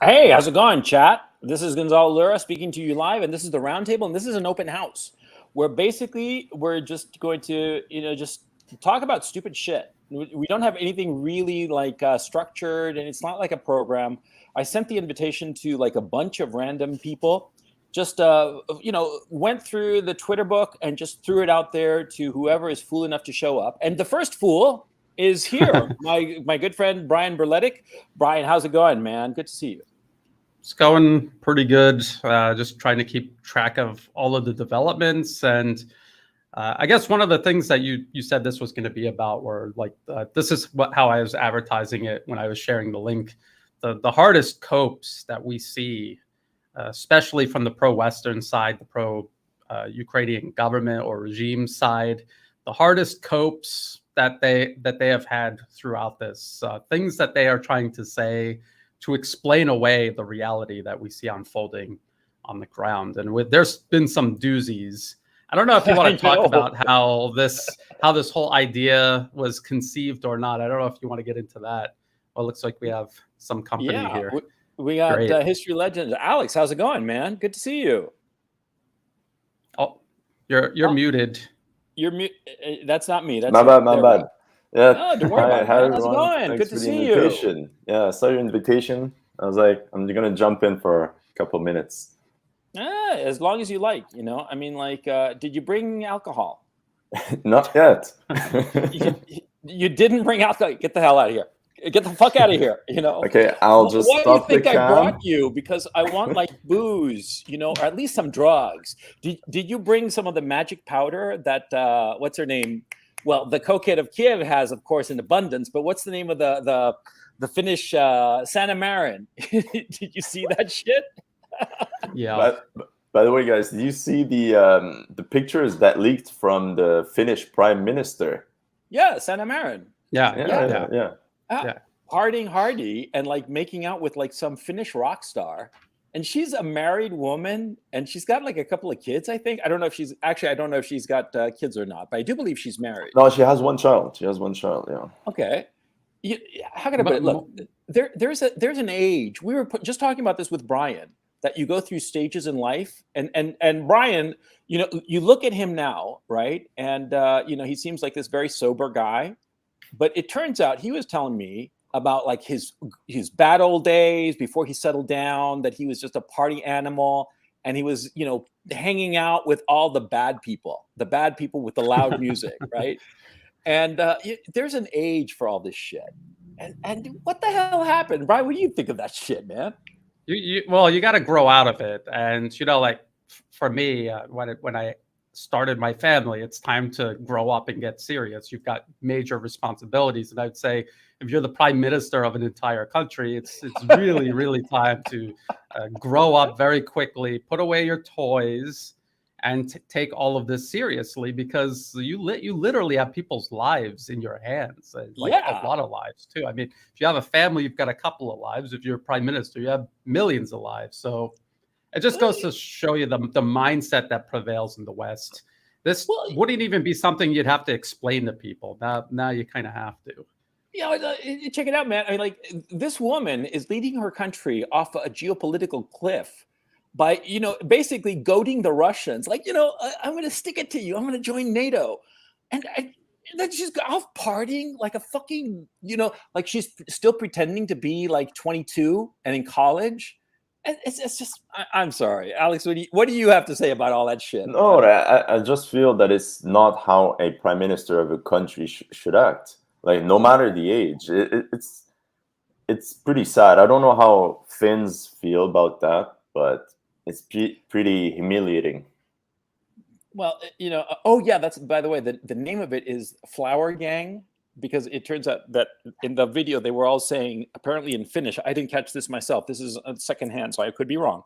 Hey, how's it going, chat? This is Gonzalo Lura speaking to you live, and this is the Roundtable, and this is an open house where basically we're just going to, just talk about stupid shit. We don't have anything really like structured, and it's not like a program. I sent the invitation to like a bunch of random people, just went through the Twitter book and just threw it out there to whoever is fool enough to show up. And the first fool is here, my good friend Brian Berletic. Brian, how's it going, man? Good to see you. It's going pretty good. Just trying to keep track of all of the developments. And I guess one of the things that you said this was going to be about were like, this is how I was advertising it when I was sharing the link. The hardest copes that we see, especially from the pro-Western side, the pro-Ukrainian government or regime side, the hardest copes that they have had throughout this, things that they are trying to say to explain away the reality that we see unfolding on the ground. And there's been some doozies. I don't know if you want to talk about how this whole idea was conceived or not. I don't know if you want to get into that. Well, it looks like we have some company here. We got history legends. Alex, how's it going, man? Good to see you. Oh, you're muted. You're mute. That's not me. That's my bad. Yeah. No, don't worry about it. How's it going? Thanks Good to for the see invitation. you. Yeah, I saw your invitation. I was like, I'm gonna jump in for a couple minutes. As long as you like, I mean, like, did you bring alcohol? Not yet. you didn't bring alcohol. Get the hell out of here. Get the fuck out of here. Okay, I'll just Why stop do you think the I cam. brought you? Because I want like booze, or at least some drugs. Did you bring some of the magic powder that what's her name? Well, the cokehead of Kiev has, of course, in abundance. But what's the name of the Finnish Santa Marin? Did you see that shit? Yeah. By the way, guys, did you see the pictures that leaked from the Finnish Prime Minister? Yeah, Santa Marin. Yeah. Partying hardy and like making out with like some Finnish rock star. And she's a married woman, and she's got like a couple of kids, I think. I don't know if she's got kids or not, but I do believe she's married. No, she has one child. Yeah. Okay. How can I put it? Look, there's an age. We were just talking about this with Brian, that you go through stages in life, and Brian, you look at him now, right? And he seems like this very sober guy, but it turns out he was telling me about like his bad old days before he settled down, that he was just a party animal, and he was hanging out with all the bad people with the loud music, right? And there's an age for all this shit. And what the hell happened, Brian? What do you think of that shit, man? You got to grow out of it. And like for me, when I started my family, it's time to grow up and get serious. You've got major responsibilities, and I'd say if you're the prime minister of an entire country, it's really really time to grow up very quickly, put away your toys, and take all of this seriously, because you literally have people's lives in your hands, like a lot of lives too. I mean, if you have a family, you've got a couple of lives. If you're prime minister, you have millions of lives. So it just goes to show you the mindset that prevails in the West. This wouldn't even be something you'd have to explain to people. Now you kind of have to. Check it out, man. I mean, like, this woman is leading her country off a geopolitical cliff by, basically goading the Russians. Like, I'm going to stick it to you. I'm going to join NATO. And then she's off partying like a fucking, like she's still pretending to be like 22 and in college. It's just, I'm sorry, Alex, what do you have to say about all that shit? No, I just feel that it's not how a prime minister of a country should act. Like, no matter the age, it's pretty sad. I don't know how Finns feel about that, but it's pretty humiliating. Well, that's, by the way, the name of it is Flower Gang, because it turns out that in the video they were all saying, apparently in Finnish, I didn't catch this myself, this is secondhand, so I could be wrong,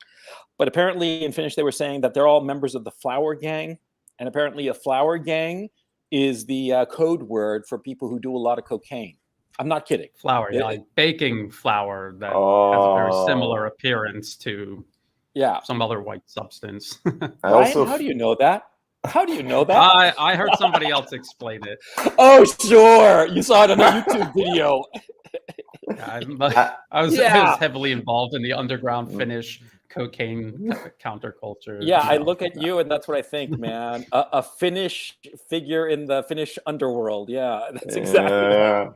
but apparently in Finnish they were saying that they're all members of the Flower Gang, and apparently a flower gang is the code word for people who do a lot of cocaine. I'm not kidding. Flour, like baking flour that has a very similar appearance to some other white substance. Ryan, how do you know that? How do you know that? I heard somebody else explain it. Oh, sure. You saw it on a YouTube video. I was Yeah. heavily involved in the underground Finnish cocaine counterculture. Yeah, I look at you and that's what I think, man. A Finnish figure in the Finnish underworld. Yeah, that's exactly. Yeah.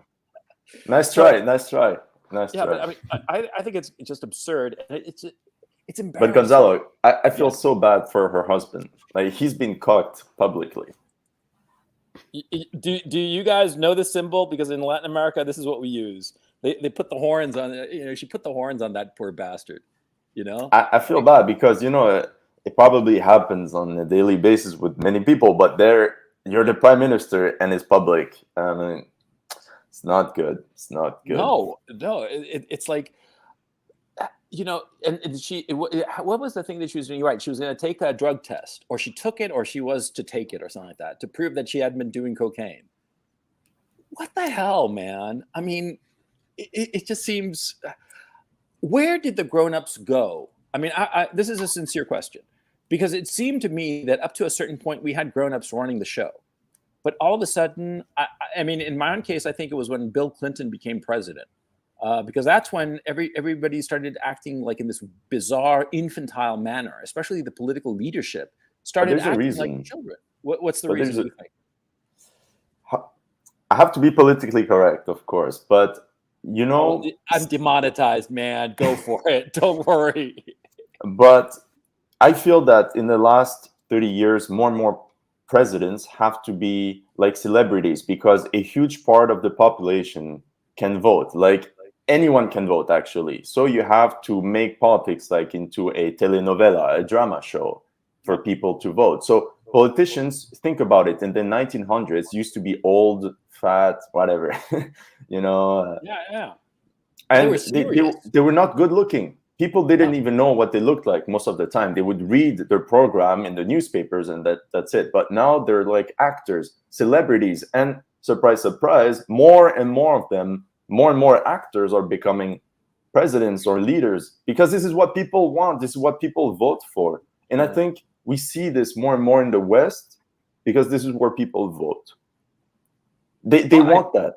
Nice So, try. Nice try. Nice yeah, try. but I mean, I think it's just absurd. And it's But embarrassing. Gonzalo, I feel Yeah. so bad for her husband. Like, he's been caught publicly. Do you guys know the symbol? Because in Latin America, this is what we use. They put the horns on. She put the horns on that poor bastard. I feel bad because it probably happens on a daily basis with many people, but you're the prime minister and it's public. I mean, it's not good. It's not good. No, it's like, and what was the thing that she was doing? Right, she was going to take a drug test, or she took it, or she was to take it, or something like that, to prove that she had been doing cocaine. What the hell, man? I mean, it just seems. Where did the grown-ups go? I mean, this is a sincere question, because it seemed to me that up to a certain point we had grown-ups running the show, but all of a sudden, I mean, in my own case, I think it was when Bill Clinton became president. Because that's when everybody started acting like in this bizarre, infantile manner, especially the political leadership started acting like children. What's the reason, you think? I have to be politically correct, of course, but I'm demonetized, man. Go for it. Don't worry. But I feel that in the last 30 years, more and more presidents have to be like celebrities, because a huge part of the population can vote. Like, anyone can vote, actually. So you have to make politics like into a telenovela, a drama show for people to vote. So politicians, think about it, in the 1900s used to be old, fat, whatever, Yeah. And they were not good looking. People didn't even know what they looked like most of the time. They would read their program in the newspapers and that's it. But now they're like actors, celebrities, and surprise, surprise, more and more of them, more and more actors are becoming presidents or leaders, because this is what people want. This is what people vote for. And I think we see this more and more in the West, because this is where people vote. They want that.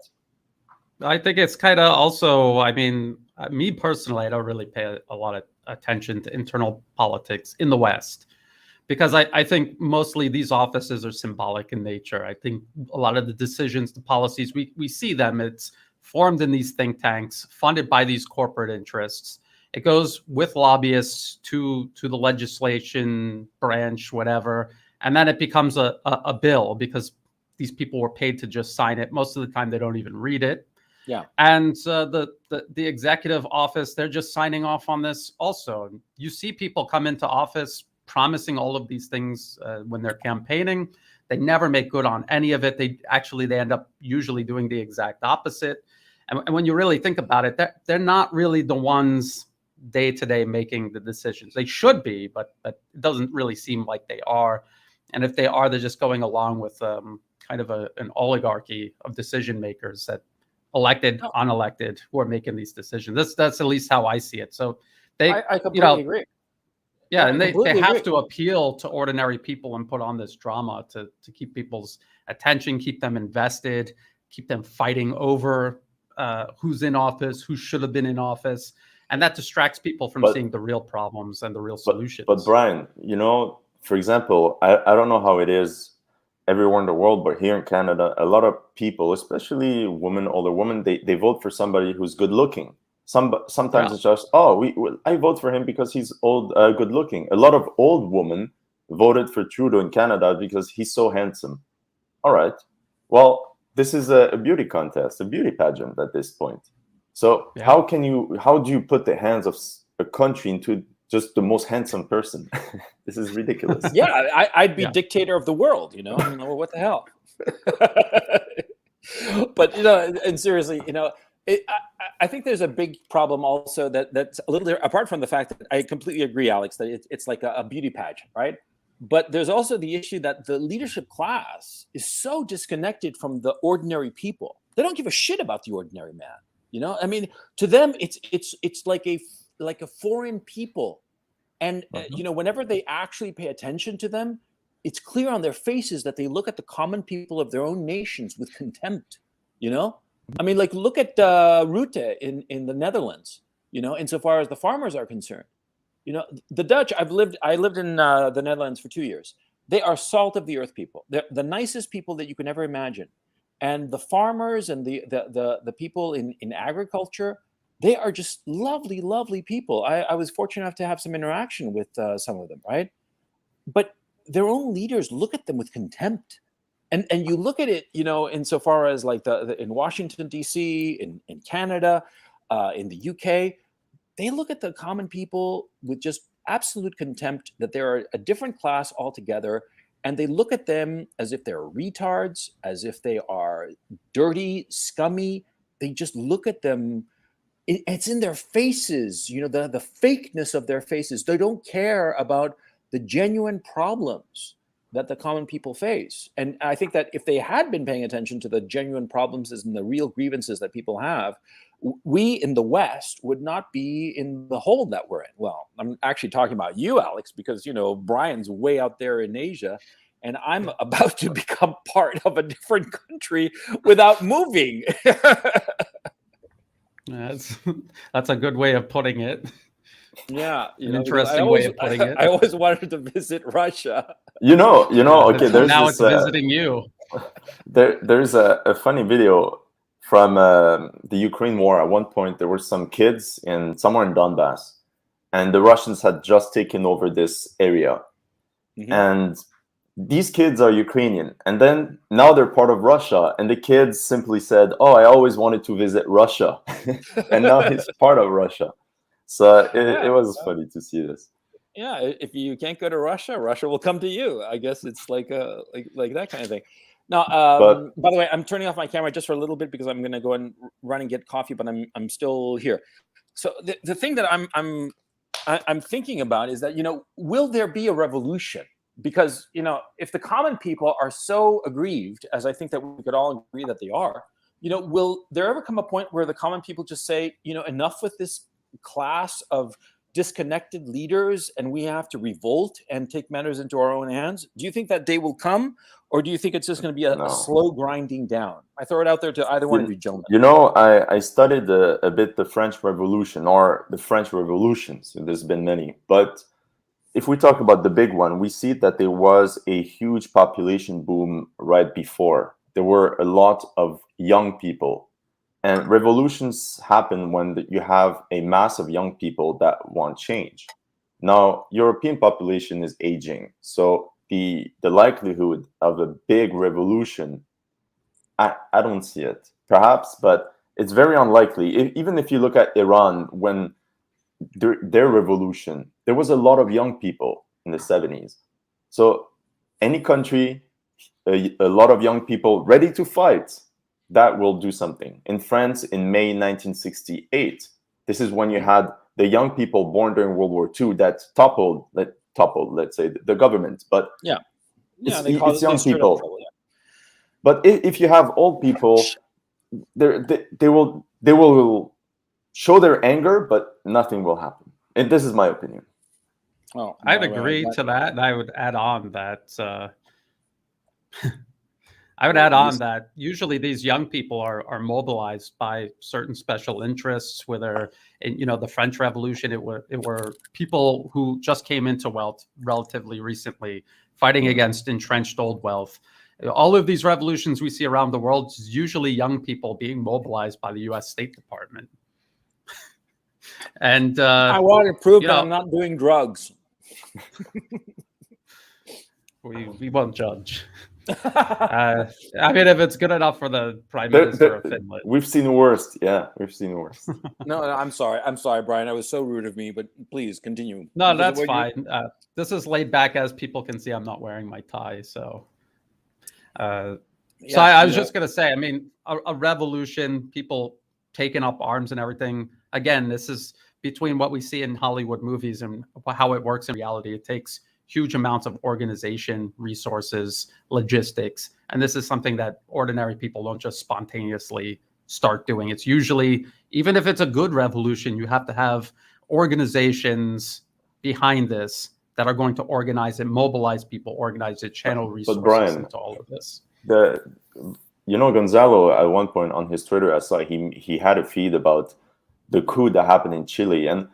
I think it's kind of also, I mean, me personally, I don't really pay a lot of attention to internal politics in the West, because I think mostly these offices are symbolic in nature. I think a lot of the decisions, the policies, we see them. It's formed in these think tanks, funded by these corporate interests. It goes with lobbyists to the legislation branch, whatever, and then it becomes a bill, because these people were paid to just sign it. Most of the time, they don't even read it. Yeah. And the executive office, they're just signing off on this also. You see people come into office promising all of these things when they're campaigning. They never make good on any of it. They end up usually doing the exact opposite. And when you really think about it, they're not really the ones day to day making the decisions. They should be, but it doesn't really seem like they are. And if they are, they're just going along with kind of an oligarchy of decision makers that elected, unelected, who are making these decisions. That's at least how I see it. So I completely agree. Yeah, and they have to appeal to ordinary people and put on this drama to keep people's attention, keep them invested, keep them fighting over who's in office, who should have been in office. And that distracts people from seeing the real problems and the real solutions. But Brian, for example, I don't know how it is everywhere in the world, but here in Canada, a lot of people, especially women, older women, they vote for somebody who's good looking. Sometimes it's just, I vote for him because he's old, good looking. A lot of old women voted for Trudeau in Canada because he's so handsome. All right. Well, this is a beauty contest, a beauty pageant at this point. So how do you put the hands of a country into just the most handsome person? This is ridiculous. Yeah, I'd be dictator of the world, I mean, what the hell? But, and seriously, I think there's a big problem also that's a little apart from the fact that I completely agree, Alex, that it's like a beauty pageant, right? But there's also the issue that the leadership class is so disconnected from the ordinary people. They don't give a shit about the ordinary man. I mean, to them, it's like a foreign people. And, whenever they actually pay attention to them, it's clear on their faces that they look at the common people of their own nations with contempt, I mean, like, look at Rutte in the Netherlands. You know, insofar as the farmers are concerned, you know, the Dutch. I lived in the Netherlands for 2 years. They are salt of the earth people. They're the nicest people that you can ever imagine. And the farmers and the people in agriculture, they are just lovely, lovely people. I was fortunate enough to have some interaction with some of them, right? But their own leaders look at them with contempt. And you look at it, you know, insofar as like in Washington, D.C., in Canada, in the UK, they look at the common people with just absolute contempt, that they're a different class altogether. And they look at them as if they're retards, as if they are dirty, scummy. They just look at them. It's in their faces, you know, the fakeness of their faces. They don't care about the genuine problems that the common people face. And I think that if they had been paying attention to the genuine problems and the real grievances that people have, we in the West would not be in the hole that we're in. Well, I'm actually talking about you, Alex, because, you know, Brian's way out there in Asia, and I'm about to become part of a different country without moving. That's a good way of putting it. Yeah, an interesting way of putting it. I always wanted to visit Russia. You know. Okay, there's now this, it's visiting you. There's a funny video from the Ukraine war. At one point, there were some kids somewhere in Donbass, and the Russians had just taken over this area. Mm-hmm. And these kids are Ukrainian, and then now they're part of Russia, and the kids simply said, "Oh, I always wanted to visit Russia," and now he's part of Russia. So it was funny to see this. Yeah, if you can't go to Russia, Russia will come to you. I guess it's like that kind of thing. Now, by the way, I'm turning off my camera just for a little bit because I'm going to go and run and get coffee, but I'm still here. So the thing that I'm thinking about is that, you know, will there be a revolution? Because, you know, if the common people are so aggrieved, as I think that we could all agree that they are, you know, will there ever come a point where the common people just say, you know, enough with this class of disconnected leaders, and we have to revolt and take matters into our own hands? Do you think that day will come, or do you think it's just going to be a slow grinding down? I throw it out there to either one of you gentlemen. You know, I studied a bit the French Revolution, or the French revolutions. There's been many, but if we talk about the big one, we see that there was a huge population boom right before. There were a lot of young people. And revolutions happen when you have a mass of young people that want change. Now, European population is aging. So the likelihood of a big revolution, I don't see it. Perhaps, but it's very unlikely. Even if you look at Iran, when their revolution, there was a lot of young people in the 70s. So any country, a lot of young people ready to fight, that will do something. In France, in May 1968, this is when you had the young people born during World War II that toppled, let's say, the government. But it's young people. Trouble, yeah. But if you have old people, they will show their anger, but nothing will happen. And this is my opinion. Oh, I'd agree to that. And I would add on that. That usually these young people are mobilized by certain special interests, whether, you know, the French Revolution, it were people who just came into wealth relatively recently, fighting against entrenched old wealth. All of these revolutions we see around the world is usually young people being mobilized by the U.S. State Department. And I want to prove that I'm not doing drugs. We won't judge. I mean, if it's good enough for the Prime Minister of Finland. We've seen worse. Yeah, we've seen worse. No, I'm sorry, Brian. I was so rude of me, but please continue. No, that's fine. This is laid back, as people can see. I'm not wearing my tie, so. I was just gonna say. I mean, a revolution, people taking up arms and everything. Again, this is between what we see in Hollywood movies and how it works in reality. It takes huge amounts of organization, resources, logistics. And this is something that ordinary people don't just spontaneously start doing. It's usually, even if it's a good revolution, you have to have organizations behind this that are going to organize it, mobilize people, organize it, channel resources into all of this. you know, Gonzalo, at one point on his Twitter, I saw he had a feed about the coup that happened in Chile. And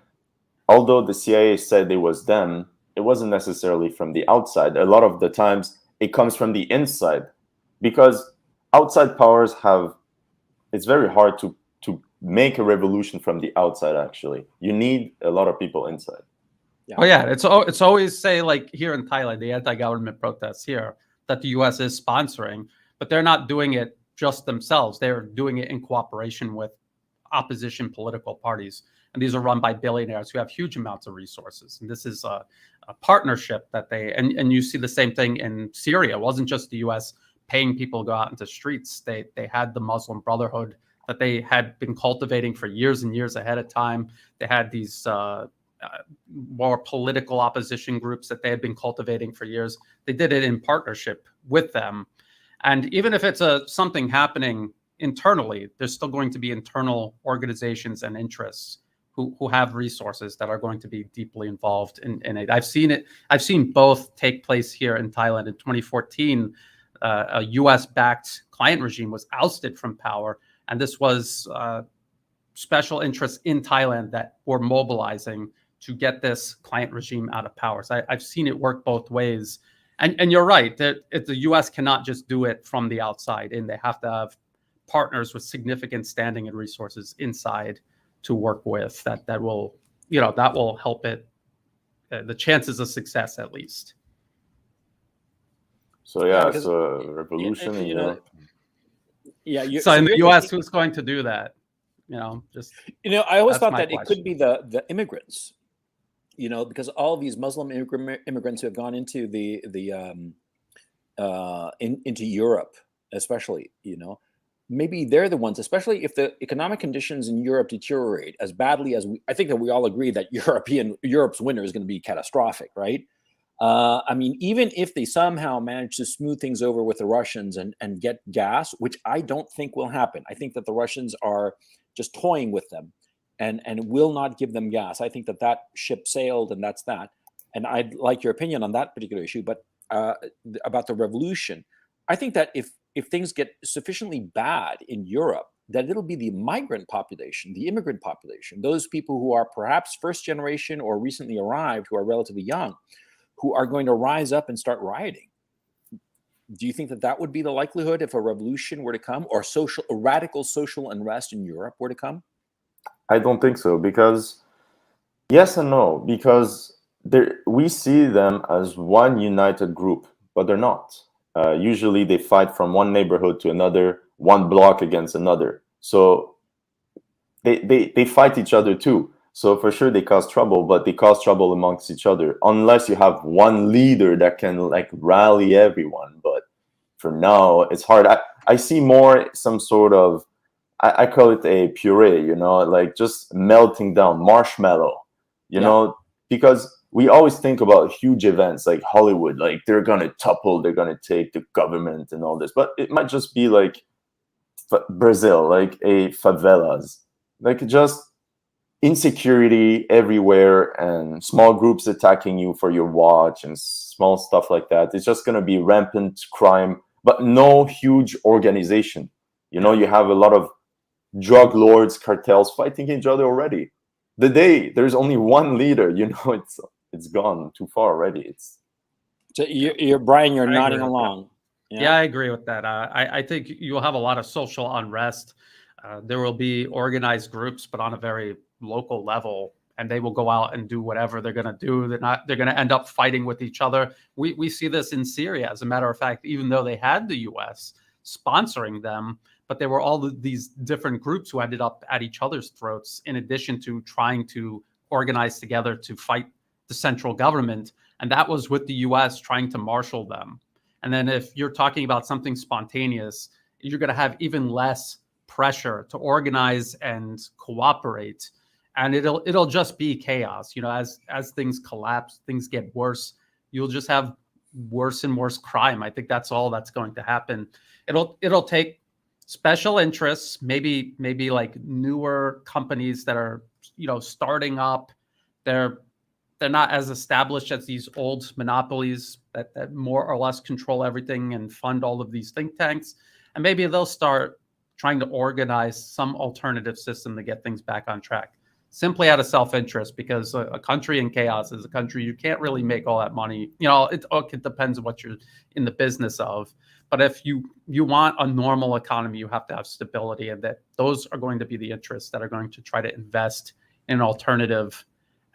although the CIA said it was them, it wasn't necessarily from the outside. A lot of the times it comes from the inside, because outside powers have, it's very hard to make a revolution from the outside. Actually, you need a lot of people inside. Yeah. Oh yeah, it's always say, like here in Thailand, the anti-government protests here that the U.S. is sponsoring, but they're not doing it just themselves. They're doing it in cooperation with opposition political parties, and these are run by billionaires who have huge amounts of resources. And this is a partnership that they, and you see the same thing in Syria. It wasn't just the U.S. paying people to go out into streets. They had the Muslim Brotherhood that they had been cultivating for years and years ahead of time. They had these more political opposition groups that they had been cultivating for years. They did it in partnership with them. And even if it's something happening internally, there's still going to be internal organizations and interests who have resources that are going to be deeply involved in it. I've seen both take place here in Thailand. In 2014, a US-backed client regime was ousted from power, and this was special interests in Thailand that were mobilizing to get this client regime out of power. So I've seen it work both ways. And you're right, that the U.S. cannot just do it from the outside in. They have to have partners with significant standing and resources inside to work with that will help it, the chances of success at least. So yeah, so revolution in Europe. Yeah. So in the U.S., who's going to do that? I always thought that it could be the immigrants. Because all of these Muslim immigrants who have gone into into Europe, especially, maybe they're the ones, especially if the economic conditions in Europe deteriorate as badly as I think that we all agree that Europe's winter is going to be catastrophic, right? I mean, even if they somehow manage to smooth things over with the Russians and get gas, which I don't think will happen. I think that the Russians are just toying with them and will not give them gas. I think that ship sailed, and that's that. And I'd like your opinion on that particular issue. But about the revolution, I think that if things get sufficiently bad in Europe, that it'll be the migrant population, the immigrant population, those people who are perhaps first generation or recently arrived, who are relatively young, who are going to rise up and start rioting. Do you think that would be the likelihood if a revolution were to come, or a radical social unrest in Europe were to come? I don't think so, because yes and no, because we see them as one united group, but they're not. Usually they fight from one neighborhood to another, one block against another. So they fight each other too. So for sure they cause trouble, but they cause trouble amongst each other, unless you have one leader that can rally everyone. But for now, it's hard. I see more some sort of, I call it a puree, just melting down, marshmallow, because we always think about huge events like Hollywood, they're going to topple, they're going to take the government and all this. But it might just be like Brazil, a favelas, just insecurity everywhere and small groups attacking you for your watch and small stuff like that. It's just going to be rampant crime, but no huge organization. You have a lot of drug lords, cartels fighting each other already. The day there's only one leader, it's gone too far already. So you're Brian, you're nodding along. Yeah, I agree with that. I think you'll have a lot of social unrest. There will be organized groups, but on a very local level, and they will go out and do whatever they're going to do. They're going to end up fighting with each other. We see this in Syria, as a matter of fact, even though they had the US sponsoring them, but there were all these different groups who ended up at each other's throats, in addition to trying to organize together to fight the central government. And that was with the US trying to marshal them. And then if you're talking about something spontaneous, you're going to have even less pressure to organize and cooperate. And it'll just be chaos. As things collapse, things get worse, you'll just have worse and worse crime. I think that's all that's going to happen. It'll take special interests, maybe like newer companies that are, starting up. They're not as established as these old monopolies that more or less control everything and fund all of these think tanks. and maybe they'll start trying to organize some alternative system to get things back on track, simply out of self-interest, because a country in chaos is a country you can't really make all that money. It depends on what you're in the business of. But if you want a normal economy, you have to have stability, and that those are going to be the interests that are going to try to invest in an alternative.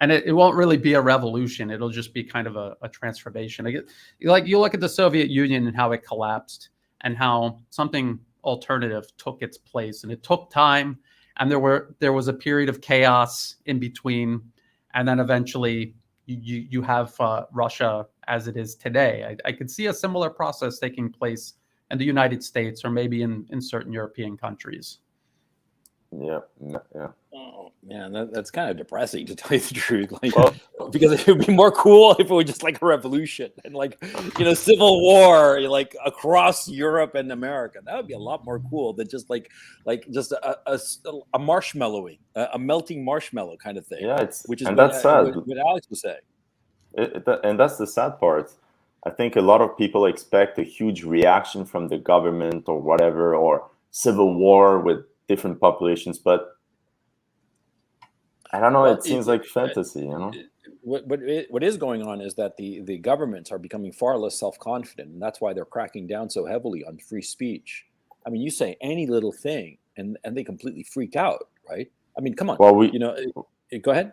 And it won't really be a revolution. It'll just be kind of a transformation. Like you look at the Soviet Union and how it collapsed, and how something alternative took its place, and it took time, and there was a period of chaos in between, and then eventually you have Russia as it is today. I could see a similar process taking place in the United States, or maybe in certain European countries. Yeah. Oh man, that's kind of depressing, to tell you the truth. Because it would be more cool if it was just like a revolution and civil war, like across Europe and America. That would be a lot more cool than just just a marshmallowing, a melting marshmallow kind of thing. Yeah, that's sad. What Alex was saying. And that's the sad part. I think a lot of people expect a huge reaction from the government or whatever, or civil war with different populations, but I don't know. It seems like fantasy, What is going on is that the governments are becoming far less self-confident, and that's why they're cracking down so heavily on free speech. I mean, you say any little thing, and they completely freak out, right? I mean, come on. Well, go ahead.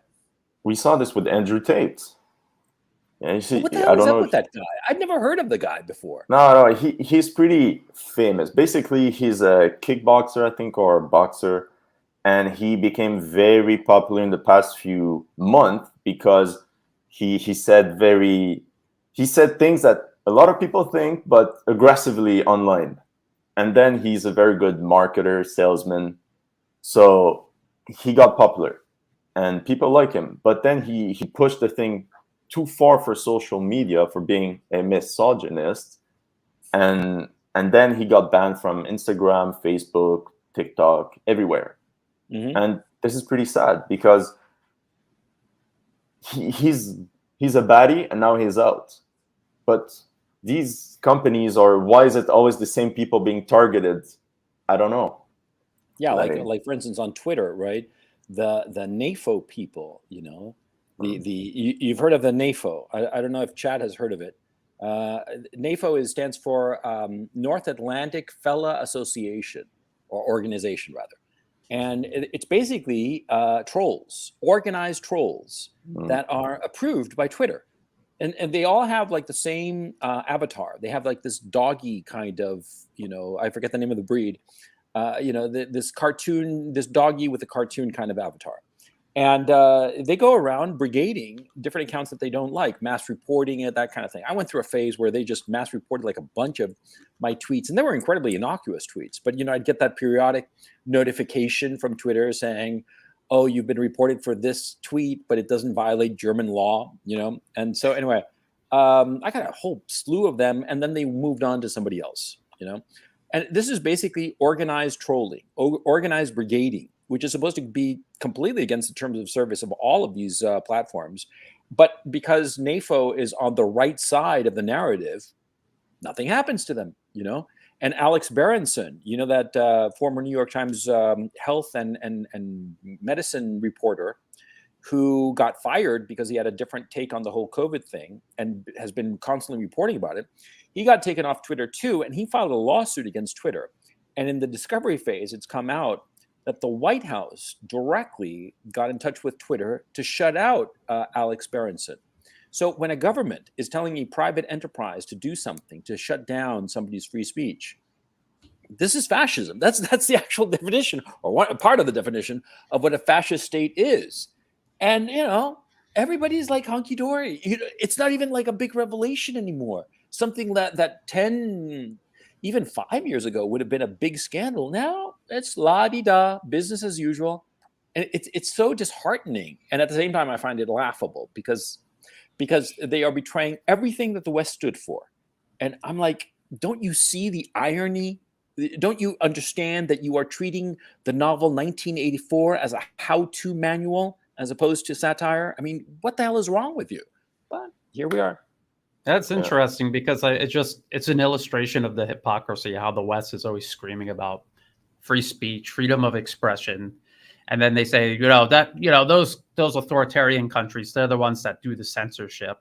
We saw this with Andrew Tate. Yeah, what the hell is up with that guy? I'd never heard of the guy before. No, he's pretty famous. Basically, he's a kickboxer, I think, or a boxer, and he became very popular in the past few months because he said things that a lot of people think, but aggressively online. And then he's a very good marketer, salesman, so he got popular, and people like him. But then he pushed the thing too far for social media, for being a misogynist, and then he got banned from Instagram, Facebook, TikTok, everywhere. Mm-hmm. And this is pretty sad because he's a baddie, and now he's out. But these companies why is it always the same people being targeted? I don't know. Yeah, like for instance on Twitter, right? The NAFO people, you've heard of the NAFO. I don't know if Chad has heard of it. NAFO stands for North Atlantic Fella Association, or organization rather. And it's basically trolls, organized trolls that are approved by Twitter. And they all have like the same avatar. They have like this doggy kind of, I forget the name of the breed. This cartoon, this doggy with a cartoon kind of avatar. And they go around brigading different accounts that they don't like, mass reporting it, that kind of thing. I went through a phase where they just mass reported like a bunch of my tweets, and they were incredibly innocuous tweets. But, I'd get that periodic notification from Twitter saying, oh, you've been reported for this tweet, but it doesn't violate German law, And so anyway, I got a whole slew of them, and then they moved on to somebody else, And this is basically organized trolling, organized brigading, which is supposed to be completely against the terms of service of all of these platforms. But because NAFO is on the right side of the narrative, nothing happens to them, And Alex Berenson, that former New York Times health and medicine reporter who got fired because he had a different take on the whole COVID thing and has been constantly reporting about it. He got taken off Twitter too, and he filed a lawsuit against Twitter. And in the discovery phase, it's come out that the White House directly got in touch with Twitter to shut out Alex Berenson. So when a government is telling a private enterprise to do something, to shut down somebody's free speech, this is fascism. That's the actual definition, or part of the definition of what a fascist state is. And, everybody's like hunky-dory. It's not even like a big revelation anymore. Something that 10, even 5 years ago would have been a big scandal. Now it's la-di-da, business as usual. And it's so disheartening. And at the same time, I find it laughable because they are betraying everything that the West stood for. And I'm like, don't you see the irony? Don't you understand that you are treating the novel 1984 as a how-to manual as opposed to satire? I mean, what the hell is wrong with you? But here we are. That's interesting because it's an illustration of the hypocrisy, how the West is always screaming about free speech, freedom of expression. And then they say, those authoritarian countries, they're the ones that do the censorship.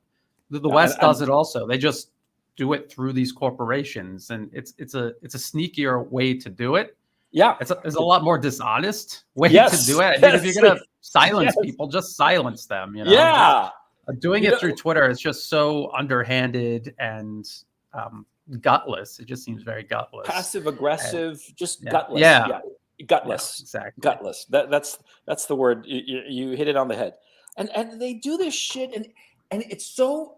The West does it also. They just do it through these corporations, and it's a sneakier way to do it. Yeah, it's a lot more dishonest way to do it. I mean, if you're gonna silence people, just silence them. Yeah, doing it through Twitter is just so underhanded and gutless. It just seems very gutless, passive aggressive, just gutless. Yeah. Gutless, exactly. Gutless. That's the word. You hit it on the head. And they do this shit, and it's so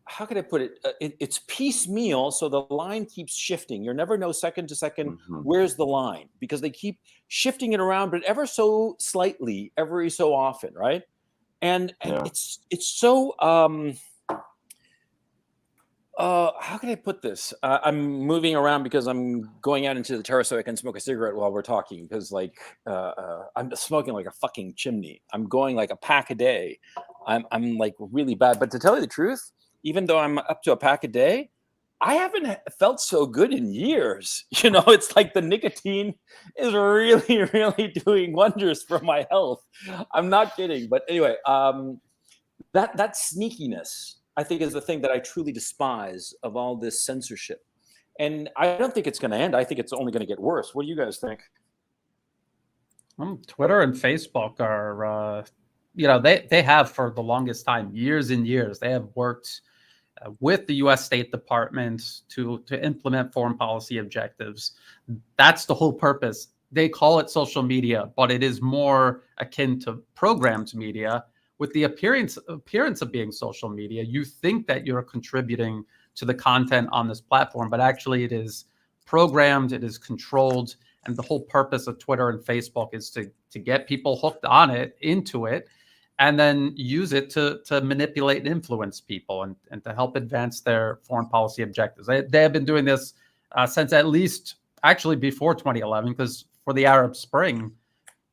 how can I put it? It's piecemeal, so the line keeps shifting. You never know second to second where's the line, because they keep shifting it around, but ever so slightly, every so often, right? And it's so how can I put this? I'm moving around because I'm going out into the terrace so I can smoke a cigarette while we're talking, because I'm smoking like a fucking chimney. I'm going like a pack a day. I'm like really bad. But to tell you the truth, even though I'm up to a pack a day, I haven't felt so good in years. It's like the nicotine is really, really doing wonders for my health. I'm not kidding. But anyway, that sneakiness, I think, is the thing that I truly despise of all this censorship. And I don't think it's going to end. I think it's only going to get worse. What do you guys think? Twitter and Facebook are, they have for the longest time, years and years, they have worked with the U.S. State Department to implement foreign policy objectives. That's the whole purpose. They call it social media, but it is more akin to programmed media. With the appearance of being social media, you think that you're contributing to the content on this platform, but actually it is programmed, it is controlled, and the whole purpose of Twitter and Facebook is to get people hooked on it, into it, and then use it to manipulate and influence people and to help advance their foreign policy objectives. They have been doing this since at least actually before 2011, because for the Arab Spring,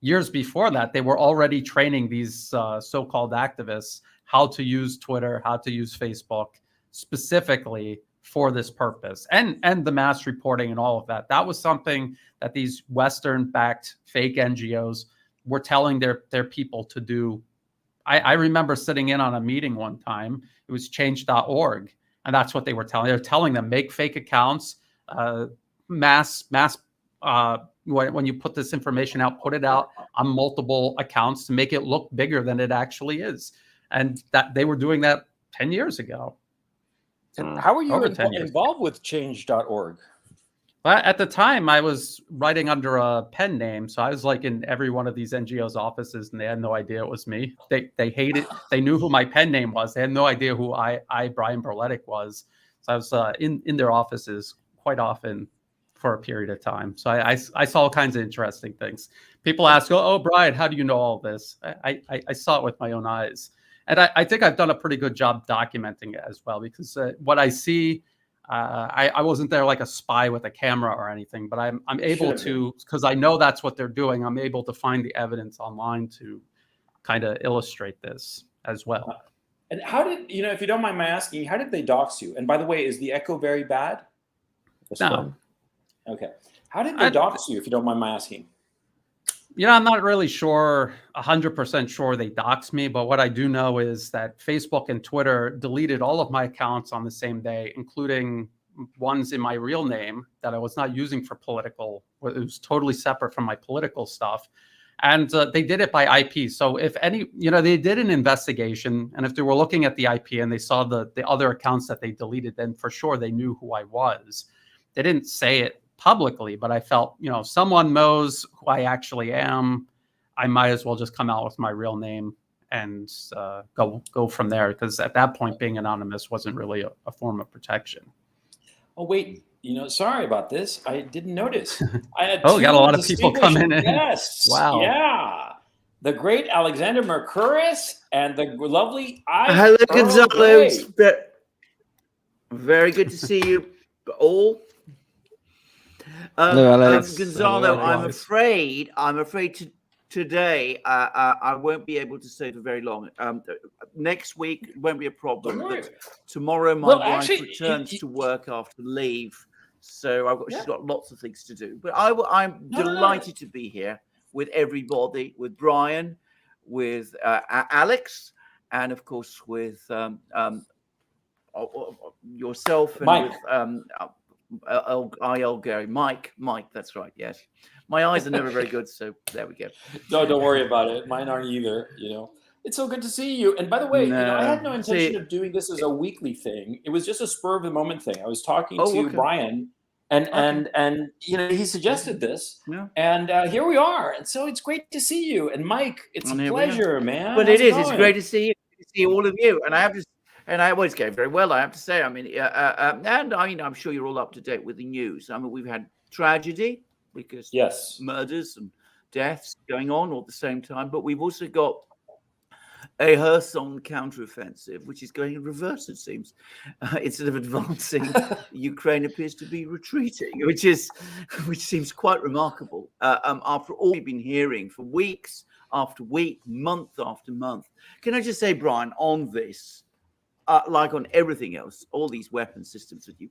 years before that, they were already training these so-called activists how to use Twitter, how to use Facebook specifically for this purpose, and the mass reporting and all of that. That was something that these Western-backed fake NGOs were telling their people to do. I remember sitting in on a meeting one time. It was change.org, and that's what they were telling. They were telling them, make fake accounts, mass. When you put this information out, put it out on multiple accounts to make it look bigger than it actually is. And that they were doing that 10 years ago. And how were you involved with change.org? Well, at the time, I was writing under a pen name. So I was like in every one of these NGOs' offices, and they had no idea it was me. They hated, they knew who my pen name was. They had no idea who Brian Berletic was. So I was in their offices quite often for a period of time. So I saw all kinds of interesting things. People ask, oh, Brian, how do you know all this? I saw it with my own eyes. And I think I've done a pretty good job documenting it as well, because what I see, I wasn't there like a spy with a camera or anything, but I'm able to, because I know that's what they're doing, I'm able to find the evidence online to kind of illustrate this as well. And how did, if you don't mind my asking, how did they dox you? And by the way, is the echo very bad? No. Okay. How did they dox you, if you don't mind my asking? I'm not really sure, 100% sure they doxed me, but what I do know is that Facebook and Twitter deleted all of my accounts on the same day, including ones in my real name that I was not using for political. It was totally separate from my political stuff. And they did it by IP. So if any, they did an investigation, and if they were looking at the IP and they saw the other accounts that they deleted, then for sure they knew who I was. They didn't say it publicly, but I felt, someone knows who I actually am. I might as well just come out with my real name and go from there, because at that point, being anonymous wasn't really a form of protection. Oh, wait, sorry about this. I didn't notice. I had got a lot of people coming in. Yes. Wow. Yeah. The great Alexander Mercouris and the lovely Hello, Gonzalo. Very good to see you all. Hello, Alex. Gonzalo, Hello, I'm afraid to today I won't be able to stay for very long. Next week won't be a problem. But tomorrow my wife returns to work after leave, so she's got lots of things to do. But I'm delighted to be here with everybody, with Brian, with Alex, and of course with yourself and Mike. with Gary, Mike, that's right. Yes, my eyes are never very good, so there we go. No, don't worry about it. Mine aren't either. It's so good to see you. And by the way, I had no intention of doing this as a weekly thing. It was just a spur of the moment thing. I was talking to Brian, and he suggested this, and here we are. And so it's great to see you. And Mike, it's a pleasure, man. But it's great to see you, see all of you. And I always go very well, I have to say. I mean, I'm sure you're all up to date with the news. I mean, we've had tragedy because murders and deaths going on all at the same time, but we've also got a Kherson counteroffensive, which is going in reverse, it seems. Instead of advancing, Ukraine appears to be retreating, which seems quite remarkable. After all we've been hearing for weeks after week, month after month. Can I just say, Brian, on this, like on everything else, all these weapon systems that you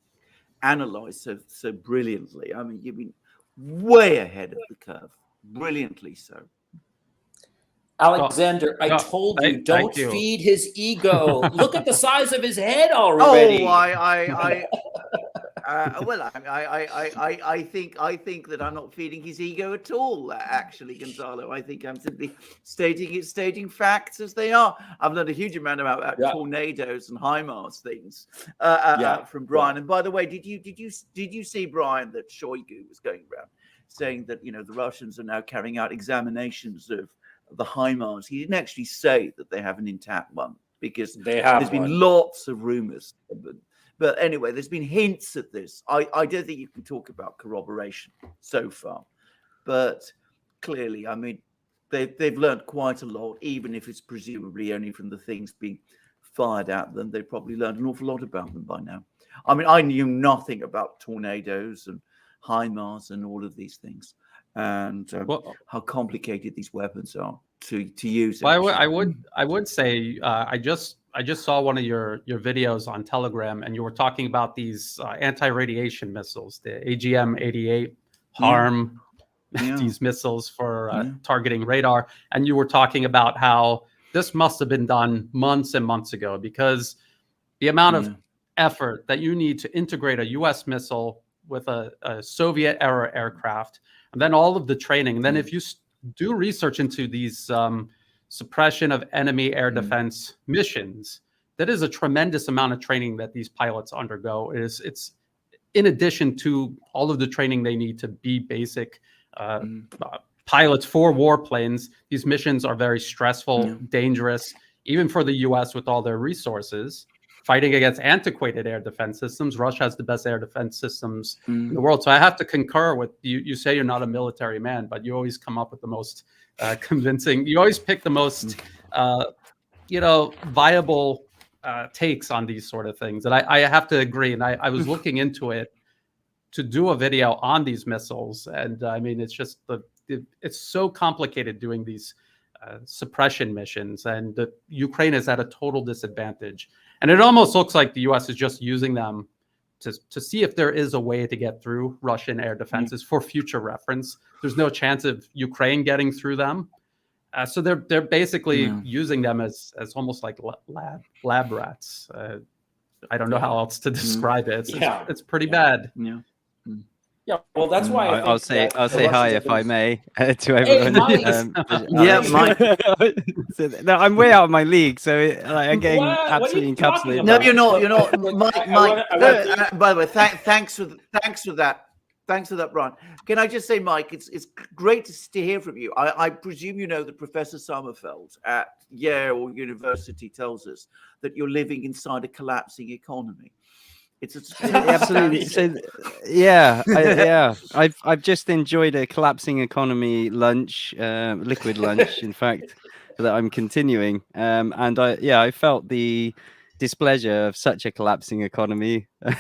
analyze so brilliantly. I mean, you've been way ahead of the curve, brilliantly so. Alexander, I told you, don't feed his ego. Look at the size of his head already. I think that I'm not feeding his ego at all. Actually, Gonzalo, I think I'm simply stating facts as they are. I've learned a huge amount about tornadoes and HIMARS things from Brian. And by the way, did you see, Brian, that Shoigu was going around saying that the Russians are now carrying out examinations of the HIMARS? He didn't actually say that they have an intact one because there's been lots of rumors. But anyway, there's been hints at this. I don't think you can talk about corroboration so far. But clearly, I mean, they've learned quite a lot, even if it's presumably only from the things being fired at them. They've probably learned an awful lot about them by now. I mean, I knew nothing about tornadoes and HIMARS and all of these things, and how complicated these weapons are to use. Well, I would say I just saw one of your videos on Telegram, and you were talking about these anti-radiation missiles, the AGM-88 HARM, these missiles for targeting radar, and you were talking about how this must have been done months and months ago, because the amount of effort that you need to integrate a U.S. missile with a Soviet-era aircraft, and then all of the training. And then if you do research into these suppression of enemy air defense missions, that is a tremendous amount of training that these pilots undergo. It's in addition to all of the training they need to be basic pilots for warplanes. These missions are very stressful, dangerous, even for the U.S. with all their resources. Fighting against antiquated air defense systems. Russia has the best air defense systems in the world. So I have to concur with you. You say you're not a military man, but you always come up with the most convincing. You always pick the most, viable takes on these sort of things. And I have to agree. And I was looking into it to do a video on these missiles. And I mean, it's just it's so complicated doing these suppression missions. And Ukraine is at a total disadvantage. And it almost looks like the U.S. is just using them to see if there is a way to get through Russian air defenses for future reference. There's no chance of Ukraine getting through them. So they're basically using them as almost like lab rats. I don't know how else to describe it. It's pretty bad. Yeah, well, that's why I'll say hi if I may to everyone. Hey, Mike. No, I'm way out of my league, so I'm getting absolutely encapsulated. No, you're not. Mike. By the way, thanks for that. Thanks for that, Brian. Can I just say, Mike, it's great to hear from you. I presume you know that Professor Sommerfeld at Yale University tells us that you're living inside a collapsing economy. It's absolutely. So, I've just enjoyed a collapsing economy lunch, liquid lunch, in fact, that I'm continuing. And I felt the displeasure of such a collapsing economy. I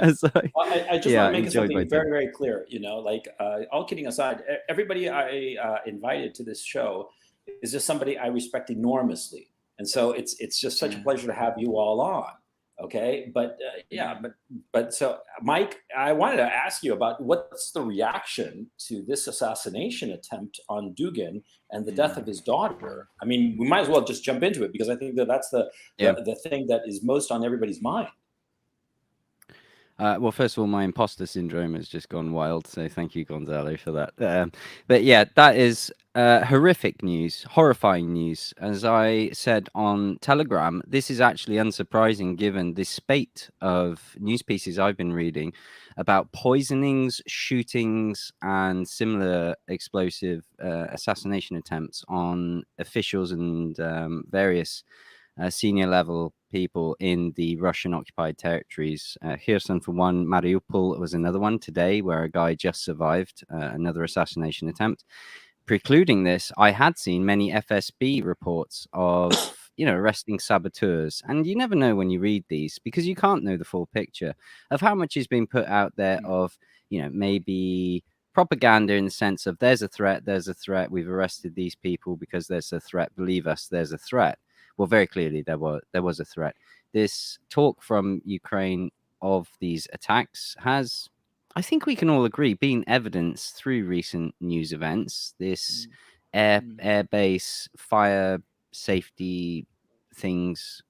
just want to make something very, very clear. Like all kidding aside, everybody I invited to this show is just somebody I respect enormously, and so it's just such a pleasure to have you all on. Okay, but so Mike, I wanted to ask you about what's the reaction to this assassination attempt on Dugin and the death of his daughter. I mean, we might as well just jump into it because I think that's the thing that is most on everybody's mind. Well, first of all, my imposter syndrome has just gone wild, so thank you, Gonzalo, for that. But yeah, that is horrific news, horrifying news. As I said on Telegram, this is actually unsurprising given the spate of news pieces I've been reading about poisonings, shootings, and similar explosive assassination attempts on officials and various senior level people in the Russian occupied territories. Kherson for one, Mariupol was another one today where a guy just survived another assassination attempt. Precluding this, I had seen many FSB reports of arresting saboteurs, and you never know when you read these because you can't know the full picture of how much is being put out there of maybe propaganda in the sense of there's a threat, we've arrested these people because there's a threat, believe us, there's a threat. Well, very clearly there was a threat. This talk from Ukraine of these attacks has, I think we can all agree, been evidenced through recent news events. This airbase fire safety things,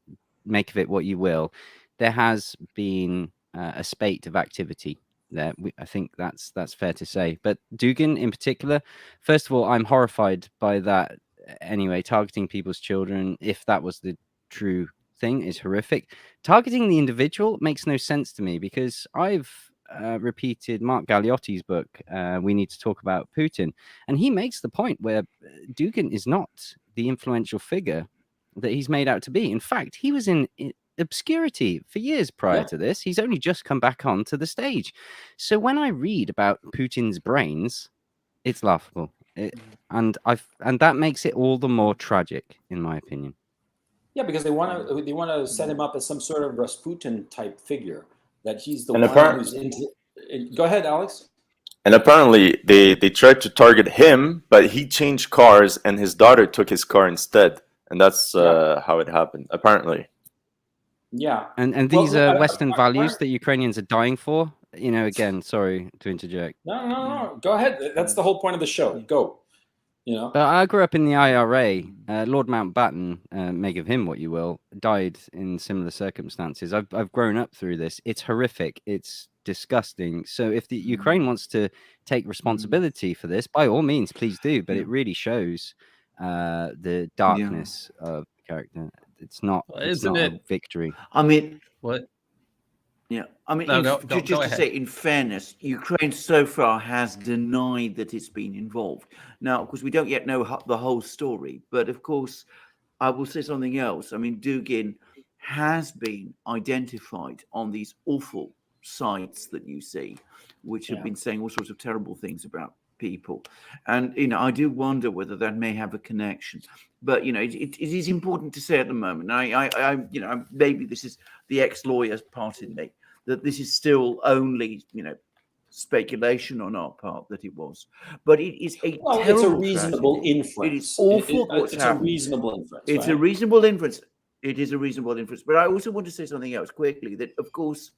make of it what you will. There has been a spate of activity there. I think that's fair to say. But Dugin in particular, first of all, I'm horrified by that. Anyway, targeting people's children, if that was the true thing, is horrific. Targeting the individual makes no sense to me because I've repeated Mark Galeotti's book, We Need to Talk About Putin, and he makes the point where Dugin is not the influential figure that he's made out to be. In fact, he was in obscurity for years prior to this. He's only just come back onto the stage. So when I read about Putin's brains, it's laughable. And that makes it all the more tragic, in my opinion. Yeah, because they want to set him up as some sort of Rasputin type figure, that he's the one who's into. Go ahead, Alex. And apparently they tried to target him, but he changed cars, and his daughter took his car instead, and that's how it happened. Apparently. Yeah, and these are Western values that Ukrainians are dying for. Again, sorry to interject. No. Go ahead. That's the whole point of the show. Go. But I grew up in the IRA. Lord Mountbatten, make of him what you will, died in similar circumstances. I've grown up through this. It's horrific. It's disgusting. So if the Ukraine wants to take responsibility for this, by all means, please do. But it really shows the darkness of the character. It's not a victory. I mean, what? Yeah, I mean, Go just to say, in fairness, Ukraine so far has denied that it's been involved. Now, of course, we don't yet know the whole story, but of course, I will say something else. I mean, Dugin has been identified on these awful sites that you see, which have been saying all sorts of terrible things about people. And, I do wonder whether that may have a connection. But, it is important to say at the moment, I maybe this is the ex-lawyer's part in me, that this is still only, speculation on our part that it was. But it is a terrible it's a reasonable inference. It is awful what's it's happened. A reasonable inference. It's a reasonable inference. It is a reasonable inference. But I also want to say something else quickly, that, of course,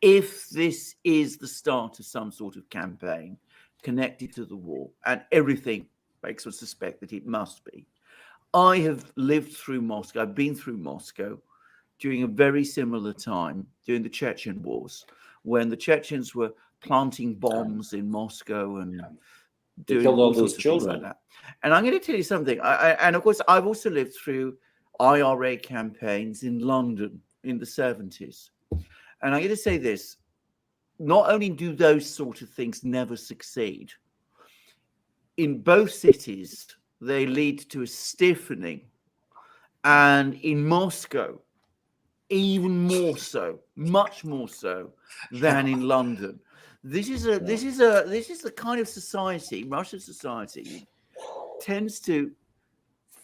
if this is the start of some sort of campaign connected to the war, and everything makes us suspect that it must be, I have lived through Moscow. I've been through Moscow during a very similar time, during the Chechen wars, when the Chechens were planting bombs in Moscow and doing all sorts of things like that. And I'm going to tell you something. And of course, I've also lived through IRA campaigns in London in the 70s. And I'm going to say this. Not only do those sort of things never succeed, in both cities, they lead to a stiffening. And in Moscow, even more so, much more so than in London. This is the kind of society, Russian society, tends to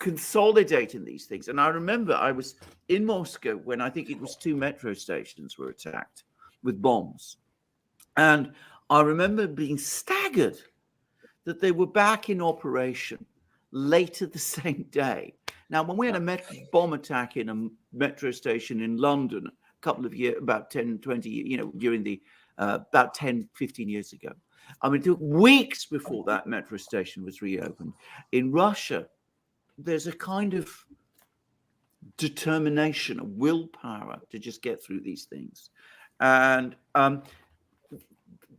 consolidating these things. And I remember I was in Moscow when I think it was 2 metro stations were attacked with bombs. And I remember being staggered that they were back in operation later the same day. Now, when we had a bomb attack in a metro station in London a couple of years, about 10, 20, during the, about 10, 15 years ago, I mean, it took weeks before that metro station was reopened. In Russia, there's a kind of determination, a willpower to just get through these things. And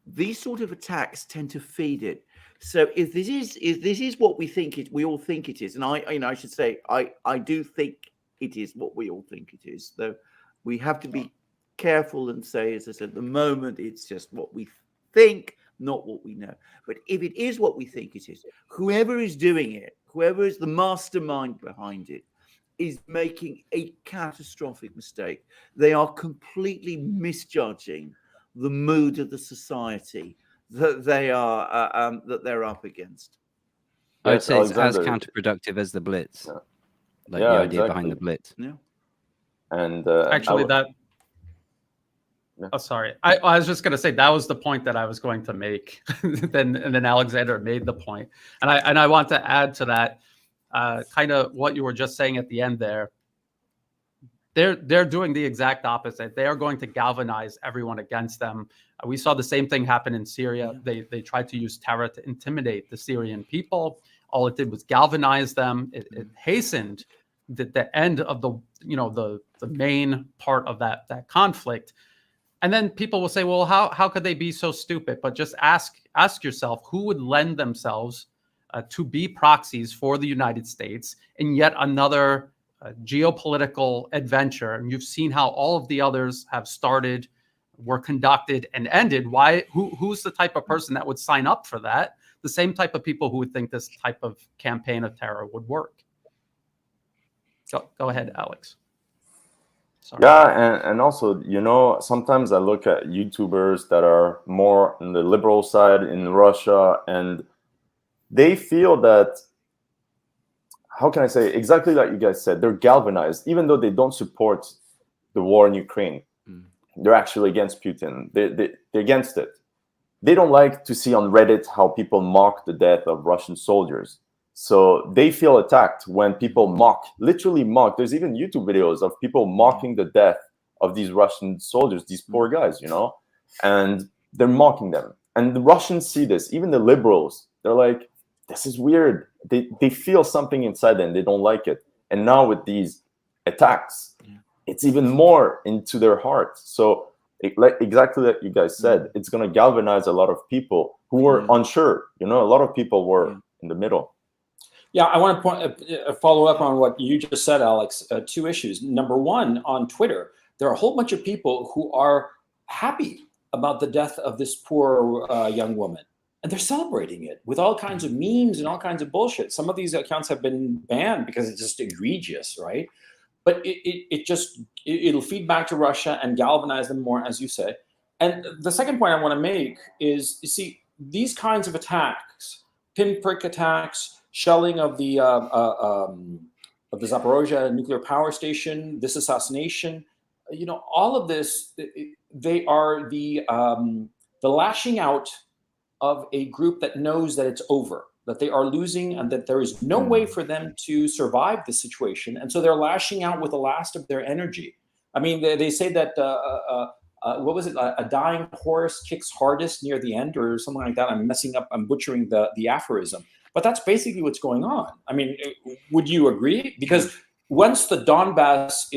these sort of attacks tend to feed it. So if this is what we all think it is, and I should say I do think it is what we all think it is, though we have to be careful and say, as I said, at the moment it's just what we think, not what we know. But if it is what we think it is, whoever is doing it, whoever is the mastermind behind it, is making a catastrophic mistake. They are completely misjudging the mood of the society that they're up against. I would say it's as counterproductive as the Blitz, the idea behind the Blitz. Yeah, and actually that. Oh, sorry. I was just going to say that was the point that I was going to make. and then Alexander made the point, and I want to add to that, kind of what you were just saying at the end there. They're doing the exact opposite. They are going to galvanize everyone against them. We saw the same thing happen in Syria. They tried to use terror to intimidate the Syrian people. All it did was galvanize them. It hastened the end of the main part of that conflict. And then people will say, well, how could they be so stupid? But just ask yourself, who would lend themselves to be proxies for the United States in yet another geopolitical adventure? And you've seen how all of the others have started, were conducted, and ended. Who's the type of person that would sign up for that? The same type of people who would think this type of campaign of terror would work. Go ahead, Alex. Sorry. Yeah, and also, sometimes I look at YouTubers that are more on the liberal side in Russia, and they feel that, how can I say, exactly like you guys said, they're galvanized, even though they don't support the war in Ukraine. They're actually against Putin. They're against it. They don't like to see on Reddit how people mock the death of Russian soldiers. So they feel attacked when people literally mock. There's even YouTube videos of people mocking the death of these Russian soldiers, these poor guys, and they're mocking them. And the Russians see this, even the liberals, they're like, this is weird. They feel something inside them. They don't like it. And now with these attacks, it's even more into their heart. So like exactly like you guys said, it's going to galvanize a lot of people who were unsure. A lot of people were in the middle. Yeah, I want to follow up on what you just said, Alex. 2 issues. Number one, on Twitter, there are a whole bunch of people who are happy about the death of this poor young woman. And they're celebrating it with all kinds of memes and all kinds of bullshit. Some of these accounts have been banned because it's just egregious, right? But it'll feed back to Russia and galvanize them more, as you say. And the second point I want to make is, you see, these kinds of attacks, pinprick attacks, shelling of the Zaporozhye nuclear power station, this assassination, all of this, they are the lashing out of a group that knows that it's over, that they are losing, and that there is no way for them to survive the situation. And so they're lashing out with the last of their energy. I mean, they say that, what was it? A dying horse kicks hardest near the end, or something like that. I'm butchering the aphorism. But that's basically what's going on. I mean, would you agree? Because once the Donbass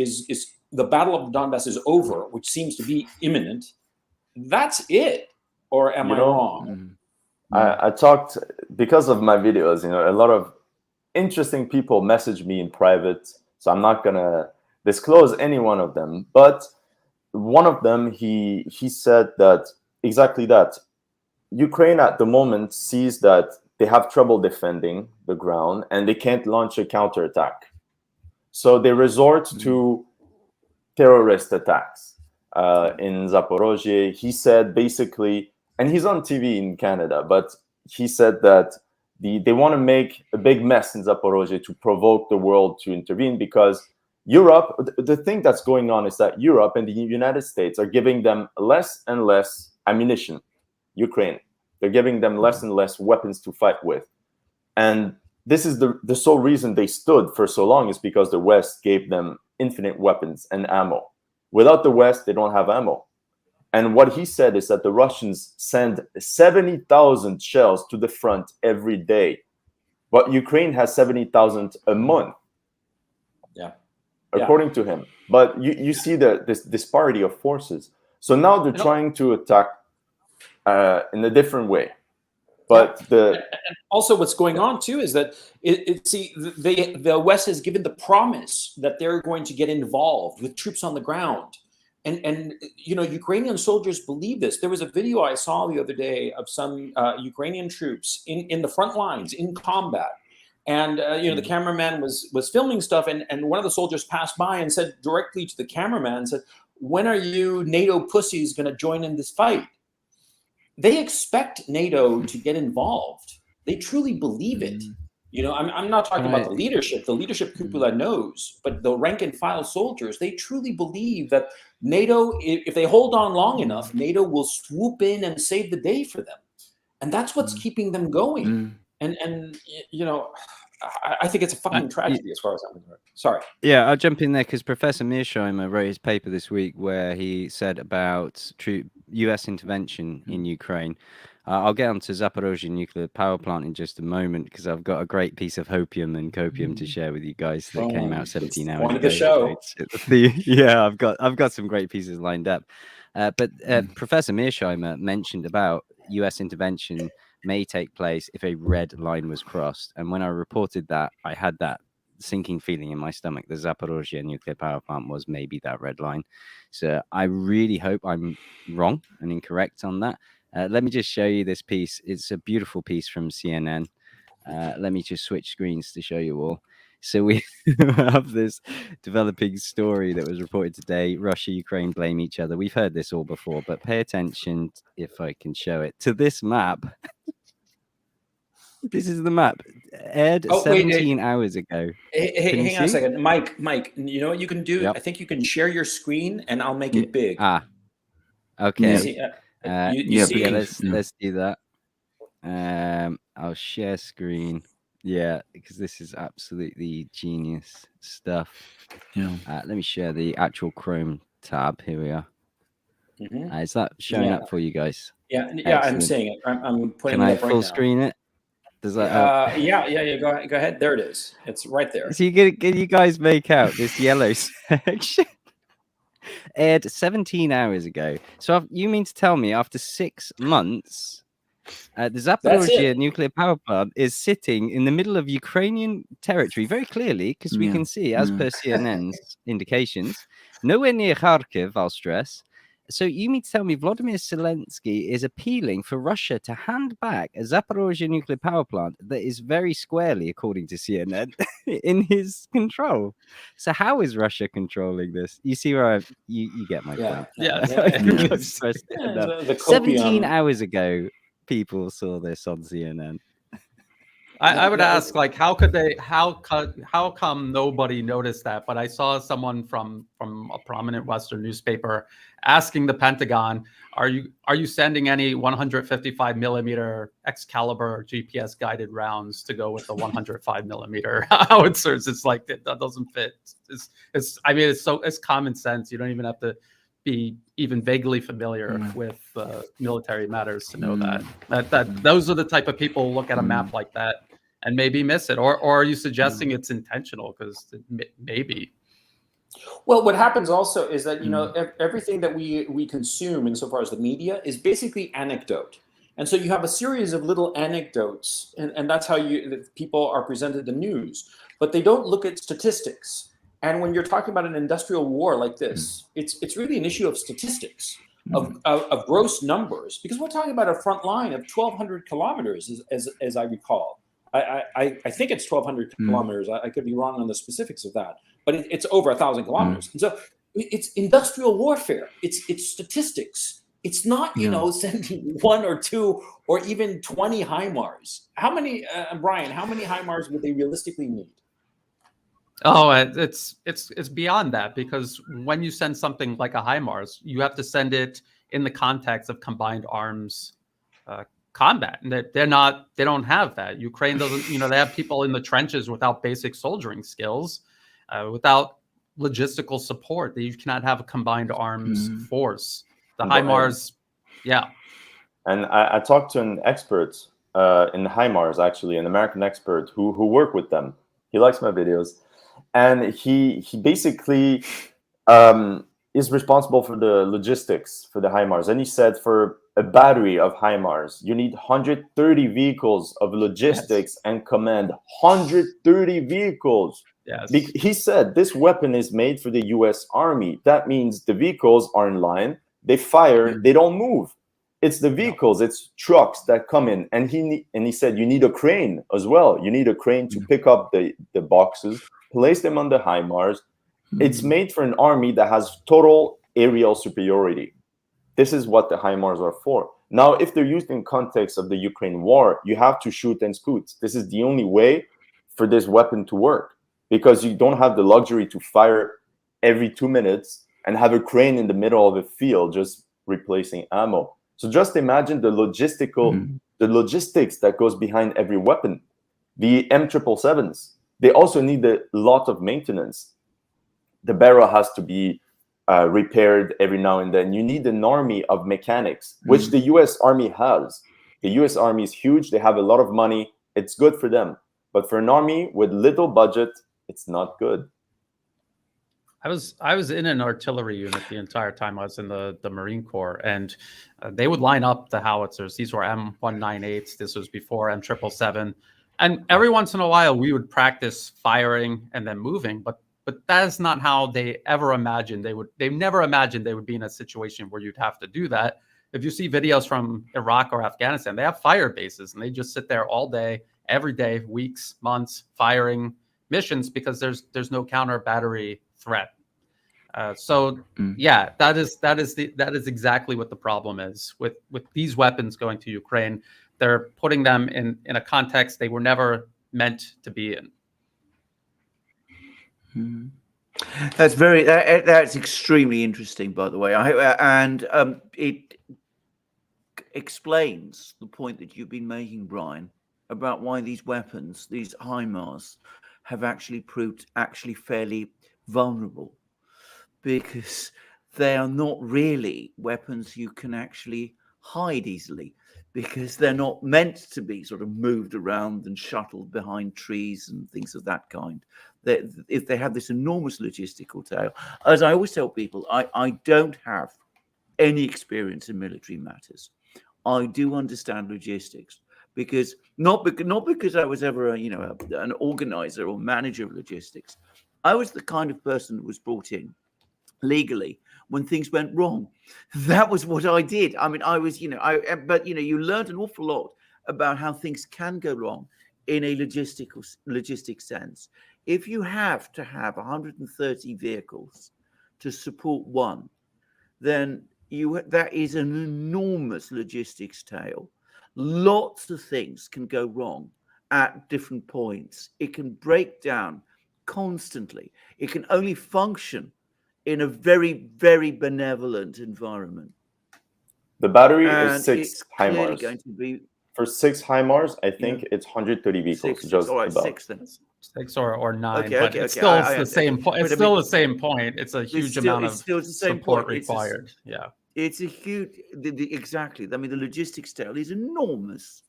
the battle of the Donbass is over, which seems to be imminent, that's it. Or am I wrong? I talked, because of my videos, a lot of interesting people message me in private. So I'm not going to disclose any one of them. But one of them, he said that exactly that. Ukraine at the moment sees that they have trouble defending the ground and they can't launch a counterattack. So they resort to terrorist attacks. In Zaporozhye, he said basically, and he's on TV in Canada, but he said that they want to make a big mess in Zaporozhye to provoke the world to intervene, because Europe, the thing that's going on is that Europe and the United States are giving them less and less ammunition. Ukraine, they're giving them less and less weapons to fight with. And this is the sole reason they stood for so long, is because the West gave them infinite weapons and ammo. Without the West, they don't have ammo. And what he said is that the Russians send 70,000 shells to the front every day, but Ukraine has 70,000 a month. Yeah. According to him. But you see this disparity of forces. So now they're trying to attack in a different way. But and also what's going on too is that the West has given the promise that they're going to get involved with troops on the ground. And Ukrainian soldiers believe this. There was a video I saw the other day of some Ukrainian troops in the front lines in combat. And the cameraman was filming stuff, and one of the soldiers passed by and said directly to the cameraman, said, "When are you NATO pussies going to join in this fight?" They expect NATO to get involved. They truly believe it. I'm not talking about the leadership. The leadership cupola knows, but the rank and file soldiers, they truly believe that NATO, if they hold on long enough, NATO will swoop in and save the day for them. And that's what's keeping them going. And I think it's a fucking tragedy as far as I'm concerned. Sorry. Yeah, I'll jump in there because Professor Mearsheimer wrote his paper this week where he said about U.S. intervention in Ukraine. I'll get on to Zaporozhye nuclear power plant in just a moment because I've got a great piece of hopium and copium to share with you guys that came out 17 hours ago. One of the show. Yeah, I've got some great pieces lined up. But Professor Mearsheimer mentioned about U.S. intervention may take place if a red line was crossed. And when I reported that, I had that sinking feeling in my stomach. The Zaporozhye nuclear power plant was maybe that red line. So I really hope I'm wrong and incorrect on that. Let me just show you this piece. It's a beautiful piece from CNN. Let me just switch screens to show you all. So we have this developing story that was reported today. Russia, Ukraine blame each other. We've heard this all before, but pay attention, if I can show it, to this map. This is the map. Aired 17 hours ago. Hey, hang on a second. Mike, you know what you can do? Yep. I think you can share your screen and I'll make it big. Okay. Let's do that. I'll share screen. Yeah, because this is absolutely genius stuff. Yeah. Let me share the actual Chrome tab. Here we are. Is that showing up for you guys? Yeah, I'm seeing it. I'm putting it up right now. Can I full screen it? Does that help? Yeah. Go ahead. There it is. It's right there. So can you guys make out this yellow section? Aired 17 hours ago. So you mean to tell me after 6 months, the Zaporozhye nuclear power plant is sitting in the middle of Ukrainian territory very clearly, because we can see, as per CNN's indications, nowhere near Kharkiv, I'll stress. So you mean to tell me Vladimir Zelensky is appealing for Russia to hand back a Zaporozhye nuclear power plant that is very squarely, according to CNN, in his control? So how is Russia controlling this? You see where you get my point. Yeah. 17 hours ago, people saw this on CNN. I would ask, like, how come nobody noticed that? But I saw someone from a prominent Western newspaper asking the Pentagon, are you sending any 155 millimeter Excalibur GPS guided rounds to go with the 105 millimeter howitzers? It's like that doesn't fit. It's common sense. You don't even have to be even vaguely familiar with military matters to know that those are the type of people who look at a map like that and maybe miss it. Or are you suggesting it's intentional? Because maybe. Well, what happens also is that everything that we consume insofar as the media is basically anecdote. And so you have a series of little anecdotes, and that's how people are presented the news. But they don't look at statistics. And when you're talking about an industrial war like this, it's really an issue of statistics, of gross numbers, because we're talking about a front line of 1,200 kilometers, as I recall. I think it's 1,200 kilometers. I could be wrong on the specifics of that, but it's over 1,000 kilometers. And so it's industrial warfare. It's statistics. It's not, sending 1 or 2 or even 20 HIMARS. How many, Brian? How many HIMARS would they realistically need? Oh, it's beyond that, because when you send something like a HIMARS, you have to send it in the context of combined arms combat, and they don't have that. Ukraine doesn't, they have people in the trenches without basic soldiering skills, without logistical support. That you cannot have a combined arms force. The HIMARS, yeah. And I talked to an expert in HIMARS, actually, an American expert who worked with them. He likes my videos. And he basically is responsible for the logistics for the HIMARS. And he said for a battery of HIMARS, you need 130 vehicles of logistics and command. 130 vehicles. Yes. He said this weapon is made for the US Army. That means the vehicles are in line. They fire. They don't move. It's the vehicles, it's trucks that come in. And he said you need a crane as well. You need a crane to pick up the boxes, place them on the HIMARS. It's made for an army that has total aerial superiority. This is what the HIMARS are for. Now, if they're used in context of the Ukraine war, you have to shoot and scoot. This is the only way for this weapon to work, because you don't have the luxury to fire every 2 minutes and have a crane in the middle of the field just replacing ammo. So just imagine the logistics that goes behind every weapon. The M777s, they also need a lot of maintenance. The barrel has to be repaired every now and then. You need an army of mechanics, which the US Army has. The US Army is huge. They have a lot of money. It's good for them. But for an army with little budget, it's not good. I was in an artillery unit the entire time I was in the Marine Corps, and they would line up the howitzers. These were M198s. This was before M777. And every once in a while, we would practice firing and then moving. But that is not how they ever imagined they never imagined they would be in a situation where you'd have to do that. If you see videos from Iraq or Afghanistan, they have fire bases, and they just sit there all day, every day, weeks, months, firing missions, because there's no counter battery threat. Yeah, that is exactly what the problem is with these weapons going to Ukraine. They're putting them in a context they were never meant to be in. That's extremely interesting, by the way. It explains the point that you've been making, Brian, about why these weapons, these HIMARS, have actually proved fairly vulnerable, because they are not really weapons you can actually hide easily, because they're not meant to be sort of moved around and shuttled behind trees and things of that kind. If they have this enormous logistical tail, as I always tell people, I don't have any experience in military matters. I do understand logistics, because not because I was ever an organizer or manager of logistics. I was the kind of person that was brought in legally when things went wrong. That was what I did. I mean, I was, but you learned an awful lot about how things can go wrong in a logistic sense. If you have to have 130 vehicles to support one, then that is an enormous logistics tail. Lots of things can go wrong at different points. It can break down constantly. It can only function in a very, very benevolent environment. The battery is 6 HIMARS. Going to be for 6 HIMARS, I think it's 130 vehicles. Just all right, about 6 then. 6 or 9, okay, but okay, it's okay. still the same point. It's still the same point. It's a huge amount of support required. Yeah, it's a huge. Exactly. I mean, the logistics tail is enormous,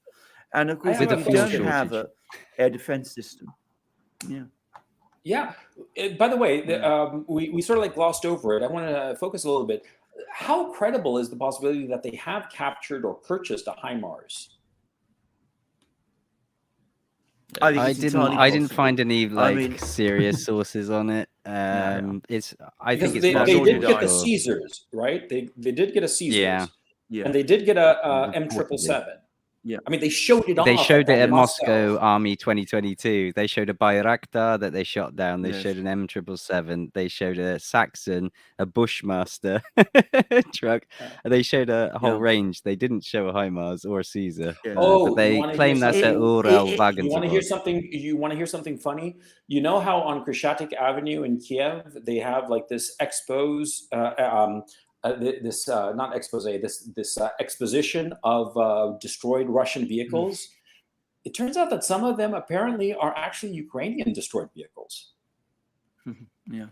and of course, if you don't have a air defense system, Yeah. By the way, we sort of like glossed over it. I want to focus a little bit. How credible is the possibility that they have captured or purchased a HIMARS? I didn't find any serious sources on it. I think it's they did get the Caesars, right? They did get a Caesars, yeah, and they did get a M777. Yeah. I mean, they showed it off. They showed it at Moscow. Moscow Army 2022. They showed a Bayraktar that they shot down. They Yes. showed an M777. They showed a Saxon, a Bushmaster truck. And they showed a whole range. They didn't show a HIMARS or a Caesar. Yeah. But they claim that's a Ural You want to hear something? You want to hear something funny? You know how on Khreshchatyk Avenue in Kiev they have like this exposition of destroyed Russian vehicles. It turns out that some of them apparently are actually Ukrainian destroyed vehicles. Yeah,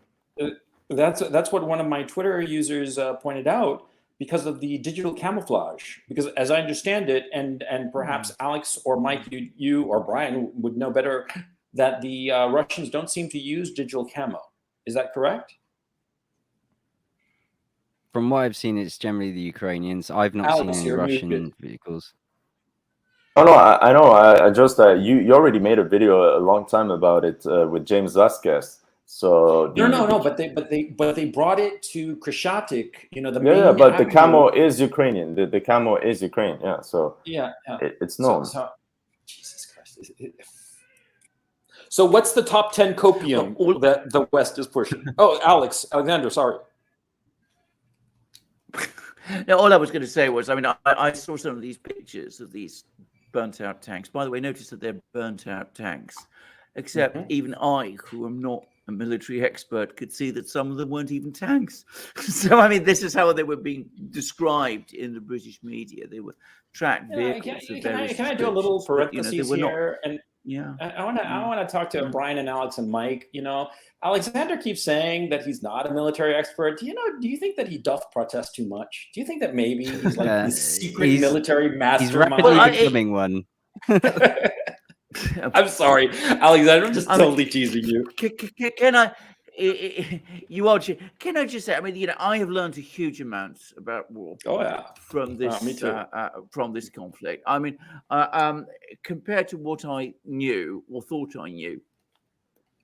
that's what one of my Twitter users pointed out because of the digital camouflage. Because as I understand it, and perhaps Alex or Mike, you or Brian would know better, that the Russians don't seem to use digital camo. Is that correct? From what I've seen, it's generally the Ukrainians. I've not seen any Russian vehicles. Oh no, I know. I just you already made a video a long time about it with James Vasquez. So No. But they brought it to Khreshchatyk. You know, the main but avenue. The camo is Ukrainian. The camo is Ukraine. Yeah. So it's known. Jesus Christ. So what's the top 10 copium that the West is pushing? Oh, Alexander, sorry. Now, all I was going to say was, I mean, I saw some of these pictures of these burnt-out tanks. By the way, notice that they're burnt-out tanks. Except even I, who am not a military expert, could see that some of them weren't even tanks. So, I mean, this is how they were being described in the British media. They were tracked vehicles. Can I do a little parenthesis here? And yeah, I want to talk to Brian and Alex and Mike. You know, Alexander keeps saying that he's not a military expert. Do you think that he doth protest too much? Do you think that maybe he's like this secret military mastermind? He's rapidly becoming one. I'm sorry, Alexander. I'm just totally teasing you. Can I? You are. Can I just say? I mean, you know, I have learned a huge amount about war. Oh yeah, from this from this conflict. I mean, compared to what I knew or thought I knew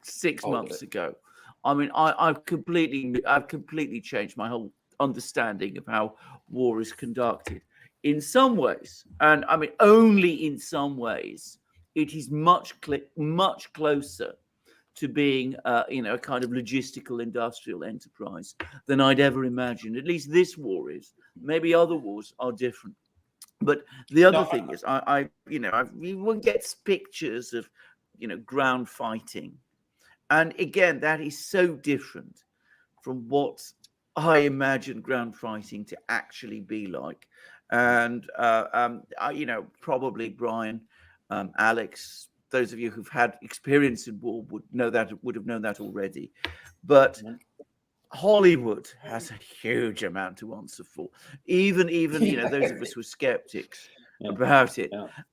6 months ago, I mean, I've completely changed my whole understanding of how war is conducted. In some ways, and I mean, only in some ways, it is much closer to being, a kind of logistical industrial enterprise than I'd ever imagined. At least this war is. Maybe other wars are different. But the other thing is, everyone gets pictures of, ground fighting, and again, that is so different from what I imagine ground fighting to actually be like. And probably Brian, Alex, those of you who've had experience in war would have known that already. But Hollywood has a huge amount to answer for. Even those of us who are skeptics about it.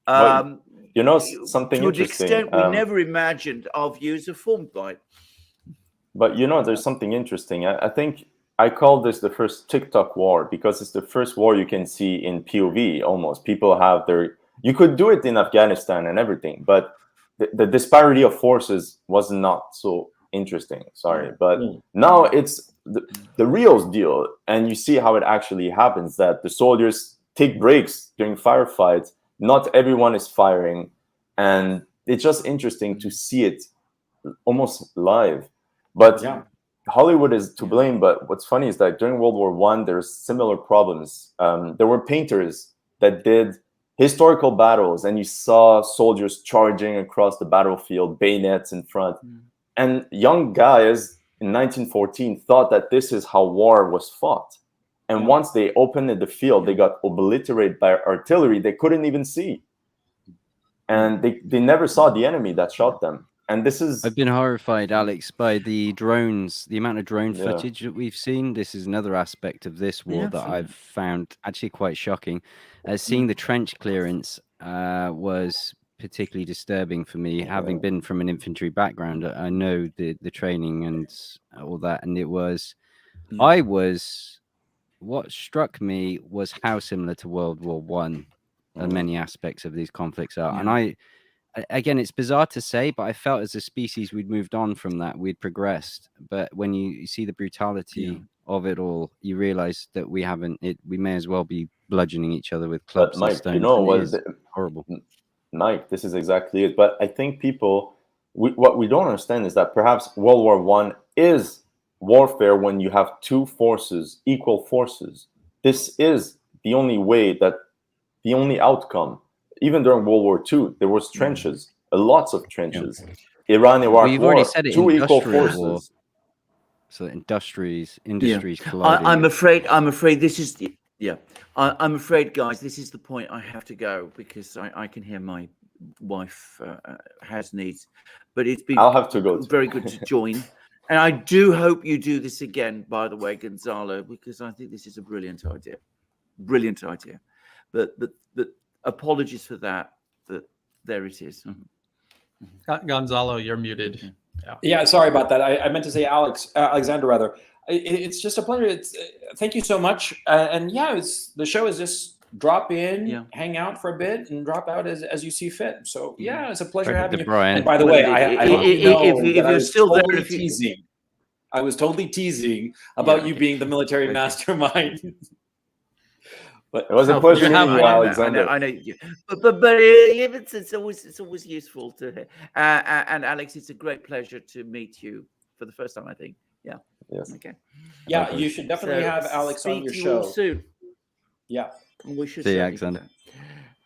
Something to interesting. To an extent we never imagined our views are formed by it. But there's something interesting. I think I call this the first TikTok war because it's the first war you can see in POV almost. People have you could do it in Afghanistan and everything, but the disparity of forces was not so interesting. Sorry. But now it's the real deal. And you see how it actually happens, that the soldiers take breaks during firefights. Not everyone is firing. And it's just interesting to see it almost live. But Hollywood is to blame. But what's funny is that during World War I, there's similar problems. There were painters that did historical battles, and you saw soldiers charging across the battlefield, bayonets in front. And young guys in 1914 thought that this is how war was fought. And once they opened the field, they got obliterated by artillery they couldn't even see. And they never saw the enemy that shot them. And this is... I've been horrified, Alex, by the drones, the amount of drone footage that we've seen. This is another aspect of this war that I've found actually quite shocking. Seeing the trench clearance was particularly disturbing for me, having been from an infantry background. I know the training and all that, and it was... What struck me was how similar to World War One many aspects of these conflicts are. And again, it's bizarre to say, but I felt as a species we'd moved on from that, we'd progressed. But when you see the brutality of it all, you realize that we may as well be bludgeoning each other with clubs and Mike, stones. you know It what? is horrible. Mike, this is exactly it. But I think people, what we don't understand is that perhaps World War One is warfare when you have two forces, equal forces. This is the only way, that the only outcome. Even during World War Two, there was trenches, lots of trenches. Iran-Iraq Well, you've already war, said it, two equal industrial war. forces. So industries Yeah. colliding. I'm afraid this is the, I'm afraid, guys, this is the point. I have to go because I can hear my wife has needs, but it's been I'll have to go too. very good to join. And I do hope you do this again, by the way, Gonzalo, because I think this is a brilliant idea. Brilliant idea. But apologies for that. But there it is. Gonzalo, you're muted. Yeah, sorry about that. I meant to say Alexander rather. It's just a pleasure. Thank you so much. And yeah, the show is just drop in, hang out for a bit, and drop out as you see fit. So yeah, it's a pleasure having you. Brian. And by the way, I hope you know that I was still totally there, teasing. I was totally teasing about you being the military mastermind. But it was a pleasure meeting you, Alexander. I know. But it's always useful to. And Alex, it's a great pleasure to meet you for the first time, I think. Yeah. Yes. Okay. Yeah, you should definitely have Alex on your show soon. Yeah. We should see you, Alexander.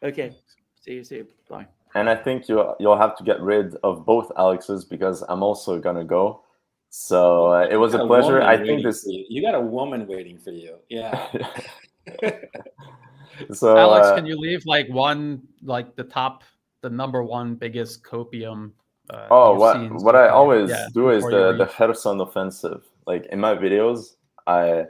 Okay. See you. Bye. And I think you'll have to get rid of both Alexes because I'm also gonna go. So it was a pleasure. I think you got a woman waiting for you. Yeah. So Alex, can you leave like the number one biggest copium? What I always do is the Kherson offensive. Like in my videos, I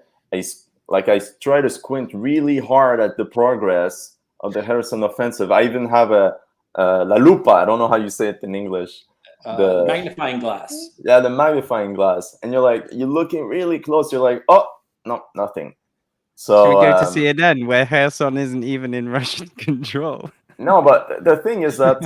try to squint really hard at the progress of the Kherson offensive. I even have a la lupa. I don't know how you say it in English. The magnifying glass. Yeah, the magnifying glass. And you're looking really close. You're like, oh no, nothing. So should we go to CNN where Kherson isn't even in Russian control? No, but the thing is that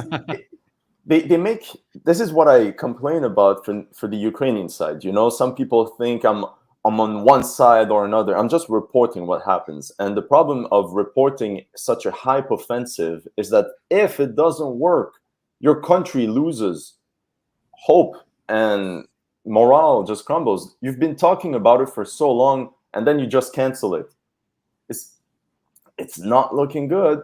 they make, this is what I complain about for the Ukrainian side. You know, some people think I'm on one side or another. I'm just reporting what happens. And the problem of reporting such a hype offensive is that if it doesn't work, your country loses hope and morale just crumbles. You've been talking about it for so long, and then you just cancel it. It's not looking good.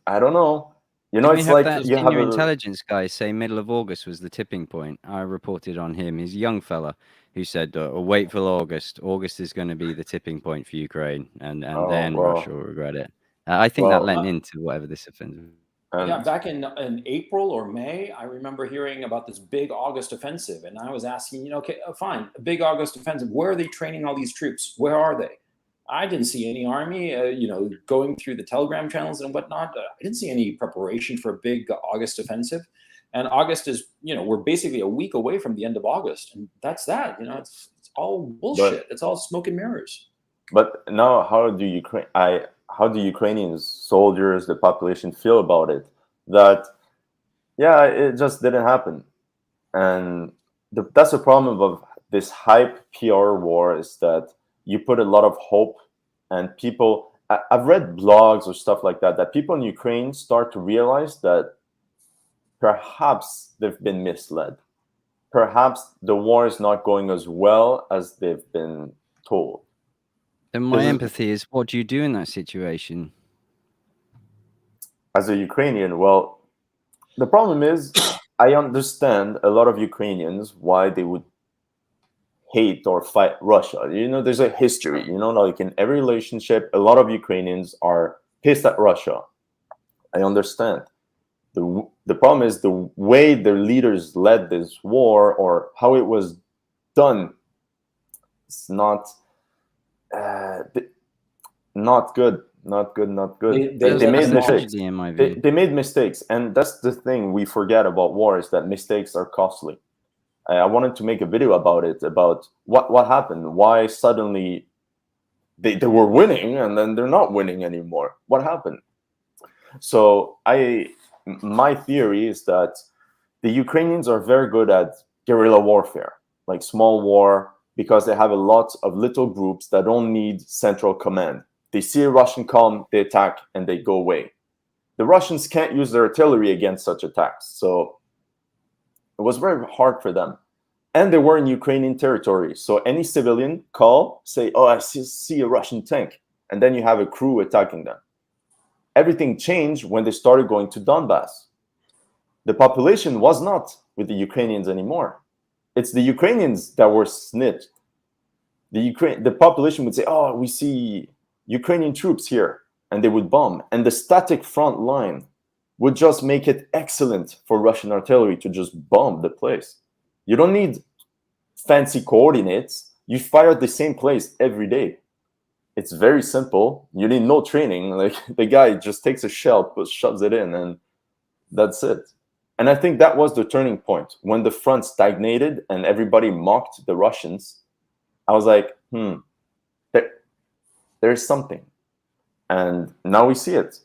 I don't know. You know, it's like you have intelligence guy say middle of August was the tipping point. I reported on him. He's a young fella who said, wait till August. August is going to be the tipping point for Ukraine, and then Russia will regret it. I think that lent into whatever this offensive. Yeah, back in April or May, I remember hearing about this big August offensive, and I was asking, okay, fine, a big August offensive. Where are they training all these troops? Where are they? I didn't see any army, going through the Telegram channels and whatnot. I didn't see any preparation for a big August offensive. And August is, we're basically a week away from the end of August, and that's that. It's all bullshit. It's all smoke and mirrors. But now, how do Ukrainian soldiers, the population, feel about it? That, it just didn't happen. And that's the problem of this hype PR war, is that you put a lot of hope, and people, I've read blogs or stuff like that people in Ukraine start to realize that perhaps they've been misled. Perhaps the war is not going as well as they've been told. And my empathy is, what do you do in that situation? As a Ukrainian, well, the problem is, I understand a lot of Ukrainians why they would hate or fight Russia. There's a history, like in every relationship, a lot of Ukrainians are pissed at Russia. I understand. The problem is the way their leaders led this war, or how it was done. It's not good. They made mistakes. They made mistakes, and that's the thing we forget about war, is that mistakes are costly. I wanted to make a video about it, about what happened, why suddenly they were winning and then they're not winning anymore. What happened? So my theory is that the Ukrainians are very good at guerrilla warfare, like small war, because they have a lot of little groups that don't need central command. They see a Russian come, they attack, and they go away. The Russians can't use their artillery against such attacks. So it was very hard for them. And they were in Ukrainian territory. So any civilian call, say, oh, I see a Russian tank. And then you have a crew attacking them. Everything changed when they started going to Donbass. The population was not with the Ukrainians anymore. It's the Ukrainians that were snitched. The population would say, oh, we see Ukrainian troops here, and they would bomb. And the static front line would just make it excellent for Russian artillery to just bomb the place. You don't need fancy coordinates. You fire at the same place every day. It's very simple. You need no training. Like the guy just takes a shell, shoves it in, and that's it. And I think that was the turning point. When the front stagnated and everybody mocked the Russians, I was like, there's something. And now we see it.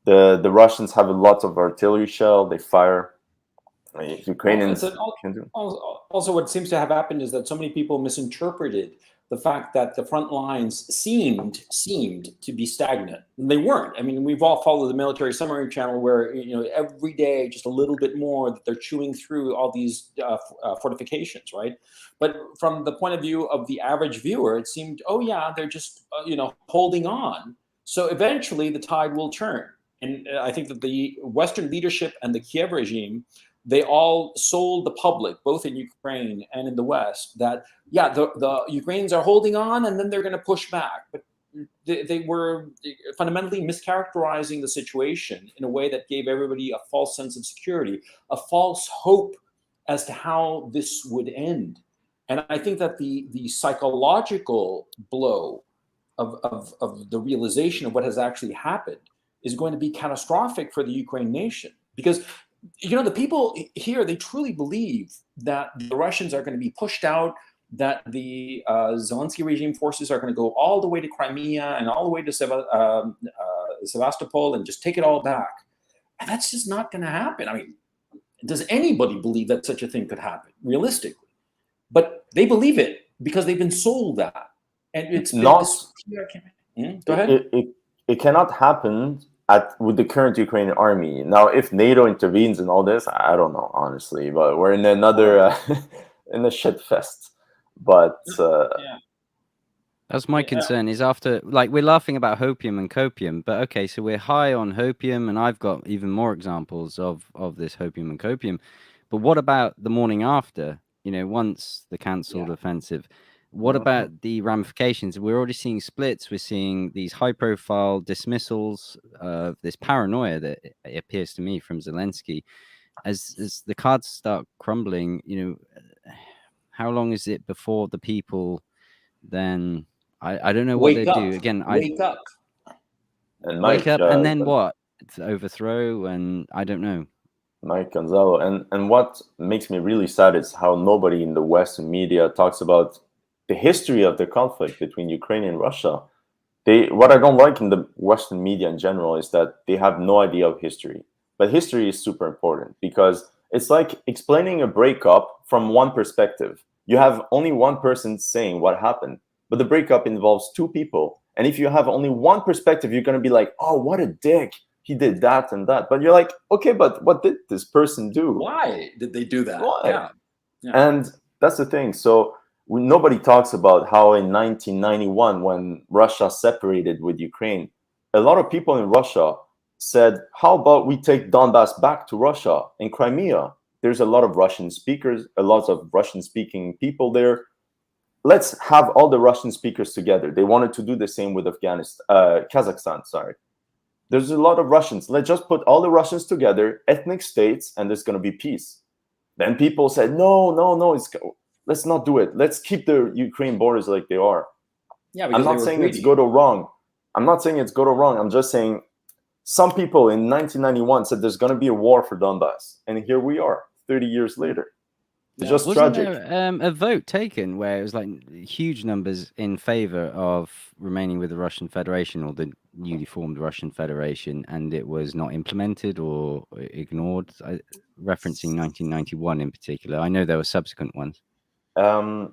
The Russians have a lot of artillery shell. They fire. Ukrainians can do. Also, what seems to have happened is that so many people misinterpreted the fact that the front lines seemed to be stagnant. And they weren't. I mean, we've all followed the military summary channel where, every day, just a little bit more, that they're chewing through all these fortifications, right? But from the point of view of the average viewer, it seemed, oh yeah, they're just, holding on. So eventually the tide will turn. And I think that the Western leadership and the Kiev regime, they all sold the public, both in Ukraine and in the West, that, yeah, the Ukrainians are holding on and then they're going to push back. But they were fundamentally mischaracterizing the situation in a way that gave everybody a false sense of security, a false hope as to how this would end. And I think that the psychological blow of the realization of what has actually happened is going to be catastrophic for the Ukraine nation. Because the people here, they truly believe that the Russians are going to be pushed out, that the Zelensky regime forces are going to go all the way to Crimea and all the way to Sevastopol and just take it all back. And that's just not going to happen. I mean, does anybody believe that such a thing could happen, realistically? But they believe it because they've been sold that. And it's not. Go ahead. It cannot happen with the current Ukrainian army. Now, if NATO intervenes in all this, I don't know, honestly, but we're in another in a shit fest. But that's my concern. Is after, like, we're laughing about hopium and copium, but okay, so we're high on hopium, and I've got even more examples of this hopium and copium. But what about the morning after? Once the cancelled offensive. What about the ramifications? We're already seeing splits. We're seeing these high-profile dismissals of this paranoia that it appears to me from Zelensky. As the cards start crumbling, how long is it before the people then? I don't know what they do. Again, wake up. And Mike, wake up, and then what? It's overthrow, and I don't know. Mike Gonzalo, and what makes me really sad is how nobody in the Western media talks about the history of the conflict between Ukraine and Russia. What I don't like in the Western media in general is that they have no idea of history. But history is super important because it's like explaining a breakup from one perspective. You have only one person saying what happened, but the breakup involves two people. And if you have only one perspective, you're going to be like, oh, what a dick. He did that and that. But you're like, okay, but what did this person do? Why did they do that? Why? Yeah. And that's the thing. So nobody talks about how in 1991, when Russia separated with Ukraine, a lot of people in Russia said, how about we take Donbass back to Russia and Crimea? There's a lot of Russian speakers, a lot of Russian-speaking people there. Let's have all the Russian speakers together. They wanted to do the same with Kazakhstan, sorry. There's a lot of Russians. Let's just put all the Russians together, ethnic states, and there's going to be peace. Then people said, no, let's not do it. Let's keep the Ukraine borders like they are. Yeah, I'm not saying it's good or wrong. I'm just saying some people in 1991 said there's going to be a war for Donbass. And here we are, 30 years later. It's just tragic. There, a vote taken where it was like huge numbers in favor of remaining with the Russian Federation or the newly formed Russian Federation, and it was not implemented or ignored? Referencing 1991 in particular. I know there were subsequent ones. On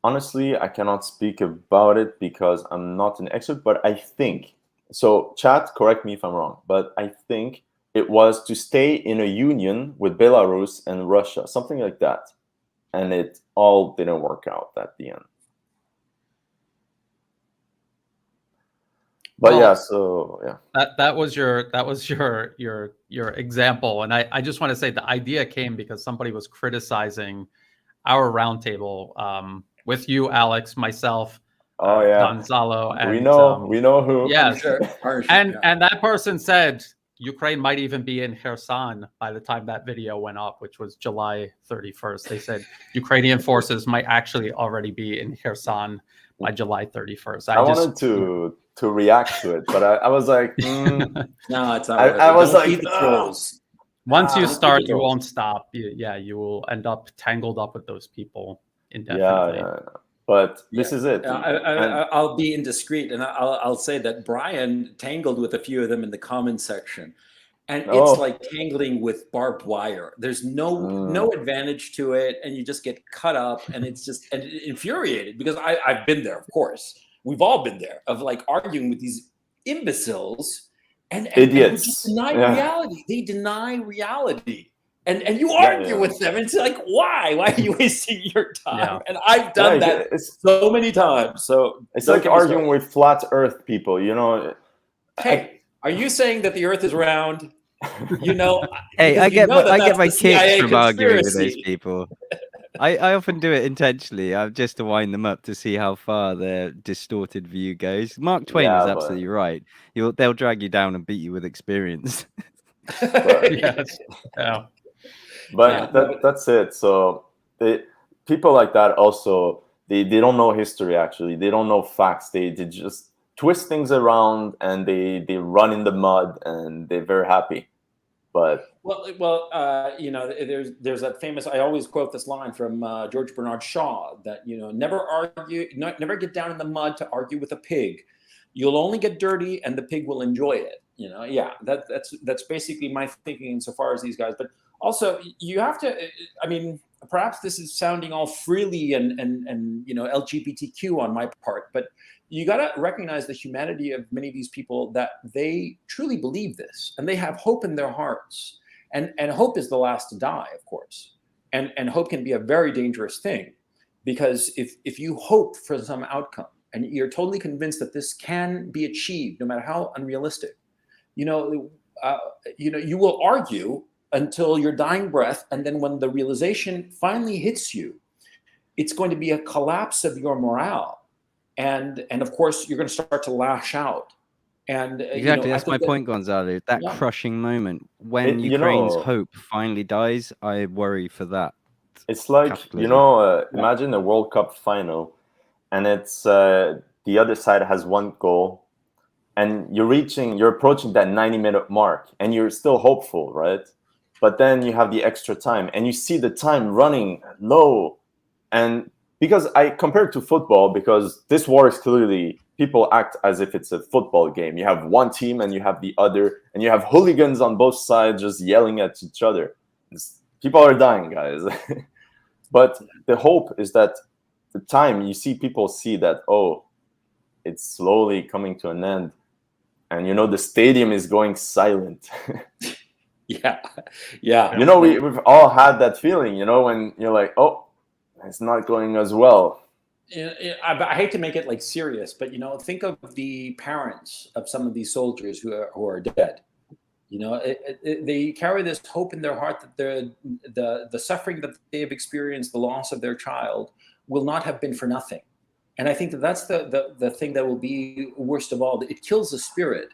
honestly, I cannot speak about it because I'm not an expert, but I think, so chat, correct me if I'm wrong, but I think it was to stay in a union with Belarus and Russia, something like that. And it all didn't work out at the end. But Well, yeah, so yeah. That was your example, and I just want to say the idea came because somebody was criticizing our roundtable with you, Alex, myself, Oh yeah, Gonzalo, and we know who. yes, Harsh, and yeah. and that person said Ukraine might even be in Kherson by the time that video went up, which was July 31st. They said Ukrainian forces might actually already be in Kherson by July 31st. I wanted to react to it, but I was like, No, it's not. I was Don't like, feed the trolls. Once you don't start, feed the you trolls. won't stop. You will end up tangled up with those people indefinitely. yeah. But this is it. I'll be indiscreet, and I'll say that Brian tangled with a few of them in the comments section, and it's like tangling with barbed wire. There's no advantage to it, and you just get cut up, and it's just infuriated because I've been there, of course. We've all been there, of like arguing with these imbeciles and idiots. who just deny reality. They deny reality. And you argue with them. It's like, why? Why are you wasting your time? Yeah. And I've done that so many times. So it's like arguing with flat Earth people, you know. Hey, are you saying that the Earth is round? You know. Hey, I get my kicks CIA from arguing with those conspiracy. people. I often do it intentionally, just to wind them up to see how far their distorted view goes. Mark Twain was absolutely right. They'll drag you down and beat you with experience. Yes. Yeah. But that's it. So people like that also, they don't know history, actually. They don't know facts. They just twist things around, and they run in the mud, and they're very happy. But you know, there's that famous, I always quote this line from George Bernard Shaw, that, you know, never get down in the mud to argue with a pig. You'll only get dirty, and the pig will enjoy it. You know, yeah, that's basically my thinking insofar as these guys. But also, you have to, I mean, perhaps this is sounding all freely and you know, LGBTQ on my part, but you got to recognize the humanity of many of these people, that they truly believe this, and they have hope in their hearts. And hope is the last to die, of course. And hope can be a very dangerous thing, because if you hope for some outcome and you're totally convinced that this can be achieved, no matter how unrealistic, you know, you will argue until your dying breath, and then when the realization finally hits you, it's going to be a collapse of your morale. And of course, you're going to start to lash out. And exactly, that's my point, Gonzalo. That crushing moment when Ukraine's hope finally dies, I worry for that. It's like, you know, imagine a World Cup final, and it's the other side has one goal, and you're approaching that 90-minute mark, and you're still hopeful, right? But then you have the extra time, and you see the time running low, and because I compare it to football, because this war is clearly, people act as if it's a football game. You have one team and you have the other, and you have hooligans on both sides just yelling at each other. People are dying, guys. But the hope is that the time you see people see that, oh, it's slowly coming to an end. And, you know, the stadium is going silent. Yeah. You know, we've all had that feeling, you know, when you're like, oh, it's not going as well. I hate to make it like serious, but, you know, think of the parents of some of these soldiers who are dead. You know, they carry this hope in their heart that the suffering that they have experienced, the loss of their child, will not have been for nothing. And I think that's the thing that will be worst of all. It kills the spirit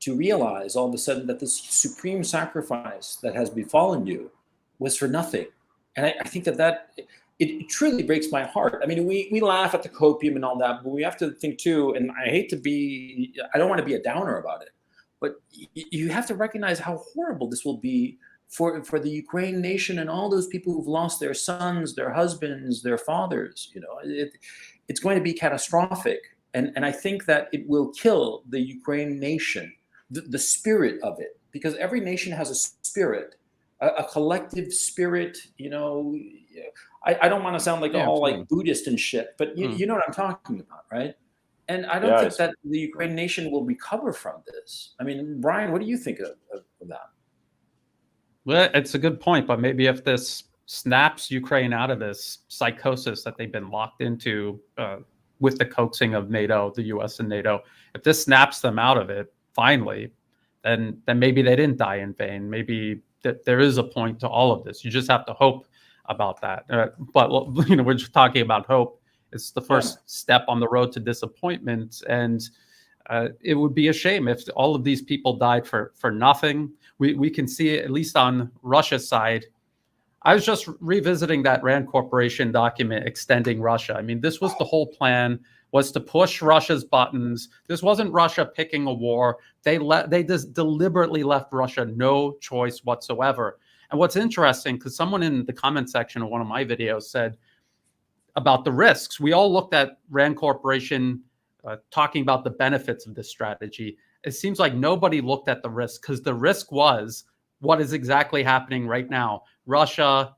to realize all of a sudden that this supreme sacrifice that has befallen you was for nothing. And I think that it truly breaks my heart. I mean, we laugh at the copium and all that, but we have to think too, and I don't want to be a downer about it, but you have to recognize how horrible this will be for the Ukraine nation and all those people who've lost their sons, their husbands, their fathers. You know, it's going to be catastrophic. And I think that it will kill the Ukraine nation, the spirit of it, because every nation has a spirit, a collective spirit, you know, I don't want to sound like all absolutely. like Buddhist and shit, but you know what I'm talking about, right? And I don't Yeah, think that the Ukrainian nation will recover from this. I mean, Brian, what do you think of that? Well, it's a good point, but maybe if this snaps Ukraine out of this psychosis that they've been locked into with the coaxing of NATO, the US and NATO, if this snaps them out of it finally, then maybe they didn't die in vain. Maybe that there is a point to all of this. You just have to hope about that. But we're just talking about hope. It's the first step on the road to disappointment, and it would be a shame if all of these people died for nothing. We can see it, at least on Russia's side. I was just revisiting that Rand Corporation document extending Russia. I mean, this was the whole plan, was to push Russia's buttons. This wasn't Russia picking a war. They just deliberately left Russia no choice whatsoever. And what's interesting, because someone in the comment section of one of my videos said about the risks, we all looked at Rand Corporation talking about the benefits of this strategy. It seems like nobody looked at the risk, because the risk was what is exactly happening right now. Russia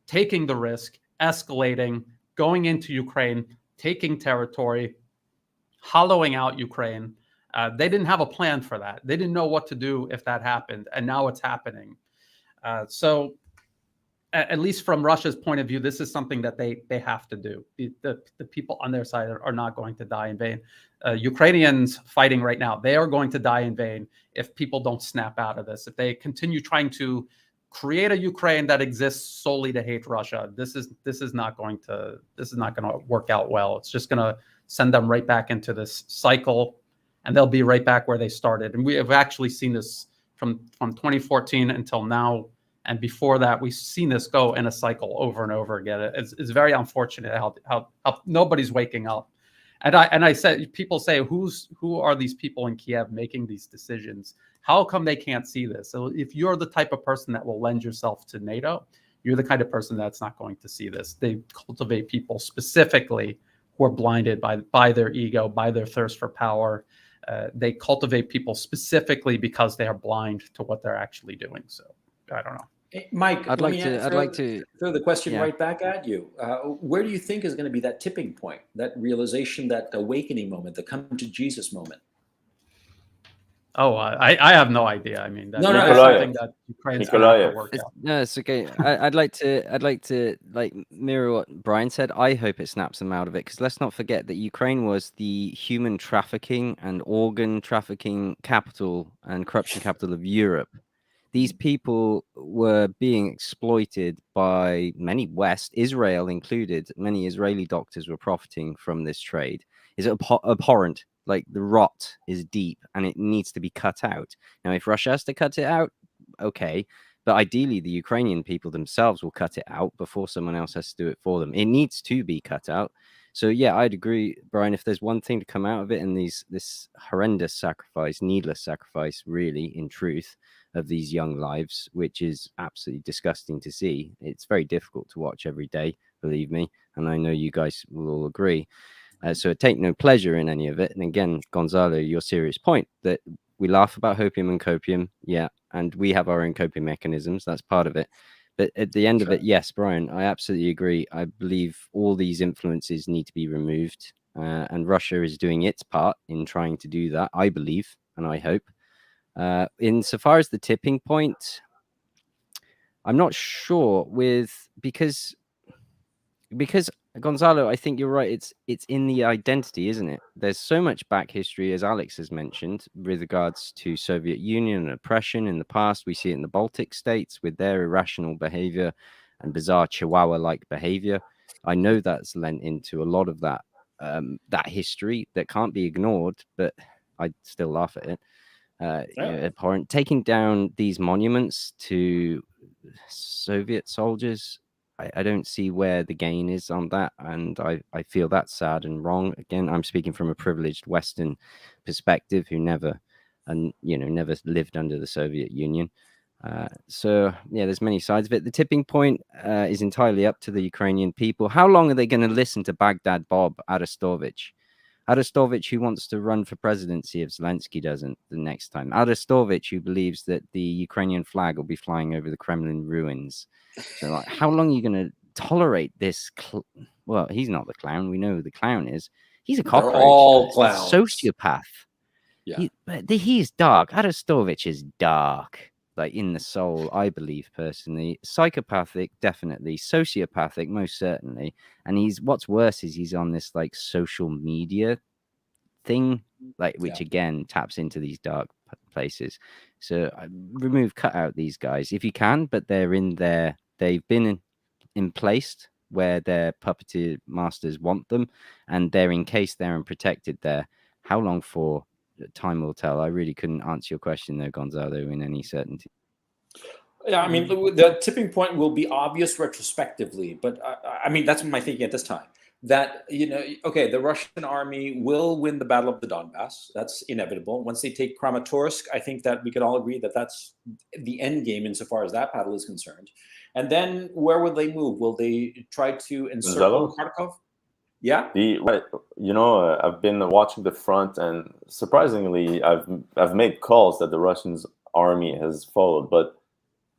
taking the risk, escalating, going into Ukraine, taking territory, hollowing out Ukraine. They didn't have a plan for that. They didn't know what to do if that happened, and now it's happening. So at least from Russia's point of view, this is something that they have to do. The people on their side are not going to die in vain. Ukrainians fighting right now, they are going to die in vain if people don't snap out of this. If they continue trying to create a Ukraine that exists solely to hate Russia, this is not going to work out well. It's just going to send them right back into this cycle, and they'll be right back where they started. And we have actually seen this from 2014 until now. And before that, we've seen this go in a cycle over and over again. It's very unfortunate how nobody's waking up. And I said, people say, who are these people in Kiev making these decisions? How come they can't see this? So if you're the type of person that will lend yourself to NATO, you're the kind of person that's not going to see this. They cultivate people specifically who are blinded by their ego, by their thirst for power. They cultivate people specifically because they are blind to what they're actually doing. So I don't know. Hey, Mike, I'd like to throw the question right back at you. Where do you think is going to be that tipping point, that realization, that awakening moment, the come to Jesus moment? Oh, I have no idea. I mean, that's something that Ukraine's going to have to work out. No, it's okay. I'd like to mirror what Brian said. I hope it snaps them out of it, because let's not forget that Ukraine was the human trafficking and organ trafficking capital and corruption capital of Europe. These people were being exploited by many West, Israel included. Many Israeli doctors were profiting from this trade. It's abhorrent. Like, the rot is deep and it needs to be cut out. Now, if Russia has to cut it out, okay. But ideally, the Ukrainian people themselves will cut it out before someone else has to do it for them. It needs to be cut out. So, yeah, I'd agree, Brian, if there's one thing to come out of it, and this horrendous sacrifice, needless sacrifice, really, in truth, of these young lives, which is absolutely disgusting to see. It's very difficult to watch every day, believe me. And I know you guys will all agree. So I take no pleasure in any of it. And again, Gonzalo, your serious point that we laugh about hopium and copium. Yeah. And we have our own coping mechanisms. That's part of it. But at the end of it, yes, Brian, I absolutely agree. I believe all these influences need to be removed. And Russia is doing its part in trying to do that, I believe, and I hope. Insofar as the tipping point, I'm not sure because Gonzalo, I think you're right. It's in the identity, isn't it? There's so much back history, as Alex has mentioned, with regards to Soviet Union and oppression in the past. We see it in the Baltic states with their irrational behavior and bizarre Chihuahua-like behavior. I know that's lent into a lot of that history that can't be ignored, but I still laugh at it. Abhorrent. Taking down these monuments to Soviet soldiers, I don't see where the gain is on that, and I feel that's sad and wrong. Again, I'm speaking from a privileged Western perspective who never lived under the Soviet Union. So yeah, there's many sides of it. The tipping point is entirely up to the Ukrainian people. How long are they going to listen to Baghdad Bob Arestowicz? Arestovich, who wants to run for presidency if Zelensky doesn't the next time. Arestovich, who believes that the Ukrainian flag will be flying over the Kremlin ruins. So, like, how long are you going to tolerate this? Well, he's not the clown. We know who the clown is. He's a cockroach. They're all He's clowns. a sociopath. Yeah. He's dark. Arestovich is dark, like in the soul, I believe personally. Psychopathic, definitely. Sociopathic, most certainly. And what's worse is he's on this like social media thing, like which again taps into these dark places. So cut out these guys if you can, but they're in there. They've been in placed where their puppeteer masters want them, and they're encased there and protected there. How long for? Time will tell. I really couldn't answer your question though, Gonzalo, in any certainty. Yeah, I mean, the tipping point will be obvious retrospectively, but I mean, that's my thinking at this time. That, okay, the Russian army will win the Battle of the Donbass. That's inevitable. Once they take Kramatorsk, I think that we can all agree that that's the end game insofar as that battle is concerned. And then where will they move? Will they try to encircle Kharkov? Yeah. I've been watching the front, and surprisingly, I've made calls that the Russian army has followed. But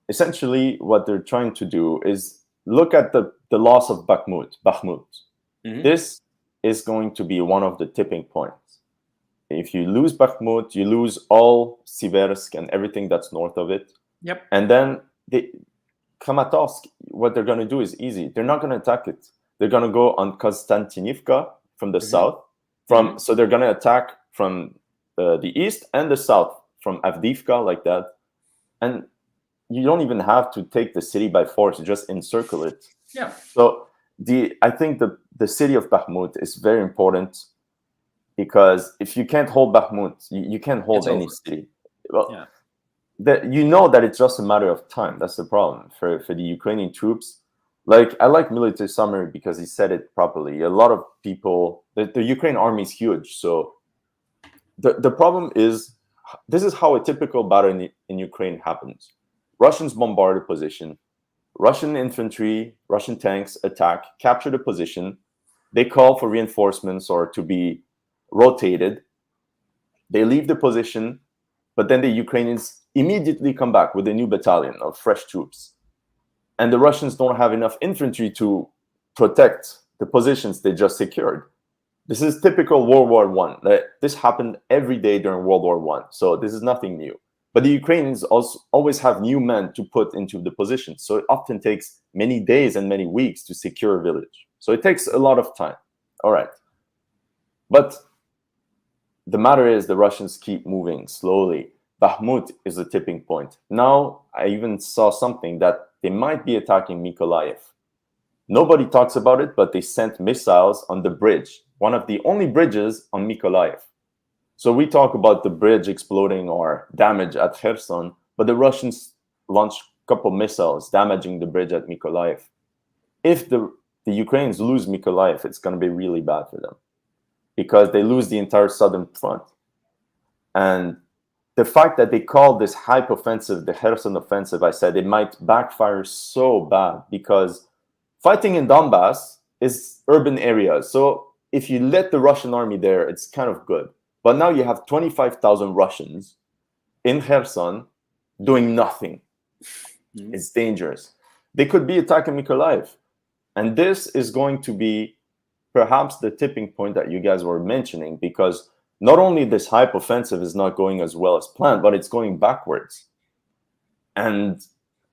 essentially, what they're trying to do is look at the loss of Bakhmut. Mm-hmm. This is going to be one of the tipping points. If you lose Bakhmut, you lose all Siversk and everything that's north of it. Yep. And then Kramatorsk, what they're going to do is easy. They're not going to attack it. They're going to go on Konstantinivka from the south. So they're going to attack from the east and the south, from Avdiivka, like that. And you don't even have to take the city by force. You just encircle it. Yeah. So I think the city of Bakhmut is very important, because if you can't hold Bakhmut, you can't hold any city. Well, that it's just a matter of time. That's the problem for the Ukrainian troops. Like, I like military summary because he said it properly. A lot of people, the Ukraine army is huge. So the problem is, this is how a typical battle in Ukraine happens. Russians bombard a position. Russian infantry, Russian tanks attack, capture the position. They call for reinforcements or to be rotated. They leave the position, but then the Ukrainians immediately come back with a new battalion of fresh troops. And the Russians don't have enough infantry to protect the positions they just secured. This is typical World War I. This happened every day during World War I. So this is nothing new. But the Ukrainians also always have new men to put into the position. So it often takes many days and many weeks to secure a village. So it takes a lot of time. All right. But the matter is, the Russians keep moving slowly. Bakhmut is a tipping point. Now, I even saw something that they might be attacking Mykolaiv. Nobody talks about it, but they sent missiles on the bridge, one of the only bridges on Mykolaiv. So we talk about the bridge exploding or damage at Kherson, but the Russians launched a couple missiles damaging the bridge at Mykolaiv. If the Ukrainians lose Mykolaiv, it's going to be really bad for them, because they lose the entire southern front. And the fact that they called this hype offensive the Kherson offensive, I said it might backfire so bad, because fighting in Donbass is urban areas. So if you let the Russian army there, it's kind of good. But now you have 25,000 Russians in Kherson doing nothing. It's dangerous. They could be attacking Mykolaiv. And this is going to be perhaps the tipping point that you guys were mentioning, because not only this hype offensive is not going as well as planned, but it's going backwards. And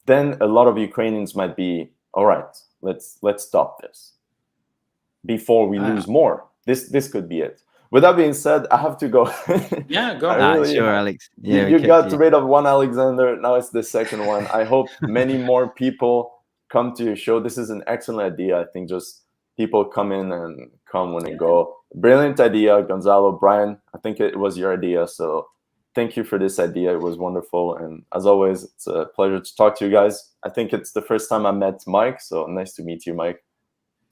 then a lot of Ukrainians might be, all right, let's stop this before we lose more. This could be it. With that being said, I have to go. Yeah, go. Sure, Alex. Yeah, you got rid of one Alexander. Now it's the second one. I hope many more people come to your show. This is an excellent idea. I think just people come in and come when they go. Brilliant idea, Gonzalo. Brian, I think it was your idea. So thank you for this idea. It was wonderful. And as always, it's a pleasure to talk to you guys. I think it's the first time I met Mike. So nice to meet you, Mike.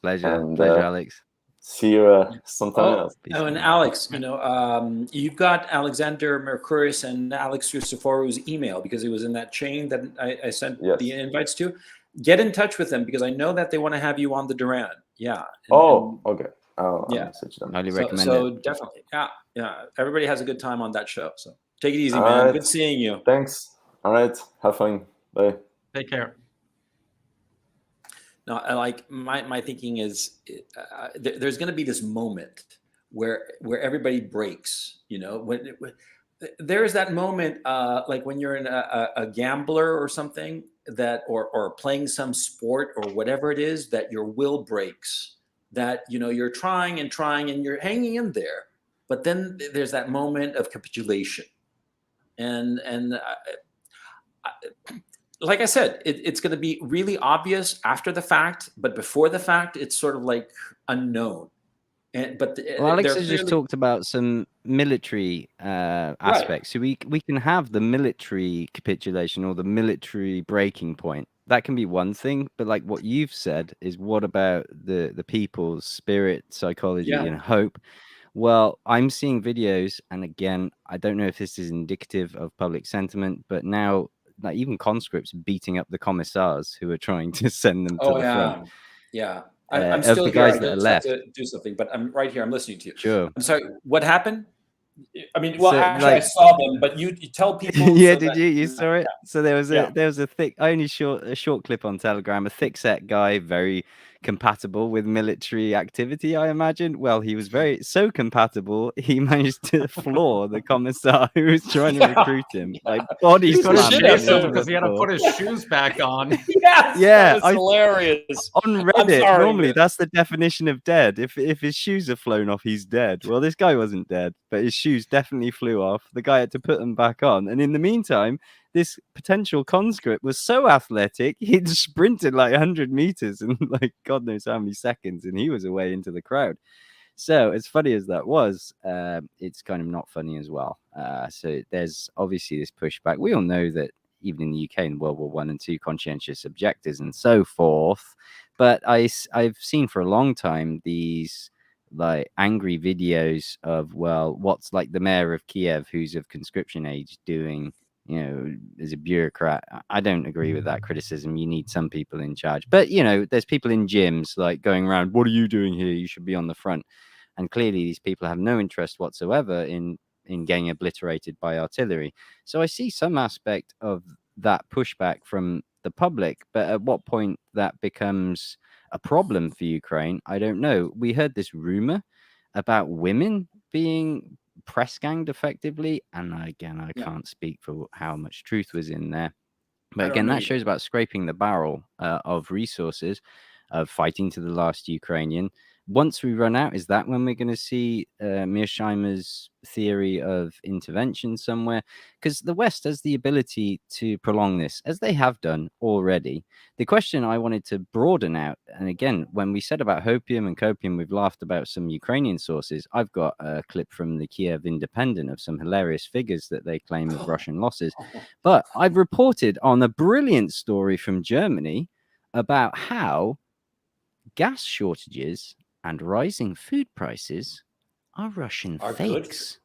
Pleasure, Alex. See you sometime else. Oh, and Alex, you've got Alexander Mercouris and Alex Christophorou's email, because it was in that chain that I sent the invites to. Get in touch with them, because I know that they want to have you on the Duran. Yeah. Okay. I'll Yeah. message them. Highly recommend So it. definitely, yeah. Everybody has a good time on that show. So take it easy, All man. right. Good seeing you. Thanks. All right. Have fun. Bye. Take care. No, like my thinking is there's going to be this moment where everybody breaks. You know, when there's that moment, like when you're in a gambler or something that, or playing some sport or whatever it is, that your will breaks. That, you know, you're trying and you're hanging in there, but then there's that moment of capitulation, and like I said, it's going to be really obvious after the fact, but before the fact, it's sort of like unknown. But well, Alex they're has just clearly talked about some military aspects. So we can have the military capitulation or the military breaking point. That can be one thing, but like what you've said is, what about the people's spirit, psychology, and hope? Well, I'm seeing videos, and again, I don't know if this is indicative of public sentiment, but now, like, even conscripts beating up the commissars who are trying to send them to the front. Yeah. I'm Of still the here. guys I that are just have left. to do something, but I'm right here. I'm listening to you. Sure. I'm sorry. What happened? I mean, well, So, actually, like, I saw them, but you tell people. yeah, so did that, you saw it? So there was a thick, only a short clip on Telegram, a thick set guy, very compatible with military activity, I imagine. Well, he was so compatible, he managed to floor the commissar who was trying to recruit him, like body He got slam his him shit into because the he had to floor. put his shoes back on. Yes, Yeah, that was hilarious. On Reddit, normally that's the definition of dead. If his shoes are flown off, he's dead. Well, this guy wasn't dead, but his shoes definitely flew off. The guy had to put them back on. And in the meantime, this potential conscript was so athletic, he'd sprinted like 100 meters in like God knows how many seconds, and he was away into the crowd. So as funny as that was, it's kind of not funny as well. So there's obviously this pushback. We all know that even in the UK in World War I and II, conscientious objectors and so forth. But I've seen for a long time these like angry videos of, well, what's like the mayor of Kiev, who's of conscription age, doing, you know, as a bureaucrat. I don't agree with that criticism. You need some people in charge. But, you know, there's people in gyms like going around, what are you doing here? You should be on the front. And clearly these people have no interest whatsoever in getting obliterated by artillery. So I see some aspect of that pushback from the public, but at what point that becomes a problem for Ukraine, I don't know. We heard this rumor about women being press ganged effectively, and again, I can't speak for how much truth was in there. But again, that shows about scraping the barrel of resources, of fighting to the last Ukrainian. Once we run out, is that when we're going to see Mearsheimer's theory of intervention somewhere? Because the West has the ability to prolong this, as they have done already. The question I wanted to broaden out, and again, when we said about hopium and copium, we've laughed about some Ukrainian sources. I've got a clip from the Kiev Independent of some hilarious figures that they claim of Russian losses. But I've reported on a brilliant story from Germany about how gas shortages and rising food prices are Russian fakes.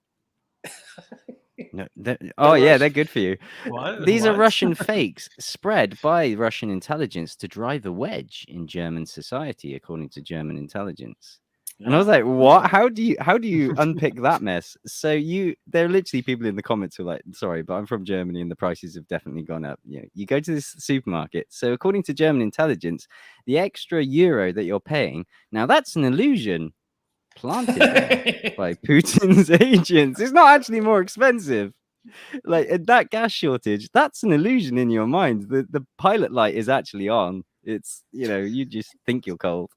No, they're good for you. What? These are Russian fakes spread by Russian intelligence to drive a wedge in German society, according to German intelligence. And I was like, what? How do you unpick that mess? So there are literally people in the comments who are like, sorry, but I'm from Germany and the prices have definitely gone up. You know, you go to this supermarket. So according to German intelligence, the extra euro that you're paying, now that's an illusion planted there by Putin's agents. It's not actually more expensive. Like that gas shortage, that's an illusion in your mind. The pilot light is actually on. It's, you know, you just think you're cold.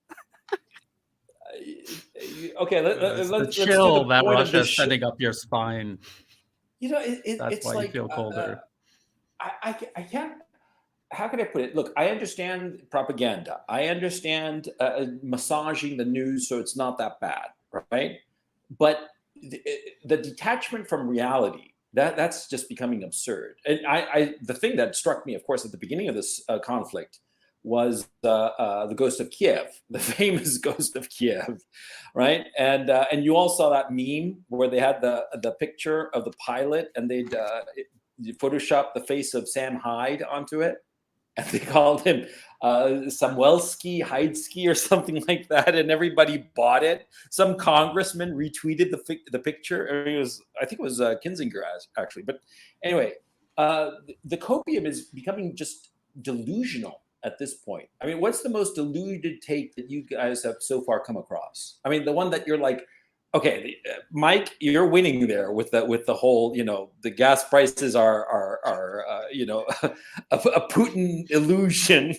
Okay, It's let's the chill do the that point Russia of is setting up your spine. You know, That's it's why like you feel colder. I can't. How can I put it? Look, I understand propaganda. I understand massaging the news so it's not that bad, right? But the detachment from reality, that's just becoming absurd. And the thing that struck me, of course, at the beginning of this conflict was the ghost of Kiev, the famous ghost of Kiev, right? And you all saw that meme where they had the picture of the pilot and they'd Photoshop the face of Sam Hyde onto it. and they called him Samuelski, Heidsky, or something like that, and everybody bought it. Some congressman retweeted the picture. I think it was Kinzinger actually. But anyway, the copium is becoming just delusional at this point. I mean, what's the most deluded take that you guys have so far come across? I mean, the one that you're like, okay, Mike, you're winning there with the whole, the gas prices are a Putin illusion.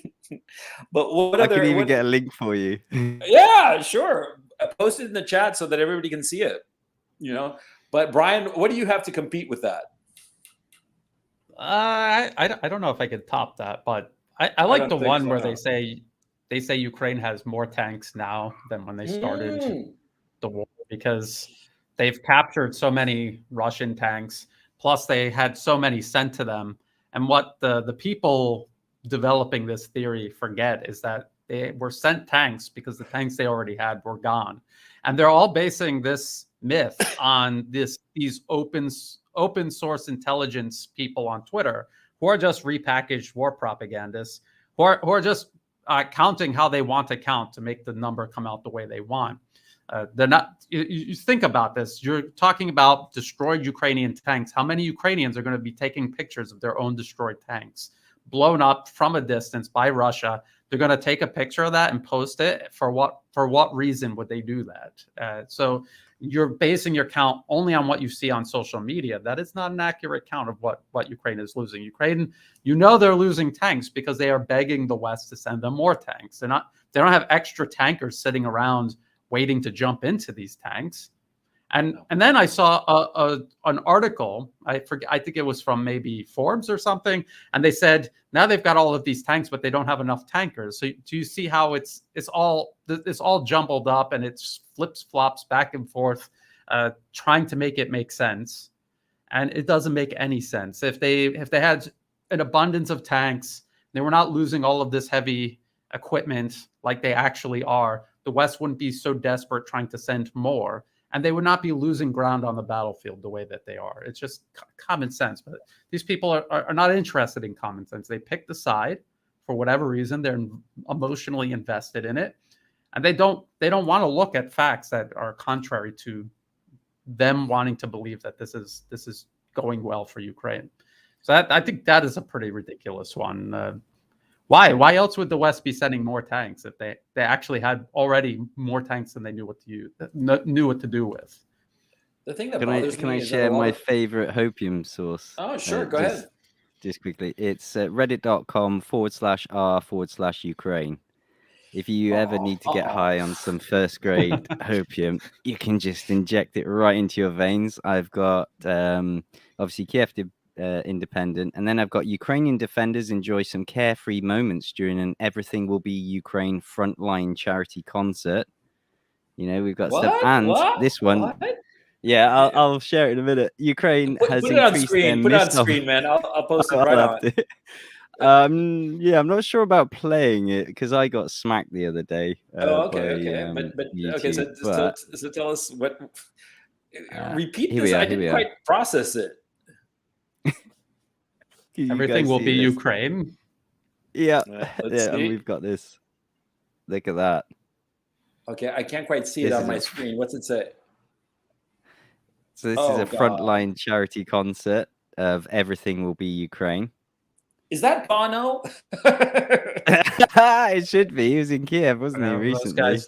But what I other? could even get a link for you. Yeah, sure. Post it in the chat so that everybody can see it. But Brian, what do you have to compete with that? I don't know if I could top that, but I like the one where they say Ukraine has more tanks now than when they started the war, because they've captured so many Russian tanks, plus they had so many sent to them. And what the people developing this theory forget is that they were sent tanks because the tanks they already had were gone. And they're all basing this myth on these open source intelligence people on Twitter who are just repackaged war propagandists, who are just counting how they want to count to make the number come out the way they want. They're not. You think about this. You're talking about destroyed Ukrainian tanks. How many Ukrainians are going to be taking pictures of their own destroyed tanks, blown up from a distance by Russia? They're going to take a picture of that and post it. For what reason would they do that? So you're basing your count only on what you see on social media. That is not an accurate count of what Ukraine is losing. Ukraine, they're losing tanks because they are begging the West to send them more tanks. They don't have extra tankers sitting around waiting to jump into these tanks. And then I saw an article, I think it was from maybe Forbes or something, and they said now they've got all of these tanks, but they don't have enough tankers. So do you see how it's all jumbled up, and it's flips flops back and forth, trying to make it make sense, and it doesn't make any sense. If they had an abundance of tanks, they were not losing all of this heavy equipment like they actually are, the West wouldn't be so desperate trying to send more. And they would not be losing ground on the battlefield the way that they are. It's just common sense. But these people are not interested in common sense. They pick the side for whatever reason. They're emotionally invested in it, and they don't want to look at facts that are contrary to them wanting to believe that this is going well for Ukraine. So I think that is a pretty ridiculous one. Why else would the West be sending more tanks if they actually had already more tanks than they knew what to do with? The thing that bothers me can I share my favorite hopium source? Oh, sure, go ahead. Just quickly, it's reddit.com/r/Ukraine. If you ever need to get high on some first grade hopium, you can just inject it right into your veins. I've got obviously Kiev Independent, and then I've got Ukrainian defenders enjoy some carefree moments during an Everything Will Be Ukraine frontline charity concert. We've got stuff, and this one. What? Yeah, I'll share it in a minute. Ukraine has put it on screen. Put it on screen, man. I'll post it right on. Yeah, I'm not sure about playing it because I got smacked the other day. Okay. So tell us what. Repeat this. I didn't quite process it. Everything will be Ukraine. Yeah, and we've got this. Look at that. Okay, I can't quite see it on my screen. What's it say? So this is a frontline charity concert of Everything Will Be Ukraine. Is that Bono? It should be. He was in Kiev, wasn't he, recently?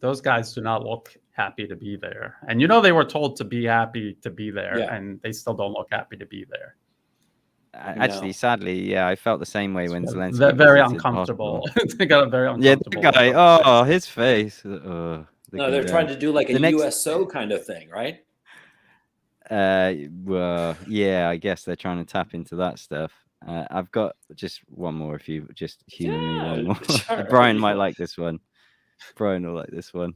Those guys do not look happy to be there. And they were told to be happy to be there, and they still don't look happy to be there. Actually, sadly, I felt the same way when Zelensky. They're very uncomfortable. They got a very uncomfortable. Yeah, the guy. His face. No, they're trying to do like a USO kind of thing, right? Well, yeah, I guess they're trying to tap into that stuff. I've got just one more. If you just humor me one more, sure. Brian might like this one. Brian will like this one.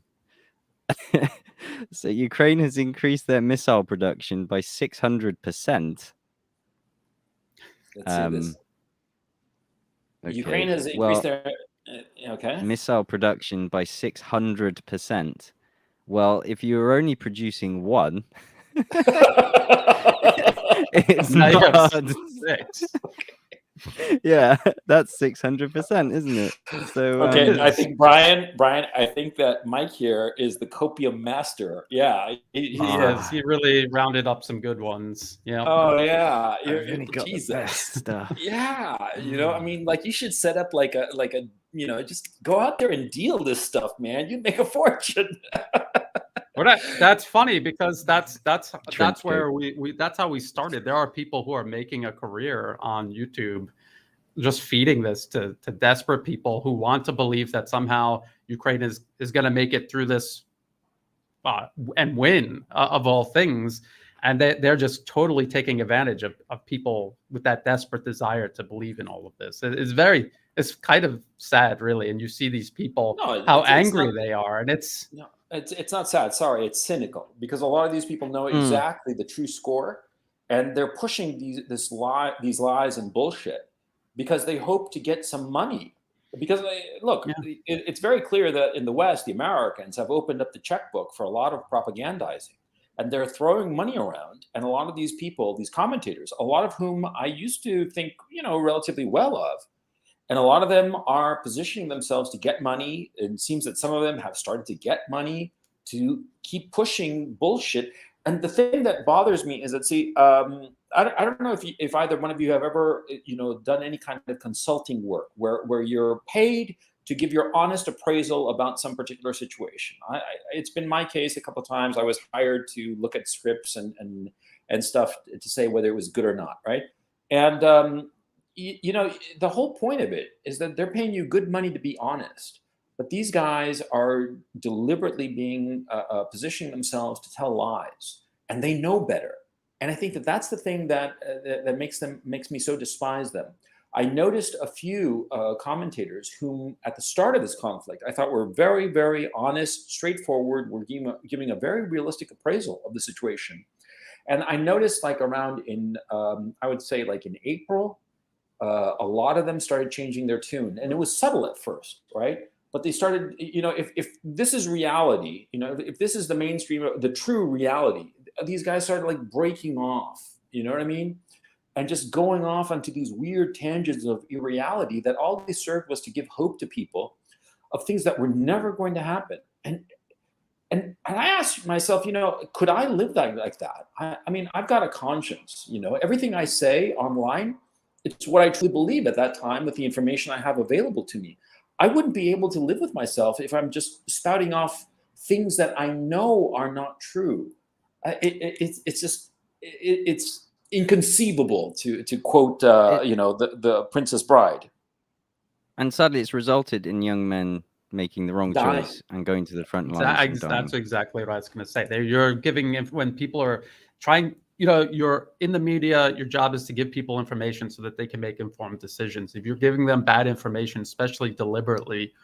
So Ukraine has increased their missile production by 600%. Let's see this. Okay. Ukraine has increased their missile production by 600%. Well, if you were only producing one, it's not 6. Yeah, that's 600%, isn't it? So okay, I think Brian, I think that Mike here is the copium master. Yeah, He really rounded up some good ones. Yeah. Oh yeah, I've only got Jesus. the best stuff. Yeah, I mean, like you should set up like a just go out there and deal this stuff, man. You'd make a fortune. Well, that's funny because that's where we that's how we started. There are people who are making a career on YouTube, just feeding this to desperate people who want to believe that somehow Ukraine is going to make it through this and win of all things. And they're just totally taking advantage of people with that desperate desire to believe in all of this. It's kind of sad, really. And you see these people, how angry they are. And it's not sad. Sorry, it's cynical, because a lot of these people know exactly the true score, and they're pushing these lies and bullshit because they hope to get some money. Because look, it's very clear that in the West, the Americans have opened up the checkbook for a lot of propagandizing, and they're throwing money around. And a lot of these people, these commentators, a lot of whom I used to think, relatively well of, and a lot of them are positioning themselves to get money. It seems that some of them have started to get money to keep pushing bullshit. And the thing that bothers me is that, see, I don't know if either one of you have ever, done any kind of consulting work where you're paid to give your honest appraisal about some particular situation. It's been my case a couple of times. I was hired to look at scripts and stuff to say whether it was good or not, right? And the whole point of it is that they're paying you good money to be honest. But these guys are deliberately being positioning themselves to tell lies, and they know better. And I think that that's the thing that makes me so despise them. I noticed a few commentators whom, at the start of this conflict, I thought were very, very honest, straightforward, were giving a very realistic appraisal of the situation. And I noticed, like around in, I would say, like in April, a lot of them started changing their tune, and it was subtle at first, right? But they started, if this is reality, if this is the mainstream, the true reality, these guys started like breaking off, you know what I mean? And just going off onto these weird tangents of irreality that all they served was to give hope to people of things that were never going to happen. And I asked myself, could I live like that? I mean, I've got a conscience, everything I say online, it's what I truly believe at that time with the information I have available to me. I wouldn't be able to live with myself if I'm just spouting off things that I know are not true. It's inconceivable to quote the Princess Bride. And sadly, it's resulted in young men making the wrong choice and going to the front lines. That's exactly what I was going to say. You're giving, when people are trying, you're in the media, your job is to give people information so that they can make informed decisions. If you're giving them bad information, especially deliberately,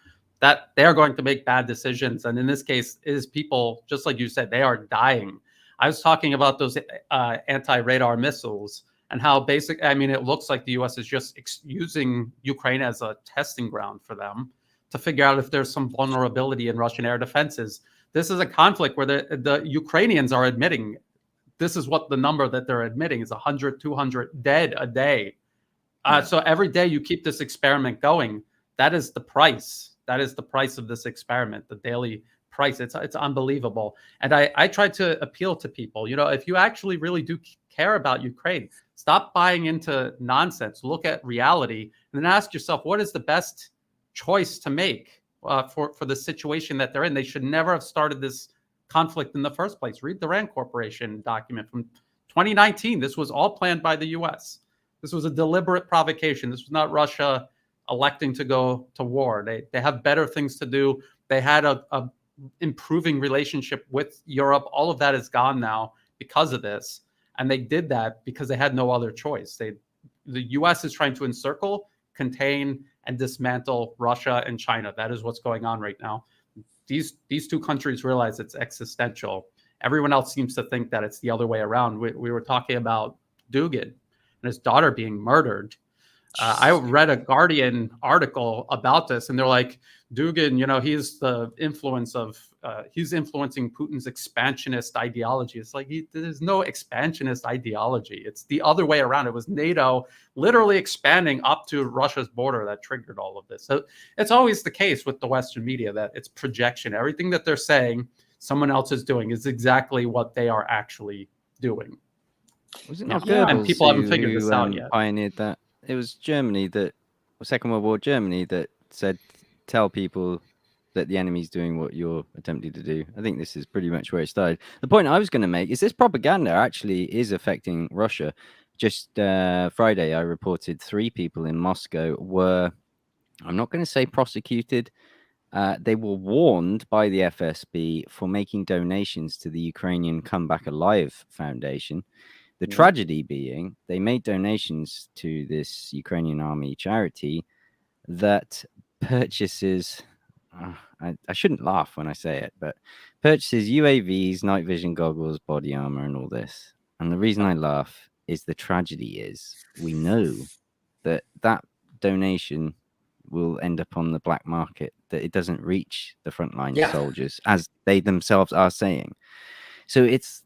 that they're going to make bad decisions. And in this case, is people, just like you said, they are dying. I was talking about those anti-radar missiles and how it looks like the U.S. is just using Ukraine as a testing ground for them to figure out if there's some vulnerability in Russian air defenses. This is a conflict where the Ukrainians are admitting, this is what the number that they're admitting is 100, 200 dead a day. So every day you keep this experiment going, that is the price. That is the price of this experiment, the daily price. It's unbelievable. And I try to appeal to people, if you actually really do care about Ukraine, stop buying into nonsense, look at reality, and then ask yourself, what is the best choice to make for the situation that they're in? They should never have started this conflict in the first place. Read the Rand Corporation document from 2019. This was all planned by the US. This was a deliberate provocation. This was not Russia electing to go to war. They have better things to do. They had a improving relationship with Europe. All of that is gone now because of this. And they did that because they had no other choice. The US is trying to encircle, contain, and dismantle Russia and China. That is what's going on right now. These two countries realize it's existential. Everyone else seems to think that it's the other way around. We were talking about Dugin and his daughter being murdered. I read a Guardian article about this, and they're like, Dugin, he's he's influencing Putin's expansionist ideology. It's like, there's no expansionist ideology. It's the other way around. It was NATO literally expanding up to Russia's border that triggered all of this. So it's always the case with the Western media that it's projection. Everything that they're saying someone else is doing is exactly what they are actually doing. Was it not Goebbels and people haven't figured this out yet? Pioneered that? It was Germany Second World War Germany that said, tell people that the enemy's doing what you're attempting to do. I think this is pretty much where it started. The point I was going to make is this propaganda actually is affecting Russia. Just Friday, I reported 3 people in Moscow were, I'm not going to say prosecuted, they were warned by the FSB for making donations to the Ukrainian Come Back Alive Foundation. The tragedy being they made donations to this Ukrainian army charity that purchases, I shouldn't laugh when I say it, but purchases UAVs, night vision goggles, body armor, and all this. And the reason I laugh is the tragedy is we know that donation will end up on the black market, that it doesn't reach the frontline soldiers, as they themselves are saying. So it's...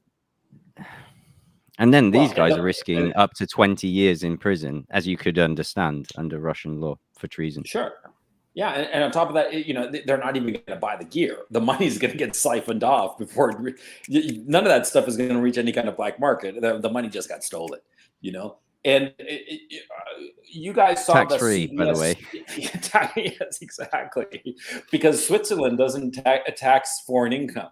And then these guys are risking up to 20 years in prison, as you could understand, under Russian law for treason. Sure. Yeah, and on top of that, they're not even going to buy the gear. The money's going to get siphoned off before none of that stuff is going to reach any kind of black market. The money just got stolen, And you guys saw tax-free, by the way. Yes, exactly, because Switzerland doesn't tax foreign income.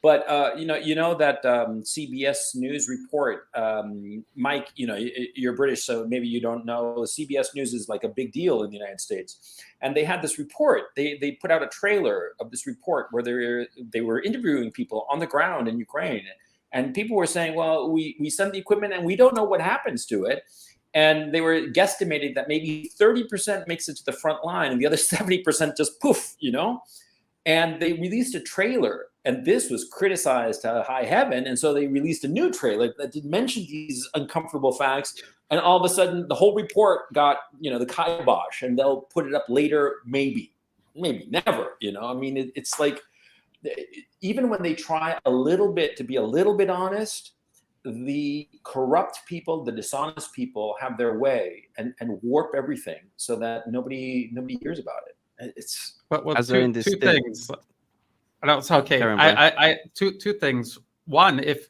But that CBS News report, Mike. You're British, so maybe you don't know. CBS News is like a big deal in the United States, and they had this report. They put out a trailer of this report where they were interviewing people on the ground in Ukraine. And people were saying, well, we send the equipment and we don't know what happens to it. And they were guesstimating that maybe 30% makes it to the front line and the other 70% just poof, And they released a trailer, and this was criticized to high heaven. And so they released a new trailer that did mention these uncomfortable facts. And all of a sudden, the whole report got, the kibosh, and they'll put it up later, maybe never, it's like, even when they try a little bit to be a little bit honest, the corrupt people, the dishonest people have their way and warp everything so that nobody hears about it. It's two things. No, it's okay. Two things. One, if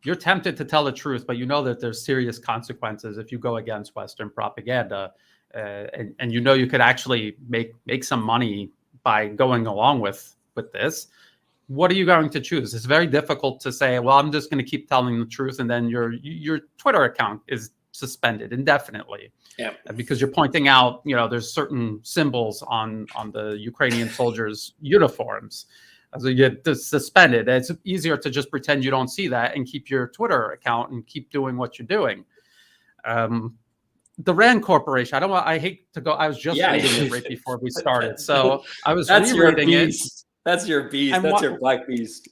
you're tempted to tell the truth, but you know that there's serious consequences if you go against Western propaganda, and you could actually make some money by going along with this. What are you going to choose? It's very difficult to say, well, I'm just going to keep telling the truth, and then your Twitter account is suspended indefinitely. Yeah. Because you're pointing out, there's certain symbols on the Ukrainian soldiers' uniforms. So you get suspended. It's easier to just pretend you don't see that and keep your Twitter account and keep doing what you're doing. The Rand Corporation, I hate to go, I was just reading it right before we started. So I was rereading it. That's your beast. And that's your black beast.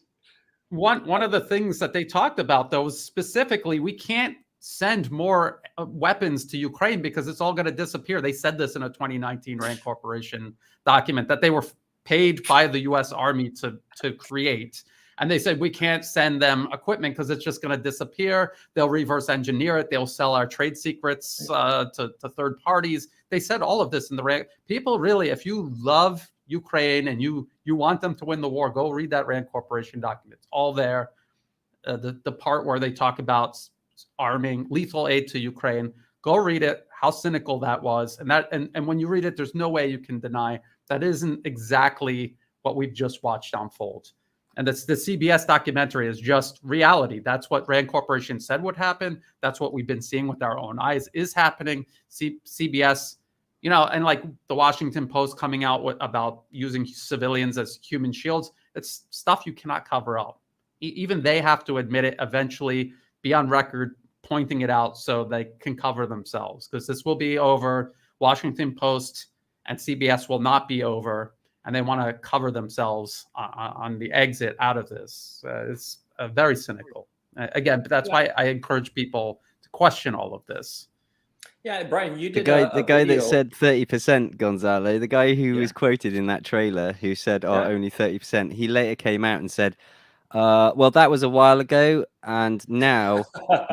One of the things that they talked about, though, was specifically, we can't send more weapons to Ukraine because it's all going to disappear. They said this in a 2019 Rand Corporation document that they were paid by the U.S. Army to create. And they said, we can't send them equipment because it's just going to disappear. They'll reverse engineer it. They'll sell our trade secrets to third parties. They said all of this in the Rand. People really, if you love Ukraine and you want them to win the war, go read that Rand Corporation document. It's all there. The part where they talk about arming lethal aid to Ukraine, go read it, how cynical that was. And when you read it, there's no way you can deny that isn't exactly what we've just watched unfold. And that's the CBS documentary is just reality. That's what Rand Corporation said would happen. That's what we've been seeing with our own eyes is happening. CBS, and like the Washington Post coming out about using civilians as human shields, it's stuff you cannot cover up. Even they have to admit it eventually, be on record pointing it out so they can cover themselves, because this will be over. Washington Post and CBS will not be over, and they want to cover themselves on the exit out of this. It's very cynical. Again, but that's why I encourage people to question all of this. Yeah, Brian, you The did guy that video. said 30%, Gonzalo, the guy who was quoted in that trailer, who said, "Oh, only 30%." He later came out and said, "Well, that was a while ago, and now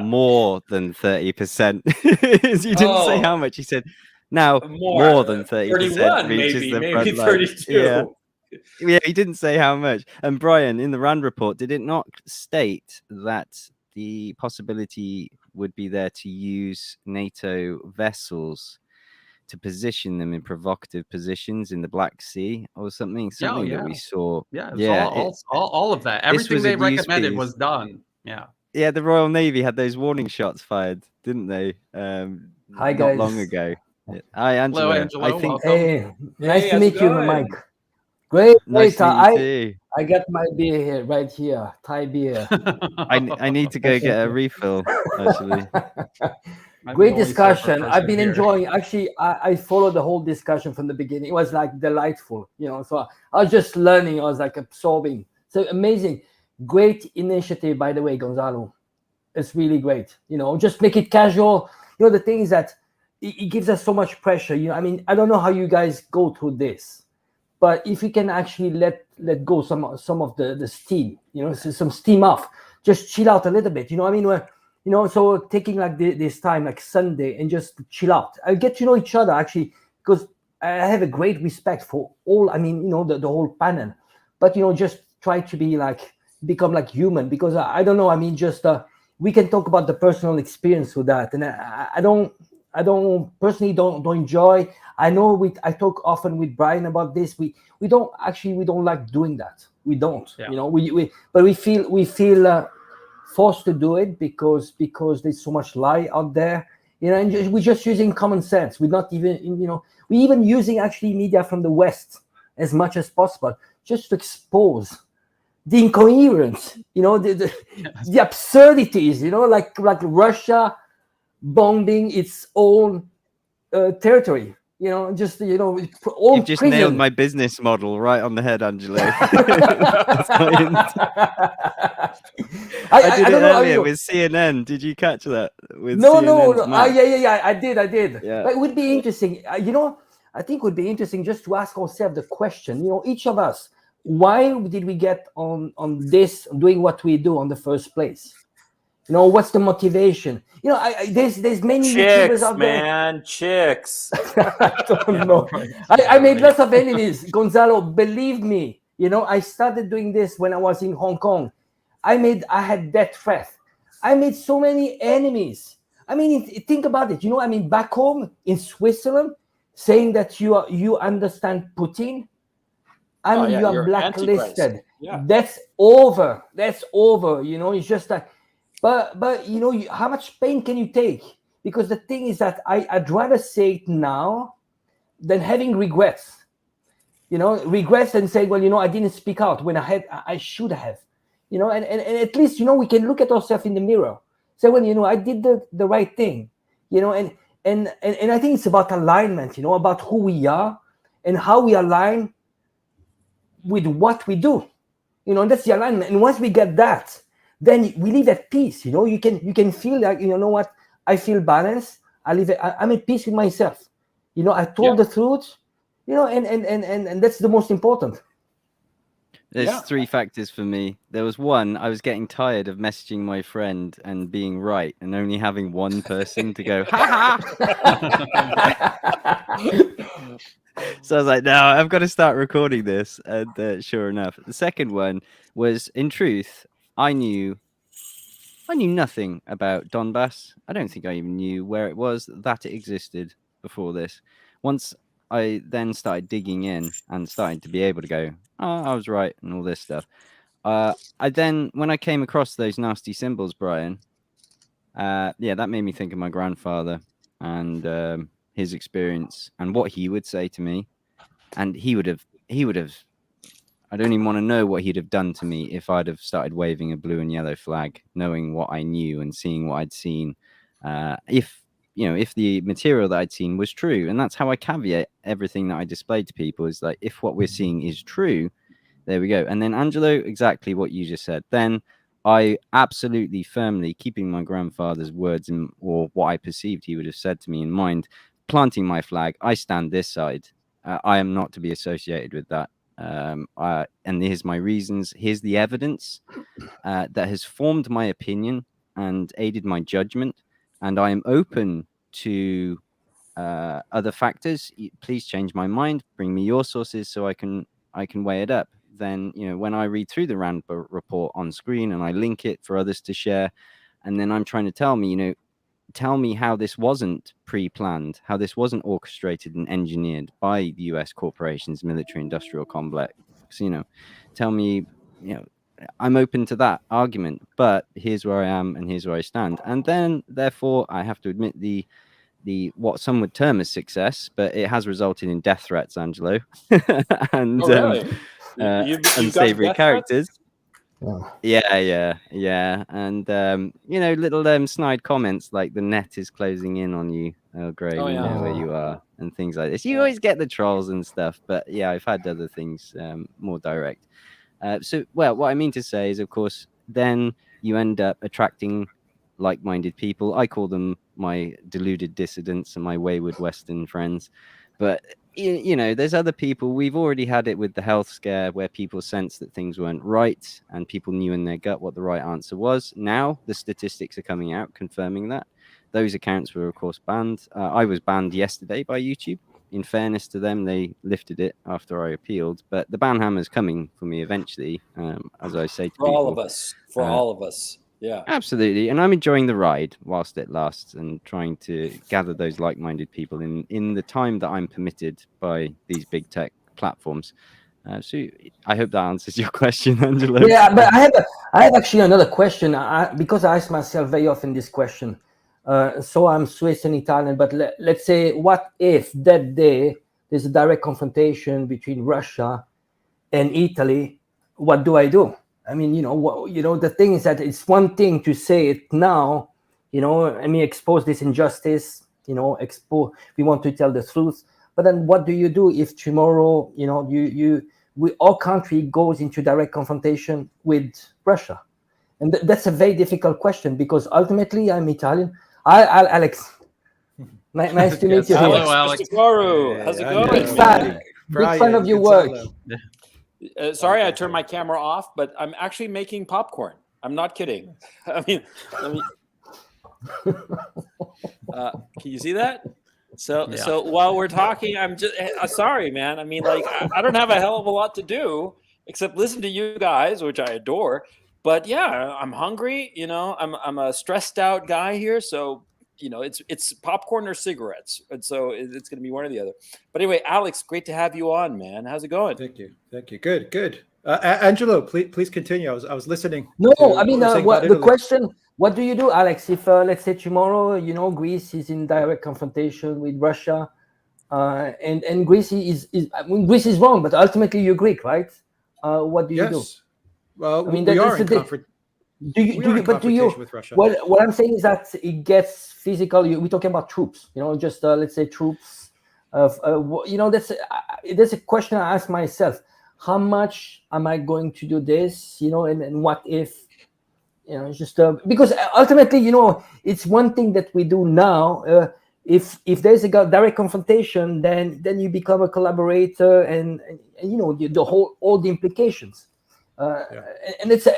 more than 30%." He didn't say how much. He said, "Now more than 30% 31, reaches the maybe front line." 32. Yeah, he didn't say how much. And Brian, in the Rand report, did it not state that the possibility would be there to use NATO vessels to position them in provocative positions in the Black Sea or something? Something that we saw. Yeah, all of that. Everything they recommended was done. Yeah. Yeah, the Royal Navy had those warning shots fired, didn't they? Hi, not guys. long ago. Hi, Angelo. Hello, Angelo. I think. Hey, nice to how's meet it you, going? Mike. Great. Nice to meet you too. I got my beer here, right here, Thai beer. I need to go get a refill, actually. Great discussion. I've been enjoying. Actually, I followed the whole discussion from the beginning. It was like delightful, So I was just learning. I was like absorbing. So amazing. Great initiative, by the way, Gonzalo. It's really great. Just make it casual. The thing is that it gives us so much pressure. I don't know how you guys go through this, but if you can actually let go some of the steam, some steam off, just chill out a little bit. So taking like this time, like Sunday, and just chill out. I get to know each other actually, because I have a great respect for all. The whole panel, but just try to become like human, because I don't know. Just we can talk about the personal experience with that, and I don't personally don't enjoy. I know I talk often with Brian about this. We don't like doing that. We don't. But we feel forced to do it because there's so much lie out there. And we're just using common sense. We're not even we're even using actually media from the West as much as possible, just to expose the incoherence, the absurdities, like Russia bombing its own territory, You've just nailed my business model right on the head, Angelo. I did it earlier with CNN. Did you catch that? No. Yeah. I did. Yeah. But it would be interesting. I think it would be interesting just to ask ourselves the question. Each of us, why did we get on this, doing what we do in the first place? What's the motivation? There's many YouTubers out there. Man, chicks. I don't know. I made lots of enemies, Gonzalo. Believe me. I started doing this when I was in Hong Kong. I had death threats. I made so many enemies. Think about it. Back home in Switzerland, saying that you understand Putin. You are blacklisted. Yeah. That's over. It's just like, but how much pain can you take? Because the thing is that I'd rather say it now than having regrets. Regrets and say, well, I didn't speak out when I should have. And at least we can look at ourselves in the mirror. Say, well, I did the right thing. And I think it's about alignment. About who we are and how we align with what we do, and that's the alignment. And once we get that, then we live at peace. You can feel like, what, I feel balanced. I'm at peace with myself. I told the truth, and that's the most important. There's three factors for me. There was one, I was getting tired of messaging my friend and being right and only having one person to go, ha ha. So I was like, no, I've got to start recording this. And sure enough, the second one was, in truth, I knew nothing about Donbass. I don't think I even knew where it was, that it existed before this. Once I then started digging in and starting to be able to go, oh, I was right, and all this stuff. When I came across those nasty symbols, Brian, that made me think of my grandfather and his experience and what he would say to me. And he would have, I don't even want to know what he'd have done to me if I'd have started waving a blue and yellow flag, knowing what I knew and seeing what I'd seen. If the material that I'd seen was true. And that's how I caveat everything that I displayed to people, is like, if what we're seeing is true, there we go. And then, Angelo, exactly what you just said. Then I absolutely firmly, keeping my grandfather's words or what I perceived he would have said to me in mind, planting my flag, I stand this side. I am not to be associated with that. And here's my reasons. Here's the evidence that has formed my opinion and aided my judgment. And I am open to other factors. Please change my mind. Bring me your sources so I can weigh it up. Then, when I read through the RAND report on screen and I link it for others to share, and then I'm trying to tell me how this wasn't pre-planned, how this wasn't orchestrated and engineered by the US corporations, military-industrial complex. Tell me, I'm open to that argument, but here's where I am and here's where I stand. And then, therefore, I have to admit the what some would term as success, but it has resulted in death threats, Angelo, and unsavory characters. Yeah, and little snide comments like the net is closing in on you, oh Gray, we know where you are, and things like this. You always get the trolls and stuff, but yeah, I've had other things more direct. What I mean to say is, of course, then you end up attracting like-minded people. I call them my deluded dissidents and my wayward Western friends, but there's other people. We've already had it with the health scare where people sensed that things weren't right and people knew in their gut what the right answer was. Now the statistics are coming out confirming that. Those accounts were, of course, banned. I was banned yesterday by YouTube. In fairness to them, they lifted it after I appealed, but the ban hammer's coming for me eventually, as I say to people. For all of us. Yeah, absolutely. And I'm enjoying the ride whilst it lasts and trying to gather those like-minded people in the time that I'm permitted by these big tech platforms. So I hope that answers your question, Angelo. Yeah, but I have actually another question, because I ask myself very often this question. So I'm Swiss and Italian, but let's say, what if that day there's a direct confrontation between Russia and Italy? What do I do? I mean, the thing is that it's one thing to say it now, expose this injustice, we want to tell the truth. But then what do you do if tomorrow, our country goes into direct confrontation with Russia? And that's a very difficult question, because ultimately I'm Italian. Alex, nice to meet you. Hello, Alex. How's it going? Big fan of your work. Sorry, I turned my camera off, but I'm actually making popcorn. I'm not kidding. I mean, can you see that? So while we're talking, I'm just sorry, man. I mean, like, I don't have a hell of a lot to do except listen to you guys, which I adore. But yeah, I'm hungry. I'm a stressed out guy here, so it's popcorn or cigarettes, and so it's going to be one or the other. But anyway, Alex, great to have you on, man. How's it going? Thank you. Good. Angelo, please continue. I was listening. No, I mean, the question: what do you do, Alex, if let's say tomorrow, Greece is in direct confrontation with Russia, and Greece Greece is wrong, but ultimately you're Greek, right? What do you do? Well, I mean, we are in confrontation. With Russia. What I'm saying is that it gets physical. We're talking about troops, let's say troops. That's a question I ask myself. How much am I going to do this? And what if? Because ultimately, it's one thing that we do now. If there's a direct confrontation, then you become a collaborator, and all the implications. And it's a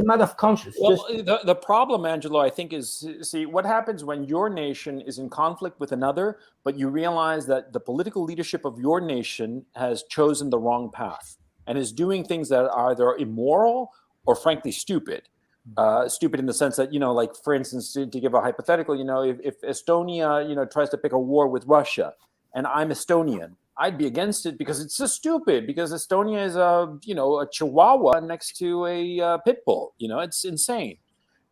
matter of conscience. Well, the problem, Angelo, I think, is, see, what happens when your nation is in conflict with another, but you realize that the political leadership of your nation has chosen the wrong path and is doing things that are either immoral or frankly stupid. Stupid in the sense that, like, for instance, to give a hypothetical, if Estonia, tries to pick a war with Russia, and I'm Estonian, I'd be against it because it's so stupid, because Estonia is a chihuahua next to a pit bull. It's insane.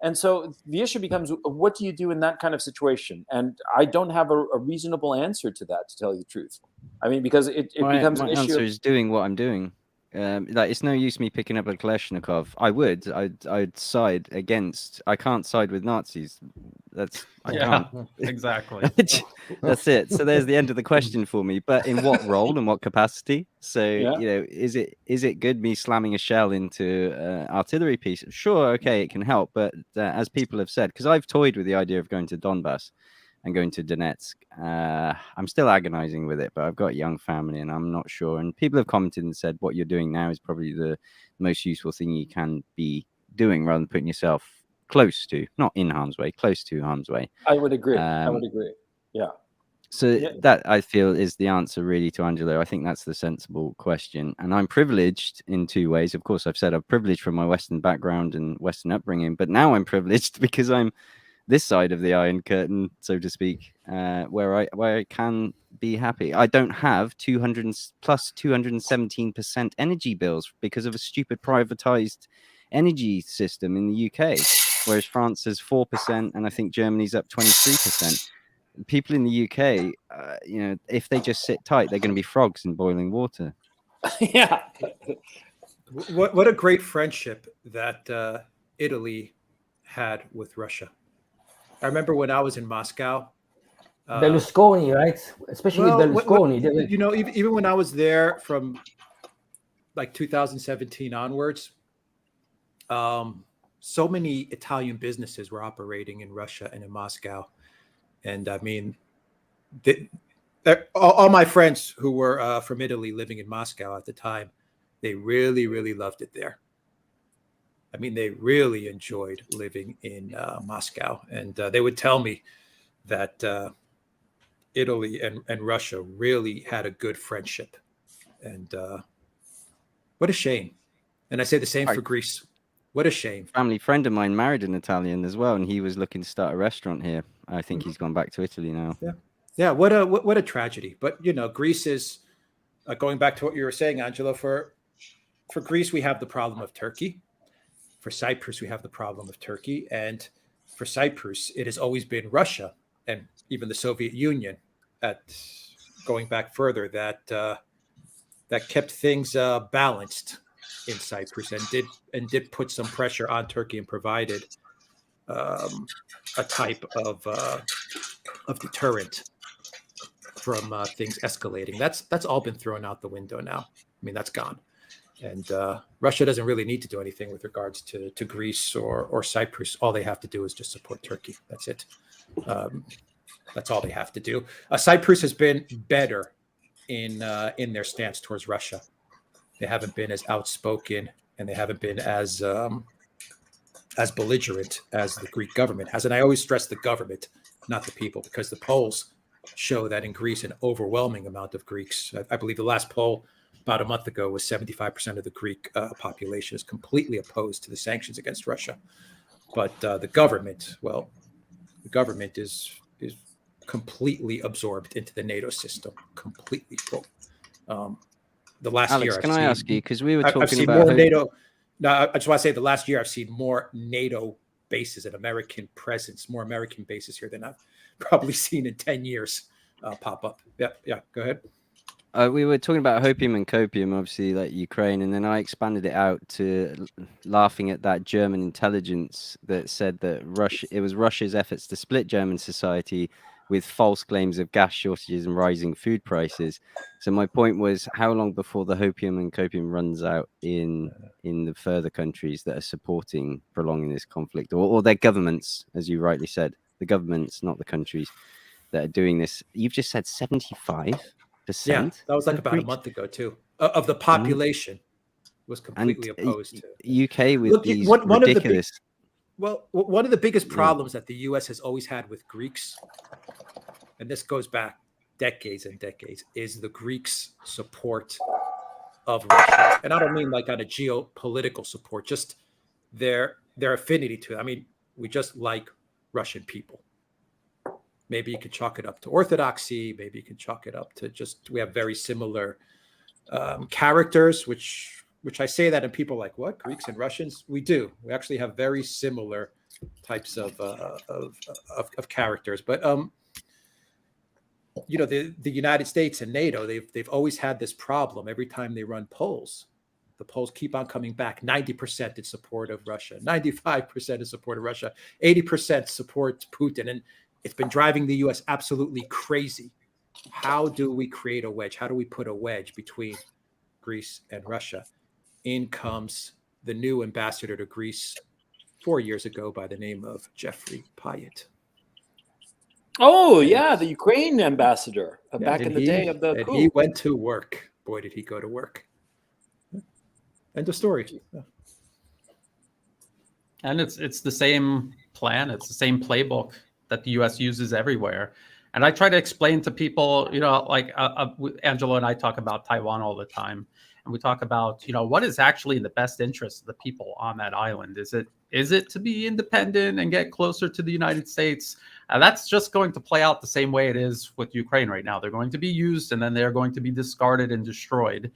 And so the issue becomes, what do you do in that kind of situation? And I don't have a reasonable answer to that, to tell you the truth. I mean, because it becomes an issue. My answer is doing what I'm doing. Like, it's no use me picking up a Kalashnikov. I'd side against. I can't side with Nazis. That's I Yeah, can't. exactly. That's it. So there's the end of the question for me. But in what role and what capacity? So is it good me slamming a shell into artillery piece? Sure, okay, it can help. But as people have said, because I've toyed with the idea of going to Donbass and going to Donetsk, I'm still agonizing with it. But I've got a young family, and I'm not sure. And people have commented and said what you're doing now is probably the most useful thing you can be doing, rather than putting yourself close to, not in harm's way, close to harm's way. I would agree. Yeah. So that, I feel, is the answer really to Angelo. I think that's the sensible question. And I'm privileged in two ways. Of course, I've said I'm privileged from my Western background and Western upbringing, but now I'm privileged because I'm this side of the Iron Curtain, so to speak, where I can be happy. I don't have 217% energy bills because of a stupid privatized energy system in the UK, whereas France is 4%, and I think Germany's up 23%. People in the UK, if they just sit tight, they're going to be frogs in boiling water. Yeah. What a great friendship that Italy had with Russia. I remember when I was in Moscow. Berlusconi, right? Especially with Berlusconi. Even when I was there from like 2017 onwards, so many Italian businesses were operating in Russia and in Moscow. And I mean, all my friends who were from Italy living in Moscow at the time, they really, really loved it there. I mean, they really enjoyed living in Moscow. And they would tell me that Italy and Russia really had a good friendship. And what a shame. And I say the same for Greece. What a shame. Family friend of mine married an Italian as well, and he was looking to start a restaurant here. I think he's gone back to Italy now. Yeah. What a tragedy. But Greece is going back to what you were saying, Angelo. For Greece, we have the problem of Turkey. For Cyprus, we have the problem of Turkey, and for Cyprus, it has always been Russia and even the Soviet Union. Going back further, that kept things balanced in Cyprus and did put some pressure on Turkey and provided a type of deterrent from things escalating. That's all been thrown out the window now. I mean, that's gone. And Russia doesn't really need to do anything with regards to Greece or Cyprus. All they have to do is just support Turkey. That's it. That's all they have to do. Cyprus has been better in their stance towards Russia. They haven't been as outspoken, and they haven't been as belligerent as the Greek government has. And I always stress the government, not the people, because the polls show that in Greece, an overwhelming amount of Greeks, I believe the last poll about a month ago was 75% of the Greek population is completely opposed to the sanctions against Russia. But the government is completely absorbed into the NATO system, completely. The last Alex, year, can I ask you, because we were talking I've seen about more NATO. No, I just want to say the last year I've seen more NATO bases and American presence, more American bases here than I've probably seen in 10 years pop up. Yeah, go ahead. We were talking about hopium and copium, obviously, like Ukraine, and then I expanded it out to laughing at that German intelligence that said that it was Russia's efforts to split German society with false claims of gas shortages and rising food prices. So my point was, how long before the hopium and copium runs out in the further countries that are supporting prolonging this conflict, or their governments, as you rightly said, the governments, not the countries that are doing this? You've just said 75%. Yeah, that was like about Greeks, a month ago too. Of the population was completely opposed to UK with these ridiculous. One of the biggest problems that the U.S. has always had with Greeks, and this goes back decades and decades, is the Greeks' support of Russia. And I don't mean like on a geopolitical support, just their affinity to it. I mean, we just like Russian people. Maybe you could chalk it up to orthodoxy. Maybe you can chalk it up to just we have very similar characters, which I say that and people are like, what, Greeks and Russians? We do. We actually have very similar types of characters. But the United States and NATO, they've always had this problem every time they run polls. The polls keep on coming back. 90% in support of Russia, 95% in support of Russia, 80% support Putin. And it's been driving the US absolutely crazy. How do we create a wedge? How do we put a wedge between Greece and Russia? In comes the new ambassador to Greece 4 years ago by the name of Jeffrey Pyatt. Oh, yeah, the Ukraine ambassador back in the day of the coup. He went to work. Boy, did he go to work. End of story. Yeah. And it's the same plan. It's the same playbook that the U.S. uses everywhere. And I try to explain to people, like Angelo and I talk about Taiwan all the time. And we talk about, what is actually in the best interest of the people on that island? Is it to be independent and get closer to the United States? That's just going to play out the same way it is with Ukraine right now. They're going to be used and then they're going to be discarded and destroyed.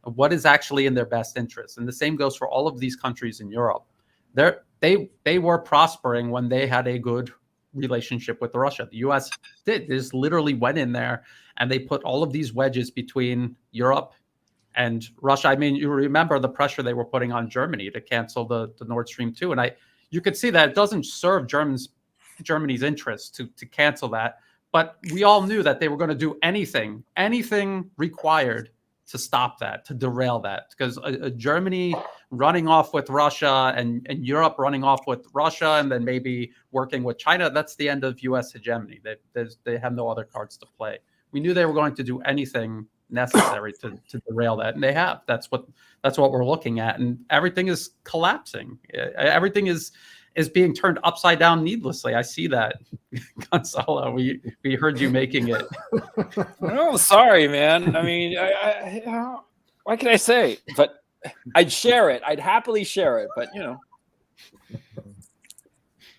What is actually in their best interest? And the same goes for all of these countries in Europe. They were prospering when they had a good relationship with Russia. The U.S. just literally went in there and they put all of these wedges between Europe and Russia. I mean, you remember the pressure they were putting on Germany to cancel the Nord Stream 2. And you could see that it doesn't serve Germany's interest to cancel that. But we all knew that they were going to do anything required to stop that, to derail that. Because Germany running off with Russia and Europe running off with Russia and then maybe working with China, that's the end of U.S. hegemony. They have no other cards to play. We knew they were going to do anything necessary to derail that, and they have. That's what we're looking at, and everything is collapsing. Everything is being turned upside down needlessly. I see that. Gonzalo, we heard you making it. Oh, sorry, man. I mean, I what can I say? But I'd share it. I'd happily share it. But no.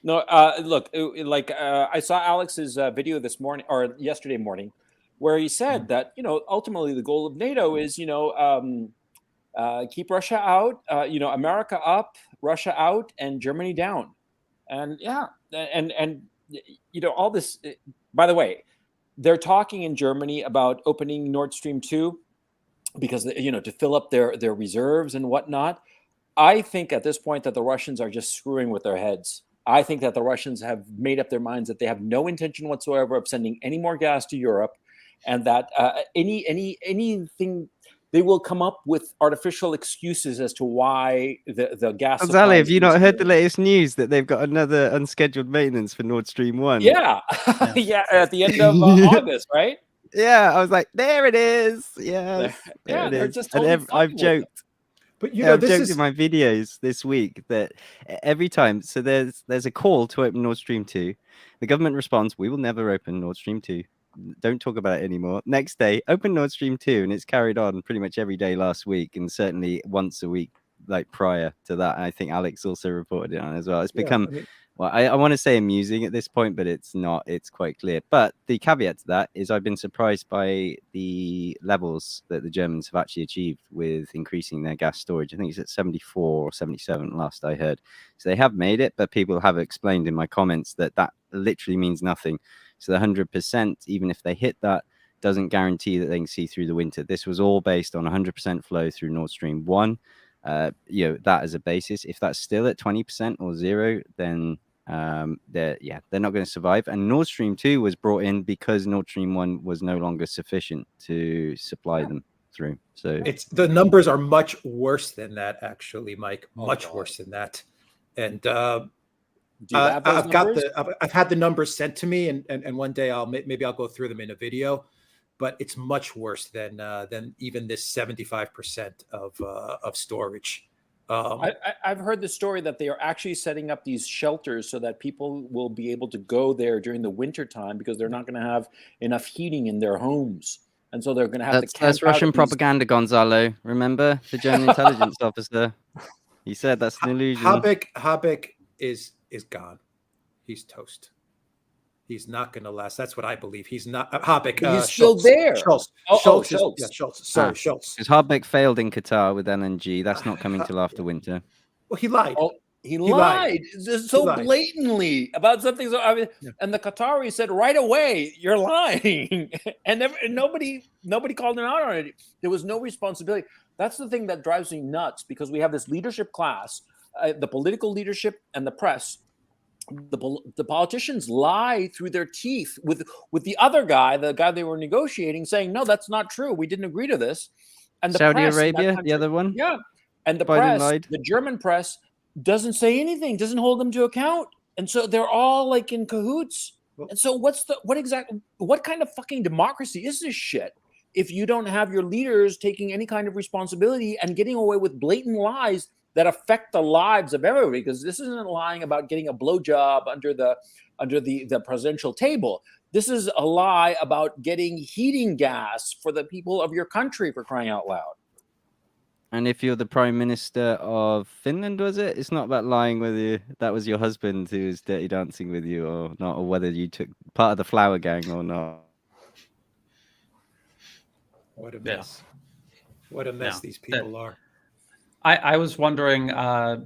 Look, I saw Alex's video this morning or yesterday morning, where he said that ultimately the goal of NATO is keep Russia out, America up, Russia out, and Germany down. And all this. By the way, they're talking in Germany about opening Nord Stream 2 because to fill up their reserves and whatnot. I think at this point that the Russians are just screwing with their heads. I think that the Russians have made up their minds that they have no intention whatsoever of sending any more gas to Europe, and that anything. They will come up with artificial excuses as to why the gas. Gonzalo, have you not heard the latest news that they've got another unscheduled maintenance for Nord Stream 1? Yeah, yeah, at the end of August, right? Yeah, I was like, there it is. Yeah, they're just totally I've joked. But I've joked in my videos this week that every time, so there's a call to open Nord Stream 2. The government responds, we will never open Nord Stream 2. Don't talk about it anymore. Next day, open Nord Stream 2, and it's carried on pretty much every day last week, and certainly once a week, like prior to that. And I think Alex also reported it on as well. It's become, I want to say amusing at this point, but it's not. It's quite clear. But the caveat to that is I've been surprised by the levels that the Germans have actually achieved with increasing their gas storage. I think it's at 74 or 77 last I heard. So they have made it, but people have explained in my comments that literally means nothing. So the 100%, even if they hit that, doesn't guarantee that they can see through the winter. This was all based on 100% flow through Nord Stream 1. That as a basis. If that's still at 20% or 0, then they're not going to survive. And Nord Stream 2 was brought in because Nord Stream 1 was no longer sufficient to supply them through. So the numbers are much worse than that, actually, Mike. Much worse than that. And I've had the numbers sent to me, and one day I'll go through them in a video, but it's much worse than even this 75% of storage. I've heard the story that they are actually setting up these shelters so that people will be able to go there during the winter time because they're not going to have enough heating in their homes, and so they're going to have to camp That's Russian propaganda, Gonzalo. Remember the German intelligence officer? He said that's an illusion. Habeck is gone. He's toast. He's not going to last. That's what I believe. He's not Habeck. He's still there. Schultz. Schultz. Yeah, Schultz. Sorry, Schultz. Because Habeck failed in Qatar with LNG. That's not coming till after winter. Well, he lied. He lied so lied. blatantly about something. So, I mean, and the Qataris said right away, "You're lying," and nobody called him out on it. There was no responsibility. That's the thing that drives me nuts, because we have this leadership class, the political leadership and the press. The politicians lie through their teeth with the other guy, the guy they were negotiating, saying, "No, that's not true. We didn't agree to this." And the Saudi press, Arabia, the other one, yeah, and the Biden press, lied. the German press, doesn't say anything, doesn't hold them to account, and so they're all like in cahoots. And so what kind of fucking democracy is this shit if you don't have your leaders taking any kind of responsibility and getting away with blatant lies that affect the lives of everybody? Because this isn't lying about getting a blowjob under the presidential table. This is a lie about getting heating gas for the people of your country, for crying out loud. And if you're the Prime Minister of Finland, was it? It's not about lying whether that was your husband who was dirty dancing with you or not, or whether you took part of the flower gang or not. What a mess. What a mess these people are. I was wondering,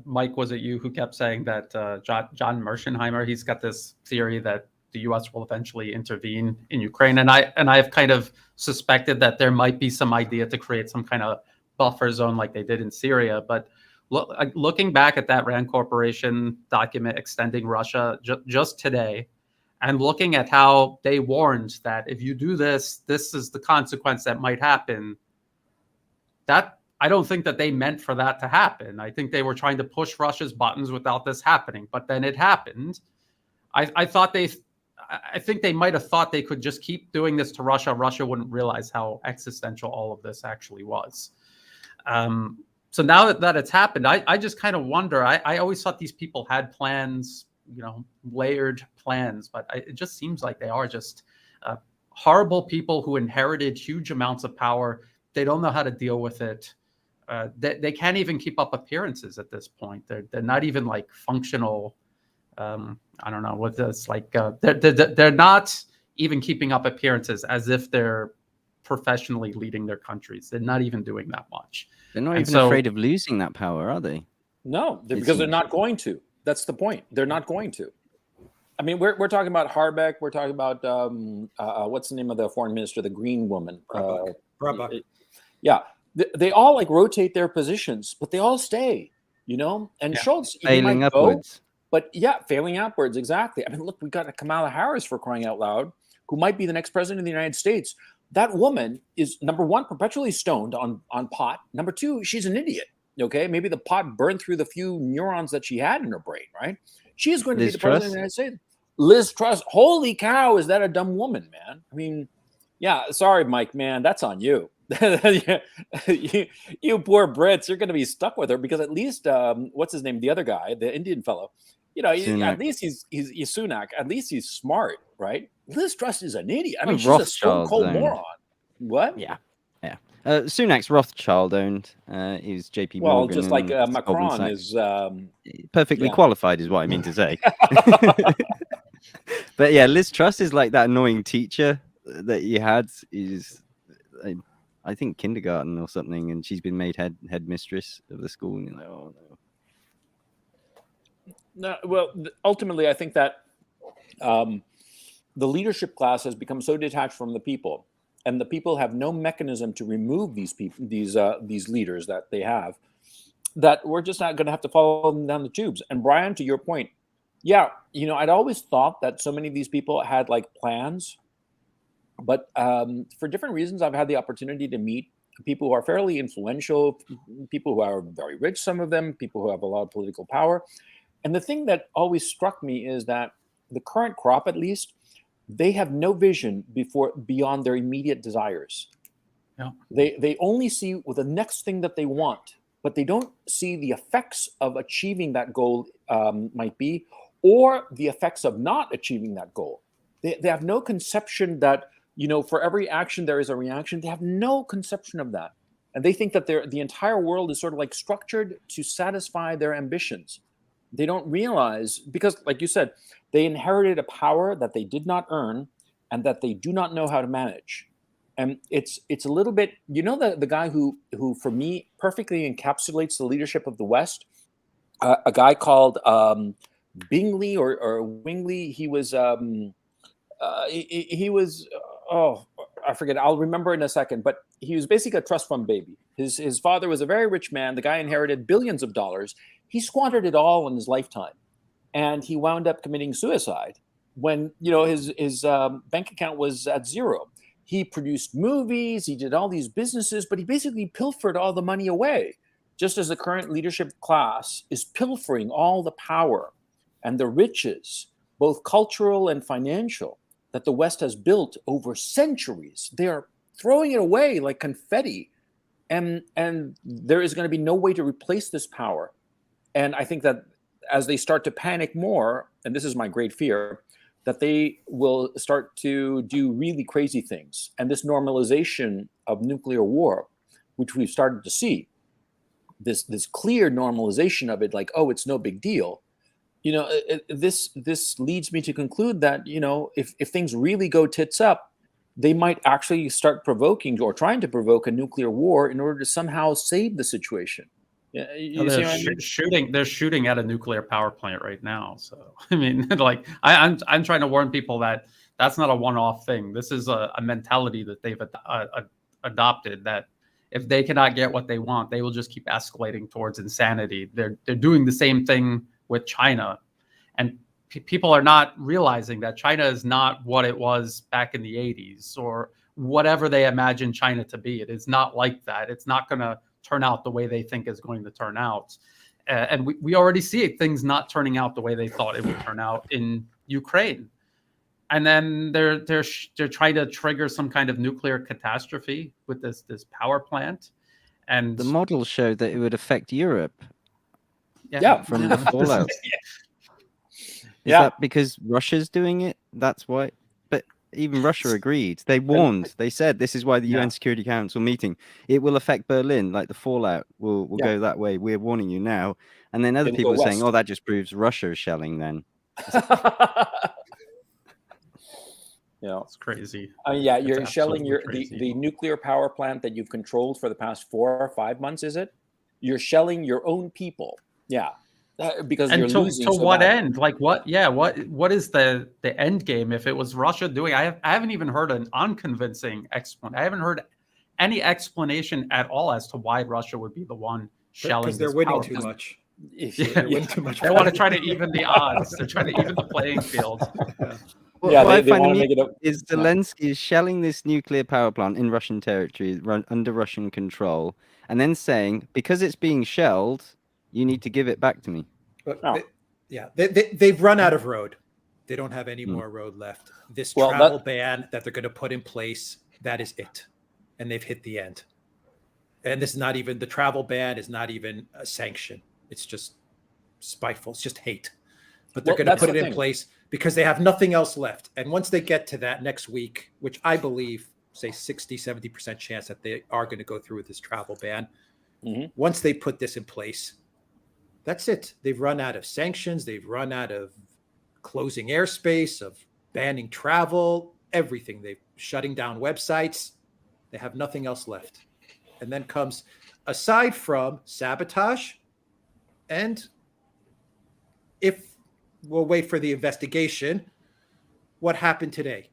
Mike, was it you who kept saying that John Mearsheimer, he's got this theory that the U.S. will eventually intervene in Ukraine, and I've kind of suspected that there might be some idea to create some kind of buffer zone like they did in Syria. But looking back at that Rand Corporation document extending Russia just today, and looking at how they warned that if you do this, this is the consequence that might happen. That I don't think that they meant for that to happen. I think they were trying to push Russia's buttons without this happening, but then it happened. I think they might have thought they could just keep doing this to Russia. Russia wouldn't realize how existential all of this actually was. So now that it's happened, I just kind of wonder. I always thought these people had plans, layered plans, but it just seems like they are just horrible people who inherited huge amounts of power. They don't know how to deal with it. They can't even keep up appearances at this point. They're not even like functional. I don't know what this like. They're not even keeping up appearances as if they're professionally leading their countries. They're not even doing that much. They're not even afraid of losing that power, are they? No, because they're not going to. That's the point. They're not going to. I mean, we're talking about Harbeck. We're talking about what's the name of the foreign minister, the Green woman? Brabeck. Yeah, they all like rotate their positions, but they all stay. And Schultz failing upwards. But yeah, failing upwards, exactly. I mean, look, we got Kamala Harris, for crying out loud, who might be the next president of the United States. That woman is, number one, perpetually stoned on pot. Number two, she's an idiot. Okay, maybe the pot burned through the few neurons that she had in her brain. Right? She is going to be the president of the United States. Liz Truss. Holy cow, is that a dumb woman, man? I mean, yeah. Sorry, Mike, man, that's on you. you poor Brits, you're going to be stuck with her because at least what's his name, the other guy, the Indian fellow, at least he's Sunak. At least he's smart, right? Liz Truss is an idiot. I mean, she's a stone cold moron. What? Yeah. Sunak's Rothschild owned. He's JP Morgan. Well, just like Macron is perfectly qualified, is what I mean to say. But yeah, Liz Truss is like that annoying teacher that you had. Is I think kindergarten or something, and she's been made headmistress of the school. And you're like, oh no. No, well, ultimately, I think that the leadership class has become so detached from the people, and the people have no mechanism to remove these people, these leaders that they have, that we're just not going to have to follow them down the tubes. And Brian, to your point, yeah, I'd always thought that so many of these people had like plans. But for different reasons, I've had the opportunity to meet people who are fairly influential, people who are very rich, some of them, people who have a lot of political power. And the thing that always struck me is that the current crop, at least, they have no vision beyond their immediate desires. Yeah. They only see the next thing that they want, but they don't see the effects of achieving that goal might be, or the effects of not achieving that goal. They have no conception that, for every action there is a reaction. They have no conception of that. And they think that the entire world is sort of like structured to satisfy their ambitions. They don't realize, because like you said, they inherited a power that they did not earn and that they do not know how to manage. And it's a little bit, the guy who for me perfectly encapsulates the leadership of the West a guy called Bingley or Wingley. He was he was oh, I forget. I'll remember in a second. But he was basically a trust fund baby. His father was a very rich man. The guy inherited billions of dollars. He squandered it all in his lifetime, and he wound up committing suicide when his bank account was at zero. He produced movies. He did all these businesses, but he basically pilfered all the money away, just as the current leadership class is pilfering all the power and the riches, both cultural and financial, that the West has built over centuries. They are throwing it away like confetti, and there is going to be no way to replace this power. And I think that as they start to panic more, and this is my great fear, that they will start to do really crazy things. And this normalization of nuclear war, which we've started to see, this clear normalization of it, like, oh, it's no big deal. This leads me to conclude that, if things really go tits up, they might actually start provoking or trying to provoke a nuclear war in order to somehow save the situation. They're shooting at a nuclear power plant right now. So I mean, like I'm trying to warn people that that's not a one-off thing. This is a mentality that they've adopted, that if they cannot get what they want, they will just keep escalating towards insanity. They're doing the same thing with China, and people are not realizing that China is not what it was back in the 80s or whatever they imagine China to be. It is not like that. It's not going to turn out the way they think is going to turn out. And we already see things not turning out the way they thought it would turn out in Ukraine. And then they're trying to trigger some kind of nuclear catastrophe with this power plant. And the models showed that it would affect Europe. Yeah. From the fallout. Is that because Russia's doing it? That's why. But even Russia agreed. They warned. They said this is why the UN Security Council meeting, it will affect Berlin. Like the fallout will go that way. We're warning you now. And then other people are saying, "Oh, that just proves Russia is shelling." Then. It's crazy. You're shelling the nuclear power plant that you've controlled for the past 4 or 5 months. Is it? You're shelling your own people. Yeah. Because you're losing. To what end? Like what? Yeah. What is the end game? If it was Russia doing, I haven't even heard an unconvincing explanation. I haven't heard any explanation at all as to why Russia would be the one shelling. Because they're winning too much. They're winning too much. They want to try to even the odds. They're trying to even the playing field. What I find amusing is Zelensky is shelling this nuclear power plant in Russian territory, under Russian control, and then saying, because it's being shelled, you need to give it back to me. But they've run out of road. They don't have any more road left. This travel ban that they're going to put in place, that is it. And they've hit the end. And this is not even, the travel ban is not even a sanction. It's just spiteful. It's just hate. But they're going to put it in place because they have nothing else left. And once they get to that next week, which I believe, say 60, 70% chance that they are going to go through with this travel ban. Once they put this in place, that's it. They've run out of sanctions. They've run out of closing airspace, of banning travel, everything. They're shutting down websites. They have nothing else left. And then comes, aside from sabotage, and if we'll wait for the investigation, what happened today?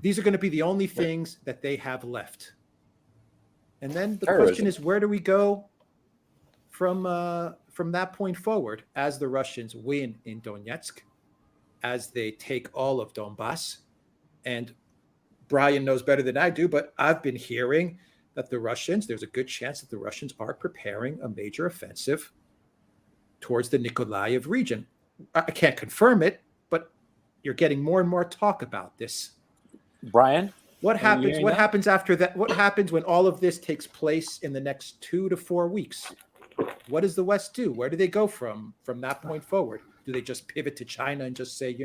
These are going to be the only things that they have left. And then the question is, where do we go from that point forward as the Russians win in Donetsk, as they take all of Donbass? And Brian knows better than I do, but I've been hearing that there's a good chance that the Russians are preparing a major offensive towards the Nikolaev region. I can't confirm it, but you're getting more and more talk about this. Brian? What happens? What happens after that? What happens when all of this takes place in the next 2 to 4 weeks? What does the West do? Where do they go from that point forward? Do they just pivot to China and just say,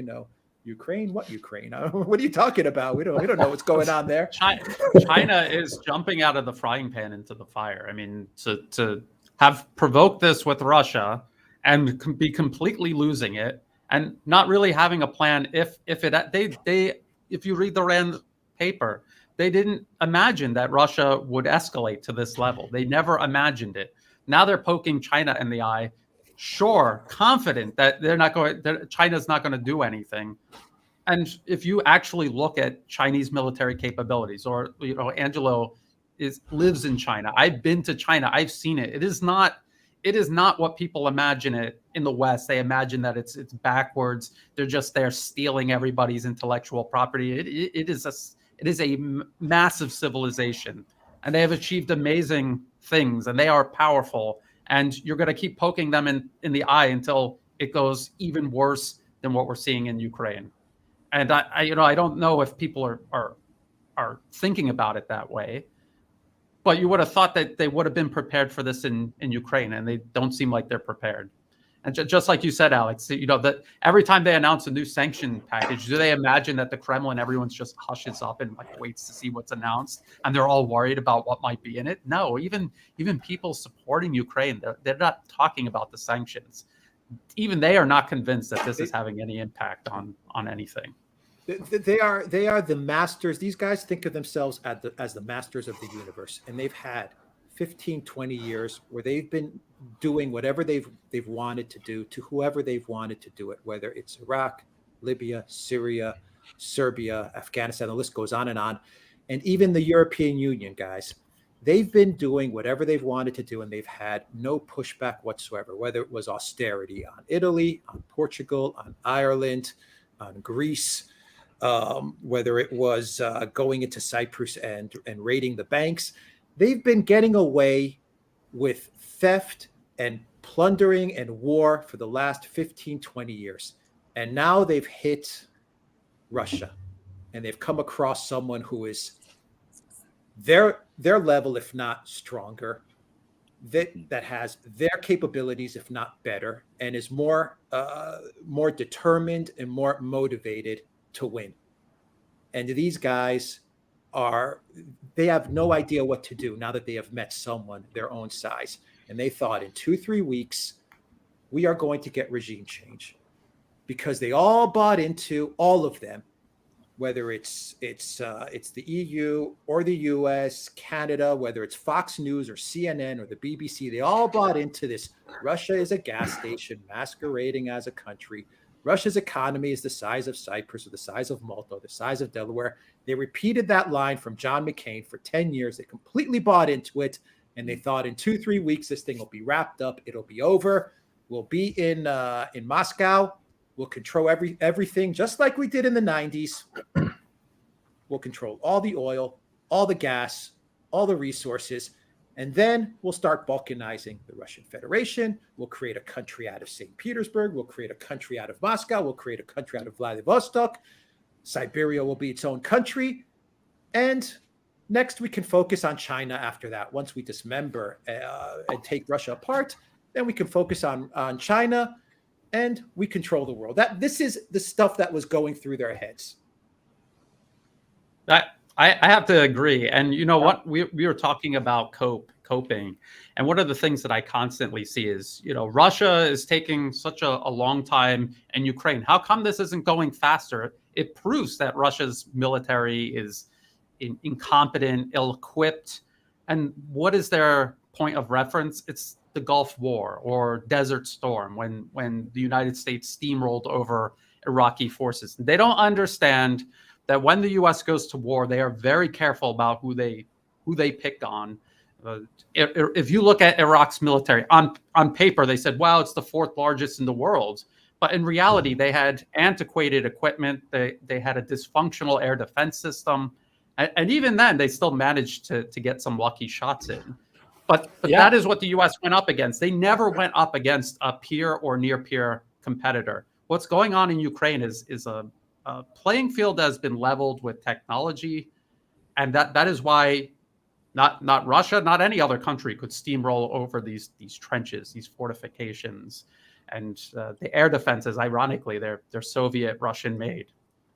Ukraine? What Ukraine? What are you talking about? We don't know what's going on there. China is jumping out of the frying pan into the fire. I mean, to have provoked this with Russia and be completely losing it and not really having a plan. If you read the Rand paper, they didn't imagine that Russia would escalate to this level. They never imagined it. Now they're poking China in the eye, sure, confident that China's not going to do anything. And if you actually look at Chinese military capabilities, or Angelo lives in China. I've been to China. I've seen it. It is not what people imagine it in the West. They imagine that it's backwards. They're just there stealing everybody's intellectual property. It is a massive civilization, and they have achieved amazing things, and they are powerful. And you're going to keep poking them in the eye until it goes even worse than what we're seeing in Ukraine. And I don't know if people are thinking about it that way, but you would have thought that they would have been prepared for this in Ukraine, and they don't seem like they're prepared. And just like you said, Alex, that every time they announce a new sanction package, do they imagine that the Kremlin, everyone's just hushes up and waits to see what's announced, and they're all worried about what might be in it? No, even people supporting Ukraine, they're not talking about the sanctions. Even they are not convinced that this is having any impact on anything. They are the masters. These guys think of themselves as the masters of the universe, and they've had 15, 20 years where they've been doing whatever they've wanted to do to whoever they've wanted to do it, whether it's Iraq, Libya, Syria, Serbia, Afghanistan, the list goes on. And even the European Union, guys, they've been doing whatever they've wanted to do, and they've had no pushback whatsoever, whether it was austerity on Italy, on Portugal, on Ireland, on Greece, whether it was going into Cyprus and raiding the banks. They've been getting away with theft and plundering and war for the last 15, 20 years. And now they've hit Russia, and they've come across someone who is their level, if not stronger, that has their capabilities, if not better, and is more determined and more motivated to win. And these guys they have no idea what to do now that they have met someone their own size. And they thought in 2-3 weeks, we are going to get regime change, because they all bought into, all of them, whether it's the EU or the US, Canada, whether it's Fox News or CNN or the BBC, they all bought into this. Russia is a gas station masquerading as a country. Russia's economy is the size of Cyprus or the size of Malta, or the size of Delaware. They repeated that line from John McCain for 10 years. They completely bought into it, and they thought in 2-3 weeks, this thing will be wrapped up. It'll be over. We'll be in Moscow. We'll control everything, just like we did in the 90s. We'll control all the oil, all the gas, all the resources. And then we'll start balkanizing the Russian Federation. We'll create a country out of St. Petersburg. We'll create a country out of Moscow. We'll create a country out of Vladivostok. Siberia will be its own country. And next, we can focus on China after that. Once we dismember and take Russia apart, then we can focus on China, and we control the world. This is the stuff that was going through their heads. I have to agree. And you know what? We were talking about coping. And one of the things that I constantly see is, Russia is taking such a long time in Ukraine. How come this isn't going faster? It proves that Russia's military is incompetent, ill-equipped. And what is their point of reference? It's the Gulf War or Desert Storm, when the United States steamrolled over Iraqi forces. They don't understand that when the U.S. goes to war, they are very careful about who they pick on. If you look at Iraq's military, on paper, they said, wow, it's the 4th largest in the world. But in reality, they had antiquated equipment. They had a dysfunctional air defense system. And even then, they still managed to get some lucky shots in. But yeah, that is what the U.S. went up against. They never went up against a peer or near-peer competitor. What's going on in Ukraine is a playing field that has been leveled with technology, and that is why not Russia, not any other country could steamroll over these trenches, these fortifications, and the air defenses. Ironically, they're Soviet Russian made,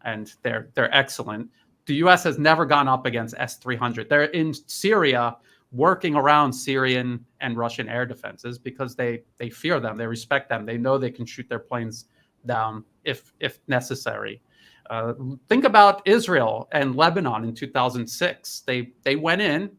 and they're excellent. The U.S. has never gone up against S-300. They're in Syria working around Syrian and Russian air defenses because they fear them, they respect them, they know they can shoot their planes down if necessary. Think about Israel and Lebanon in 2006. They went in,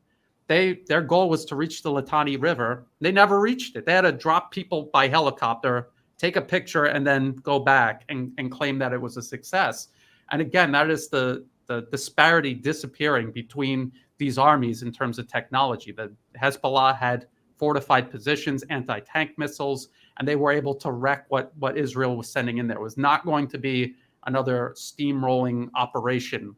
their goal was to reach the Litani River. They never reached it. They had to drop people by helicopter, take a picture, and then go back and claim that it was a success. And again, that is the disparity disappearing between these armies in terms of technology. The Hezbollah had fortified positions, anti-tank missiles, and they were able to wreck what Israel was sending in there. It was not going to be another steamrolling operation.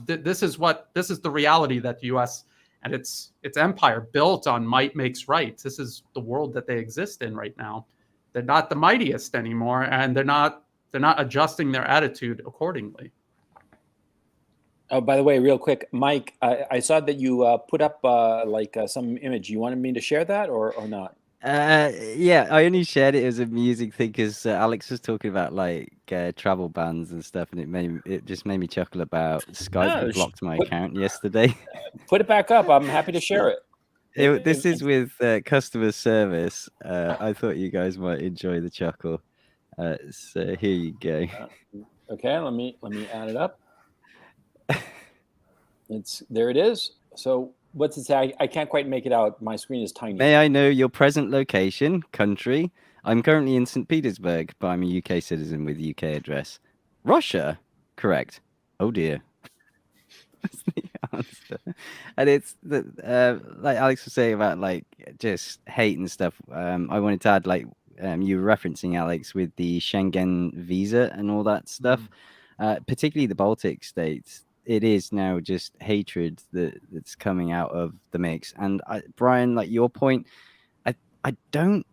This is the reality that the U.S. and its empire built on might makes right. This is the world that they exist in right now. They're not the mightiest anymore, and they're not adjusting their attitude accordingly. Oh, by the way, real quick, Mike, I saw that you put up some image. You wanted me to share that or not? Yeah, I only shared it as a music thing because Alex was talking about travel bans and stuff, and it just made me chuckle about Skype blocked my account yesterday. Put it back up. I'm happy to share it. This is with customer service. I thought you guys might enjoy the chuckle. So here you go. Okay, let me add it up. There it is. So what's it say? I can't quite make it out. My screen is tiny. May I know your present location, country? I'm currently in St. Petersburg, but I'm a UK citizen with UK address. Russia? Correct. Oh dear. That's the answer. And it's like Alex was saying about just hate and stuff. I wanted to add you were referencing, Alex, with the Schengen visa and all that stuff, particularly the Baltic states. It is now just hatred that's coming out of the mix. And Brian, like your point, I don't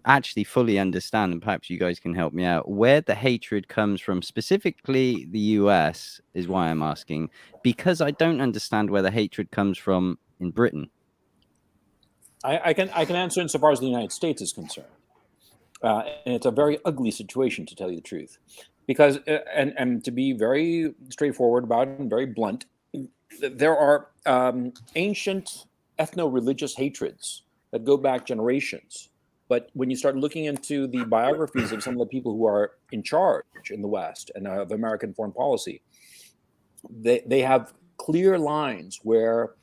actually fully understand, and perhaps you guys can help me out, where the hatred comes from. Specifically, the US is why I'm asking, because I don't understand where the hatred comes from in Britain. I can answer insofar as the United States is concerned, and it's a very ugly situation, to tell you the truth. Because, and to be very straightforward about it and very blunt, there are ancient ethno-religious hatreds that go back generations. But when you start looking into the biographies of some of the people who are in charge in the West and of American foreign policy, they have clear lines where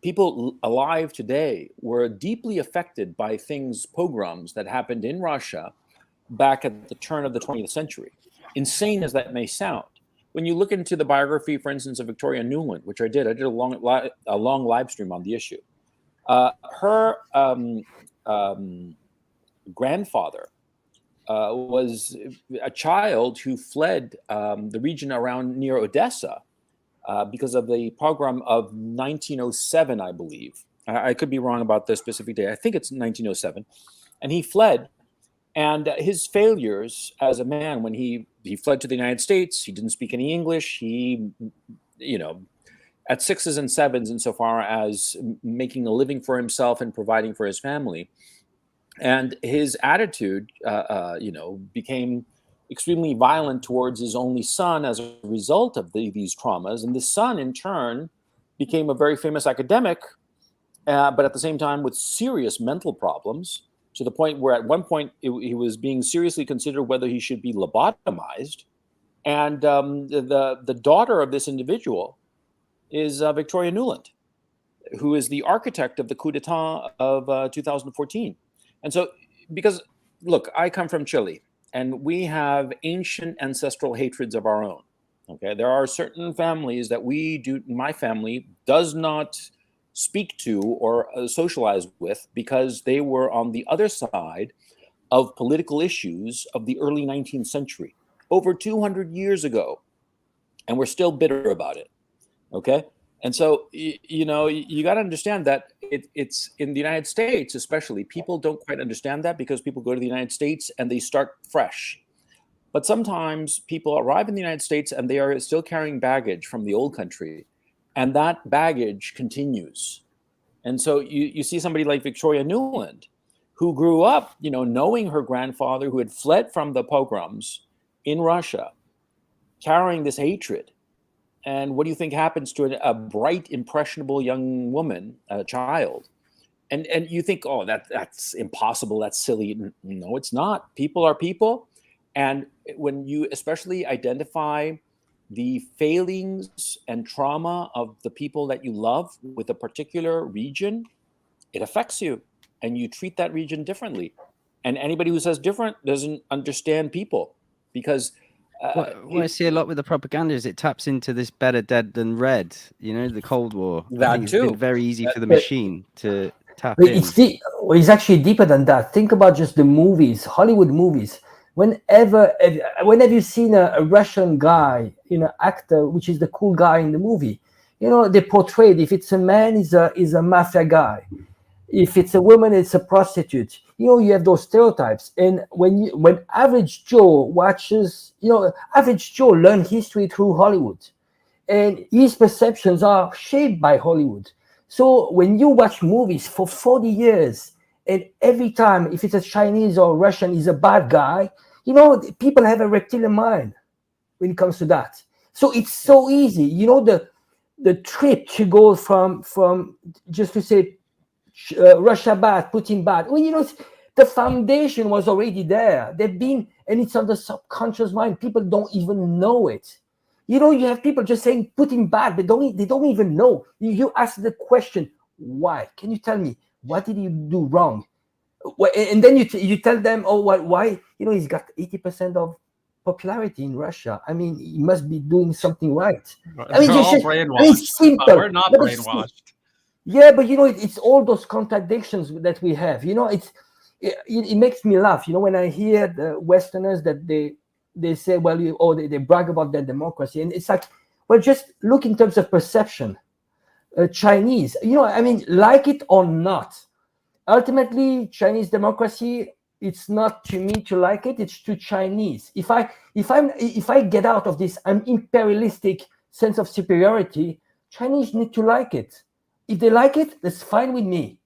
people alive today were deeply affected by pogroms that happened in Russia back at the turn of the 20th century. Insane as that may sound, when you look into the biography, for instance, of Victoria Nuland, which I did a long live stream on the issue. Her grandfather was a child who fled the region around near Odessa because of the pogrom of 1907, I believe. I could be wrong about the specific day. I think it's 1907. And he fled. And his failures as a man, when he fled to the United States, he didn't speak any English. He, at 6s and 7s insofar as making a living for himself and providing for his family. And his attitude, became extremely violent towards his only son as a result of these traumas. And the son, in turn, became a very famous academic, but at the same time with serious mental problems, to the point where at one point he was being seriously considered whether he should be lobotomized. And the daughter of this individual is Victoria Nuland, who is the architect of the coup d'etat of 2014. And so, because, look, I come from Chile, and we have ancient ancestral hatreds of our own. Okay, there are certain families that my family does not speak to or socialize with because they were on the other side of political issues of the early 19th century, over 200 years ago, and we're still bitter about it. Okay, and so you got to understand that it's in the United States, especially, people don't quite understand that because people go to the United States and they start fresh. But sometimes people arrive in the United States and they are still carrying baggage from the old country, and that baggage continues. And so you see somebody like Victoria Nuland, who grew up, knowing her grandfather who had fled from the pogroms in Russia, carrying this hatred. And what do you think happens to a bright, impressionable young woman, a child? And you think, oh, that's impossible, that's silly. No, it's not. People are people. And when you especially identify the failings and trauma of the people that you love with a particular region, it affects you, and you treat that region differently. And anybody who says different doesn't understand people, because what I see a lot with the propaganda is it taps into this better dead than red, you know, the Cold War. That I think it's too. been very easy for the machine to tap But in. It's actually deeper than that. Think about just the movies, Hollywood movies. Whenever you've seen a Russian guy, you know, actor, which is the cool guy in the movie, you know, they portrayed, if it's a man, is a mafia guy. If it's a woman, it's a prostitute. You know, you have those stereotypes. And when average Joe watches, you know, average Joe learn history through Hollywood, and his perceptions are shaped by Hollywood. So when you watch movies for 40 years, and every time, if it's a Chinese or Russian, is a bad guy, you know, people have a reptilian mind when it comes to that. So it's so easy. You know, the trip to go from just to say Russia bad, Putin bad. Well, you know, the foundation was already there. They've been, and it's on the subconscious mind. People don't even know it. You know, you have people just saying Putin bad, but they don't even know. You ask the question, why? Can you tell me, what did he do wrong? And then you tell them, oh, why? You know, he's got 80% of popularity in Russia. I mean, he must be doing something right. I mean, we're all brainwashed. I mean, it's simple. We're not brainwashed. Yeah, but you know, it's all those contradictions that we have. You know, it makes me laugh. You know, when I hear the Westerners that they say, well, they brag about their democracy, and it's like, well, just look in terms of perception. Chinese, you know, I mean, like it or not, ultimately, Chinese democracy, it's not to me to like it; it's to Chinese. If I get out of this imperialistic sense of superiority, Chinese need to like it. If they like it, that's fine with me.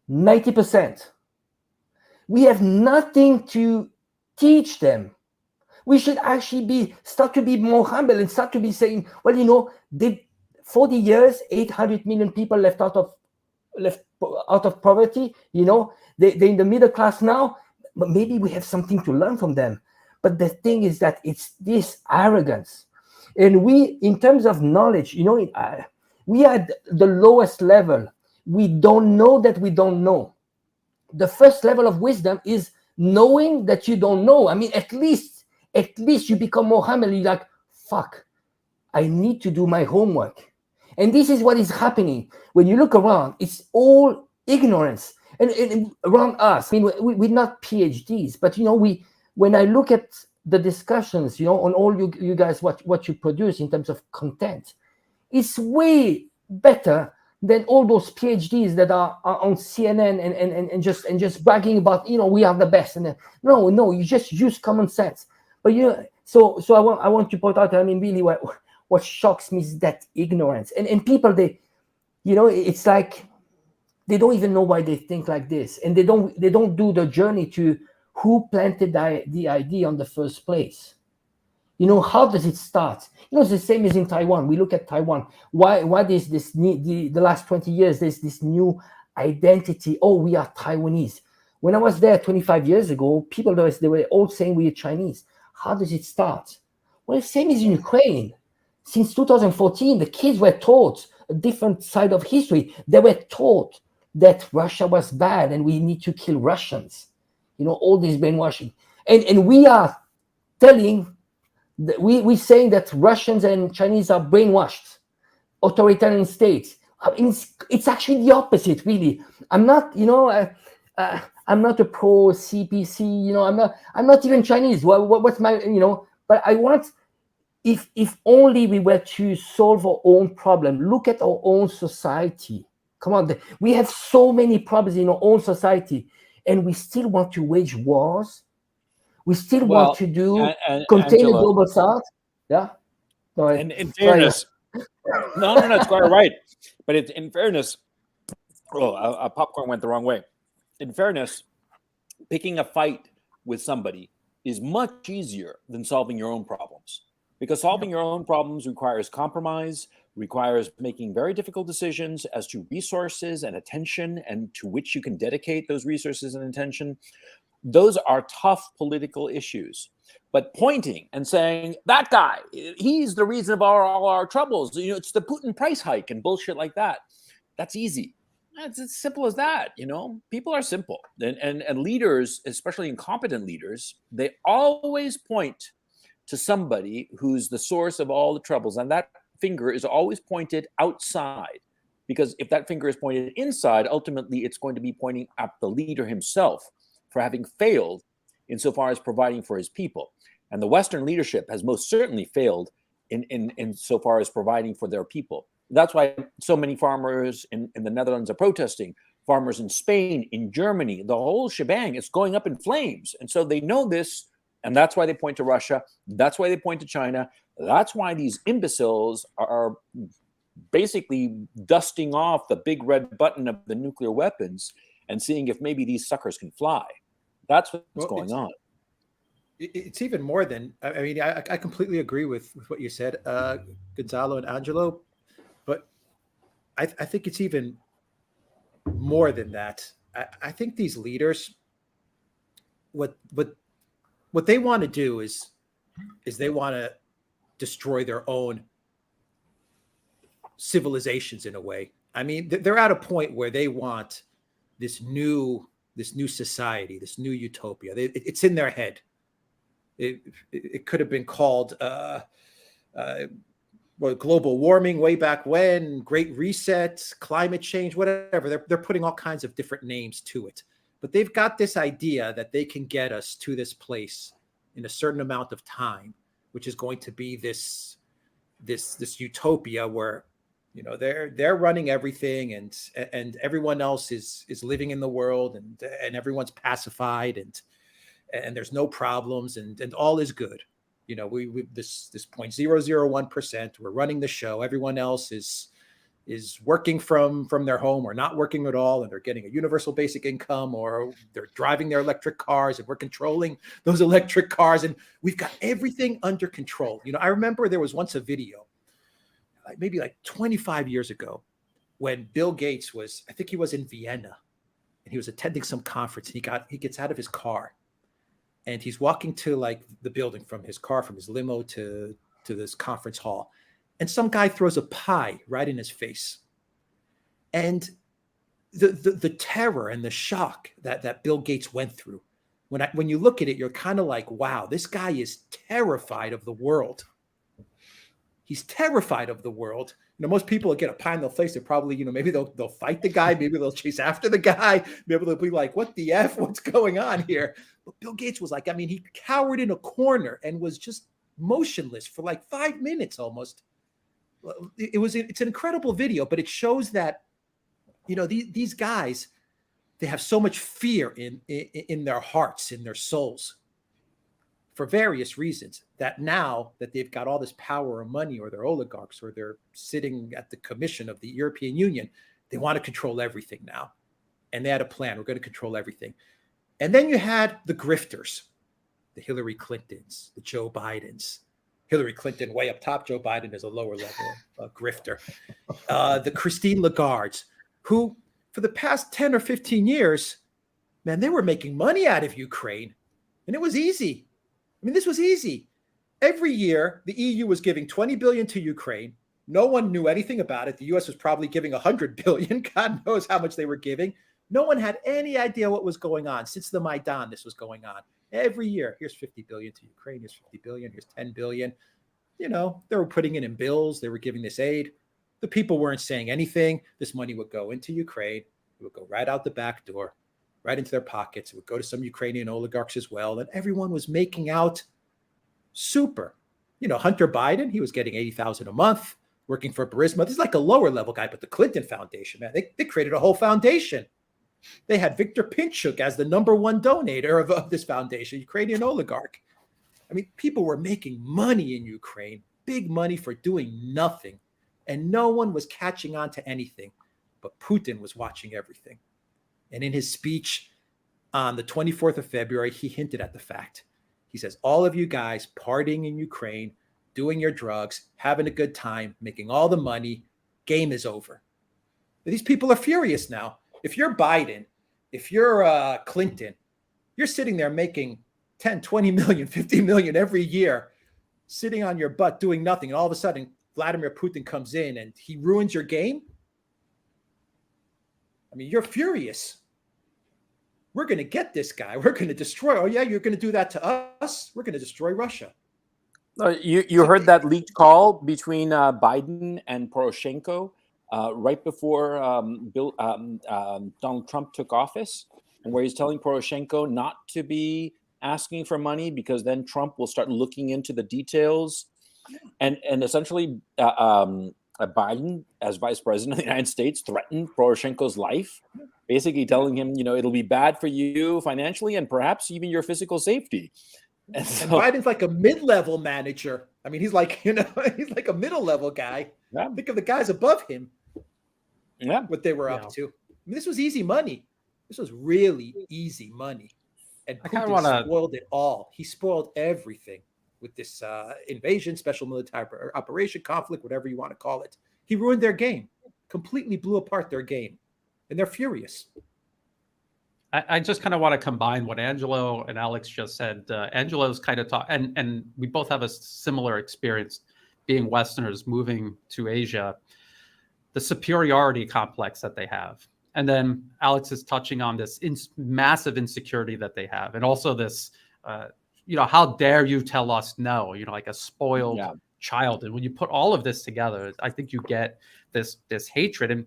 90%. We have nothing to teach them. We should actually start to be more humble and start to be saying, well, you know, 40 years, 800 million people left out of poverty. You know, they're in the middle class now, but maybe we have something to learn from them. But the thing is that it's this arrogance. And we, in terms of knowledge, you know, we are at the lowest level. We don't know that we don't know. The first level of wisdom is knowing that you don't know. I mean, at least you become more humble. You're like, fuck, I need to do my homework. And this is what is happening. When you look around, it's all ignorance. And around us, I mean, we're not PhDs, but, you know, when I look at the discussions, you know, on all you guys, what you produce in terms of content, it's way better than all those PhDs that are on CNN and just bragging about, you know, we are the best. And no, you just use common sense. But you know, so I want to point out, I mean, really what shocks me is that ignorance. And people, they, you know, it's like they don't even know why they think like this, and they don't do the journey to who planted the idea in the first place. You know, how does it start? You know, it's the same as in Taiwan. We look at Taiwan. Why is this the last 20 years, there's this new identity? Oh, we are Taiwanese. When I was there 25 years ago, people, they were all saying we are Chinese. How does it start? Well, same as in Ukraine. Since 2014, the kids were taught a different side of history. They were taught that Russia was bad and we need to kill Russians. You know, all this brainwashing. And we are telling, we're saying that Russians and Chinese are brainwashed, authoritarian states. I mean, it's actually the opposite, really. I'm not, you know, I'm not a pro CPC. You know, I'm not even Chinese. What's my, you know? But I want, if only we were to solve our own problem. Look at our own society. Come on, we have so many problems in our own society, and we still want to wage wars. We still want to contain the global south. Yeah. Sorry. And in fairness, no, it's quite right. But in fairness, a popcorn went the wrong way. In fairness, picking a fight with somebody is much easier than solving your own problems, because solving your own problems requires compromise, requires making very difficult decisions as to resources and attention, and to which you can dedicate those resources and attention. Those are tough political issues. But pointing and saying, that guy, he's the reason of all our troubles. You know, it's the Putin price hike and bullshit like that. That's easy. It's as simple as that. You know, people are simple. And leaders, especially incompetent leaders, they always point to somebody who's the source of all the troubles. And that finger is always pointed outside. Because if that finger is pointed inside, ultimately it's going to be pointing at the leader himself for having failed insofar as providing for his people. And the Western leadership has most certainly failed in so far as providing for their people. That's why so many farmers in the Netherlands are protesting, farmers in Spain, in Germany, the whole shebang is going up in flames. And so they know this, and that's why they point to Russia. That's why they point to China. That's why these imbeciles are basically dusting off the big red button of the nuclear weapons and seeing if maybe these suckers can fly. That's what's going on. It's even more than, I mean, I completely agree with what you said, Gonzalo and Angelo, but I think it's even more than that. I think these leaders, what they want to do is they want to destroy their own civilizations in a way. I mean, they're at a point where they want this new society, this new utopia. It's in their head. It could have been called global warming way back when, Great Reset, climate change, whatever. They're putting all kinds of different names to it. But they've got this idea that they can get us to this place in a certain amount of time, which is going to be this utopia where, you know, they're running everything and everyone else is living in the world and everyone's pacified and there's no problems and all is good. You know, we this 0.001%, we're running the show. Everyone else is working from their home or not working at all, and they're getting a universal basic income, or they're driving their electric cars and we're controlling those electric cars, and we've got everything under control. You know, I remember there was once a video, maybe like 25 years ago, when Bill Gates was, I think he was in Vienna, and he was attending some conference. He gets out of his car, and he's walking to like the building from his car, from his limo to this conference hall. And some guy throws a pie right in his face. And the terror and the shock that Bill Gates went through, when you look at it, you're kind of like, wow, this guy is terrified of the world. He's terrified of the world. You know, most people will get a pie in the face. They're probably, you know, maybe they'll fight the guy. Maybe they'll chase after the guy. Maybe they'll be like, what the F? What's going on here? But Bill Gates was like, I mean, he cowered in a corner and was just motionless for like 5 minutes almost. It's an incredible video, but it shows that, you know, these guys, they have so much fear in their hearts, in their souls, for various reasons, that now that they've got all this power or money, or they're oligarchs, or they're sitting at the commission of the European Union, they want to control everything now. And they had a plan. We're going to control everything. And then you had the grifters, the Hillary Clintons, the Joe Bidens. Hillary Clinton way up top, Joe Biden is a lower level grifter. The Christine Lagardes, who for the past 10 or 15 years, man, they were making money out of Ukraine. And it was easy. I mean, this was easy. Every year, the EU was giving 20 billion to Ukraine. No one knew anything about it. The US was probably giving 100 billion. God knows how much they were giving. No one had any idea what was going on. Since the Maidan, this was going on. Every year, here's 50 billion to Ukraine, here's 50 billion, here's 10 billion. You know, they were putting it in bills. They were giving this aid. The people weren't saying anything. This money would go into Ukraine. It would go right out the back door, right into their pockets. It would go to some Ukrainian oligarchs as well. And everyone was making out super. You know, Hunter Biden, he was getting $80,000 a month working for Burisma. This is like a lower level guy, but the Clinton Foundation, man, they created a whole foundation. They had Viktor Pinchuk as the #1 donator of this foundation, Ukrainian oligarch. I mean, people were making money in Ukraine, big money for doing nothing. And no one was catching on to anything. But Putin was watching everything. And in his speech on the 24th of February, he hinted at the fact. He says, all of you guys partying in Ukraine, doing your drugs, having a good time, making all the money, game is over. These people are furious now. If you're Biden, if you're Clinton, you're sitting there making 10, 20 million, 50 million every year sitting on your butt doing nothing. And all of a sudden, Vladimir Putin comes in and he ruins your game. I mean, you're furious. We're going to get this guy. We're going to destroy. Oh, yeah, you're going to do that to us? We're going to destroy Russia. You heard that leaked call between Biden and Poroshenko right before Donald Trump took office, and where he's telling Poroshenko not to be asking for money because then Trump will start looking into the details, and essentially Biden, as vice president of the United States, threatened Poroshenko's life, basically telling him, it'll be bad for you financially and perhaps even your physical safety. And Biden's like a mid-level manager. I mean, he's like, he's like a middle-level guy. Yeah. Think of the guys above him. Yeah. What they were up to. I mean, this was easy money. This was really easy money. And Putin spoiled it all. He spoiled everything with this invasion, special military operation, conflict, whatever you want to call it. He ruined their game. Completely blew apart their game. And they're furious. I just kind of want to combine what Angelo and Alex just said. Angelo's kind of and we both have a similar experience being Westerners moving to Asia, the superiority complex that they have. And then Alex is touching on this massive insecurity that they have. And also this, how dare you tell us no, like a spoiled child. And when you put all of this together, I think you get this hatred. And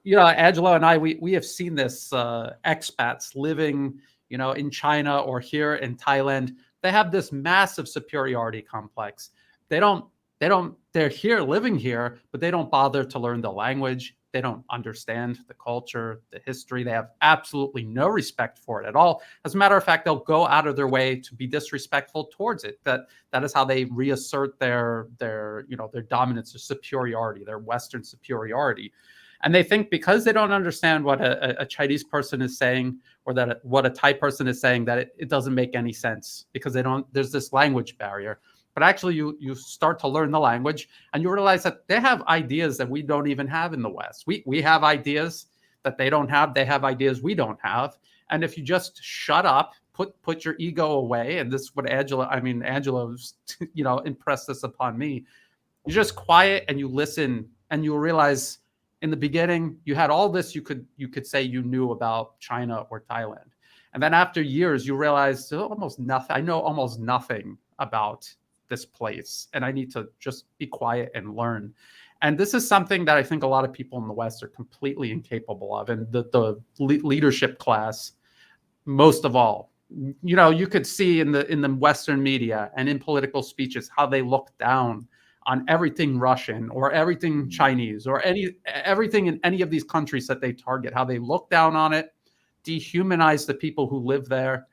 Angelo and I, we have seen this expats living, in China or here in Thailand. They have this massive superiority complex. They're here living here, but they don't bother to learn the language. They don't understand the culture, the history. They have absolutely no respect for it at all. As a matter of fact, they'll go out of their way to be disrespectful towards it. That is how they reassert their dominance, their superiority, their Western superiority. And they think because they don't understand what a Chinese person is saying or what a Thai person is saying, that it doesn't make any sense because there's this language barrier. But actually, you start to learn the language and you realize that they have ideas that we don't even have in the West. We have ideas that they don't have. They have ideas we don't have. And if you just shut up, put your ego away, and this is what Angelo's, impressed this upon me. You're just quiet and you listen and you realize in the beginning, you had all this you could say you knew about China or Thailand. And then after years, you realize almost nothing. I know almost nothing about this place, and I need to just be quiet and learn. And this is something that I think a lot of people in the West are completely incapable of. And the leadership class, most of all, you could see in the Western media and in political speeches how they look down on everything Russian or everything Chinese or everything in any of these countries that they target, how they look down on it, dehumanize the people who live there.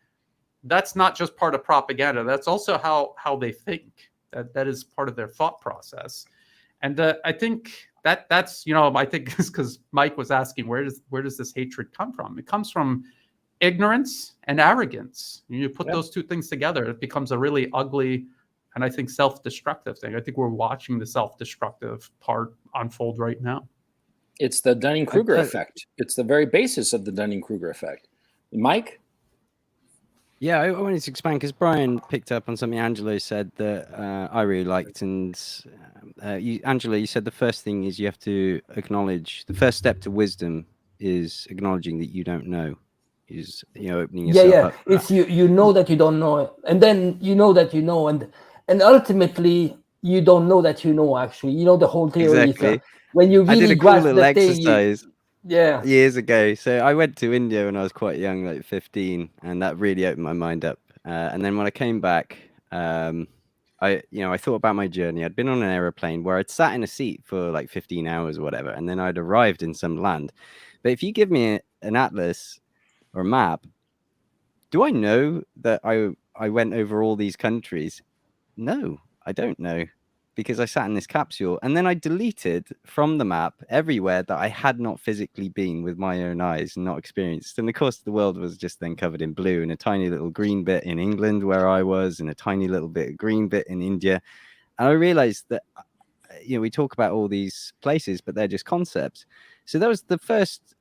That's not just part of propaganda. That's also how they think. That is part of their thought process. And I think that's I think it's because Mike was asking where does this hatred come from? It comes from ignorance and arrogance. You put those two things together, it becomes a really ugly and I think self-destructive thing. I think we're watching the self-destructive part unfold right now. It's the Dunning-Kruger effect. It's the very basis of the Dunning-Kruger effect. Mike? Yeah, I wanted to expand because Brian picked up on something Angelo said that I really liked. And Angelo, you said the first thing is you have to acknowledge, the first step to wisdom is acknowledging that you don't know, is opening yourself up. It's you know that you don't know, and then you know that you know, and ultimately you don't know that you know. Actually, the whole theory. Exactly. When you really I did a cool little exercise. Years ago. So I went to India when I was quite young, like 15, and that really opened my mind up. And then when I came back, I thought about my journey. I'd been on an aeroplane where I'd sat in a seat for like 15 hours or whatever, and then I'd arrived in some land. But if you give me an atlas or a map, do I know that I went over all these countries? No, I don't know, because I sat in this capsule and then I deleted from the map everywhere that I had not physically been with my own eyes and not experienced. And of course, the world was just then covered in blue and a tiny little green bit in England where I was and a tiny little bit of green bit in India. And I realized that, we talk about all these places, but they're just concepts. So that was the first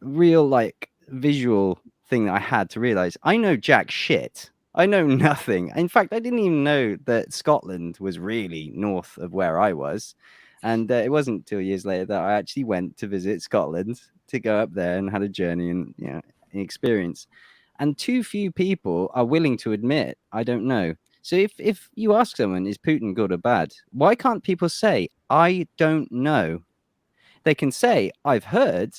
real, visual thing that I had to realize. I know jack shit I know nothing. In fact, I didn't even know that Scotland was really north of where I was. And it wasn't 2 years later that I actually went to visit Scotland, to go up there and had a journey and, you know, an experience. And too few people are willing to admit, I don't know. So if you ask someone, is Putin good or bad? Why can't people say, I don't know? They can say, I've heard.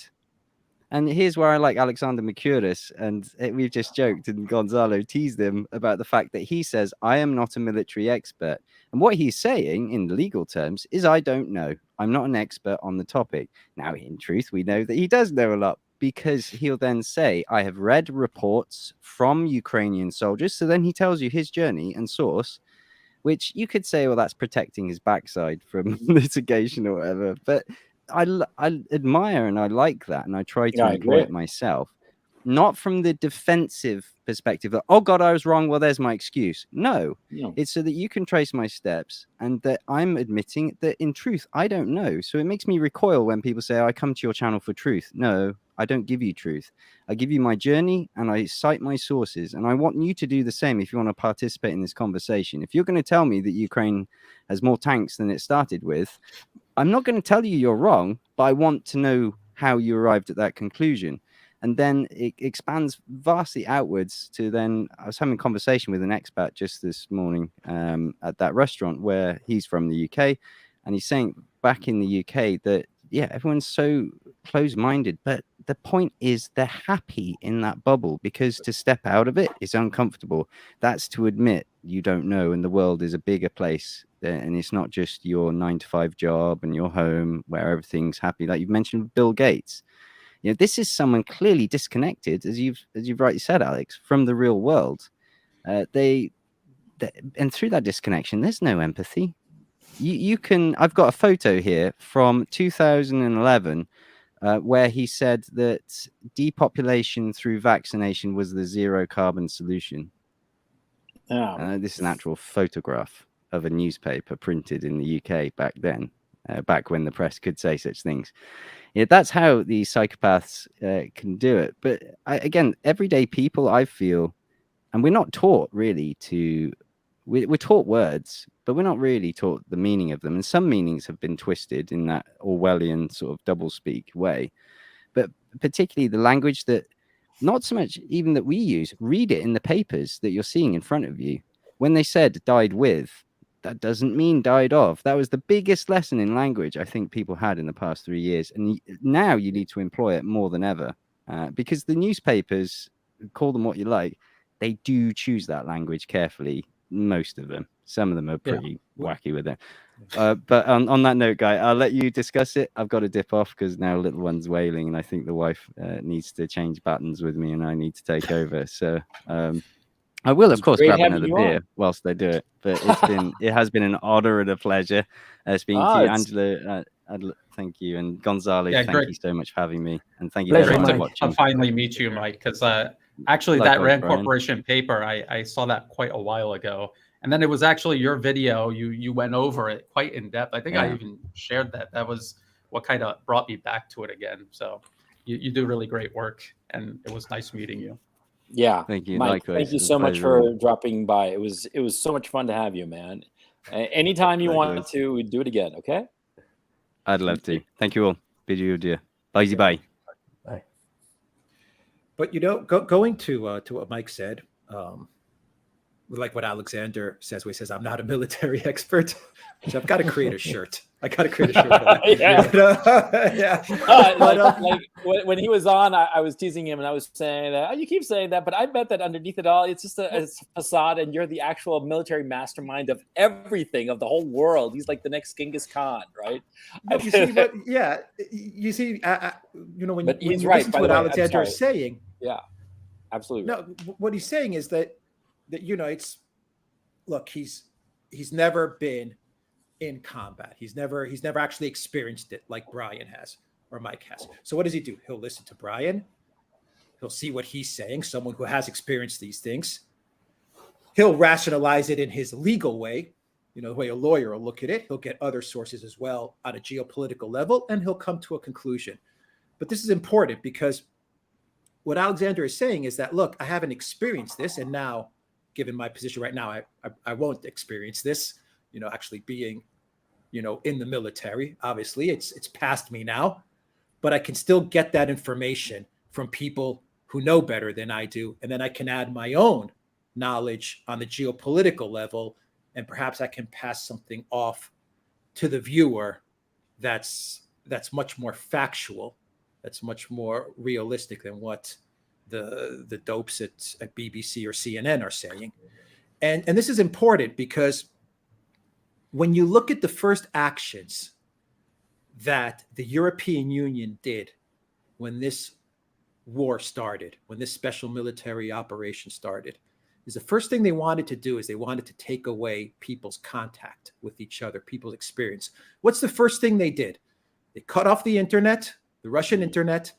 And here's where I like Alexander Mercouris, and we've just joked, and Gonzalo teased him about the fact that he says, I am not a military expert. And what he's saying in legal terms is, I don't know. I'm not an expert on the topic. Now, in truth, we know that he does know a lot, because he'll then say, I have read reports from Ukrainian soldiers. So then he tells you his journey and source, which you could say, well, that's protecting his backside from litigation or whatever. But I admire and I like that, and I try to employ it myself, not from the defensive perspective that, oh God, I was wrong, well, there's my excuse. No, it's so that you can trace my steps, and that I'm admitting that in truth, I don't know. So it makes me recoil when people say, I come to your channel for truth. No, I don't give you truth. I give you my journey and I cite my sources, and I want you to do the same if you want to participate in this conversation. If you're going to tell me that Ukraine has more tanks than it started with, I'm not going to tell you you're wrong, but I want to know how you arrived at that conclusion. And then it expands vastly outwards to then, I was having a conversation with an expat just this morning at that restaurant where he's from the UK. And he's saying back in the UK that, yeah, everyone's so close-minded, but the point is they're happy in that bubble, because to step out of it is uncomfortable. That's to admit you don't know, and the world is a bigger place, and it's not just your 9-to-5 job and your home where everything's happy. Like you've mentioned Bill Gates. You know, this is someone clearly disconnected, as you've rightly said, Alex, from the real world. And through that disconnection, there's no empathy. You can. I've got a photo here from 2011 where he said that depopulation through vaccination was the zero carbon solution. This is an actual photograph of a newspaper printed in the UK back then, back when the press could say such things. Yeah, that's how these psychopaths can do it. But again, everyday people, I feel, and we're not taught really to. We're taught words, but we're not really taught the meaning of them. And some meanings have been twisted in that Orwellian sort of doublespeak way. But particularly the language that, not so much even that we use, read it in the papers that you're seeing in front of you. When they said died with, that doesn't mean died of. That was the biggest lesson in language I think people had in the past 3 years. And now you need to employ it more than ever, because the newspapers, call them what you like, they do choose that language carefully. Most of them. Some of them are pretty wacky with it. But on that note, Guy, I'll let you discuss it. I've got to dip off because now little one's wailing, and I think the wife needs to change buttons with me, and I need to take over. So I will, of course, grab another beer whilst they do it. But it has been an honor and a pleasure speaking to you, Angela. Thank you, and Gonzalo. Thank you so much for having me, and thank you everyone for watching. I'll finally meet you, Mike, because actually that Rand Corporation paper, I saw that quite a while ago, and then it was actually your video. You went over it quite in depth. I think I even shared that. That was what kind of brought me back to it again. So you do really great work, and it was nice meeting you. Yeah, thank you. Mike, thank you so much for dropping by. It was so much fun to have you, man. Anytime you want to, we'd do it again. Okay. I'd love to. Thank you all. Bid you adieu. Bye. Bye. Bye. But going to what Mike said, like what Alexander says, where he says, "I'm not a military expert." So I've got to create a shirt. I got to create a shirt for that. Like when he was on, I was teasing him and I was saying that, oh, you keep saying that, but I bet that underneath it all, it's just a facade, and you're the actual military mastermind of everything, of the whole world. He's like the next Genghis Khan, right? But you see, when you listen to what Alexander is saying, yeah, absolutely. No, what he's saying is that it's, look, he's never been in combat. He's never actually experienced it like Brian has or Mike has. So what does he do? He'll listen to Brian. He'll see what he's saying, someone who has experienced these things. He'll rationalize it in his legal way, the way a lawyer will look at it. He'll get other sources as well on a geopolitical level, and he'll come to a conclusion. But this is important because what Alexander is saying is that, look, I haven't experienced this, and now given my position right now, I won't experience this, actually being, in the military. Obviously, it's past me now, but I can still get that information from people who know better than I do. And then I can add my own knowledge on the geopolitical level, and perhaps I can pass something off to the viewer that's much more factual, that's much more realistic than what the dopes at BBC or CNN are saying. And this is important because when you look at the first actions that the European Union did when this war started, when this special military operation started, is the first thing they wanted to do is they wanted to take away people's contact with each other, people's experience. What's the first thing they did? They cut off the internet, the Russian internet,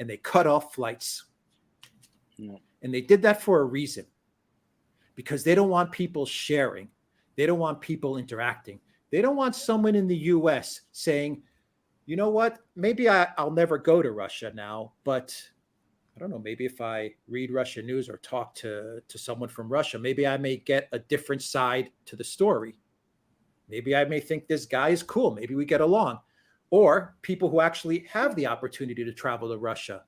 and they cut off flights. Yeah. And they did that for a reason, because they don't want people sharing. They don't want people interacting. They don't want someone in the US saying, you know what, maybe I'll never go to Russia now, but I don't know, maybe if I read Russian news or talk to someone from Russia, maybe I may get a different side to the story. Maybe I may think this guy is cool. Maybe we get along. Or people who actually have the opportunity to travel to Russia,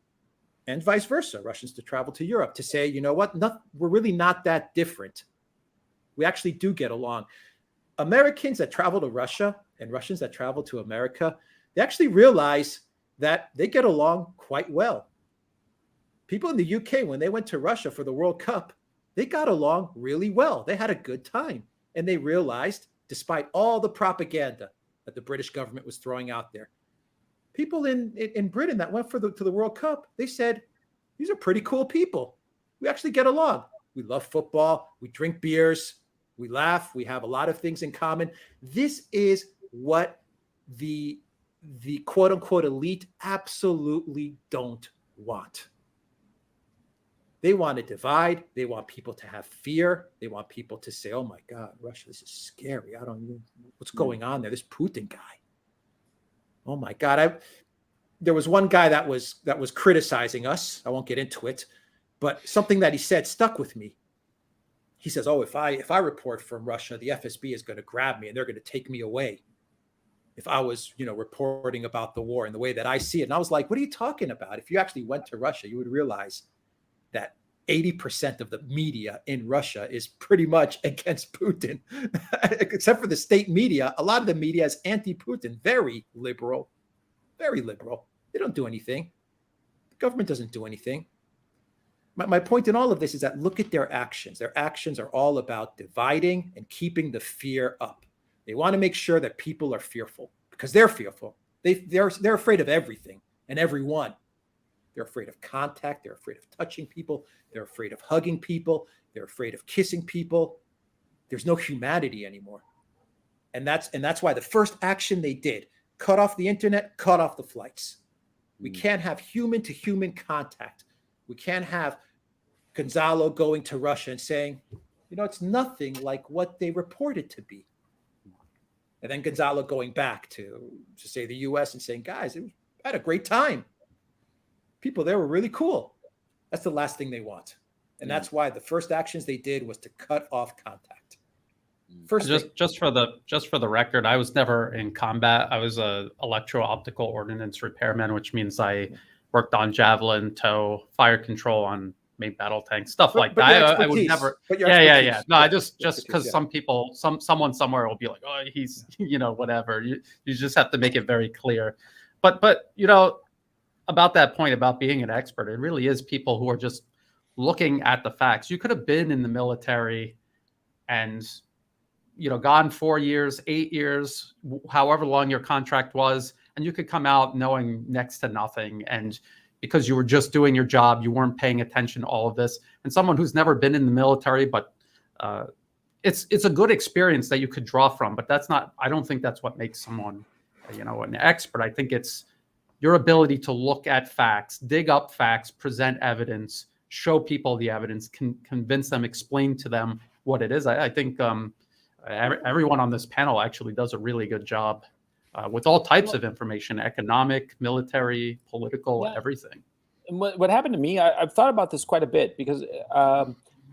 and vice versa, Russians to travel to Europe, to say, you know what, we're really not that different. We actually do get along. Americans that travel to Russia and Russians that travel to America, they actually realize that they get along quite well. People in the UK, when they went to Russia for the World Cup, they got along really well. They had a good time. And they realized, despite all the propaganda that the British government was throwing out there, people in Britain that went to the World Cup, they said, these are pretty cool people. We actually get along. We love football. We drink beers. We laugh. We have a lot of things in common. This is what the quote unquote elite absolutely don't want. They want to divide. They want people to have fear. They want people to say, oh my God, Russia, this is scary. I don't know what's going on there. This Putin guy. Oh my God. There was one guy that was criticizing us. I won't get into it, but something that he said stuck with me. He says, oh, if I report from Russia, the FSB is going to grab me and they're going to take me away. If I was, reporting about the war in the way that I see it. And I was like, what are you talking about? If you actually went to Russia, you would realize that 80% of the media in Russia is pretty much against Putin, except for the state media. A lot of the media is anti-Putin, very liberal, very liberal. They don't do anything. The government doesn't do anything. My point in all of this is that look at their actions. Their actions are all about dividing and keeping the fear up. They want to make sure that people are fearful because they're fearful. They're afraid of everything and everyone. They're afraid of contact. They're afraid of touching people. They're afraid of hugging people. They're afraid of kissing people. There's no humanity anymore. And that's why the first action they did, cut off the internet, cut off the flights. We can't have human to human contact. We can't have Gonzalo going to Russia and saying, it's nothing like what they reported to be. And then Gonzalo going back to say the US and saying, guys, I had a great time. People there were really cool. That's the last thing they want. And that's why the first actions they did was to cut off contact. First, just for the record, I was never in combat. I was a electro-optical ordnance repairman, which means I worked on javelin, tow, fire control on main battle tanks, stuff like that. I would never. Yeah. No, I just because some people, someone somewhere will be like, oh, he's whatever. You just have to make it very clear. But about that point about being an expert, it really is people who are just looking at the facts. You could have been in the military and gone 4 years, 8 years, however long your contract was, and you could come out knowing next to nothing. And because you were just doing your job, you weren't paying attention to all of this. And someone who's never been in the military, but it's a good experience that you could draw from. But I don't think that's what makes someone, an expert. I think it's your ability to look at facts, dig up facts, present evidence, show people the evidence, convince them, explain to them what it is. I think everyone on this panel actually does a really good job with all types of information, economic, military, political, everything. And what happened to me, I've thought about this quite a bit because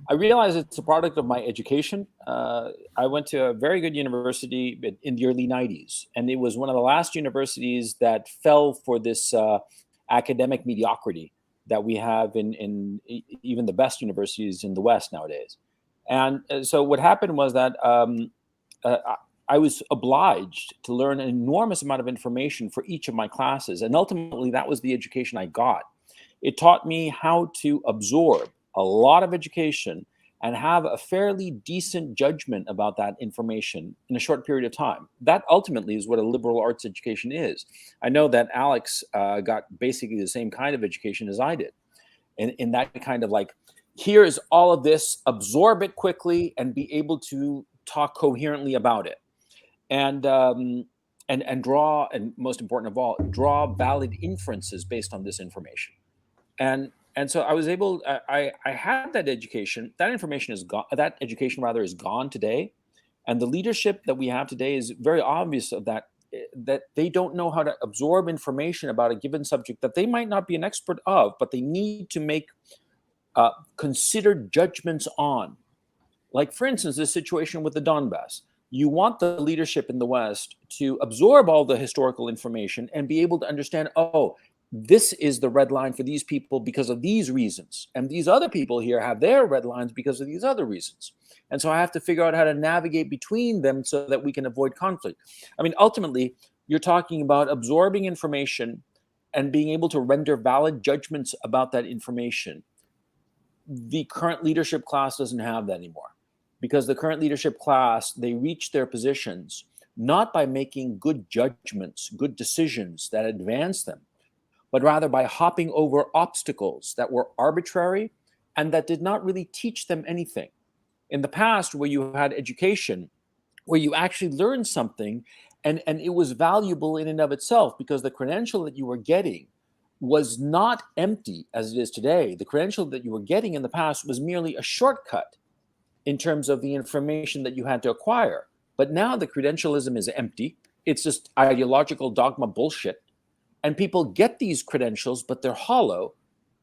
I realize it's a product of my education. I went to a very good university in the early 90s, and it was one of the last universities that fell for this academic mediocrity that we have in even the best universities in the West nowadays. And so what happened was that I was obliged to learn an enormous amount of information for each of my classes. And ultimately, that was the education I got. It taught me how to absorb a lot of education and have a fairly decent judgment about that information in a short period of time. That ultimately is what a liberal arts education is. I know that Alex got basically the same kind of education as I did. In that kind of like, here's all of this, absorb it quickly and be able to talk coherently about it. And draw, and most important of all, draw valid inferences based on this information. And so I was able, I had that education. That information is gone. That education rather is gone today, and the leadership that we have today is very obvious of that they don't know how to absorb information about a given subject that they might not be an expert of, but they need to make considered judgments on. Like, for instance, this situation with the Donbass. You want the leadership in the West to absorb all the historical information and be able to understand, oh, this is the red line for these people because of these reasons. And these other people here have their red lines because of these other reasons. And so I have to figure out how to navigate between them so that we can avoid conflict. I mean, ultimately, you're talking about absorbing information and being able to render valid judgments about that information. The current leadership class doesn't have that anymore, because the current leadership class, they reach their positions not by making good judgments, good decisions that advance them, but rather by hopping over obstacles that were arbitrary and that did not really teach them anything. In the past, where you had education, where you actually learned something and it was valuable in and of itself because the credential that you were getting was not empty as it is today. The credential that you were getting in the past was merely a shortcut in terms of the information that you had to acquire. But now the credentialism is empty. It's just ideological dogma bullshit. And people get these credentials, but they're hollow.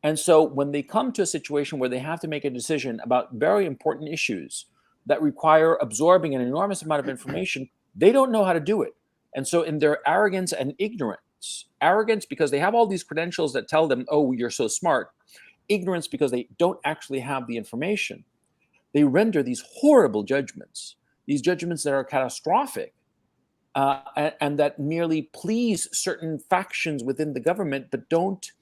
And so when they come to a situation where they have to make a decision about very important issues that require absorbing an enormous amount of information, they don't know how to do it. And so in their arrogance and arrogance because they have all these credentials that tell them, oh, you're so smart, ignorance because they don't actually have the information, they render these horrible judgments, these judgments that are catastrophic, and that merely please certain factions within the government, but don't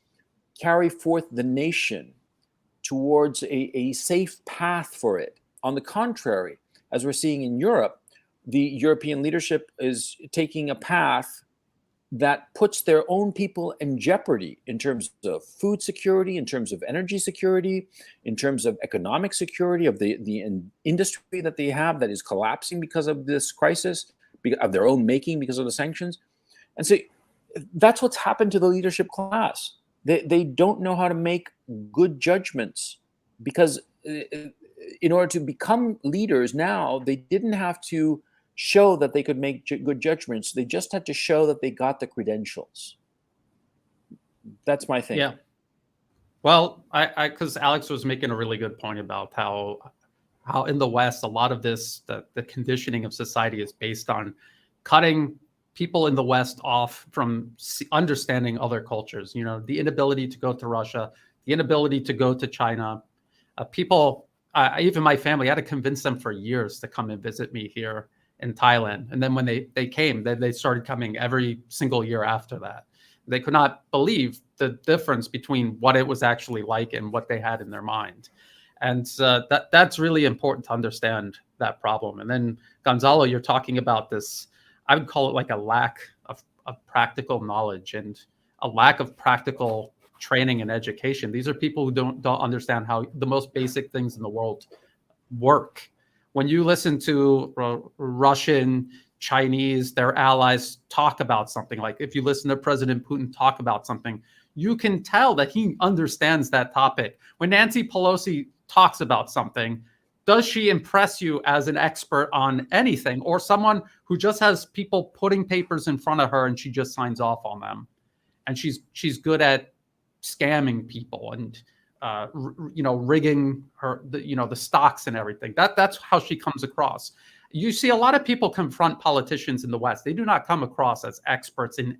carry forth the nation towards a safe path for it. On the contrary, as we're seeing in Europe, the European leadership is taking a path that puts their own people in jeopardy in terms of food security, in terms of energy security, in terms of economic security of the industry that they have that is collapsing because of this crisis, of their own making because of the sanctions. And so that's what's happened to the leadership class. They don't know how to make good judgments, because in order to become leaders now, they didn't have to show that they could make good judgments. They just had to show that they got the credentials. That's my thing. Yeah. Well, I because Alex was making a really good point about how in the West, a lot of this, the conditioning of society is based on cutting people in the West off from understanding other cultures. You know, the inability to go to Russia, the inability to go to China. People, even my family, I had to convince them for years to come and visit me here in Thailand. And then when they came, they started coming every single year after that. They could not believe the difference between what it was actually like and what they had in their mind. And that's really important to understand that problem. And then, Gonzalo, you're talking about this, I would call it like a lack of practical knowledge and a lack of practical training and education. These are people who don't understand how the most basic things in the world work. When you listen to Russian, Chinese, their allies talk about something, like if you listen to President Putin talk about something, you can tell that he understands that topic. When Nancy Pelosi talks about something, does she impress you as an expert on anything, or someone who just has people putting papers in front of her and she just signs off on them? And she's good at scamming people and rigging the stocks and everything. That's how she comes across. You see a lot of people confront politicians in the West. They do not come across as experts in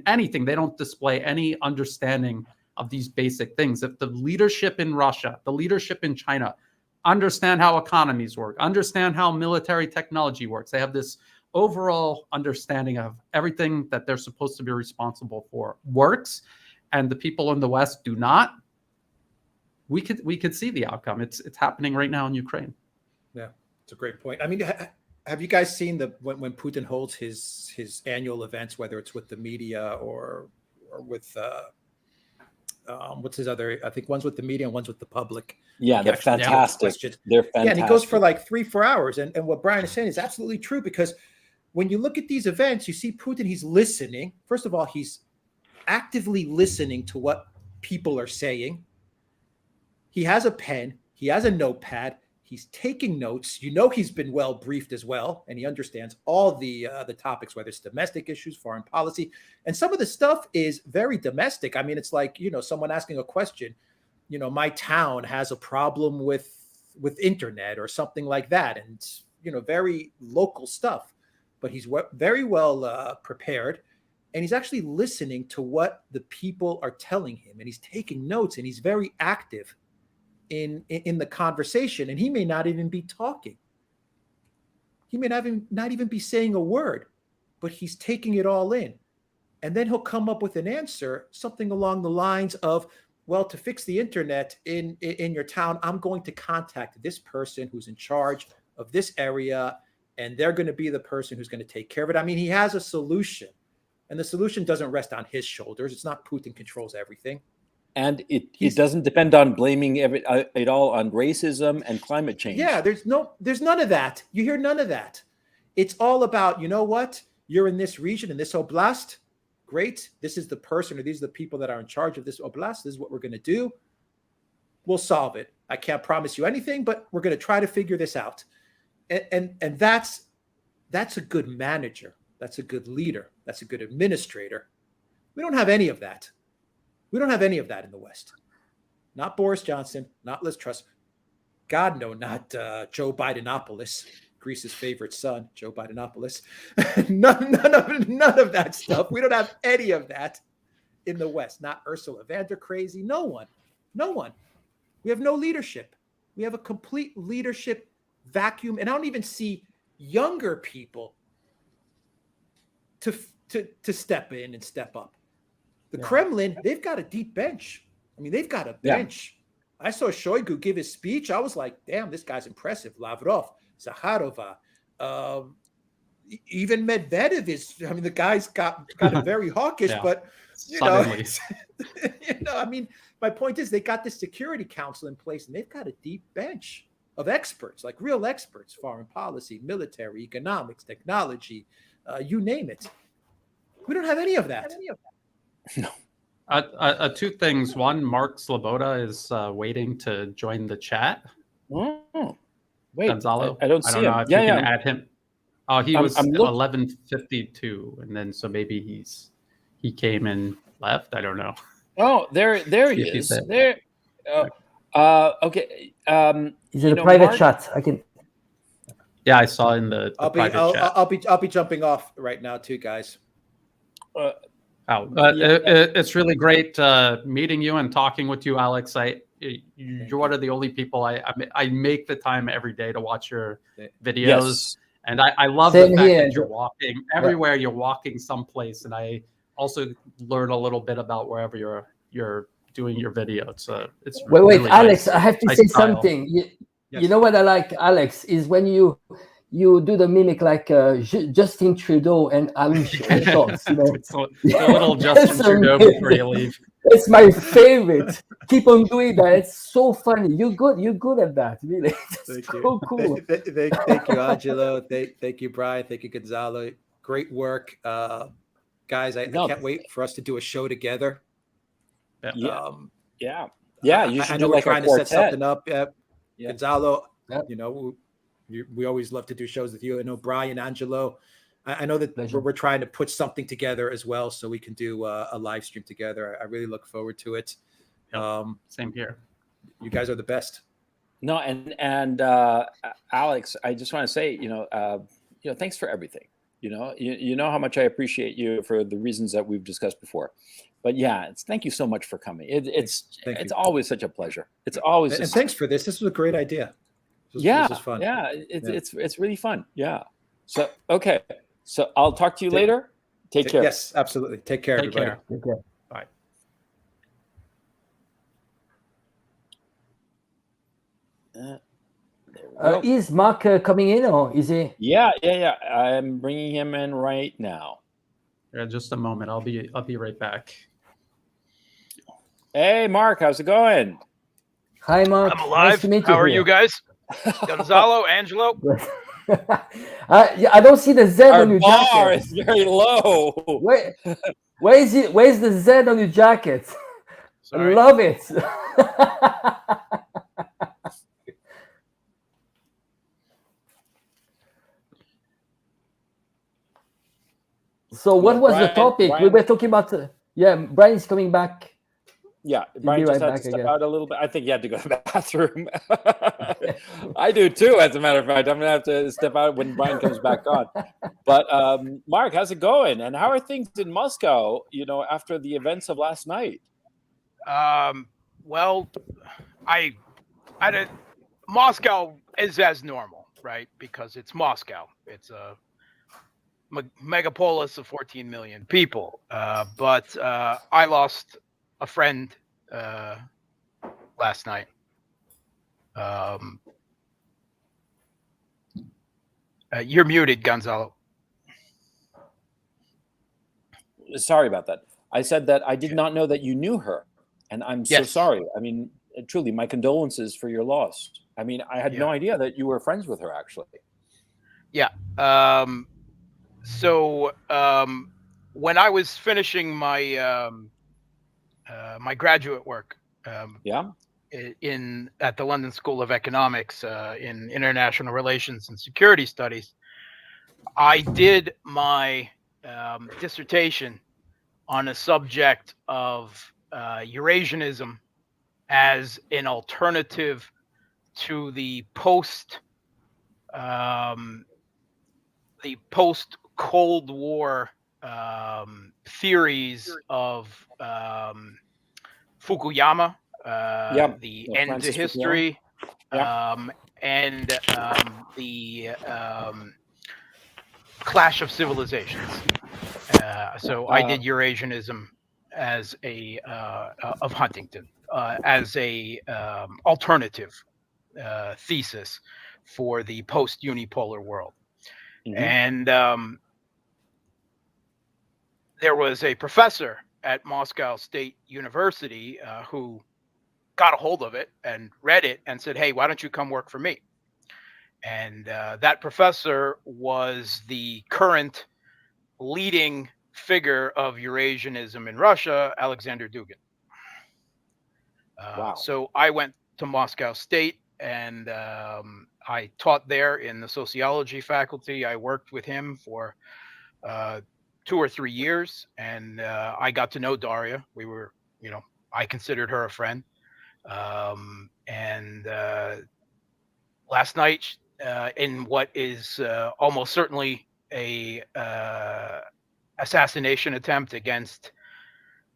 anything. They don't display any understanding of these basic things. If the leadership in Russia, the leadership in China understand how economies work, understand how military technology works, they have this overall understanding of everything that they're supposed to be responsible for works, and the people in the West do not, we could see the outcome. It's happening right now in Ukraine. Yeah, it's a great point. I mean, have you guys seen when Putin holds his annual events, whether it's with the media or with what's his other? I think one's with the media and one's with the public. Yeah, they're fantastic. They're fantastic. Yeah, and he goes for like 3-4 hours. And what Brian is saying is absolutely true, because when you look at these events, you see Putin, he's listening. First of all, he's actively listening to what people are saying. He has a pen. He has a notepad. He's taking notes. You know, he's been well briefed as well, and he understands all the topics, whether it's domestic issues, foreign policy, and some of the stuff is very domestic. I mean, it's like, someone asking a question. My town has a problem with internet or something like that, and very local stuff. But he's very well prepared, and he's actually listening to what the people are telling him, and he's taking notes, and he's very active in the conversation, and he may not even be talking. He may not even be saying a word, but he's taking it all in. And then he'll come up with an answer, something along the lines of, well, to fix the internet in your town, I'm going to contact this person who's in charge of this area, and they're going to be the person who's going to take care of it. I mean, he has a solution, and the solution doesn't rest on his shoulders. It's not Putin controls everything. And it doesn't depend on blaming it all on racism and climate change. Yeah, there's none of that. You hear none of that. It's all about, what? You're in this region, in this oblast. Great. This is the person, or these are the people that are in charge of this oblast. This is what we're going to do. We'll solve it. I can't promise you anything, but we're going to try to figure this out. And that's a good manager. That's a good leader. That's a good administrator. We don't have any of that. We don't have any of that in the West. Not Boris Johnson, not Liz Truss. God, no, not Joe Bidenopoulos, Greece's favorite son, Joe Bidenopoulos. none of that stuff. We don't have any of that in the West. Not Ursula von der Crazy. No one. We have no leadership. We have a complete leadership vacuum. And I don't even see younger people to step in and step up. The Kremlin, they've got a deep bench. I mean, they've got a bench. Yeah. I saw Shoigu give his speech. I was like, damn, this guy's impressive. Lavrov, Zakharova, even Medvedev is, I mean, the guy's got a very hawkish, but, I mean, my point is they got this Security Council in place, and they've got a deep bench of experts, like real experts, foreign policy, military, economics, technology, you name it. We don't have any of that. No. Two things. One, Mark Sloboda is waiting to join the chat. Oh, wait, Gonzalo. I don't see him. Know if you can add him. Oh, he was 11:52, and then so maybe he came and left. I don't know. Oh, there he is. There. Okay. He's in a private chat. I can. Yeah, I saw in the private chat. I'll be jumping off right now too, guys. It's really great meeting you and talking with you, Alex. You're one of the only people I make the time every day to watch your videos. Yes. And I love the fact that you're walking everywhere. You're walking someplace, and I also learn a little bit about wherever you're doing your video. So it's wait, really Alex. nice, I have to say something. You know what I like, Alex, is when you do the mimic like Justin Trudeau and Ali Schultz. It's a little Justin Trudeau before you leave. It's my favorite. Keep on doing that. It's so funny. You're good at that. Really. Thank you. Cool. Thank you, Angelo. Thank you, Brian. Thank you, Gonzalo. Great work, guys. I can't wait for us to do a show together. Yeah. You should I know do we're trying to set quartet. something up. Gonzalo, we always love to do shows with you. I know Brian, Angelo. I know that we're trying to put something together as well, so we can do a live stream together. I really look forward to it. Same here. You guys are the best. No, and Alex, I just want to say, thanks for everything. You know how much I appreciate you for the reasons that we've discussed before. But yeah, thank you so much for coming. It's always such a pleasure. It's always and thanks for this. This was a great idea. This is fun. Yeah, it's really fun. Yeah. So okay, so I'll talk to you later. Take care. Yes, absolutely. Take care, everybody. Take care. Bye. Is Mark coming in, or is he? Yeah. I'm bringing him in right now. Yeah, just a moment. I'll be right back. Hey, Mark, how's it going? Hi, Mark. I'm alive. Nice to meet How you are here. you guys? Gonzalo, Angelo. I don't see the Z Our on your bar jacket. is very low. Where is it? Where's the Z on your jacket? Sorry. I love it. So what was the topic? We were talking about. Brian's coming back. Yeah, Brian just had to step out a little bit. I think he had to go to the bathroom. I do too, as a matter of fact. I'm going to have to step out when Brian comes back on. But Mark, how's it going? And how are things in Moscow, after the events of last night? Well, Moscow is as normal, right? Because it's Moscow. It's a megapolis of 14 million people. But I lost a friend last night. You're muted, Gonzalo. Sorry about that. I said that I did not know that you knew her, and I'm so sorry. I mean, truly, my condolences for your loss. I mean, I had no idea that you were friends with her, actually. Yeah. So when I was finishing my my graduate work at the London School of Economics in International Relations and Security Studies, I did my dissertation on a subject of Eurasianism as an alternative to the post-Cold War theories of Fukuyama, the end to history, and the clash of civilizations. So I did Eurasianism as of Huntington as a alternative thesis for the post-unipolar world. And there was a professor at Moscow State University who got a hold of it and read it and said, "Hey, why don't you come work for me?" And that professor was the current leading figure of Eurasianism in Russia, Alexander Dugin. So I went to Moscow State and I taught there in the sociology faculty. I worked with him for 2 or 3 years, and I got to know Daria. We were, I considered her a friend. And last night, in what is almost certainly a assassination attempt against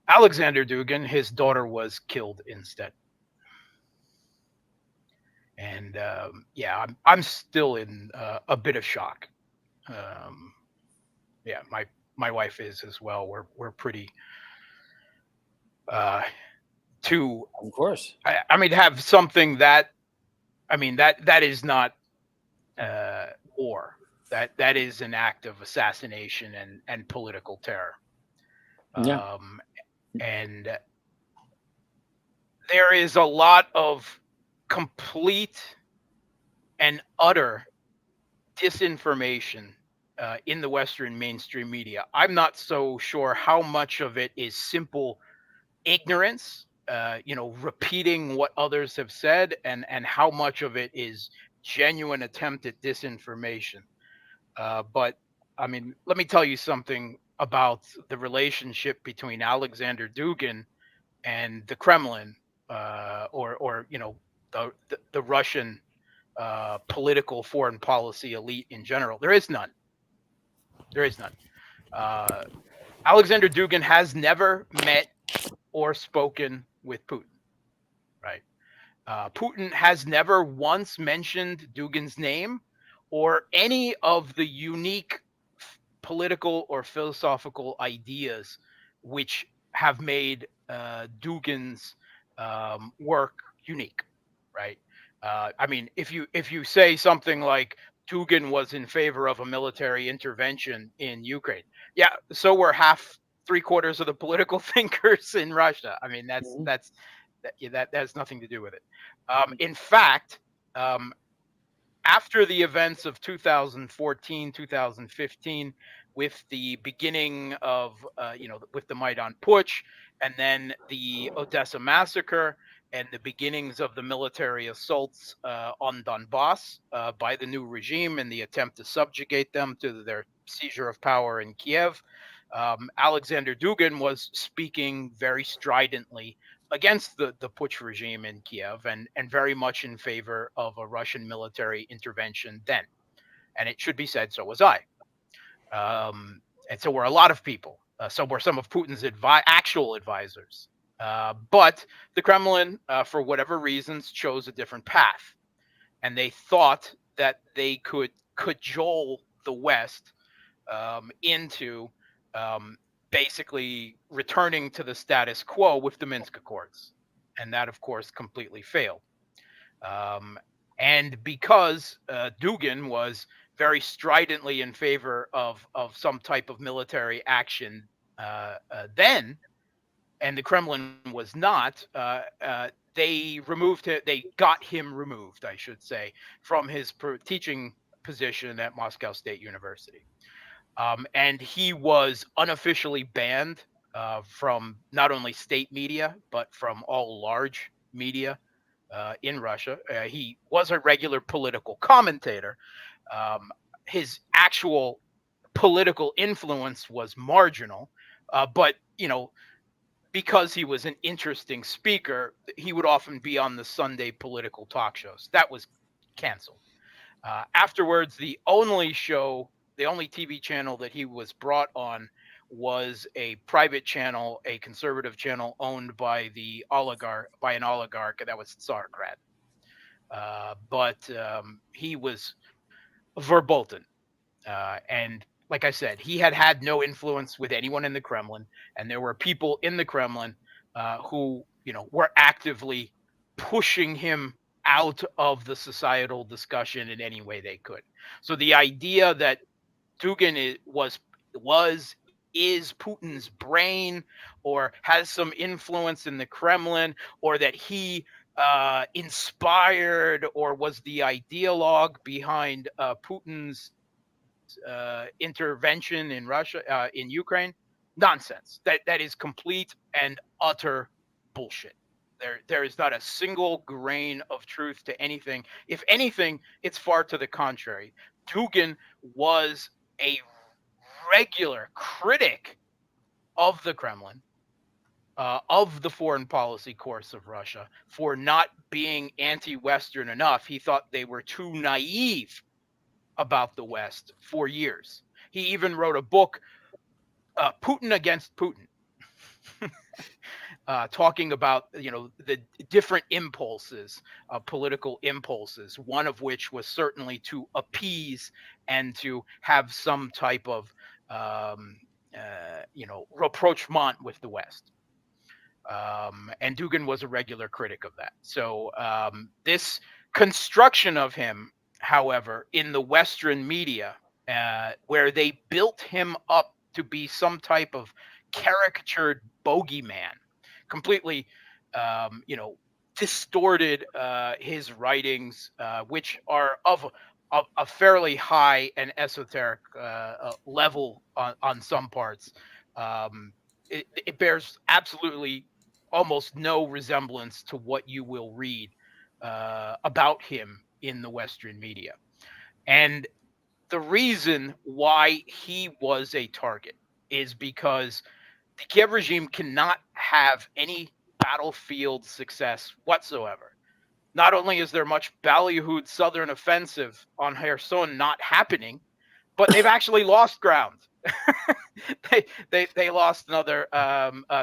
Alexander Dugin, his daughter was killed instead. And I'm still in a bit of shock. My wife is as well. We're pretty of course. I mean, have something that that is not war. That is an act of assassination and political terror. And there is a lot of complete and utter disinformation in the Western mainstream media. I'm not so sure how much of it is simple ignorance, repeating what others have said, and how much of it is genuine attempt at disinformation. But I mean, let me tell you something about the relationship between Alexander Dugin and the Kremlin or the Russian political foreign policy elite in general. There is none. There is none. Alexander Dugin has never met or spoken with Putin, right? Putin has never once mentioned Dugin's name or any of the unique political or philosophical ideas which have made Dugin's work unique, right? I mean, if you say something like Dugin was in favor of a military intervention in Ukraine, yeah, so were three quarters of the political thinkers in Russia. I mean, that has nothing to do with it. In fact, after the events of 2014, 2015, with the beginning of, with the Maidan Putsch, and then the Odessa massacre, and the beginnings of the military assaults on Donbass by the new regime and the attempt to subjugate them to their seizure of power in Kiev, Alexander Dugin was speaking very stridently against the Putsch regime in Kiev and very much in favor of a Russian military intervention then. And it should be said, so was I. And so were a lot of people. So were some of Putin's actual advisors. But the Kremlin, for whatever reasons, chose a different path. And they thought that they could cajole the West into basically returning to the status quo with the Minsk Accords. And that, of course, completely failed. And because Dugin was very stridently in favor of some type of military action then, and the Kremlin was not, they removed him. They got him removed, I should say, from his teaching position at Moscow State University. And he was unofficially banned from not only state media, but from all large media in Russia. He was a regular political commentator. His actual political influence was marginal, but, because he was an interesting speaker, he would often be on the Sunday political talk shows. That was canceled. Afterwards, the only TV channel that he was brought on was a private channel, a conservative channel owned by an oligarch, that was Tsargrad. But he was verboten. And like I said, he had no influence with anyone in the Kremlin. And there were people in the Kremlin who, were actively pushing him out of the societal discussion in any way they could. So the idea that Dugin is Putin's brain or has some influence in the Kremlin, or that he inspired or was the ideologue behind Putin's intervention in Russia, in Ukraine, nonsense. That is complete and utter bullshit. There is not a single grain of truth to anything. If anything, it's far to the contrary. Dugin was a regular critic of the Kremlin, of the foreign policy course of Russia, for not being anti-Western enough. He thought they were too naive about the West for years. He even wrote a book, Putin Against Putin, talking about the different impulses, political impulses, one of which was certainly to appease and to have some type of rapprochement with the West. And Dugin was a regular critic of that. So this construction of him, however, in the Western media, where they built him up to be some type of caricatured bogeyman, completely, distorted his writings, which are of a fairly high and esoteric level on some parts. It bears absolutely almost no resemblance to what you will read about him in the Western media. And the reason why he was a target is because the Kiev regime cannot have any battlefield success whatsoever. Not only is there much ballyhooed southern offensive on Kherson not happening, but they've actually lost ground. they lost another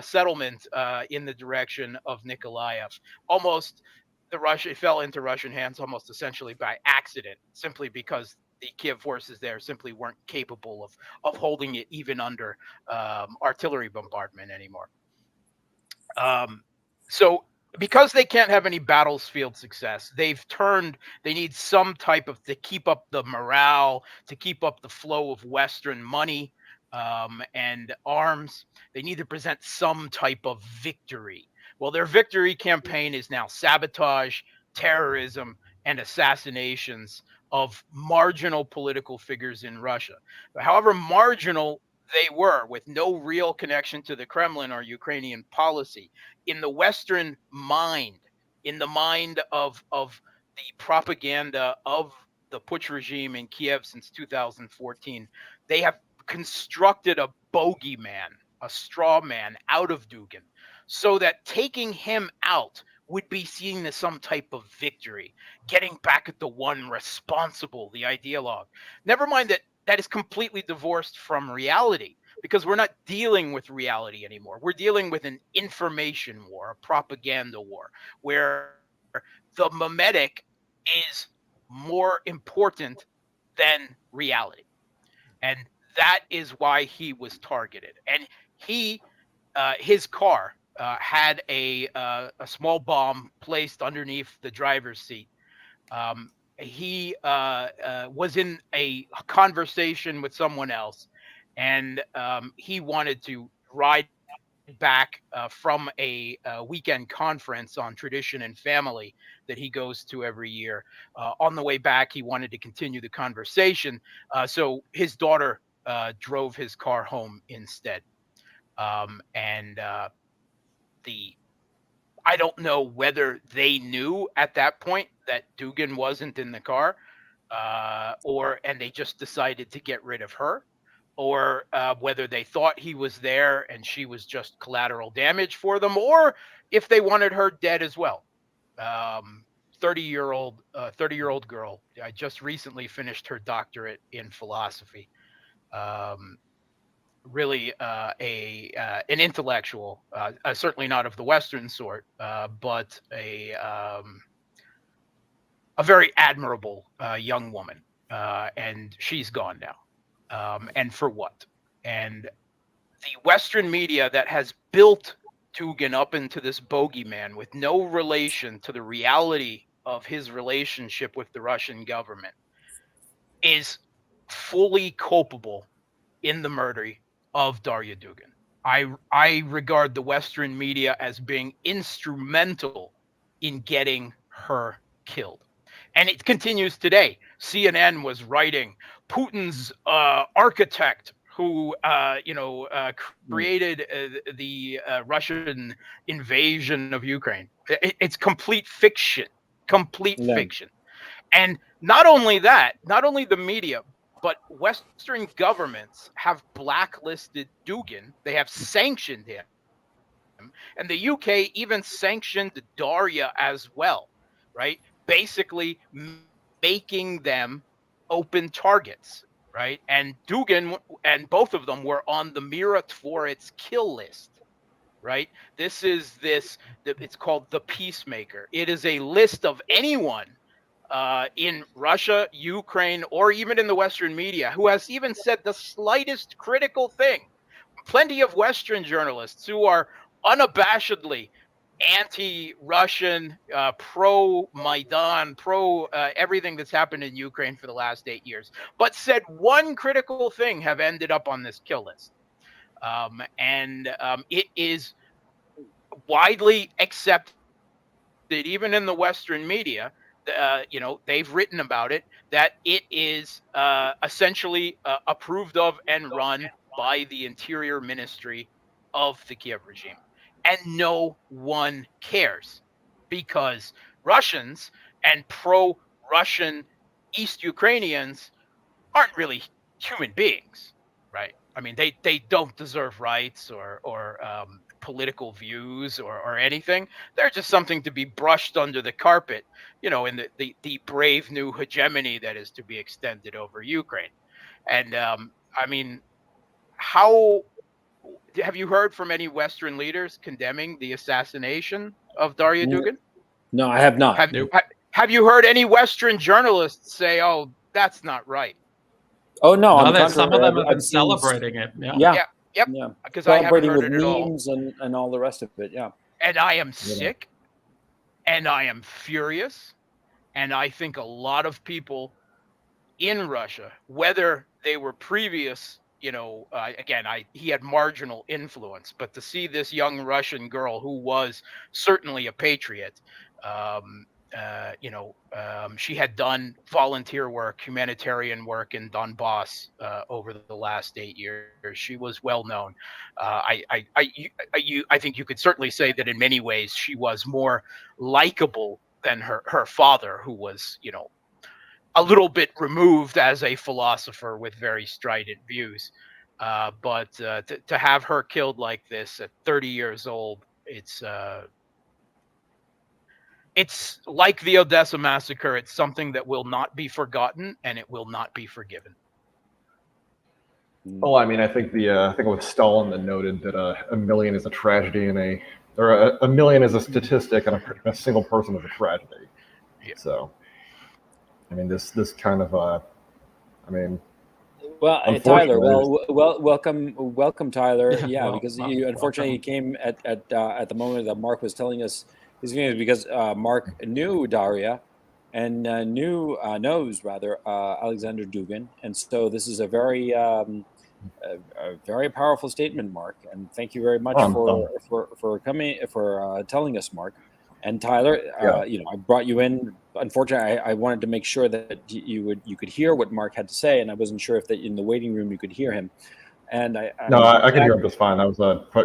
settlement in the direction of Nikolaev. Almost it fell into Russian hands almost essentially by accident, simply because the Kiev forces there simply weren't capable of holding it even under artillery bombardment anymore. So because they can't have any battlefield success, they need some type of, to keep up the morale, to keep up the flow of Western money and arms. They need to present some type of victory. Well, their victory campaign is now sabotage, terrorism, and assassinations of marginal political figures in Russia. However marginal they were, with no real connection to the Kremlin or Ukrainian policy, in the Western mind, in the mind of the propaganda of the Putsch regime in Kiev since 2014, they have constructed a bogeyman, a straw man out of Dugin, so that taking him out would be seen as some type of victory, getting back at the one responsible, the ideologue. Never mind that is completely divorced from reality, because we're not dealing with reality anymore. We're dealing with an information war, a propaganda war, where the mimetic is more important than reality. And that is why he was targeted. And his car had a small bomb placed underneath the driver's seat. He was in a conversation with someone else, and he wanted to ride back from a weekend conference on tradition and family that he goes to every year. On the way back, he wanted to continue the conversation, so his daughter drove his car home instead. And I don't know whether they knew at that point that Dugin wasn't in the car, and they just decided to get rid of her, or whether they thought he was there and she was just collateral damage for them, or if they wanted her dead as well. 30-year-old girl. I just recently finished her doctorate in philosophy. Really an intellectual, certainly not of the Western sort, but a very admirable young woman, and she's gone now. And for what? And the Western media that has built Dugin up into this bogeyman with no relation to the reality of his relationship with the Russian government is fully culpable in the murder of Darya Dugin. I regard the Western media as being instrumental in getting her killed. And it continues today. CNN was writing Putin's architect who created the Russian invasion of Ukraine. It's complete fiction. Fiction. And not only that, not only the media, but Western governments have blacklisted Dugin. They have sanctioned him. And the UK even sanctioned Darya as well, right? Basically making them open targets, right? And Dugin and both of them were on the Mira Tvorit's kill list, right? It's called the Peacemaker. It is a list of anyone in Russia, Ukraine, or even in the Western media who has even said the slightest critical thing. Plenty of Western journalists who are unabashedly anti-Russian, pro-Maidan, pro everything that's happened in Ukraine for the last 8 years, but said one critical thing have ended up on this kill list. It is widely accepted, even in the Western media. They've written about it, that it is essentially approved of and run by the Interior Ministry of the Kiev regime. And no one cares, because Russians and pro-Russian East Ukrainians aren't really human beings, right? I mean, they don't deserve rights or political views or anything. They're just something to be brushed under the carpet, in the brave new hegemony that is to be extended over Ukraine. And I mean, how have you heard from any Western leaders condemning the assassination of Darya Dugin? No, I have not. Have you heard any Western journalists say, "Oh, that's not right"? Oh no, on the contrary, some of them have been I've seen celebrating it. Yep. Because I haven't celebrating heard with it at all. memes and all the rest of it. Yeah. And I am sick, and I am furious, and I think a lot of people in Russia, whether they were previous, he had marginal influence, but to see this young Russian girl who was certainly a patriot, she had done volunteer work, humanitarian work in Donbass over the last 8 years. She was well known. I think you could certainly say that in many ways she was more likable than her father, who was, a little bit removed as a philosopher with very strident views. But to have her killed like this at 30 years old, it's like the Odessa massacre. It's something that will not be forgotten, and it will not be forgiven. Well, I mean, I think it was Stalin that noted that a million is a tragedy a million is a statistic, and a single person is a tragedy. Yeah. So, I mean, this kind of well, Tyler. Well, welcome, Tyler. Yeah, because you unfortunately came at the moment that Mark was telling us his views, because Mark knew Darya and knows Alexander Dugin, and so this is a very powerful statement, Mark. And thank you very much for coming, for telling us, Mark. And Tyler, I brought you in. Unfortunately, I wanted to make sure that you could hear what Mark had to say, and I wasn't sure if that in the waiting room you could hear him. And I could hear him just fine. That was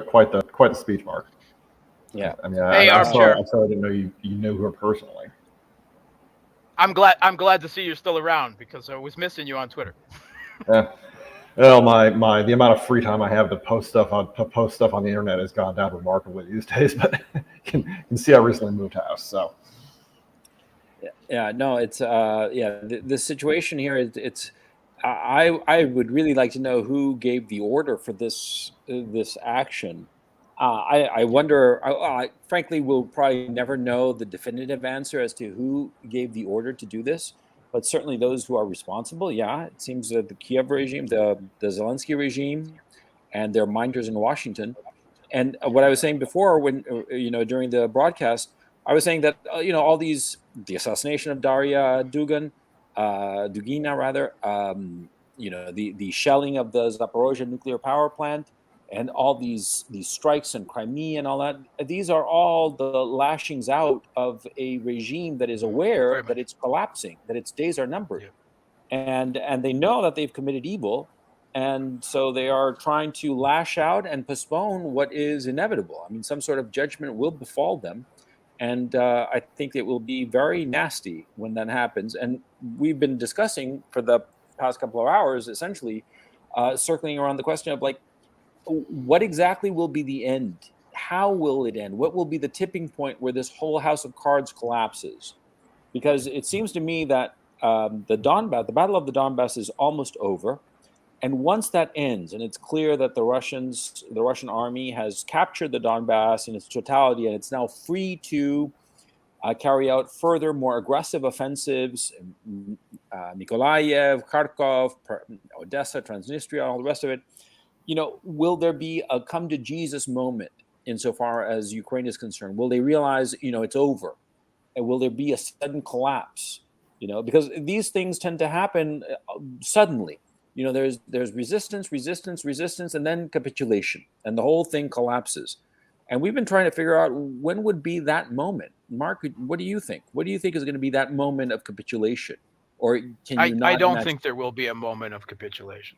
quite the speech, Mark. Yeah. I mean, I didn't know you knew her personally. I'm glad to see you're still around, because I was missing you on Twitter. Yeah. Well, the amount of free time I have to post stuff on the internet has gone down remarkably these days. But you can see I recently moved house, so. Yeah, no, it's the situation here is I would really like to know who gave the order for this action. I wonder. Frankly, we'll probably never know the definitive answer as to who gave the order to do this. But certainly those who are responsible, it seems that the Kiev regime, the Zelensky regime, and their minders in Washington. And what I was saying before, when during the broadcast, I was saying that all these, the assassination of Darya Dugina, the shelling of the Zaporozhye nuclear power plant, and all these strikes in Crimea and all that, these are all the lashings out of a regime that is aware that it's collapsing, that its days are numbered. And they know that they've committed evil, and so they are trying to lash out and postpone what is inevitable. I mean, some sort of judgment will befall them, and I think it will be very nasty when that happens. And we've been discussing for the past couple of hours, essentially, circling around the question of, like, what exactly will be the end? How will it end? What will be the tipping point where this whole house of cards collapses? Because it seems to me that the Battle of the Donbass is almost over. And once that ends, and it's clear that the Russian army has captured the Donbass in its totality, and it's now free to carry out further, more aggressive offensives, Mykolaiv, Kharkov, Odessa, Transnistria, all the rest of it, will there be a come to Jesus moment insofar as Ukraine is concerned? Will they realize, it's over? And will there be a sudden collapse? Because these things tend to happen suddenly. There's resistance, and then capitulation, and the whole thing collapses. And we've been trying to figure out when would be that moment. Mark, what do you think? What do you think is going to be that moment of capitulation? Or can you not? I don't think there will be a moment of capitulation.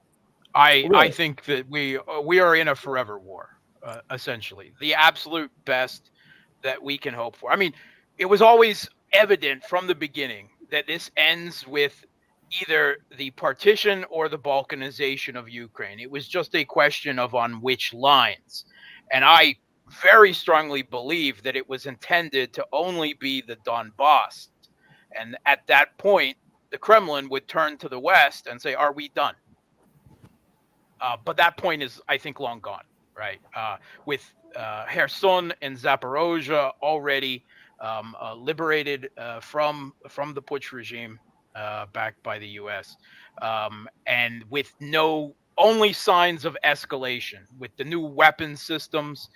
I think that we are in a forever war, essentially. The absolute best that we can hope for. I mean, it was always evident from the beginning that this ends with either the partition or the Balkanization of Ukraine. It was just a question of on which lines. And I very strongly believe that it was intended to only be the Donbass. And at that point, the Kremlin would turn to the West and say, are we done? But that point is, I think, long gone, right? With Kherson and Zaporozhye already liberated from the Putsch regime backed by the U.S. And with only signs of escalation with the new weapon systems,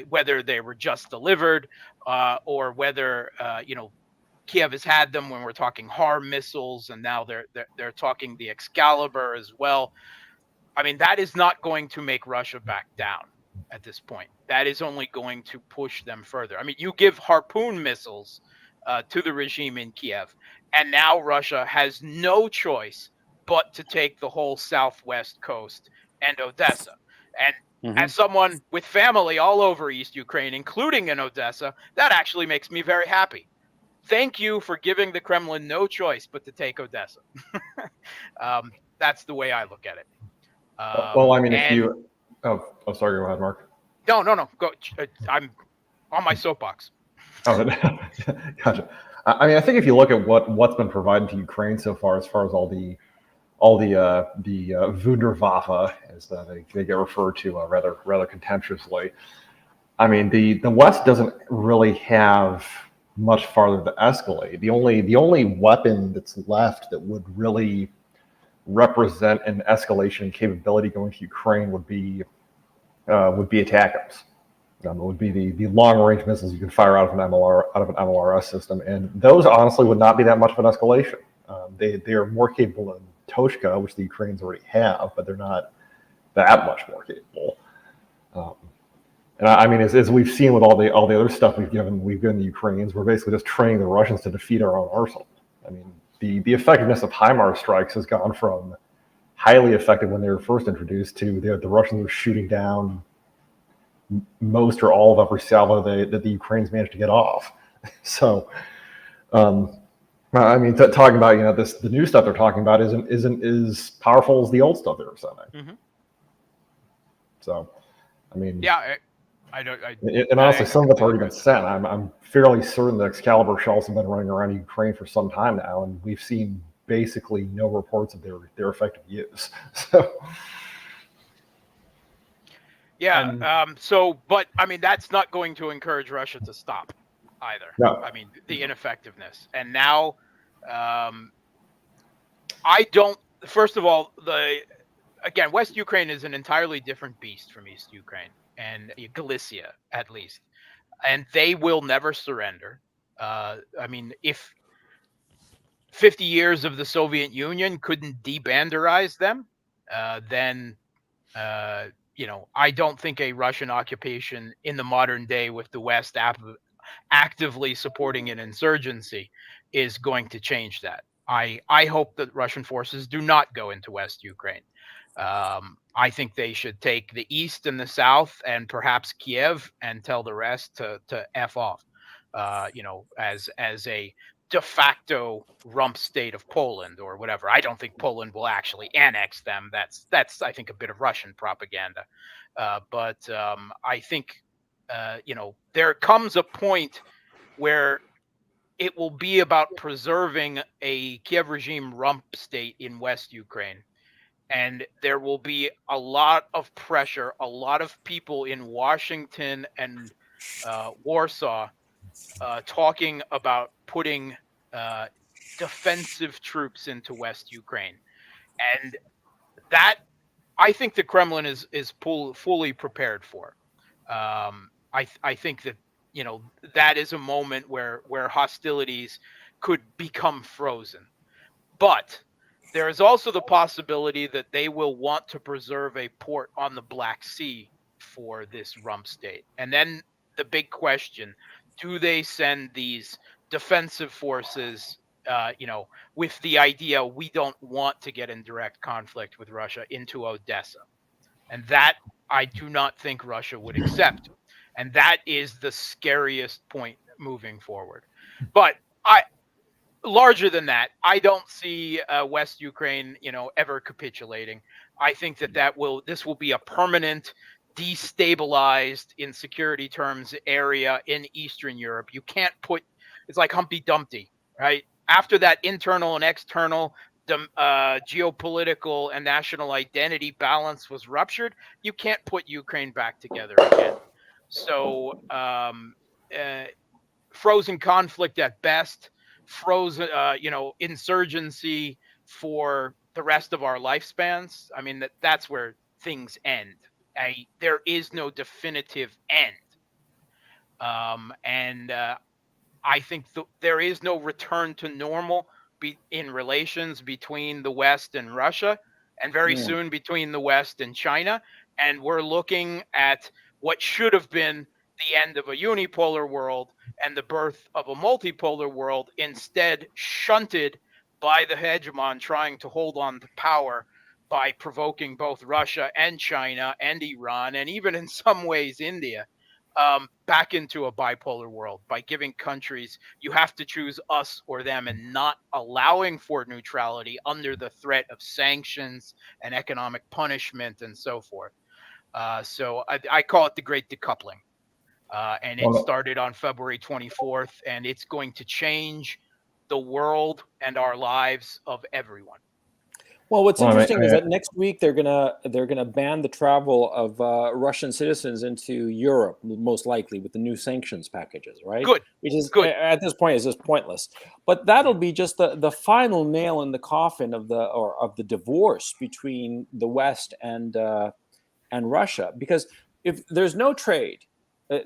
whether they were just delivered or whether Kiev has had them when we're talking HARM missiles, and now they're talking the Excalibur as well. I mean, that is not going to make Russia back down at this point. That is only going to push them further. I mean, you give Harpoon missiles to the regime in Kiev, and now Russia has no choice but to take the whole southwest coast and Odessa. And as someone with family all over East Ukraine, including in Odessa, that actually makes me very happy. Thank you for giving the Kremlin no choice but to take Odessa. That's the way I look at it. Well, I mean, if you, sorry, go ahead, Mark. No, go. I'm on my soapbox. Oh, gotcha. I mean, I think if you look at what's been provided to Ukraine so far, as all the Wunderwaffe, as they get referred to rather contemptuously. I mean, the West doesn't really have much farther to escalate. The only weapon that's left that would really represent an escalation capability going to Ukraine would be ATACMS. It would be the long range missiles you can fire out of an MLRS system, and those honestly would not be that much of an escalation. They are more capable than Toshka, which the Ukrainians already have, but they're not that much more capable. And I mean, as we've seen with all the other stuff we've given the Ukrainians, we're basically just training the Russians to defeat our own arsenal. I mean, the effectiveness of HIMARS strikes has gone from highly effective when they were first introduced to the Russians were shooting down most or all of every salvo that the Ukrainians managed to get off. So, I mean, talking about the new stuff they're talking about isn't as powerful as the old stuff they were sending. So, I mean, yeah. And honestly, some of it's already been sent. I'm fairly certain the Excalibur shells have been running around Ukraine for some time now, and we've seen basically no reports of their effective use. So, yeah. But I mean, that's not going to encourage Russia to stop either. No. I mean, the ineffectiveness, and now, I don't. First of all, again, West Ukraine is an entirely different beast from East Ukraine and Galicia, at least, and they will never surrender. I mean, if 50 years of the Soviet Union couldn't debanderize them, then I don't think a Russian occupation in the modern day with the West actively supporting an insurgency is going to change that. I hope that Russian forces do not go into West Ukraine. I think they should take the east and the south and perhaps Kiev and tell the rest to F off, as a de facto rump state of Poland or whatever. I don't think Poland will actually annex them. That's I think a bit of Russian propaganda. But I think, there comes a point where it will be about preserving a Kiev regime rump state in West Ukraine. And there will be a lot of pressure, a lot of people in Washington and Warsaw talking about putting defensive troops into West Ukraine. And that, I think the Kremlin is fully prepared for. I think that, that is a moment where hostilities could become frozen. But there is also the possibility that they will want to preserve a port on the Black Sea for this rump state. And then the big question, do they send these defensive forces, with the idea we don't want to get in direct conflict with Russia into Odessa? And that I do not think Russia would accept. And that is the scariest point moving forward. But larger than that, I don't see West Ukraine, ever capitulating. I think this will be a permanent destabilized in security terms area in Eastern Europe. You can't put, it's like Humpty Dumpty, right? After that internal and external geopolitical and national identity balance was ruptured, you can't put Ukraine back together again. So frozen conflict at best, frozen, insurgency for the rest of our lifespans. I mean, that's where things end. There is no definitive end. I think there is no return to normal in relations between the West and Russia, and very soon between the West and China. And we're looking at what should have been the end of a unipolar world and the birth of a multipolar world, instead shunted by the hegemon trying to hold on to power by provoking both Russia and China and Iran, and even in some ways India, back into a bipolar world by giving countries, you have to choose us or them, and not allowing for neutrality under the threat of sanctions and economic punishment and so forth. So I call it the Great Decoupling. And it started on February 24th, and it's going to change the world and our lives of everyone. Well, what's interesting is that next week they're gonna ban the travel of Russian citizens into Europe, most likely, with the new sanctions packages, right? Good. Which is good. At this point is just pointless. But that'll be just the final nail in the coffin of the divorce between the West and Russia, because if there's no trade,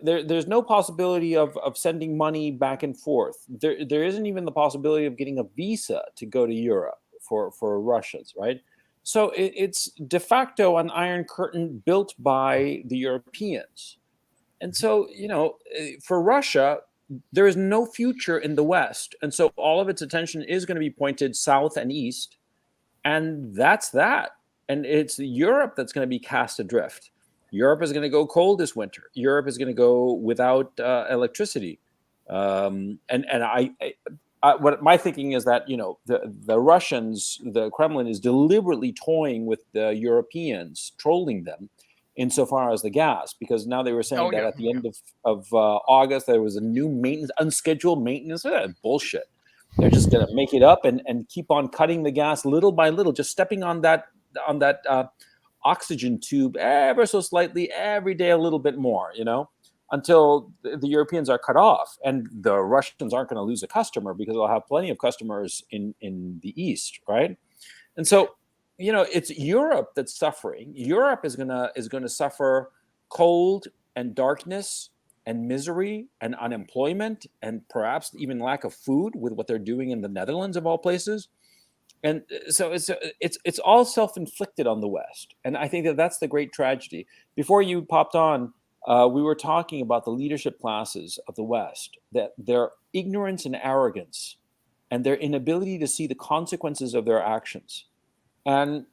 there's no possibility of sending money back and forth. There isn't even the possibility of getting a visa to go to Europe for Russians, right? So it's de facto an iron curtain built by the Europeans. And so, for Russia, there is no future in the West. And so all of its attention is going to be pointed south and east. And that's that. And it's Europe that's going to be cast adrift. Europe is going to go cold this winter. Europe is going to go without electricity. What my thinking is that the Russians, the Kremlin is deliberately toying with the Europeans, trolling them, insofar as the gas, because now they were saying that at the end of August there was a new unscheduled maintenance. Bullshit. They're just going to make it up and keep on cutting the gas little by little, just stepping on that oxygen tube ever so slightly every day, a little bit more, until the Europeans are cut off. And the Russians aren't going to lose a customer because they'll have plenty of customers in the East, right? And so, it's Europe that's suffering. Europe is gonna suffer cold and darkness and misery and unemployment and perhaps even lack of food with what they're doing in the Netherlands, of all places. And so it's all self-inflicted on the West. And I think that's the great tragedy. Before you popped on, we were talking about the leadership classes of the West, that their ignorance and arrogance and their inability to see the consequences of their actions. And,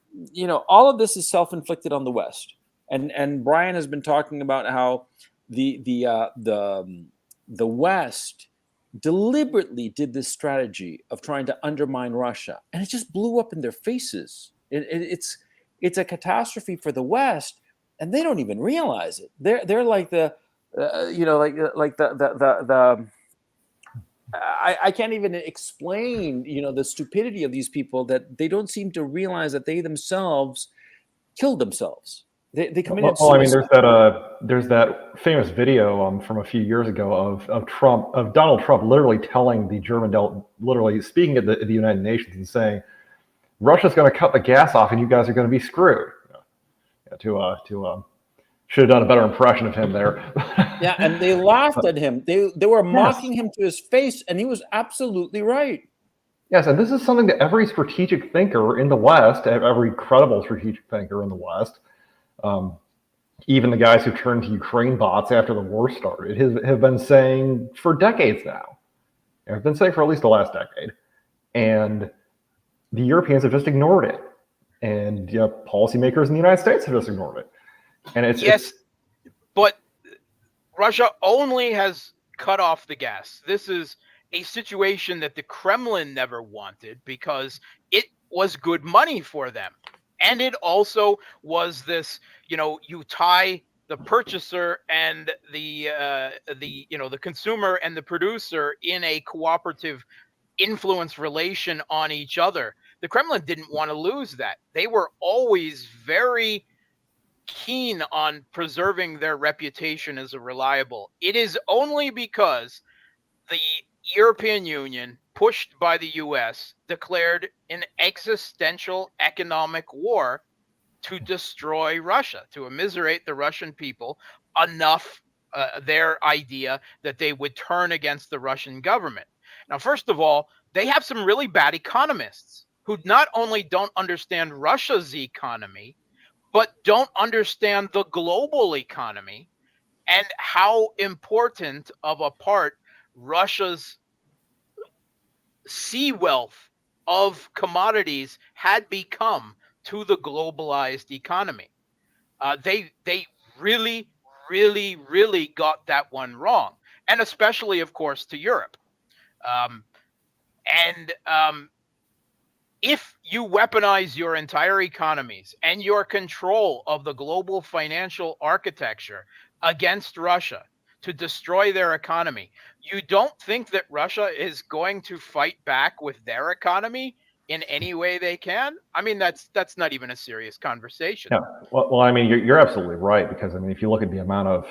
all of this is self-inflicted on the West. And Brian has been talking about how the West deliberately did this strategy of trying to undermine Russia, and it just blew up in their faces. It's a catastrophe for the West, and they don't even realize it. They're like I can't even explain, the stupidity of these people, that they don't seem to realize that they themselves killed themselves. They committed suicide. I mean, there's that famous video from a few years ago of Donald Trump literally telling the German literally speaking at the United Nations and saying, Russia's going to cut the gas off and you guys are going to be screwed. Should have done a better impression of him there. Yeah, and they laughed at him. They were mocking him to his face, and he was absolutely right. Yes, and this is something that every strategic thinker in the West, every credible strategic thinker in the West, even the guys who turned to Ukraine bots after the war started, have been saying for decades now. Have been saying for at least the last decade. And the Europeans have just ignored it. And policymakers in the United States have just ignored it. And but Russia only has cut off the gas. This is a situation that the Kremlin never wanted because it was good money for them. And it also was this, you tie the purchaser and the consumer and the producer in a cooperative influence relation on each other. The Kremlin didn't want to lose that. They were always very keen on preserving their reputation as a reliable. It is only because the European Union, pushed by the US, declared an existential economic war to destroy Russia, to immiserate the Russian people enough, their idea that they would turn against the Russian government. Now, first of all, they have some really bad economists who not only don't understand Russia's economy, but don't understand the global economy and how important of a part Russia's sea wealth of commodities had become to the globalized economy. They really, really, really got that one wrong, and especially, of course, to Europe. If you weaponize your entire economies and your control of the global financial architecture against Russia to destroy their economy, you don't think that Russia is going to fight back with their economy in any way they can? I mean, that's not even a serious conversation. Yeah. Well, I mean, you're absolutely right, because I mean, if you look at the amount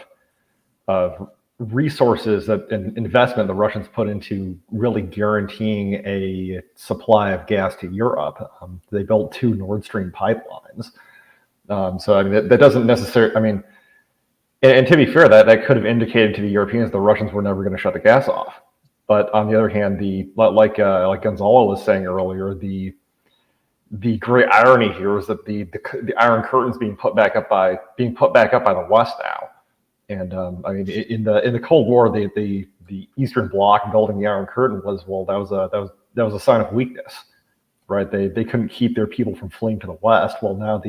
of resources and investment the Russians put into really guaranteeing a supply of gas to Europe, they built 2 Nord Stream pipelines. So I mean, that doesn't necessarily. I mean, and to be fair, that could have indicated to the Europeans the Russians were never going to shut the gas off. But on the other hand, like Gonzalo was saying earlier, the great irony here is that the Iron Curtain's being put back up by the West now. And I mean, in the Cold War, the Eastern Bloc building the Iron Curtain was that was a sign of weakness, right? They couldn't keep their people from fleeing to the West. Well, now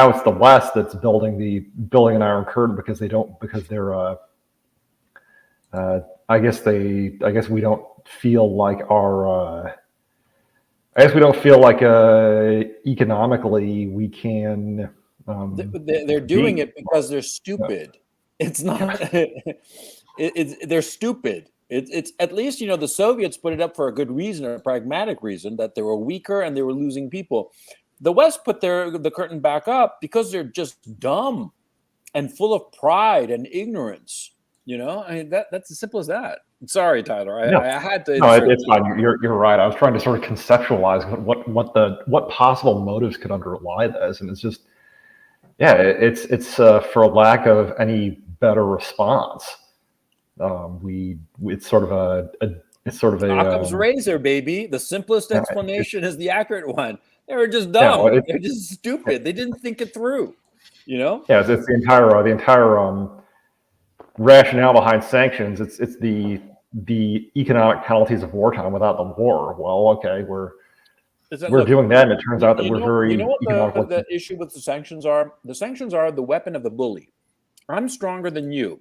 it's the West that's building an Iron Curtain because they're I guess we don't feel like economically we can. They're doing it because they're stupid. It's not. They're stupid. It's at least, the Soviets put it up for a good reason, a pragmatic reason, that they were weaker and they were losing people. The West put the curtain back up because they're just dumb and full of pride and ignorance. I mean, that's as simple as that. Sorry, Tyler. I had to. No, it's fine. You're right. I was trying to sort of conceptualize what possible motives could underlie this, and it's just, yeah, it's for lack of any better response. It's sort of a Occam's razor, baby. The simplest explanation is the accurate one. They were just dumb. Yeah, they're just stupid. They didn't think it through. Yeah, it's the entire rationale behind sanctions. It's the economic penalties of wartime without the war. Well, okay, we're doing that, and it turns out that we're very. What the issue with the sanctions are? The sanctions are the weapon of the bully. I'm stronger than you,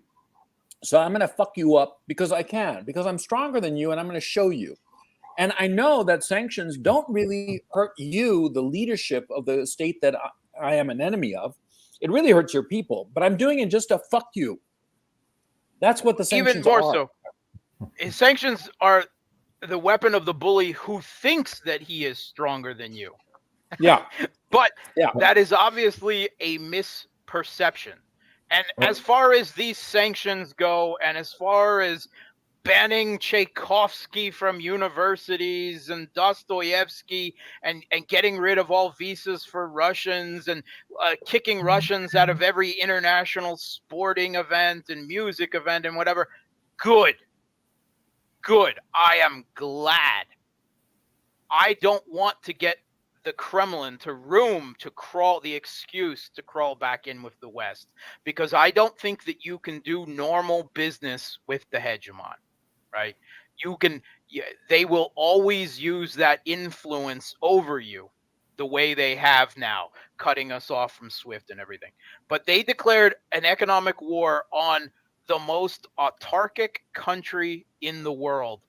so I'm going to fuck you up because I can, because I'm stronger than you, and I'm going to show you. And I know that sanctions don't really hurt you, the leadership of the state that I am an enemy of. It really hurts your people, but I'm doing it just to fuck you. That's what the sanctions are. Even more so. Sanctions are the weapon of the bully who thinks that he is stronger than you. Yeah. But that is obviously a misperception. And as far as these sanctions go, and as far as banning Tchaikovsky from universities and Dostoevsky and getting rid of all visas for Russians and kicking Russians out of every international sporting event and music event and whatever, good. I am glad. I don't want to get the Kremlin to crawl back in with the West, because I don't think that you can do normal business with the hegemon, right? They will always use that influence over you the way they have now, cutting us off from SWIFT and everything. But they declared an economic war on the most autarkic country in the world,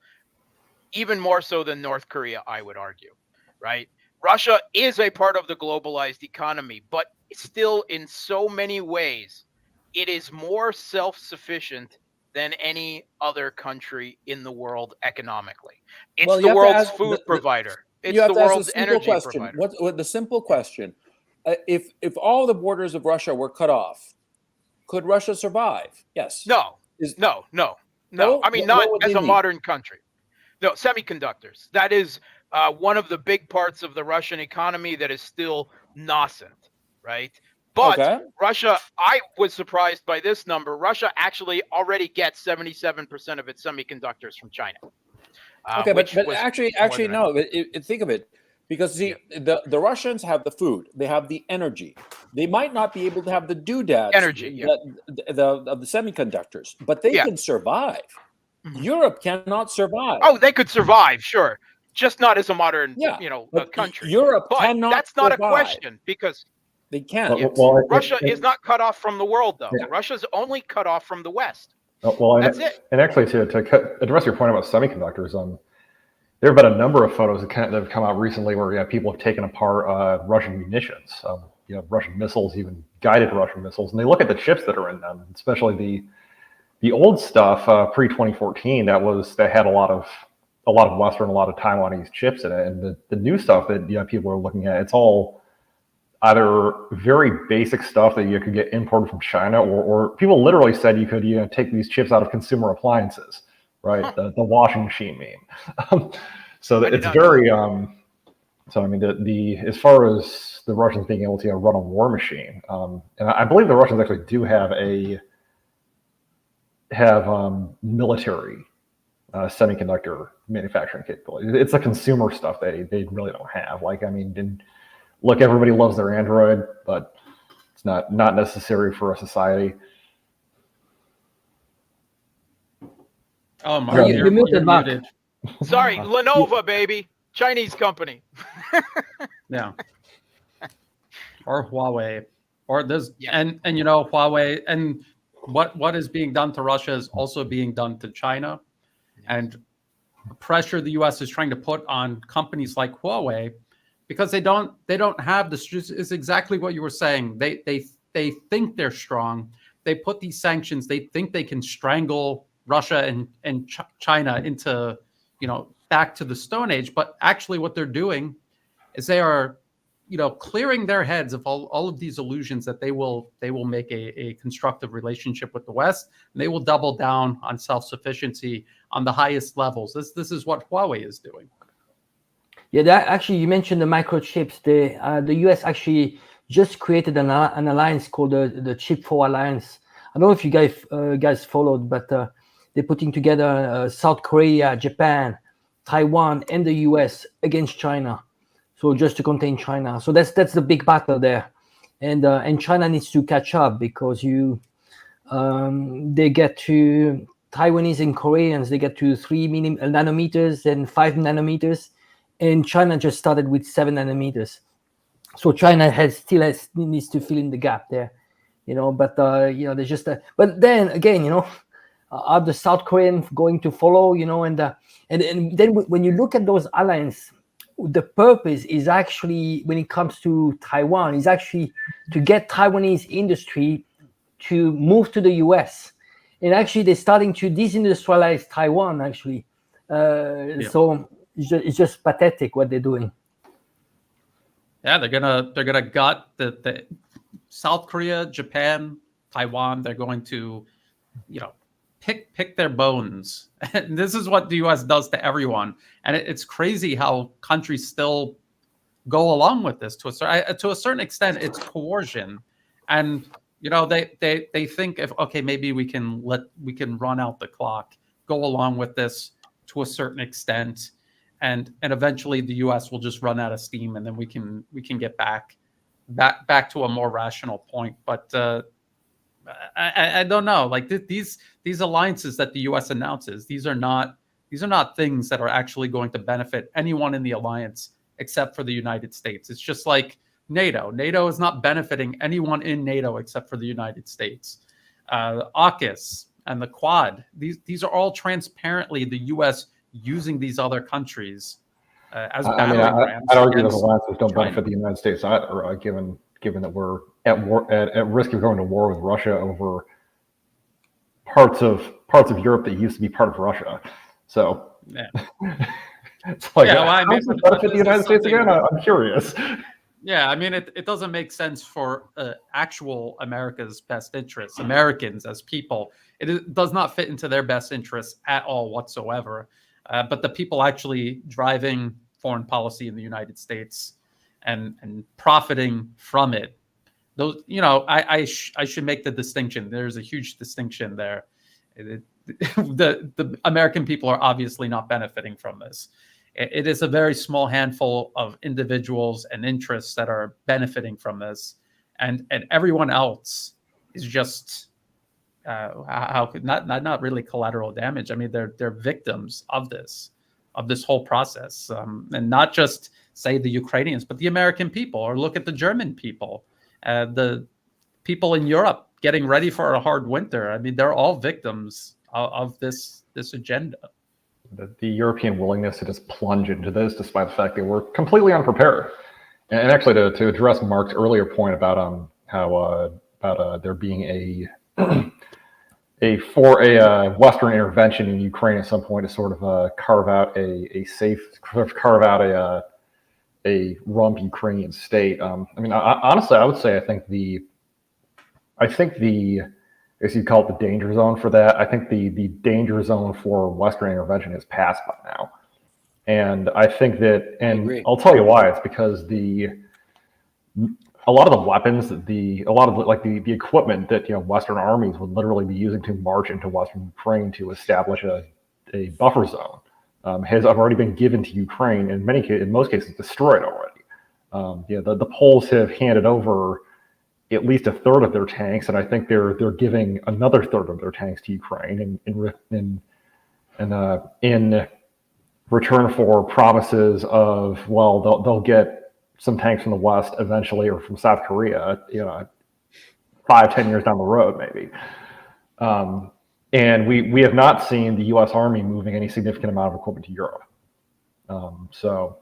even more so than North Korea, I would argue, right? Russia is a part of the globalized economy, but still in so many ways it is more self-sufficient than any other country in the world economically. It's the world's food provider. It's the world's energy provider. What the simple question? If all the borders of Russia were cut off, could Russia survive? Yes. No. No. I mean, not as a modern country. No, semiconductors. That is one of the big parts of the Russian economy that is still nascent, right? But Russia, I was surprised by this number. Russia actually already gets 77% of its semiconductors from China. But actually, no. Think of it, because the Russians have the food, they have the energy. They might not be able to have the doodads, of the semiconductors, but they can survive. Europe cannot survive. Oh, they could survive, sure, just not as a modern, country. Europe cannot. That's not a question, because they can't. Russia is not cut off from the world, though. Yeah. Russia's only cut off from the West. That's it. And actually, to address your point about semiconductors, there have been a number of photos that have come out recently where people have taken apart Russian munitions, Russian missiles, even guided Russian missiles, and they look at the chips that are in them, especially the old stuff pre-2014 that had a lot of Western, a lot of Taiwanese chips in it, and the new stuff that people are looking at, it's all either very basic stuff that you could get imported from China, or people literally said you could take these chips out of consumer appliances, right? The washing machine meme. So it's very so I mean as far as the Russians being able to run a war machine, and I believe the Russians actually do have military semiconductor manufacturing capability. It's the consumer stuff they really don't have. Look, everybody loves their Android, but it's not necessary for a society. Oh, Mark, you're muted. Sorry, Lenovo, baby. Chinese company. Yeah. Or Huawei. Or this, and Huawei, and what is being done to Russia is also being done to China. And pressure the U.S. is trying to put on companies like Huawei, because they don't have this. Is exactly what you were saying. They think they're strong. They put these sanctions. They think they can strangle Russia and China into back to the Stone Age. But actually, what they're doing is they are clearing their heads of all of these illusions that they will make a constructive relationship with the West, and they will double down on self-sufficiency on the highest levels. This is what Huawei is doing. Yeah, actually, you mentioned the microchips. The U.S. actually just created an alliance called the Chip 4 Alliance. I don't know if you guys followed, but they're putting together South Korea, Japan, Taiwan, and the U.S. against China. So just to contain China. So that's the big battle there, and China needs to catch up, because they get to Taiwanese and Koreans, they get to 3 nanometers and 5 nanometers. And China just started with 7 nanometers, so China needs to fill in the gap there, But there's just but then again, are the South Koreans going to follow, and then when you look at those alliances, the purpose is actually, when it comes to Taiwan, is actually to get Taiwanese industry to move to the U.S. And actually, they're starting to desindustrialize Taiwan. Actually, so. It's just pathetic what they're doing. Yeah, they're gonna gut the South Korea, Japan, Taiwan. They're going to, pick their bones. And this is what the U.S. does to everyone. And it's crazy how countries still go along with this to a certain extent. It's coercion, and they think maybe we can run out the clock, go along with this to a certain extent. And eventually the U.S. will just run out of steam, and then we can get back to a more rational point. But I don't know. These alliances that the U.S. announces, these are not things that are actually going to benefit anyone in the alliance except for the United States. It's just like NATO. NATO is not benefiting anyone in NATO except for the United States. AUKUS and the Quad. These are all transparently the U.S. using these other countries as battering rams. I'd argue those alliances don't benefit the United States either, given that we're at risk of going to war with Russia over parts of Europe that used to be part of Russia. So yeah. It's like, yeah, well, I mean, how does it benefit the United States again? I'm curious. Yeah, I mean, it doesn't make sense for actual America's best interests, Americans as people. It does not fit into their best interests at all whatsoever. But the people actually driving foreign policy in the United States and profiting from it, those, I should make the distinction. There's a huge distinction there. The American people are obviously not benefiting from this. It is a very small handful of individuals and interests that are benefiting from this, and everyone else is just not really collateral damage. I mean, they're victims of this whole process, and not just say the Ukrainians, but the American people, or look at the German people, the people in Europe getting ready for a hard winter. I mean, they're all victims of this agenda. The European willingness to just plunge into this, despite the fact they were completely unprepared. And actually, to address Mark's earlier point about about there being a Western intervention in Ukraine at some point to sort of carve out a rump Ukrainian state. I mean, honestly, I would say I think the as you call it, the danger zone for that. I think the danger zone for Western intervention is passed by now. And I think that, and I'll tell you why. It's because a lot of the weapons, the equipment that Western armies would literally be using to march into Western Ukraine to establish a buffer zone has already been given to Ukraine. In most cases, destroyed already. The Poles have handed over at least a third of their tanks, and I think they're giving another third of their tanks to Ukraine in return for promises of, well, they'll get some tanks from the West eventually, or from South Korea, 5-10 years down the road, maybe. And we have not seen the U.S. Army moving any significant amount of equipment to Europe. So.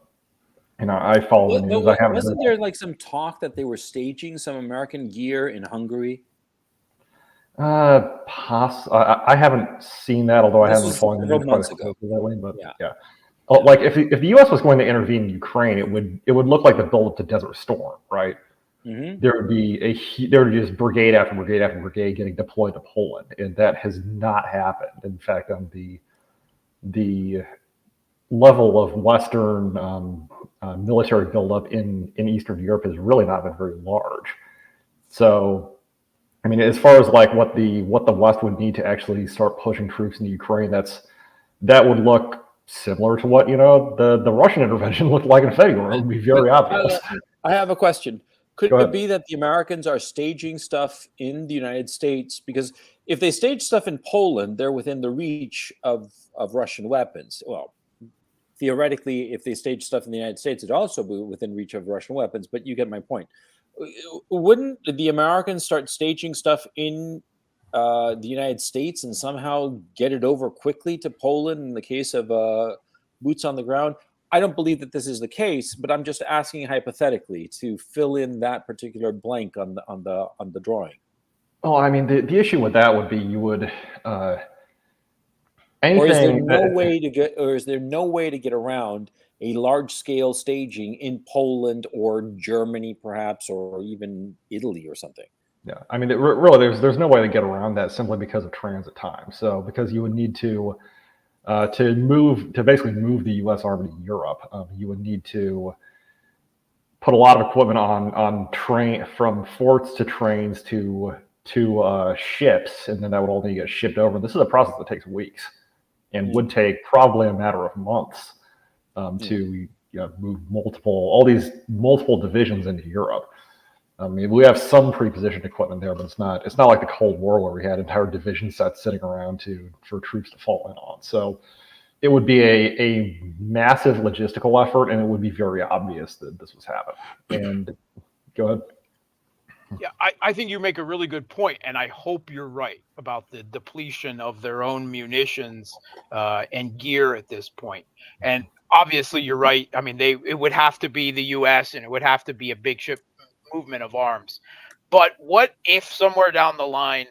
I follow the news. Wasn't there like some talk that they were staging some American gear in Hungary? I haven't seen that, although I haven't been following the news quite as closely lately. But yeah. Like if the U.S. was going to intervene in Ukraine, it would look like the build-up to Desert Storm, right? Mm-hmm. There would be just brigade after brigade after brigade getting deployed to Poland, and that has not happened. In fact, the level of Western military buildup in Eastern Europe has really not been very large. So, I mean, as far as like what the West would need to actually start pushing troops into Ukraine, that would look similar to what the Russian intervention looked like in February. It would be very obvious. I have a question. Could it be that the Americans are staging stuff in the United States? Because if they stage stuff in Poland, they're within the reach of Russian weapons. Well, theoretically, if they stage stuff in the United States, it'd also be within reach of Russian weapons, but you get my point. Wouldn't the Americans start staging stuff in the United States and somehow get it over quickly to Poland in the case of boots on the ground? I don't believe that this is the case, but I'm just asking hypothetically to fill in that particular blank on the drawing. Oh, I mean, the issue with that would be you would... Or is there no way to get around a large-scale staging in Poland or Germany, perhaps, or even Italy or something? Yeah, I mean, really, there's no way to get around that simply because of transit time. So, because you would need to basically move the U.S. Army to Europe, you would need to put a lot of equipment on train from forts to trains to ships, and then that would all need to get shipped over. This is a process that takes weeks. And would take probably a matter of months to move all these multiple divisions into Europe. I mean, we have some pre-positioned equipment there, but it's not like the Cold War where we had entire division sets sitting around for troops to fall in on. So it would be a massive logistical effort, and it would be very obvious that this was happening. And go ahead. Yeah, I think you make a really good point, and I hope you're right about the depletion of their own munitions and gear at this point. And obviously, you're right. I mean, it would have to be the U.S. and it would have to be a big ship movement of arms. But what if somewhere down the line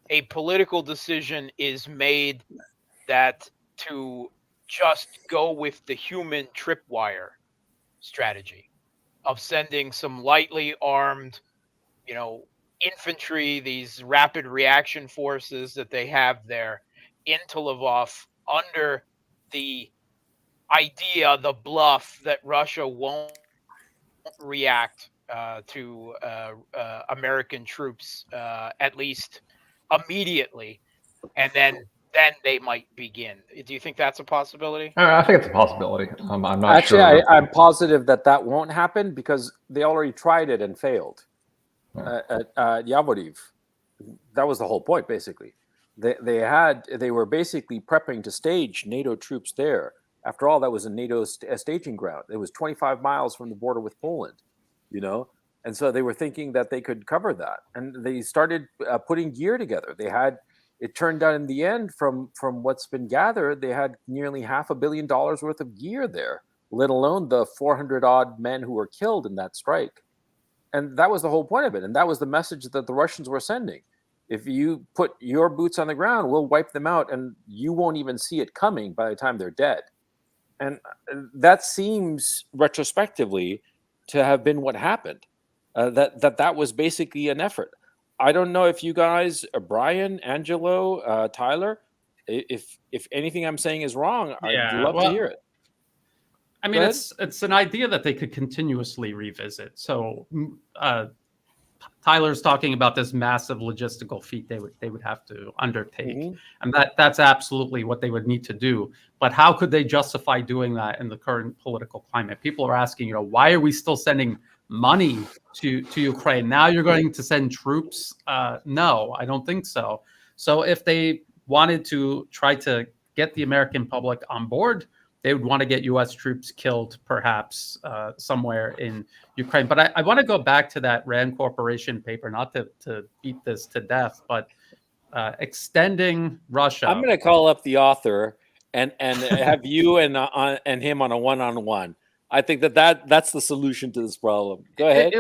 a political decision is made that to just go with the human tripwire strategy of sending some lightly armed, infantry, these rapid reaction forces that they have there into Lvov under the idea, the bluff that Russia won't react to American troops, at least immediately, and then they might begin. Do you think that's a possibility? I think it's a possibility. I'm not Actually, sure. I'm positive that won't happen because they already tried it and failed at Yavoriv. That was the whole point, basically. They were basically prepping to stage NATO troops there. After all, that was a NATO staging ground. It was 25 miles from the border with Poland, and so they were thinking that they could cover that, and they started putting gear together. It turned out in the end, from what's been gathered, they had nearly $500 million worth of gear there, let alone the 400 odd men who were killed in that strike. And that was the whole point of it. And that was the message that the Russians were sending. If you put your boots on the ground, we'll wipe them out, and you won't even see it coming by the time they're dead. And that seems retrospectively to have been what happened. That was basically an effort. I don't know if you guys, Brian, Angelo, Tyler, if anything I'm saying is wrong, I'd love to hear it. I mean, it's an idea that they could continuously revisit. So Tyler's talking about this massive logistical feat they would have to undertake, and that's absolutely what they would need to do. But how could they justify doing that in the current political climate? People are asking, why are we still sending money to Ukraine? Now you're going to send troops? No, I don't think so. So if they wanted to try to get the American public on board, they would want to get U.S. troops killed, perhaps somewhere in Ukraine. But I want to go back to that Rand Corporation paper, not to beat this to death, but extending Russia. I'm going to call up the author and have you and him on a one-on-one. I think that's the solution to this problem. Go ahead.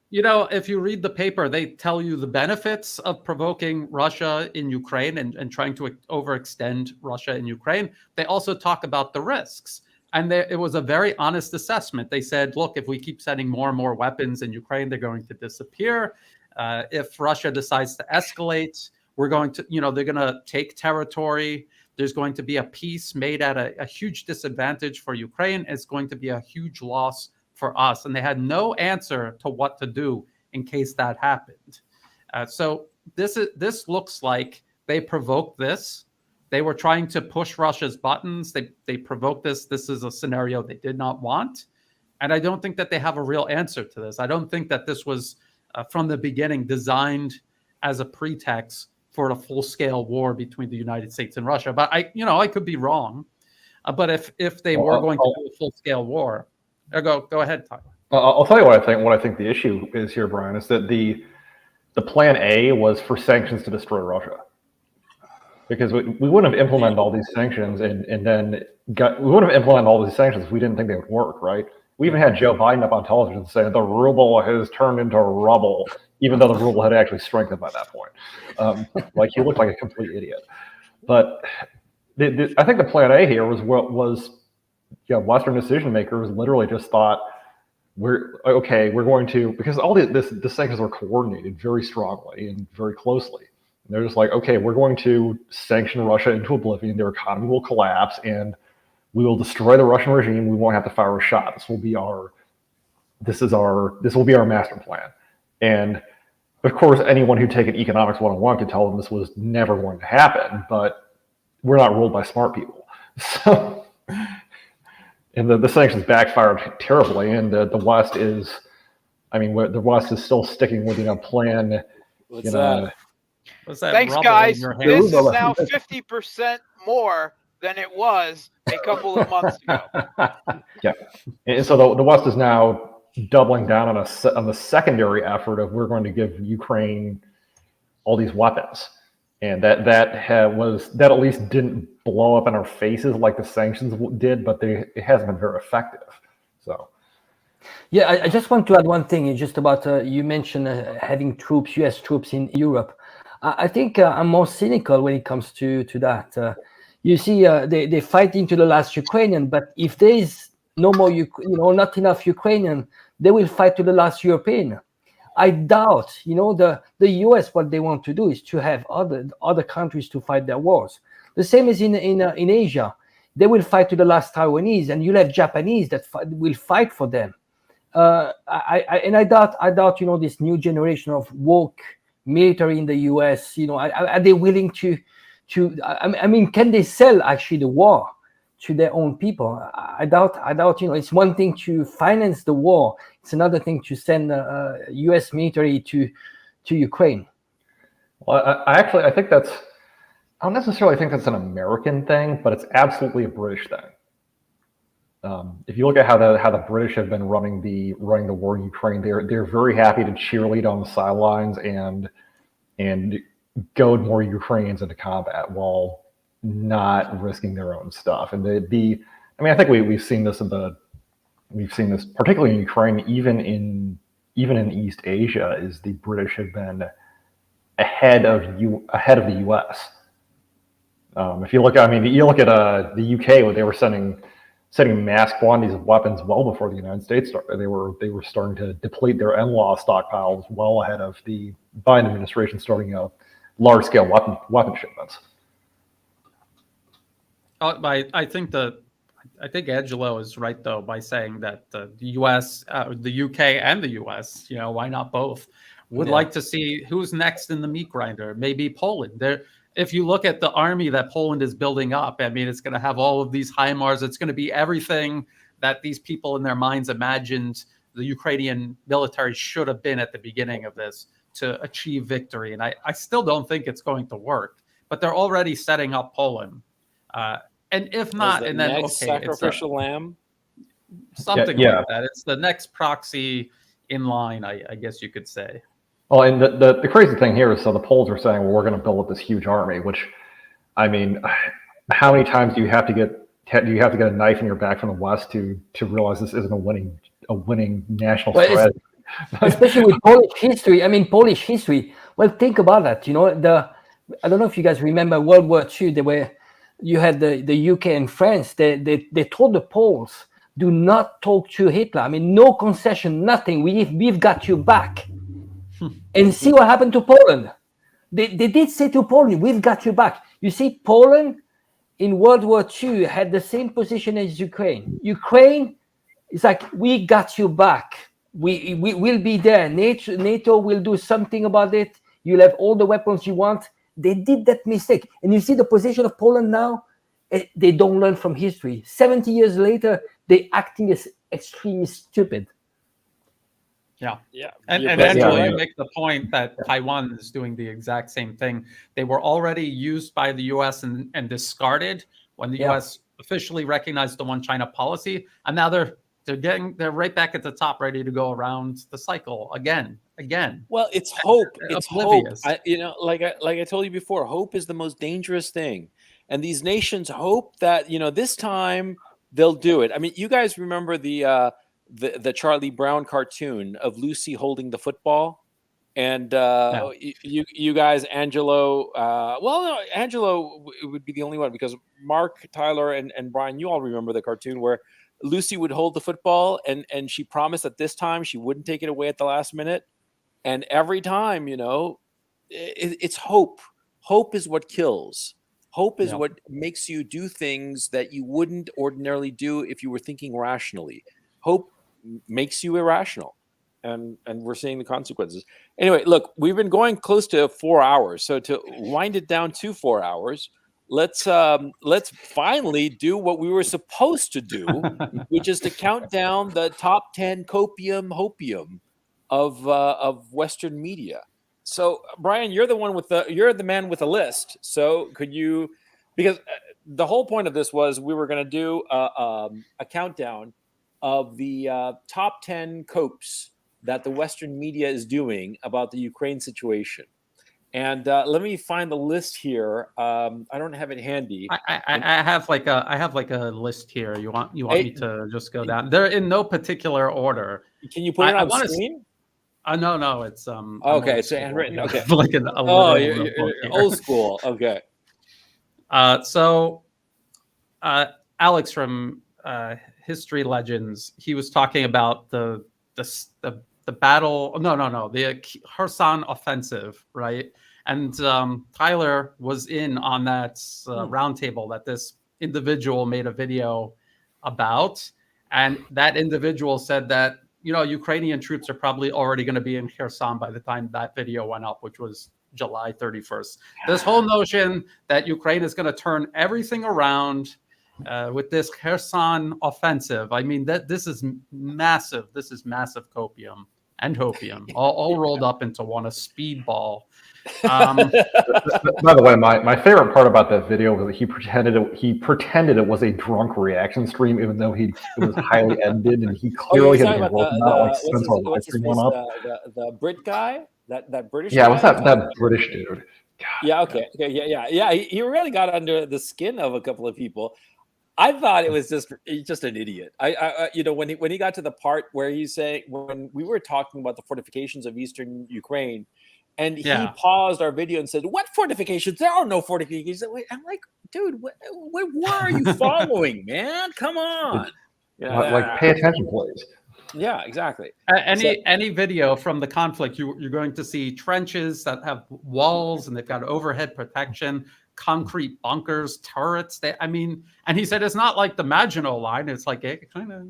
If you read the paper, they tell you the benefits of provoking Russia in Ukraine and trying to overextend Russia in Ukraine. They also talk about the risks. And it was a very honest assessment. They said, look, if we keep sending more and more weapons in Ukraine, they're going to disappear. If Russia decides to escalate, they're going to take territory. There's going to be a peace made at a huge disadvantage for Ukraine. It's going to be a huge loss for us. And they had no answer to what to do in case that happened. So this looks like they provoked this. They were trying to push Russia's buttons. They provoked this. This is a scenario they did not want. And I don't think that they have a real answer to this. I don't think that this was from the beginning designed as a pretext for a full-scale war between the United States and Russia. But I could be wrong. But if they were going to do a full-scale war, go ahead, Tyler. I'll tell you what I think. What I think the issue is here, Brian, is that the plan A was for sanctions to destroy Russia, because we wouldn't have implemented all these sanctions we wouldn't have implemented all these sanctions if we didn't think they would work, right? We even had Joe Biden up on television saying the ruble has turned into rubble, even though the ruble had actually strengthened by that point. Like, he looked like a complete idiot. But I think the plan A here was Western decision makers literally just thought, we're going to, because all the sanctions are coordinated very strongly and very closely. And they're just like, okay, we're going to sanction Russia into oblivion. Their economy will collapse, and we will destroy the Russian regime. We won't have to fire a shot. This will be our master plan. And of course, anyone who'd taken economics 101 could tell them this was never going to happen. But we're not ruled by smart people. So. And the sanctions backfired terribly, and the West is still sticking with plan. What's that? Thanks, guys. This is now 50% more than it was a couple of months ago. Yeah, and so the West is now doubling down on the secondary effort of we're going to give Ukraine all these weapons. And that at least didn't blow up in our faces like the sanctions did, but it hasn't been very effective. So, Yeah, I just want to add one thing. It's just about you mentioned having troops, U.S. troops in Europe. I think I'm more cynical when it comes to that. You see, they fighting to the last Ukrainian, but if there is no more, not enough Ukrainian, they will fight to the last European. I doubt, the U.S. what they want to do is to have other countries to fight their wars. The same as in Asia, they will fight to the last Taiwanese, and you'll have Japanese that will fight for them. I doubt, this new generation of woke military in the U.S. Are they willing to? I mean, can they sell actually the war to their own people? I doubt. It's one thing to finance the war; it's another thing to send U.S. military to Ukraine. Well, I think that's. I don't necessarily think that's an American thing, but it's absolutely a British thing. If you look at how the British have been running the war in Ukraine, they're very happy to cheerlead on the sidelines and goad more Ukrainians into combat while not risking their own stuff. And I mean, I think we've seen this particularly in Ukraine, even in East Asia, is the British have been ahead of the U.S. If you look at the UK, where they were sending mass quantities of weapons well before the United States started. They were starting to deplete their NLAW stockpiles well ahead of the Biden administration starting large scale weapon shipments. I think Angelo is right though by saying that the U.S., the UK, and the U.S. Why not both? Would like to see who's next in the meat grinder. Maybe Poland. If you look at the army that Poland is building up, I mean, it's going to have all of these HIMARS. It's going to be everything that these people in their minds imagined the Ukrainian military should have been at the beginning of this to achieve victory. And I still don't think it's going to work, but they're already setting up Poland. And if not, and then next sacrificial lamb, something like that. It's the next proxy in line, I guess you could say. Well, and the crazy thing here is, so the Poles are saying, well, we're going to build up this huge army, which, I mean, how many times do you have to get a knife in your back from the West to realize this isn't a winning national strategy? Especially with Polish history. I mean, Polish history. Well, think about that. I don't know if you guys remember World War II. You had the UK and France. They told the Poles, do not talk to Hitler. I mean, no concession, nothing. We've got you back. And see what happened to Poland. They did say to Poland, we've got you back. You see, Poland in World War II had the same position as Ukraine. Ukraine is like, we got you back. We will be there. NATO will do something about it. You'll have all the weapons you want. They did that mistake. And you see the position of Poland now, they don't learn from history. 70 years later, they're acting as extremely stupid. Yeah. And Angelo, you make the point that Taiwan is doing the exact same thing. They were already used by the U.S. and discarded when the U.S. officially recognized the one China policy, and now they're right back at the top, ready to go around the cycle again. Well, it's hope. It's oblivious. Hope. Like I told you before, hope is the most dangerous thing, and these nations hope that this time they'll do it. I mean, you guys remember the Charlie Brown cartoon of Lucy holding the football, and you guys, Angelo. No, Angelo would be the only one, because Mark, Tyler, and Brian, you all remember the cartoon where Lucy would hold the football, and she promised that this time she wouldn't take it away at the last minute, and every time, it's hope. Hope is what kills. Hope is what makes you do things that you wouldn't ordinarily do if you were thinking rationally. Hope makes you irrational, and we're seeing the consequences. Anyway, look, we've been going close to 4 hours, so to wind it down to 4 hours, let's finally do what we were supposed to do, which is to count down the top 10 hopium of Western media. So, Brian, you're the man with a list. So, could you, because the whole point of this was we were going to do a countdown of the top 10 copes that the Western media is doing about the Ukraine situation. And let me find the list here. I don't have it handy. I have like a list here. You want me to just go down? They're in no particular order. Can you put it on screen? No, it's okay, it's handwritten. Okay, like you're old school. Okay. So Alex from History Legends, he was talking about the battle. No, the Kherson offensive, right? And Tyler was in on that roundtable that this individual made a video about, and that individual said that Ukrainian troops are probably already going to be in Kherson by the time that video went up, which was July 31st. This whole notion that Ukraine is going to turn everything around with this Kherson offensive, I mean, this is massive. This is massive copium and hopium, all rolled up into one, a speedball. By the way, my favorite part about that video was that he pretended it was a drunk reaction stream, even though it was highly edited, and he clearly had been working on it since our live stream went up. The Brit guy, that British. Yeah, guy? What's that British dude? God, yeah, okay, yeah. He really got under the skin of a couple of people. I thought it was just an idiot. I when he got to the part where he's saying, when we were talking about the fortifications of eastern Ukraine, and he paused our video and said, "What fortifications? There are no fortifications." I'm like, dude, what war are you following, man? Come on. Like, pay attention, please. Yeah, exactly. Any video from the conflict, you're going to see trenches that have walls and they've got overhead protection, concrete bunkers, turrets. And he said it's not like the Maginot Line. It's like it kind of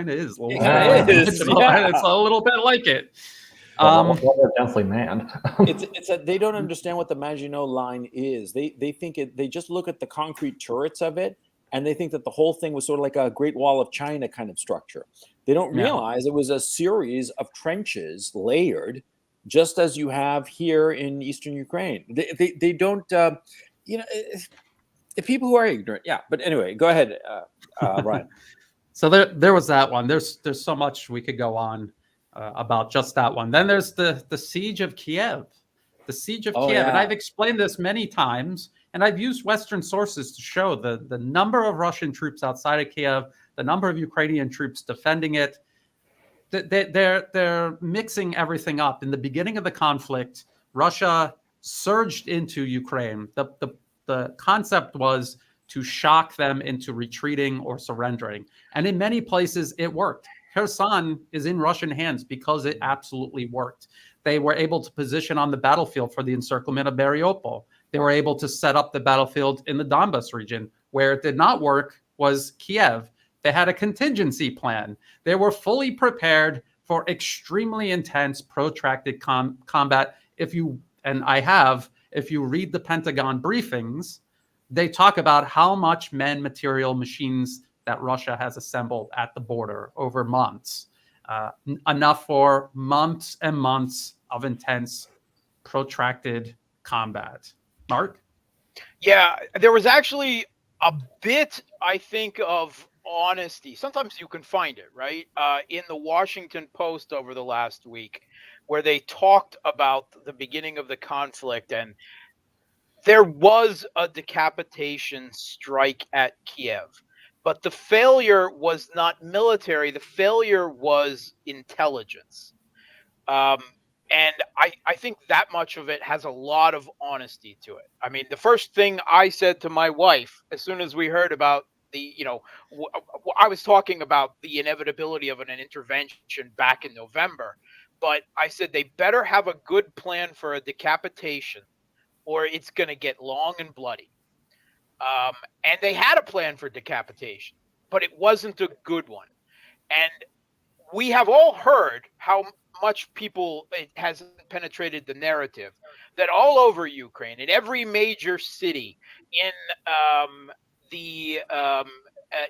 is. It's a little bit like it. Densely manned. They don't understand what the Maginot Line is. They think they just look at the concrete turrets of it, and they think that the whole thing was sort of like a Great Wall of China kind of structure. They don't realize it was a series of trenches layered, just as you have here in eastern Ukraine. They don't, if people who are ignorant. Yeah, but anyway, go ahead, Ryan. So there was that one. There's so much we could go on about just that one. Then there's the siege of Kiev. The siege of Kiev, and I've explained this many times, and I've used Western sources to show the number of Russian troops outside of Kiev, the number of Ukrainian troops defending it. They're mixing everything up. In the beginning of the conflict, Russia surged into Ukraine. The concept was to shock them into retreating or surrendering. And in many places, it worked. Kherson is in Russian hands because it absolutely worked. They were able to position on the battlefield for the encirclement of Mariupol. They were able to set up the battlefield in the Donbas region. Where it did not work was Kiev. They had a contingency plan. They were fully prepared for extremely intense, protracted combat. If you read the Pentagon briefings, they talk about how much men, material, machines that Russia has assembled at the border over months. Enough for months and months of intense, protracted combat. Mark? Yeah, there was actually a bit, I think, of honesty. Sometimes you can find it, right? In the Washington Post over the last week, where they talked about the beginning of the conflict, and there was a decapitation strike at Kiev. But the failure was not military. The failure was intelligence. And I think that much of it has a lot of honesty to it. I mean, the first thing I said to my wife, as soon as we heard about I was talking about the inevitability of an intervention back in November, but I said they better have a good plan for a decapitation or it's going to get long and bloody. And they had a plan for decapitation, but it wasn't a good one. And we have all heard how much it hasn't penetrated the narrative that all over Ukraine, in every major city, in the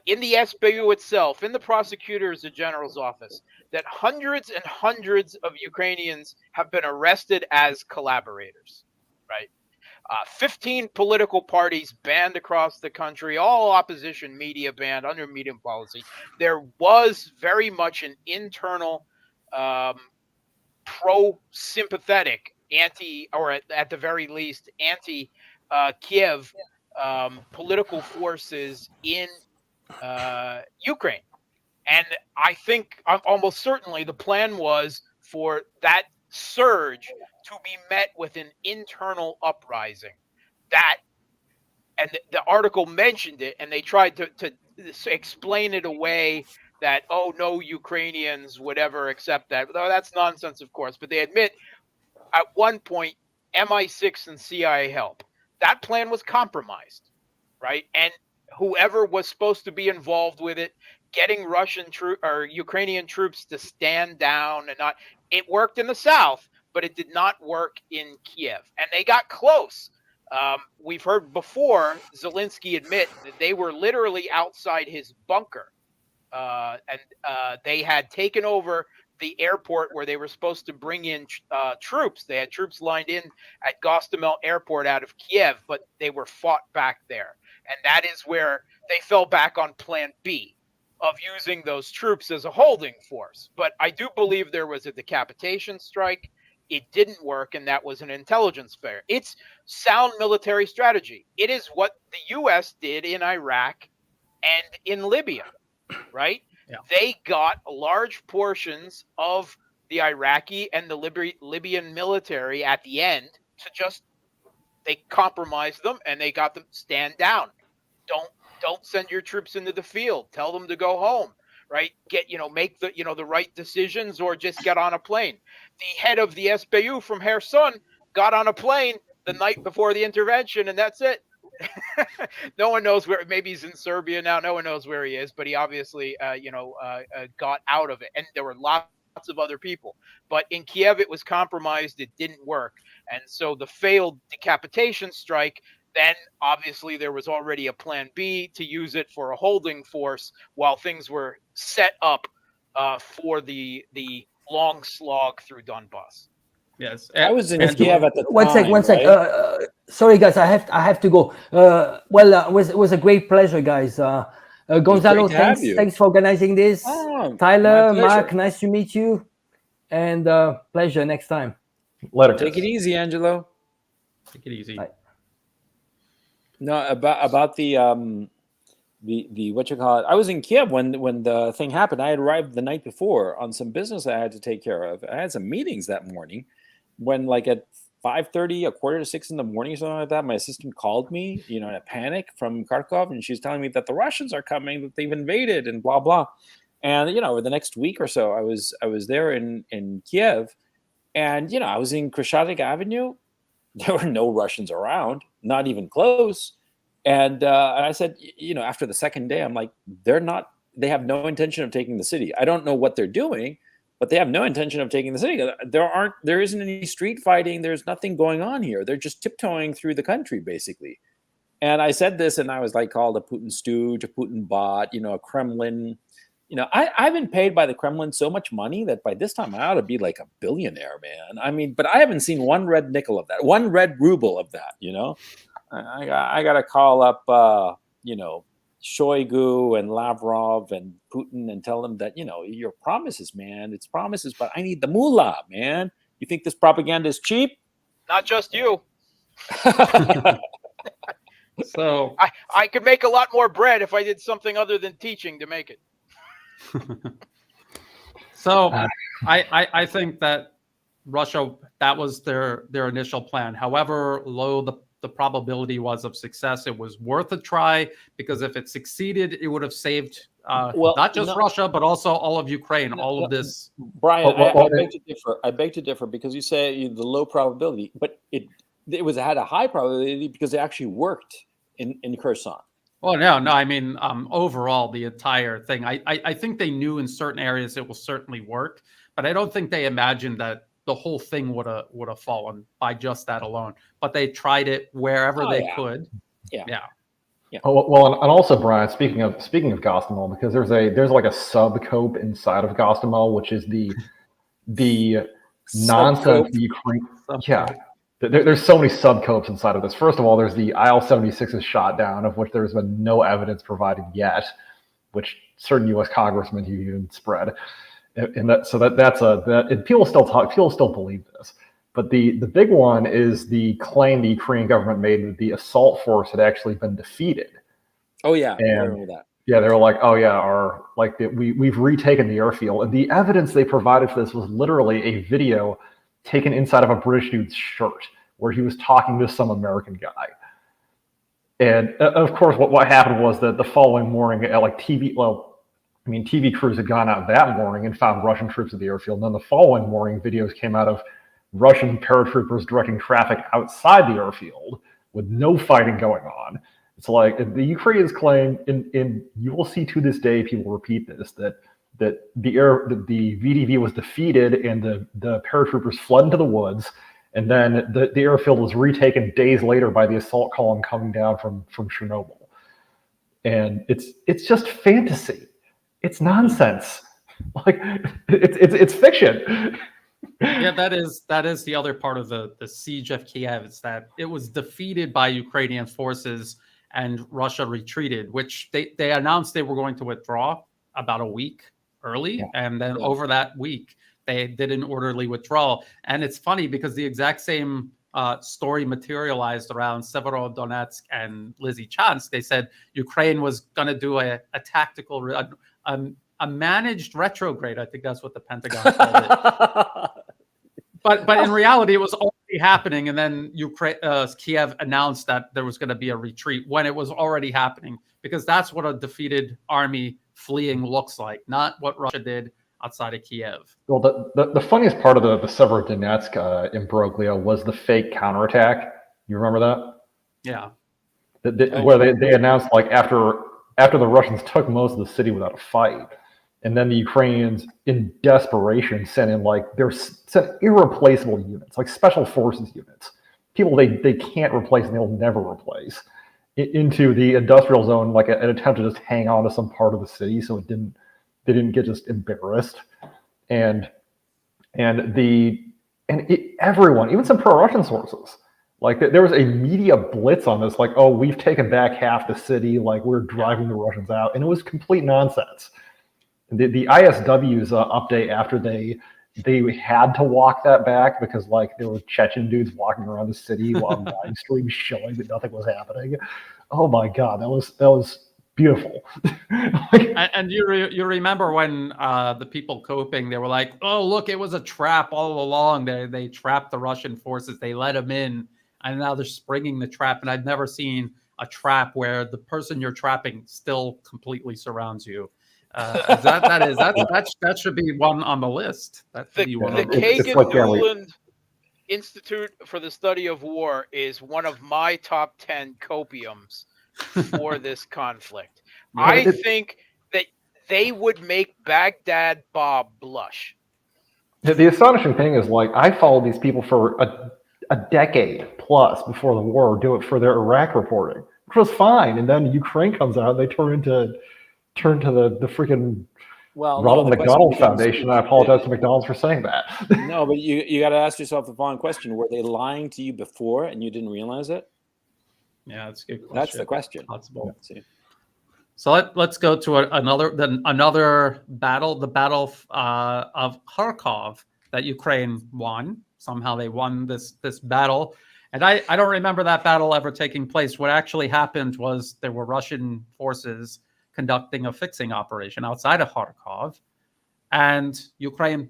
SBU itself, in the prosecutor's general's office, that hundreds and hundreds of Ukrainians have been arrested as collaborators, right? 15 political parties banned across the country, all opposition media banned under medium policy. There was very much an internal pro-sympathetic or at the very least, anti-Kiev political forces in Ukraine. And I think almost certainly the plan was for that surge to be met with an internal uprising. And the article mentioned it, and they tried to explain it away that, oh, no Ukrainians would ever accept that. Though that's nonsense, of course. But they admit at one point MI6 and CIA help. That plan was compromised, right? And whoever was supposed to be involved with it, getting Ukrainian troops to stand down and not, it worked in the south, but it did not work in Kiev. And they got close. We've heard before Zelensky admit that they were literally outside his bunker. And they had taken over the airport where they were supposed to bring in troops. They had troops lined in at Gostomel Airport out of Kiev, but they were fought back there. And that is where they fell back on plan B of using those troops as a holding force. But I do believe there was a decapitation strike. It didn't work, and that was an intelligence failure. It's sound military strategy. It is what the U.S. did in Iraq and in Libya, right? Yeah. They got large portions of the Iraqi and the Libyan military at the end to they compromised them, and they got them stand down. Don't send your troops into the field. Tell them to go home, right? Make the right decisions, or just get on a plane. The head of the SBU from Kherson got on a plane the night before the intervention, and that's it. No one knows where. Maybe he's in Serbia now. No one knows where he is, but he obviously, got out of it. And there were lots of other people. But in Kiev, it was compromised. It didn't work. And so the failed decapitation strike, then obviously there was already a plan B to use it for a holding force while things were set up for the long slog through Donbass. Yes, I was in Kiev at the time. One sec. Right? Sorry, guys, I have to go. It was a great pleasure, guys. Gonzalo, thanks for organizing this. Tyler, Mark, nice to meet you, and pleasure next time. Later. Take it easy, Angelo. Take it easy. Bye. No, about the what you call it. I was in Kiev when the thing happened. I had arrived the night before on some business I had to take care of. I had some meetings that morning. When like at 5:30, 5:45 in the morning, or something like that, my assistant called me, in a panic from Kharkov, and she's telling me that the Russians are coming, that they've invaded, and blah blah. And over the next week or so, I was there in Kiev, and I was in Kreshchatyk Avenue. There were no Russians around, not even close. And I said, after the second day, I'm like, they have no intention of taking the city. I don't know what they're doing, but they have no intention of taking the city. There isn't any street fighting. There's nothing going on here. They're just tiptoeing through the country, basically. And I said this, and I was like called a Putin stooge, a Putin bot, a Kremlin. I've been paid by the Kremlin so much money that by this time I ought to be like a billionaire, man. I mean, but I haven't seen one red nickel of that, one red ruble of that, I got to call up, Shoigu and Lavrov and Putin and tell them that, your promises, man, it's promises, but I need the moolah, man. You think this propaganda is cheap? Not just you. So I could make a lot more bread if I did something other than teaching to make it. So I think that Russia, that was their initial plan. However low the probability was of success, it was worth a try, because if it succeeded, it would have saved not just Russia, but also all of Ukraine, all of this. Brian, I beg to differ, because you say the low probability, but it had a high probability because it actually worked in Kherson. Oh, no. I mean, overall, the entire thing. I think they knew in certain areas it will certainly work, but I don't think they imagined that the whole thing would have fallen by just that alone. But they tried it wherever they could. Yeah. Oh, well, and also, Brian, speaking of Gostomel, because there's like a subcope inside of Gostomel, which is the nonsense the Ukraine. Yeah. There's so many subcopes inside of this. First of all, there's the IL-76's shot down, of which there's been no evidence provided yet, which certain U.S. congressmen even spread. And people still believe this. But the big one is the claim the Ukrainian government made that the assault force had actually been defeated. Oh yeah, I And remember that. yeah, they were like, oh yeah, we've retaken the airfield, and the evidence they provided for this was literally a video taken inside of a British dude's shirt where he was talking to some American guy. And of course, what happened was that the following morning, TV crews had gone out that morning and found Russian troops at the airfield. And then the following morning, videos came out of Russian paratroopers directing traffic outside the airfield with no fighting going on. It's like the Ukrainians claim, and you will see to this day, people repeat this, that the VDV was defeated and the paratroopers fled into the woods, and then the airfield was retaken days later by the assault column coming down from Chernobyl. And it's just fantasy. It's nonsense. Like it's fiction. Yeah, that is the other part of the siege of Kiev. It's that it was defeated by Ukrainian forces and Russia retreated, which they announced they were going to withdraw about a week early. And then over that week, they did an orderly withdrawal. And it's funny because the exact same story materialized around Severodonetsk and Lysychansk. They said Ukraine was going to do a tactical, a managed retrograde. I think that's what the Pentagon called it. But in reality, it was already happening. And then Kiev announced that there was going to be a retreat when it was already happening, because that's what a defeated army fleeing looks like, not what Russia did outside of Kiev. Well, the funniest part of the Severodonetsk imbroglio was the fake counterattack. You remember that? Yeah. Where they announced, like, after the Russians took most of the city without a fight, and then the Ukrainians, in desperation, sent irreplaceable units, like special forces units, people they can't replace and they'll never replace, into the industrial zone, like an attempt to just hang on to some part of the city so they didn't get just embarrassed. And everyone, even some pro-Russian sources, like there was a media blitz on this, like, oh, we've taken back half the city, like we're driving the Russians out, and it was complete nonsense. The ISW's update after they had to walk that back because, like, there were Chechen dudes walking around the city while live streams showing that nothing was happening. Oh my God, that was beautiful. And you remember when the people coping, they were like, oh, look, it was a trap all along. They trapped the Russian forces. They let them in, and now they're springing the trap. And I've never seen a trap where the person you're trapping still completely surrounds you. That should be one on the list. The Kagan-Newland Institute for the Study of War is one of my top 10 copiums for this conflict. I think that they would make Baghdad Bob blush. The astonishing thing is, like, I followed these people for a decade plus before the war, do it for their Iraq reporting, which was fine. And then Ukraine comes out and they turn to the freaking Ronald McDonald Foundation. I apologize to McDonald's for saying that. No, but you got to ask yourself the following question: were they lying to you before and you didn't realize it? Yeah, that's a good question. That's the question. Possible. Yeah. So let's go to another battle, the Battle of Kharkov that Ukraine won. Somehow they won this battle. And I don't remember that battle ever taking place. What actually happened was there were Russian forces conducting a fixing operation outside of Kharkov, and Ukraine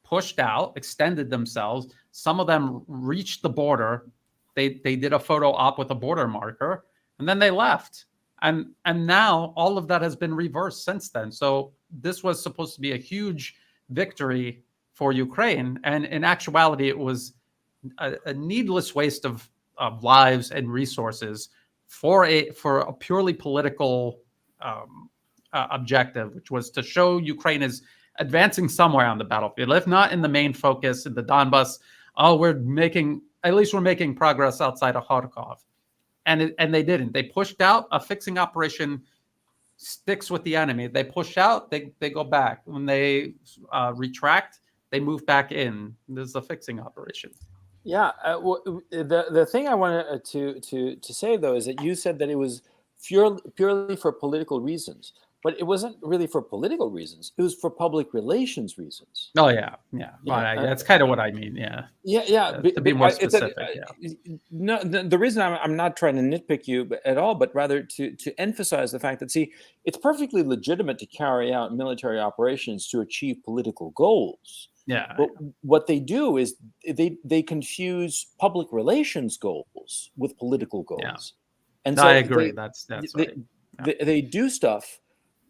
pushed out, extended themselves. Some of them reached the border. They did a photo op with a border marker, and then they left. And now all of that has been reversed since then. So this was supposed to be a huge victory for Ukraine, and in actuality, it was a needless waste of lives and resources for a purely political objective, which was to show Ukraine is advancing somewhere on the battlefield, if not in the main focus in the Donbas. Oh, we're making progress outside of Kharkov, and they didn't. They pushed out. A fixing operation sticks with the enemy. They push out, they go back. When they retract, they move back in. This is a fixing operation. Yeah, the thing I wanted to say though is that you said that it was purely for political reasons. but it wasn't really for political reasons. It was for public relations reasons. Oh yeah. That's kind of what I mean. Yeah. To be more specific. No, the reason I'm not trying to nitpick you at all, but rather to emphasize the fact that, see, it's perfectly legitimate to carry out military operations to achieve political goals. Yeah. But what they do is they confuse public relations goals with political goals. Yeah. And so I agree. That's right. They do stuff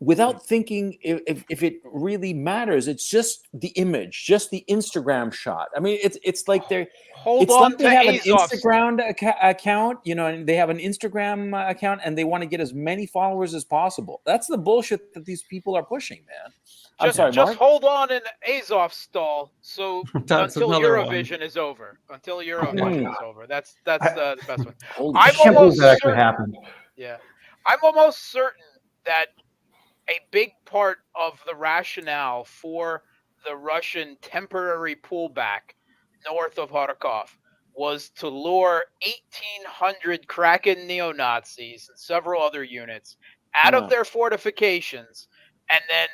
without thinking if it really matters. It's just the image, just the Instagram shot. I mean, it's like they have an Instagram account, and they have an Instagram account, and they want to get as many followers as possible. That's the bullshit that these people are pushing, man. I'm sorry, Mark. Just hold on in Azov stall until Eurovision is over. Until Eurovision is over. That's the best one. I can't believe that actually happened. Yeah, I'm almost certain that a big part of the rationale for the Russian temporary pullback north of Kharkov was to lure 1,800 Kraken neo-Nazis and several other units out of their fortifications and then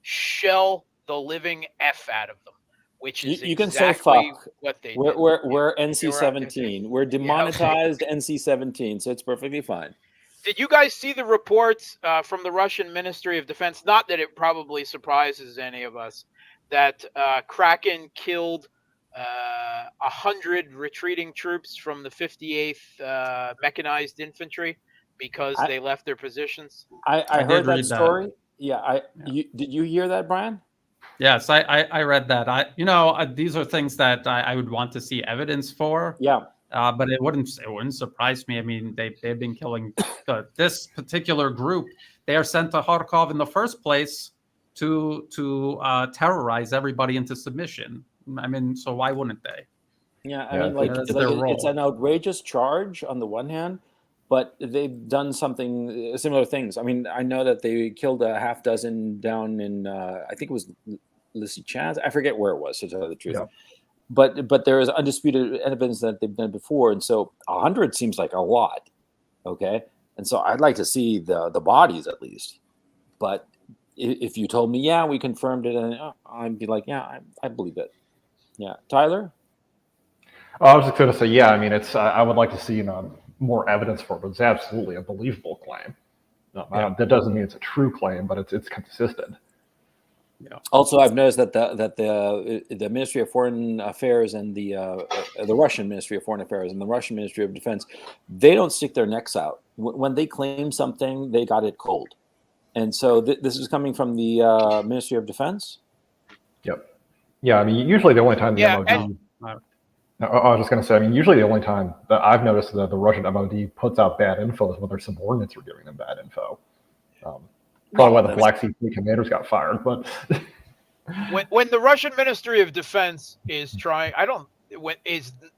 shell the living F out of them, which is you can say fuck. What they did. We're NC-17. We're demonetized NC-17, so it's perfectly fine. Did you guys see the reports from the Russian Ministry of Defense? Not that it probably surprises any of us, that Kraken killed 100 retreating troops from the 58th Mechanized Infantry because they left their positions. I heard that story. Did you hear that, Brian? Yes, I read that. These are things that I would want to see evidence for. Yeah. But it wouldn't surprise me. I mean, they've been killing this particular group. They are sent to Kharkov in the first place to terrorize everybody into submission. I mean, so why wouldn't they? Yeah, I mean, it's an outrageous charge on the one hand, but they've done something similar things. I mean, I know that they killed a half dozen down in I think it was Lysychansk. I forget where it was, to tell you the truth. Yeah. But there is undisputed evidence that they've done before, and so 100 seems like a lot, okay? And so I'd like to see the bodies at least. But if you told me, yeah, we confirmed it, and I'd be like, yeah, I believe it. Yeah, Tyler. I was just going to say, yeah. I mean, it's I would like to see more evidence for it, but it's absolutely a believable claim. That doesn't mean it's a true claim, but it's consistent. Yeah. Also, I've noticed that the Ministry of Foreign Affairs and the Russian Ministry of Foreign Affairs and the Russian Ministry of Defense, they don't stick their necks out. When they claim something, they got it cold. And so this is coming from the Ministry of Defense? Yep. Yeah, I mean, usually the only time the MOD... I was just going to say, I mean, usually the only time that I've noticed that the Russian MOD puts out bad info is when their subordinates are giving them bad info. Probably why the Black Sea Fleet commanders got fired, but when the Russian Ministry of Defense is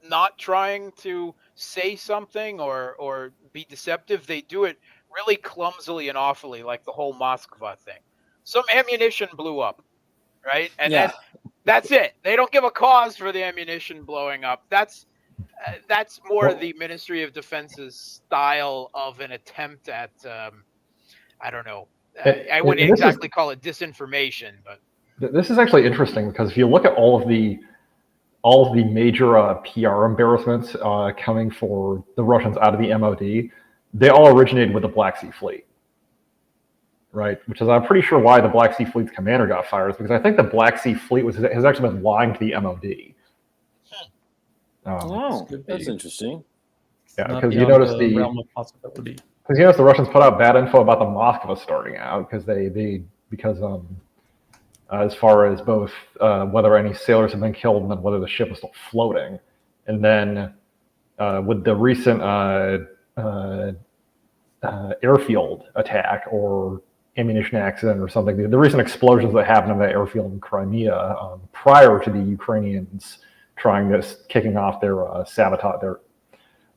not trying to say something or be deceptive, they do it really clumsily and awfully, like the whole Moskva thing. Some ammunition blew up, right? And then that's it. They don't give a cause for the ammunition blowing up. That's more the Ministry of Defense's style of an attempt at I don't know. I wouldn't exactly call it disinformation, but this is actually interesting because if you look at all of the major PR embarrassments coming for the Russians out of the MOD, they all originated with the Black Sea Fleet, right? Which is, I'm pretty sure, why the Black Sea Fleet's commander got fired, is because I think the Black Sea Fleet has actually been lying to the MOD. That's interesting. Yeah, because you notice the realm of possibility. Because the Russians put out bad info about the Moskva starting out because as far as both whether any sailors have been killed and then whether the ship is still floating, and then with the recent airfield attack or ammunition accident or something, the recent explosions that happened in that airfield in Crimea prior to the Ukrainians kicking off their sabotage, their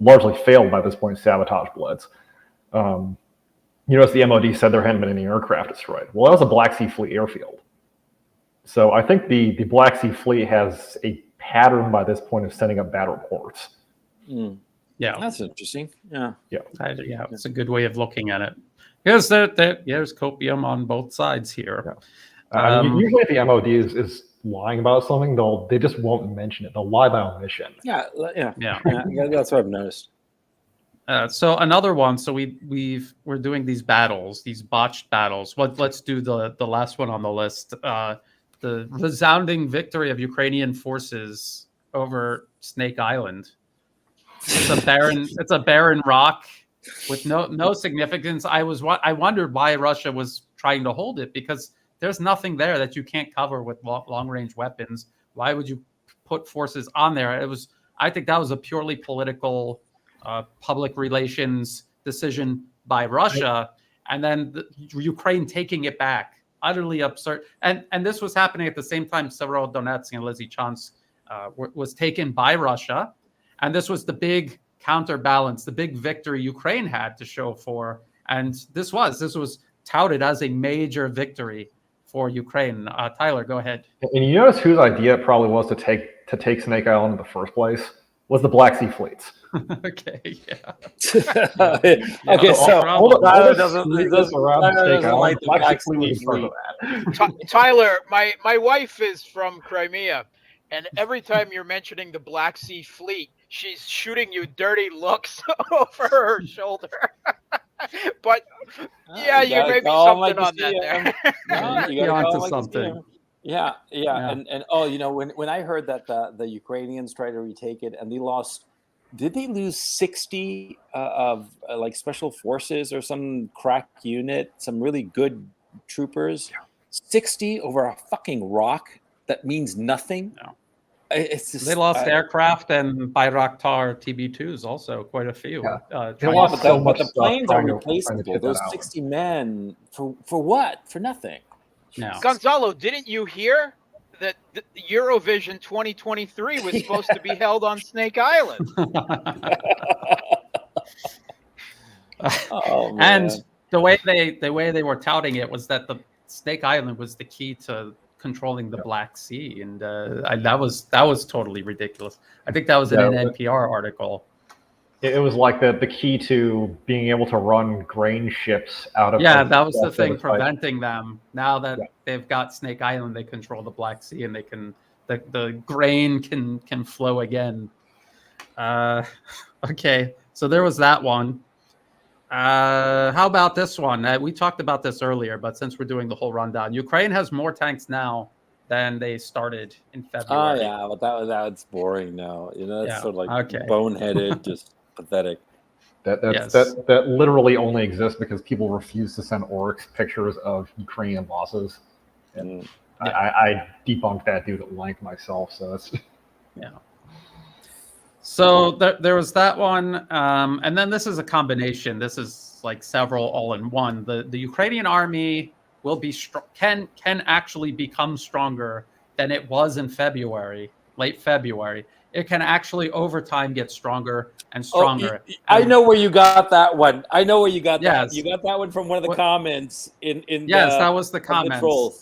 largely failed by this point sabotage blitz. You notice the MOD said there hadn't been any aircraft destroyed. Well, that was a Black Sea Fleet airfield. So I think the Black Sea Fleet has a pattern by this point of sending up bad reports. Yeah, that's interesting. Yeah, it's a good way of looking at it. Yes, there's copium on both sides here. Yeah. I mean, usually if the MOD is lying about something, they just won't mention it. They'll lie by omission. Yeah. That's what I've noticed. So another one. So we're doing these battles, these botched battles. Let's do the last one on the list. The resounding victory of Ukrainian forces over Snake Island. It's a barren rock with no significance. I wondered why Russia was trying to hold it, because there's nothing there that you can't cover with long range weapons. Why would you put forces on there? I think that was a purely political, public relations decision by Russia, and then Ukraine taking it back. Utterly absurd. And this was happening at the same time Severodonetsk and Lysychansk was taken by Russia. And this was the big counterbalance, the big victory Ukraine had to show for. And this was touted as a major victory for Ukraine. Tyler, go ahead. And you notice whose idea it probably was to take Snake Island in the first place? Was the Black Sea fleets. Okay, yeah. Okay, so Tyler doesn't like the Black Sea fleet. Tyler, my wife is from Crimea, and every time you're mentioning the Black Sea Fleet, she's shooting you dirty looks over her shoulder. But yeah, you may be something on that there. No, you got onto something. Yeah. And when I heard that the Ukrainians tried to retake it and they lost, did they lose 60 of like special forces or some crack unit, some really good troopers? 60 over a fucking rock that means nothing. No. It's just, they lost aircraft and Bayraktar TB2s also, quite a few. Yeah. But the planes are replaceable. Those 60 men for what? For nothing. No. Gonzalo, didn't you hear that the Eurovision 2023 was supposed to be held on Snake Island? And the way they were touting it was that the Snake Island was the key to controlling the Black Sea, and that was totally ridiculous. I think that was in an NPR article. It was like the key to being able to run grain ships out of. Yeah, that was the thing preventing them. Now that they've got Snake Island, they control the Black Sea, and they can the grain can flow again. Okay, so there was that one. How about this one? We talked about this earlier, but since we're doing the whole rundown, Ukraine has more tanks now than they started in February. Oh yeah, but that's boring now. It's sort of like boneheaded, just pathetic. That literally only exists because people refuse to send Oryx pictures of Ukrainian losses, and I debunked that dude at length myself. So that's So there was that one, and then this is a combination. This is like several all in one. The Ukrainian army will be can actually become stronger than it was in late February. It can actually over time get stronger and stronger. I know where you got that one. I know where you got that. Yes. You got that one from one of the comments in that was the comments.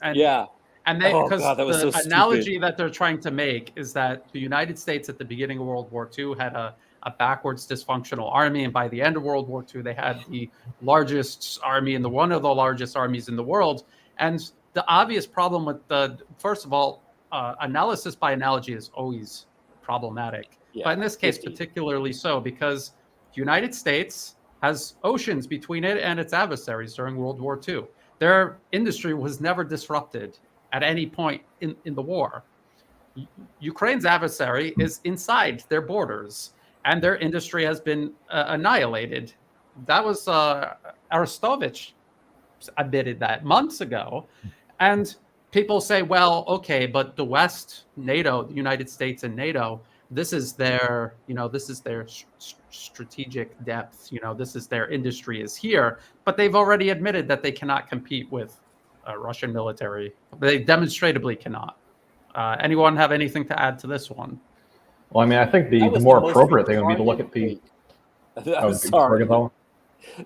And because the analogy that they're trying to make is that the United States at the beginning of World War II had a backwards dysfunctional army, and by the end of World War II, they had the largest army and one of the largest armies in the world. And the obvious problem with first of all, analysis by analogy is always problematic. But in this case, particularly so, because the United States has oceans between it and its adversaries during World War II. Their industry was never disrupted at any point in the war. Ukraine's adversary is inside their borders, and their industry has been annihilated. That was Arestovich admitted that months ago. And people say, well, okay, but the West, NATO, the United States and NATO, this is their strategic depth. This is their industry is here, but they've already admitted that they cannot compete with Russian military. They demonstrably cannot. Anyone have anything to add to this one? Well, I mean, I think the more appropriate thing would be to look at the.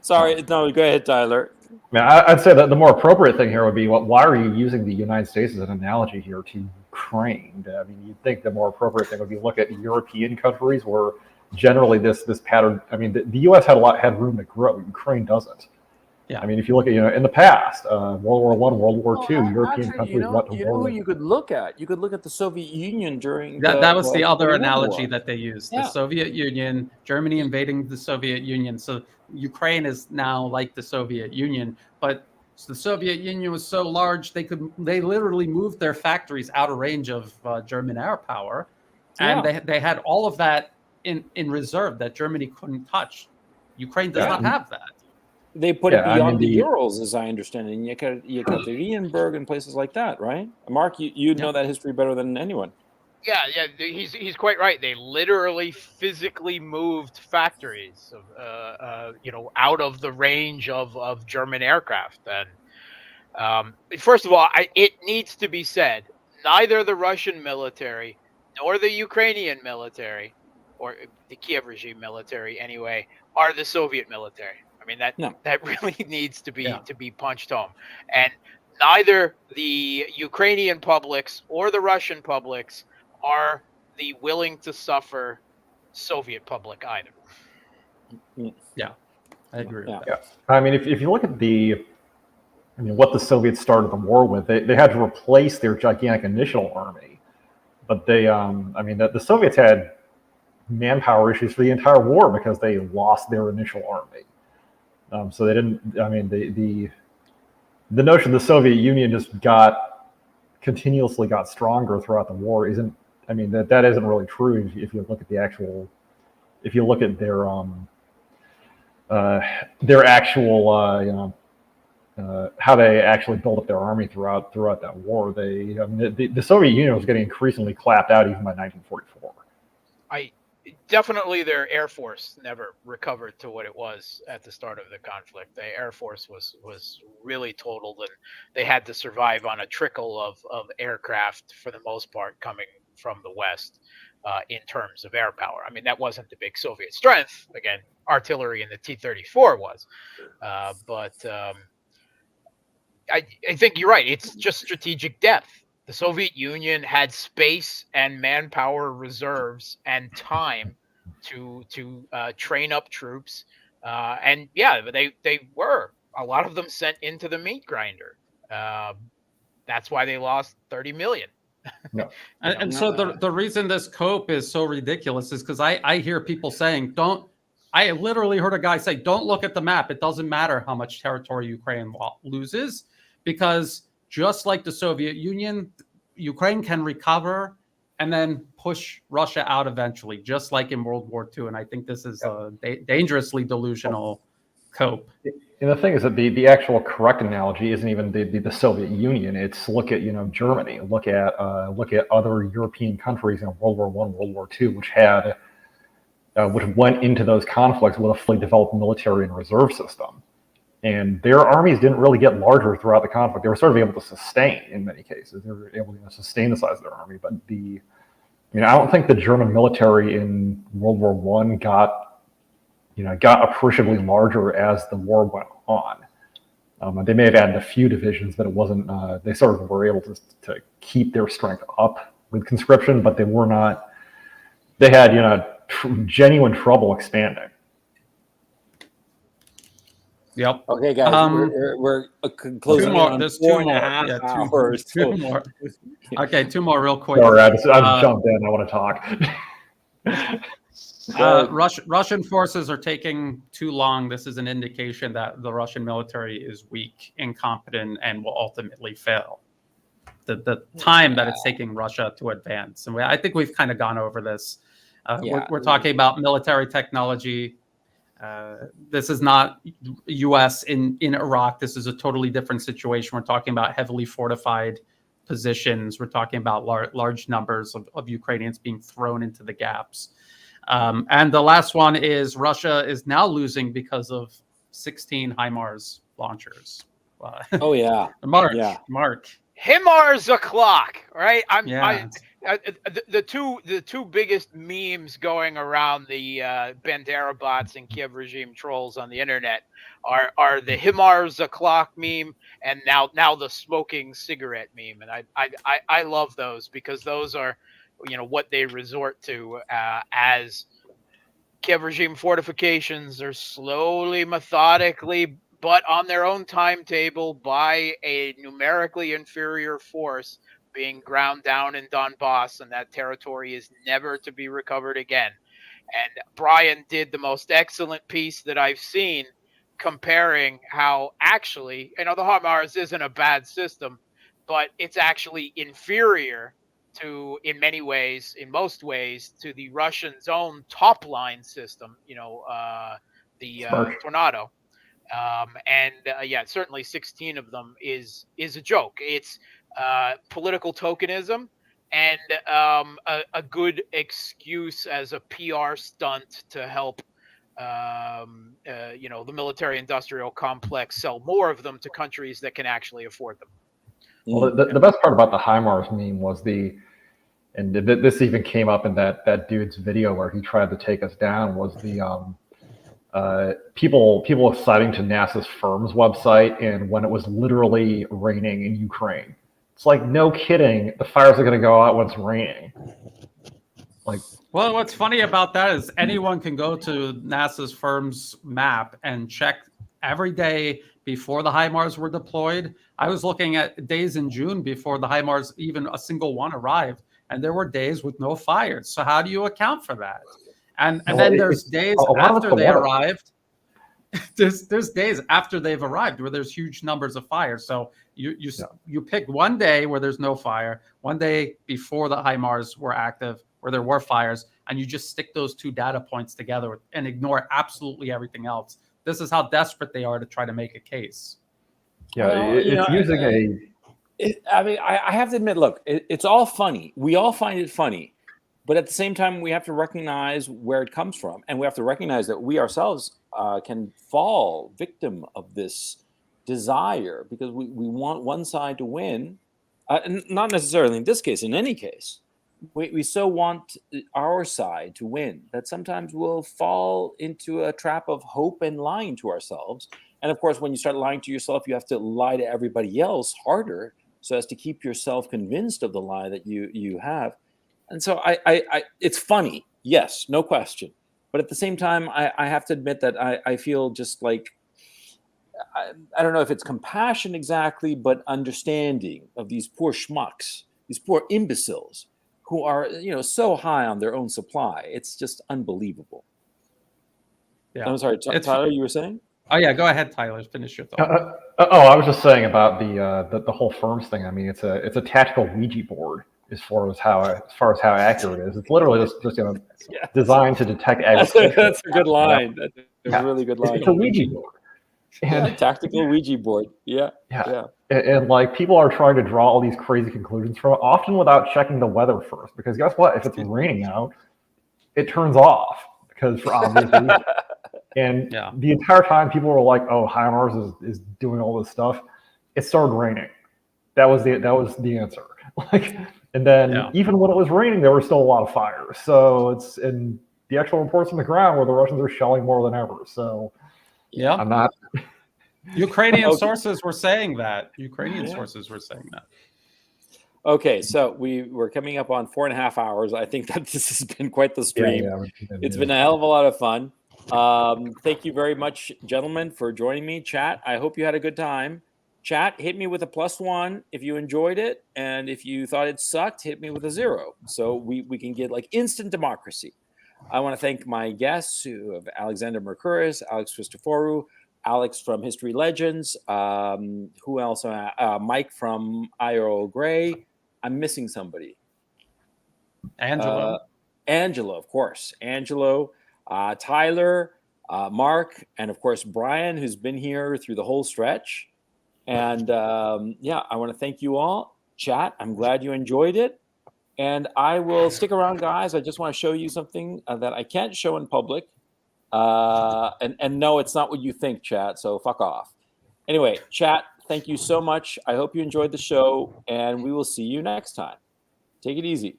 Sorry, no, go ahead, Tyler. I mean, I'd say that the more appropriate thing here would be, why are you using the United States as an analogy here to Ukraine? I mean, you'd think the more appropriate thing would be look at European countries where generally this pattern. I mean, the U.S. had room to grow. Ukraine doesn't. I mean, if you look at, in the past, World War I, World War II, European countries went to war. Who you could look at? You could look at the Soviet Union during that was the other analogy War. that they used. The Soviet Union, Germany invading the Soviet Union. So Ukraine is now like the Soviet Union, but the Soviet Union was so large they literally moved their factories out of range of German air power, and they had all of that in reserve that Germany couldn't touch. Ukraine does not have that. They put it beyond the Urals, as I understand it, in Yekaterinburg and places like that, right? Mark, you know that history better than anyone. Yeah, he's quite right. They literally physically moved factories, out of the range of German aircraft. And first of all, it needs to be said, neither the Russian military nor the Ukrainian military, or the Kiev regime military anyway, are the Soviet military. I mean, that really needs to be punched home. And neither the Ukrainian publics or the Russian publics are the willing to suffer Soviet public either. Yeah, I agree with that. Yeah. I mean, if you look at what the Soviets started the war with, they had to replace their gigantic initial army. But the Soviets had manpower issues for the entire war because they lost their initial army. So they didn't. I mean, the notion the Soviet Union just continuously got stronger throughout the war isn't. I mean, that isn't really true if you look at their actual how they actually built up their army throughout that war. The Soviet Union was getting increasingly clapped out even by 1944. Definitely their Air Force never recovered to what it was at the start of the conflict. The Air Force was really totaled, and they had to survive on a trickle of aircraft for the most part coming from the West in terms of air power. I mean, that wasn't the big Soviet strength. Again, artillery in the T-34 was. But I think you're right. It's just strategic depth. The Soviet Union had space and manpower reserves and time to train up troops, and they were, a lot of them, sent into the meat grinder. That's why they lost 30 million. No. And so the reason this cope is so ridiculous is because I hear people saying, I literally heard a guy say, don't look at the map. It doesn't matter how much territory Ukraine loses, because just like the Soviet Union, Ukraine can recover and then push Russia out eventually, just like in World War II. And I think this is a dangerously delusional cope. And the thing is that the actual correct analogy isn't even the Soviet Union. It's look at Germany, look at other European countries in World War I, World War II, which went into those conflicts with a fully developed military and reserve system. And their armies didn't really get larger throughout the conflict. They were sort of able to sustain in many cases. They were able to sustain the size of their army. But I don't think the German military in World War I got appreciably larger as the war went on. They may have added a few divisions, but it wasn't. They sort of were able to keep their strength up with conscription, but they were not. They had genuine trouble expanding. Yep. Okay, guys, we're closing on There's 4.5 hours. Two more. Okay, two more real quick. Sorry, I just jumped in. I want to talk. Russian forces are taking too long. This is an indication that the Russian military is weak, incompetent, and will ultimately fail. The time that it's taking Russia to advance. And I think we've kind of gone over this. We're talking about military technology. This is not U.S. in Iraq. This is a totally different situation. We're talking about heavily fortified positions. We're talking about large numbers of Ukrainians being thrown into the gaps. And the last one is Russia is now losing because of 16 HIMARS launchers. Oh, yeah. Mark. HIMARS o'clock, right? The two biggest memes going around the Bandera bots and Kiev regime trolls on the internet are the HIMARS o'clock meme and now the smoking cigarette meme, and I love those because those are what they resort to as Kiev regime fortifications are slowly, methodically but on their own timetable by a numerically inferior force being ground down in Donbass, and that territory is never to be recovered again. And Brian did the most excellent piece that I've seen, comparing how actually, the HIMARS isn't a bad system, but it's actually inferior to, in most ways, to the Russians' own top line system, the Tornado. Certainly 16 of them is a joke. It's political tokenism and a good excuse as a PR stunt to help the military-industrial complex sell more of them to countries that can actually afford them. Well, the best part about the HIMARS meme was and this even came up in that dude's video where he tried to take us down, was the people citing to NASA's firm's website and when it was literally raining in Ukraine. It's like, no kidding, the fires are going to go out when it's raining. Like, well, what's funny about that is anyone can go to NASA's firm's map and check every day before the HIMARS were deployed. I was looking at days in June before the HIMARS, even a single one arrived, and there were days with no fires. So how do you account for that? And then there's days after they arrived. There's days after they've arrived where there's huge numbers of fires. So you pick one day where there's no fire, one day before the HIMARS were active where there were fires, and you just stick those two data points together and ignore absolutely everything else. This is how desperate they are to try to make a case. Yeah, well, it's using I have to admit, look, it's all funny. We all find it funny. But at the same time, we have to recognize where it comes from. And we have to recognize that we ourselves can fall victim of this desire because we want one side to win. Not necessarily in this case, in any case. We so want our side to win that sometimes we'll fall into a trap of hope and lying to ourselves. And of course, when you start lying to yourself, you have to lie to everybody else harder so as to keep yourself convinced of the lie that you have. And so it's funny, yes, no question. But at the same time, I have to admit that I feel just like, I don't know if it's compassion exactly, but understanding of these poor schmucks, these poor imbeciles who are, so high on their own supply. It's just unbelievable. Yeah. I'm sorry, Tyler, you were saying? Oh yeah, go ahead, Tyler. Finish your thought. I was just saying about the whole firms thing. I mean, it's a tactical Ouija board as far as how accurate it is. It's literally just designed to detect agriculture. That's a good line. That's a really good line. It's a Ouija board. And, tactical Ouija board. Yeah. And like people are trying to draw all these crazy conclusions from it, often without checking the weather first. Because guess what? If it's raining out, it turns off because for obvious reasons. And the entire time people were like, "Oh, HIMARS is doing all this stuff." It started raining. That was the answer. And then even when it was raining, there were still a lot of fires. So it's in the actual reports on the ground where the Russians are shelling more than ever. So I'm not. Ukrainian sources were saying that. Sources were saying that. Okay, so we're coming up on 4.5 hours. I think that this has been quite the stream. It's been a hell of a lot of fun. Thank you very much, gentlemen, for joining me. Chat, I hope you had a good time. Chat, hit me with a +1 if you enjoyed it, and if you thought it sucked, hit me with a 0. So we can get like instant democracy. I want to thank my guests who have Alexander Mercouris, Alex Christoforou, Alex from History Legends, who else? Mike from IRO Gray. I'm missing somebody. Angelo, of course. Angelo, Tyler, Mark, and of course Brian, who's been here through the whole stretch. And I want to thank you all. Chat, I'm glad you enjoyed it. And I will stick around, guys. I just want to show you something that I can't show in public. And no, it's not what you think, chat. So fuck off. Anyway, chat, thank you so much. I hope you enjoyed the show, and we will see you next time. Take it easy.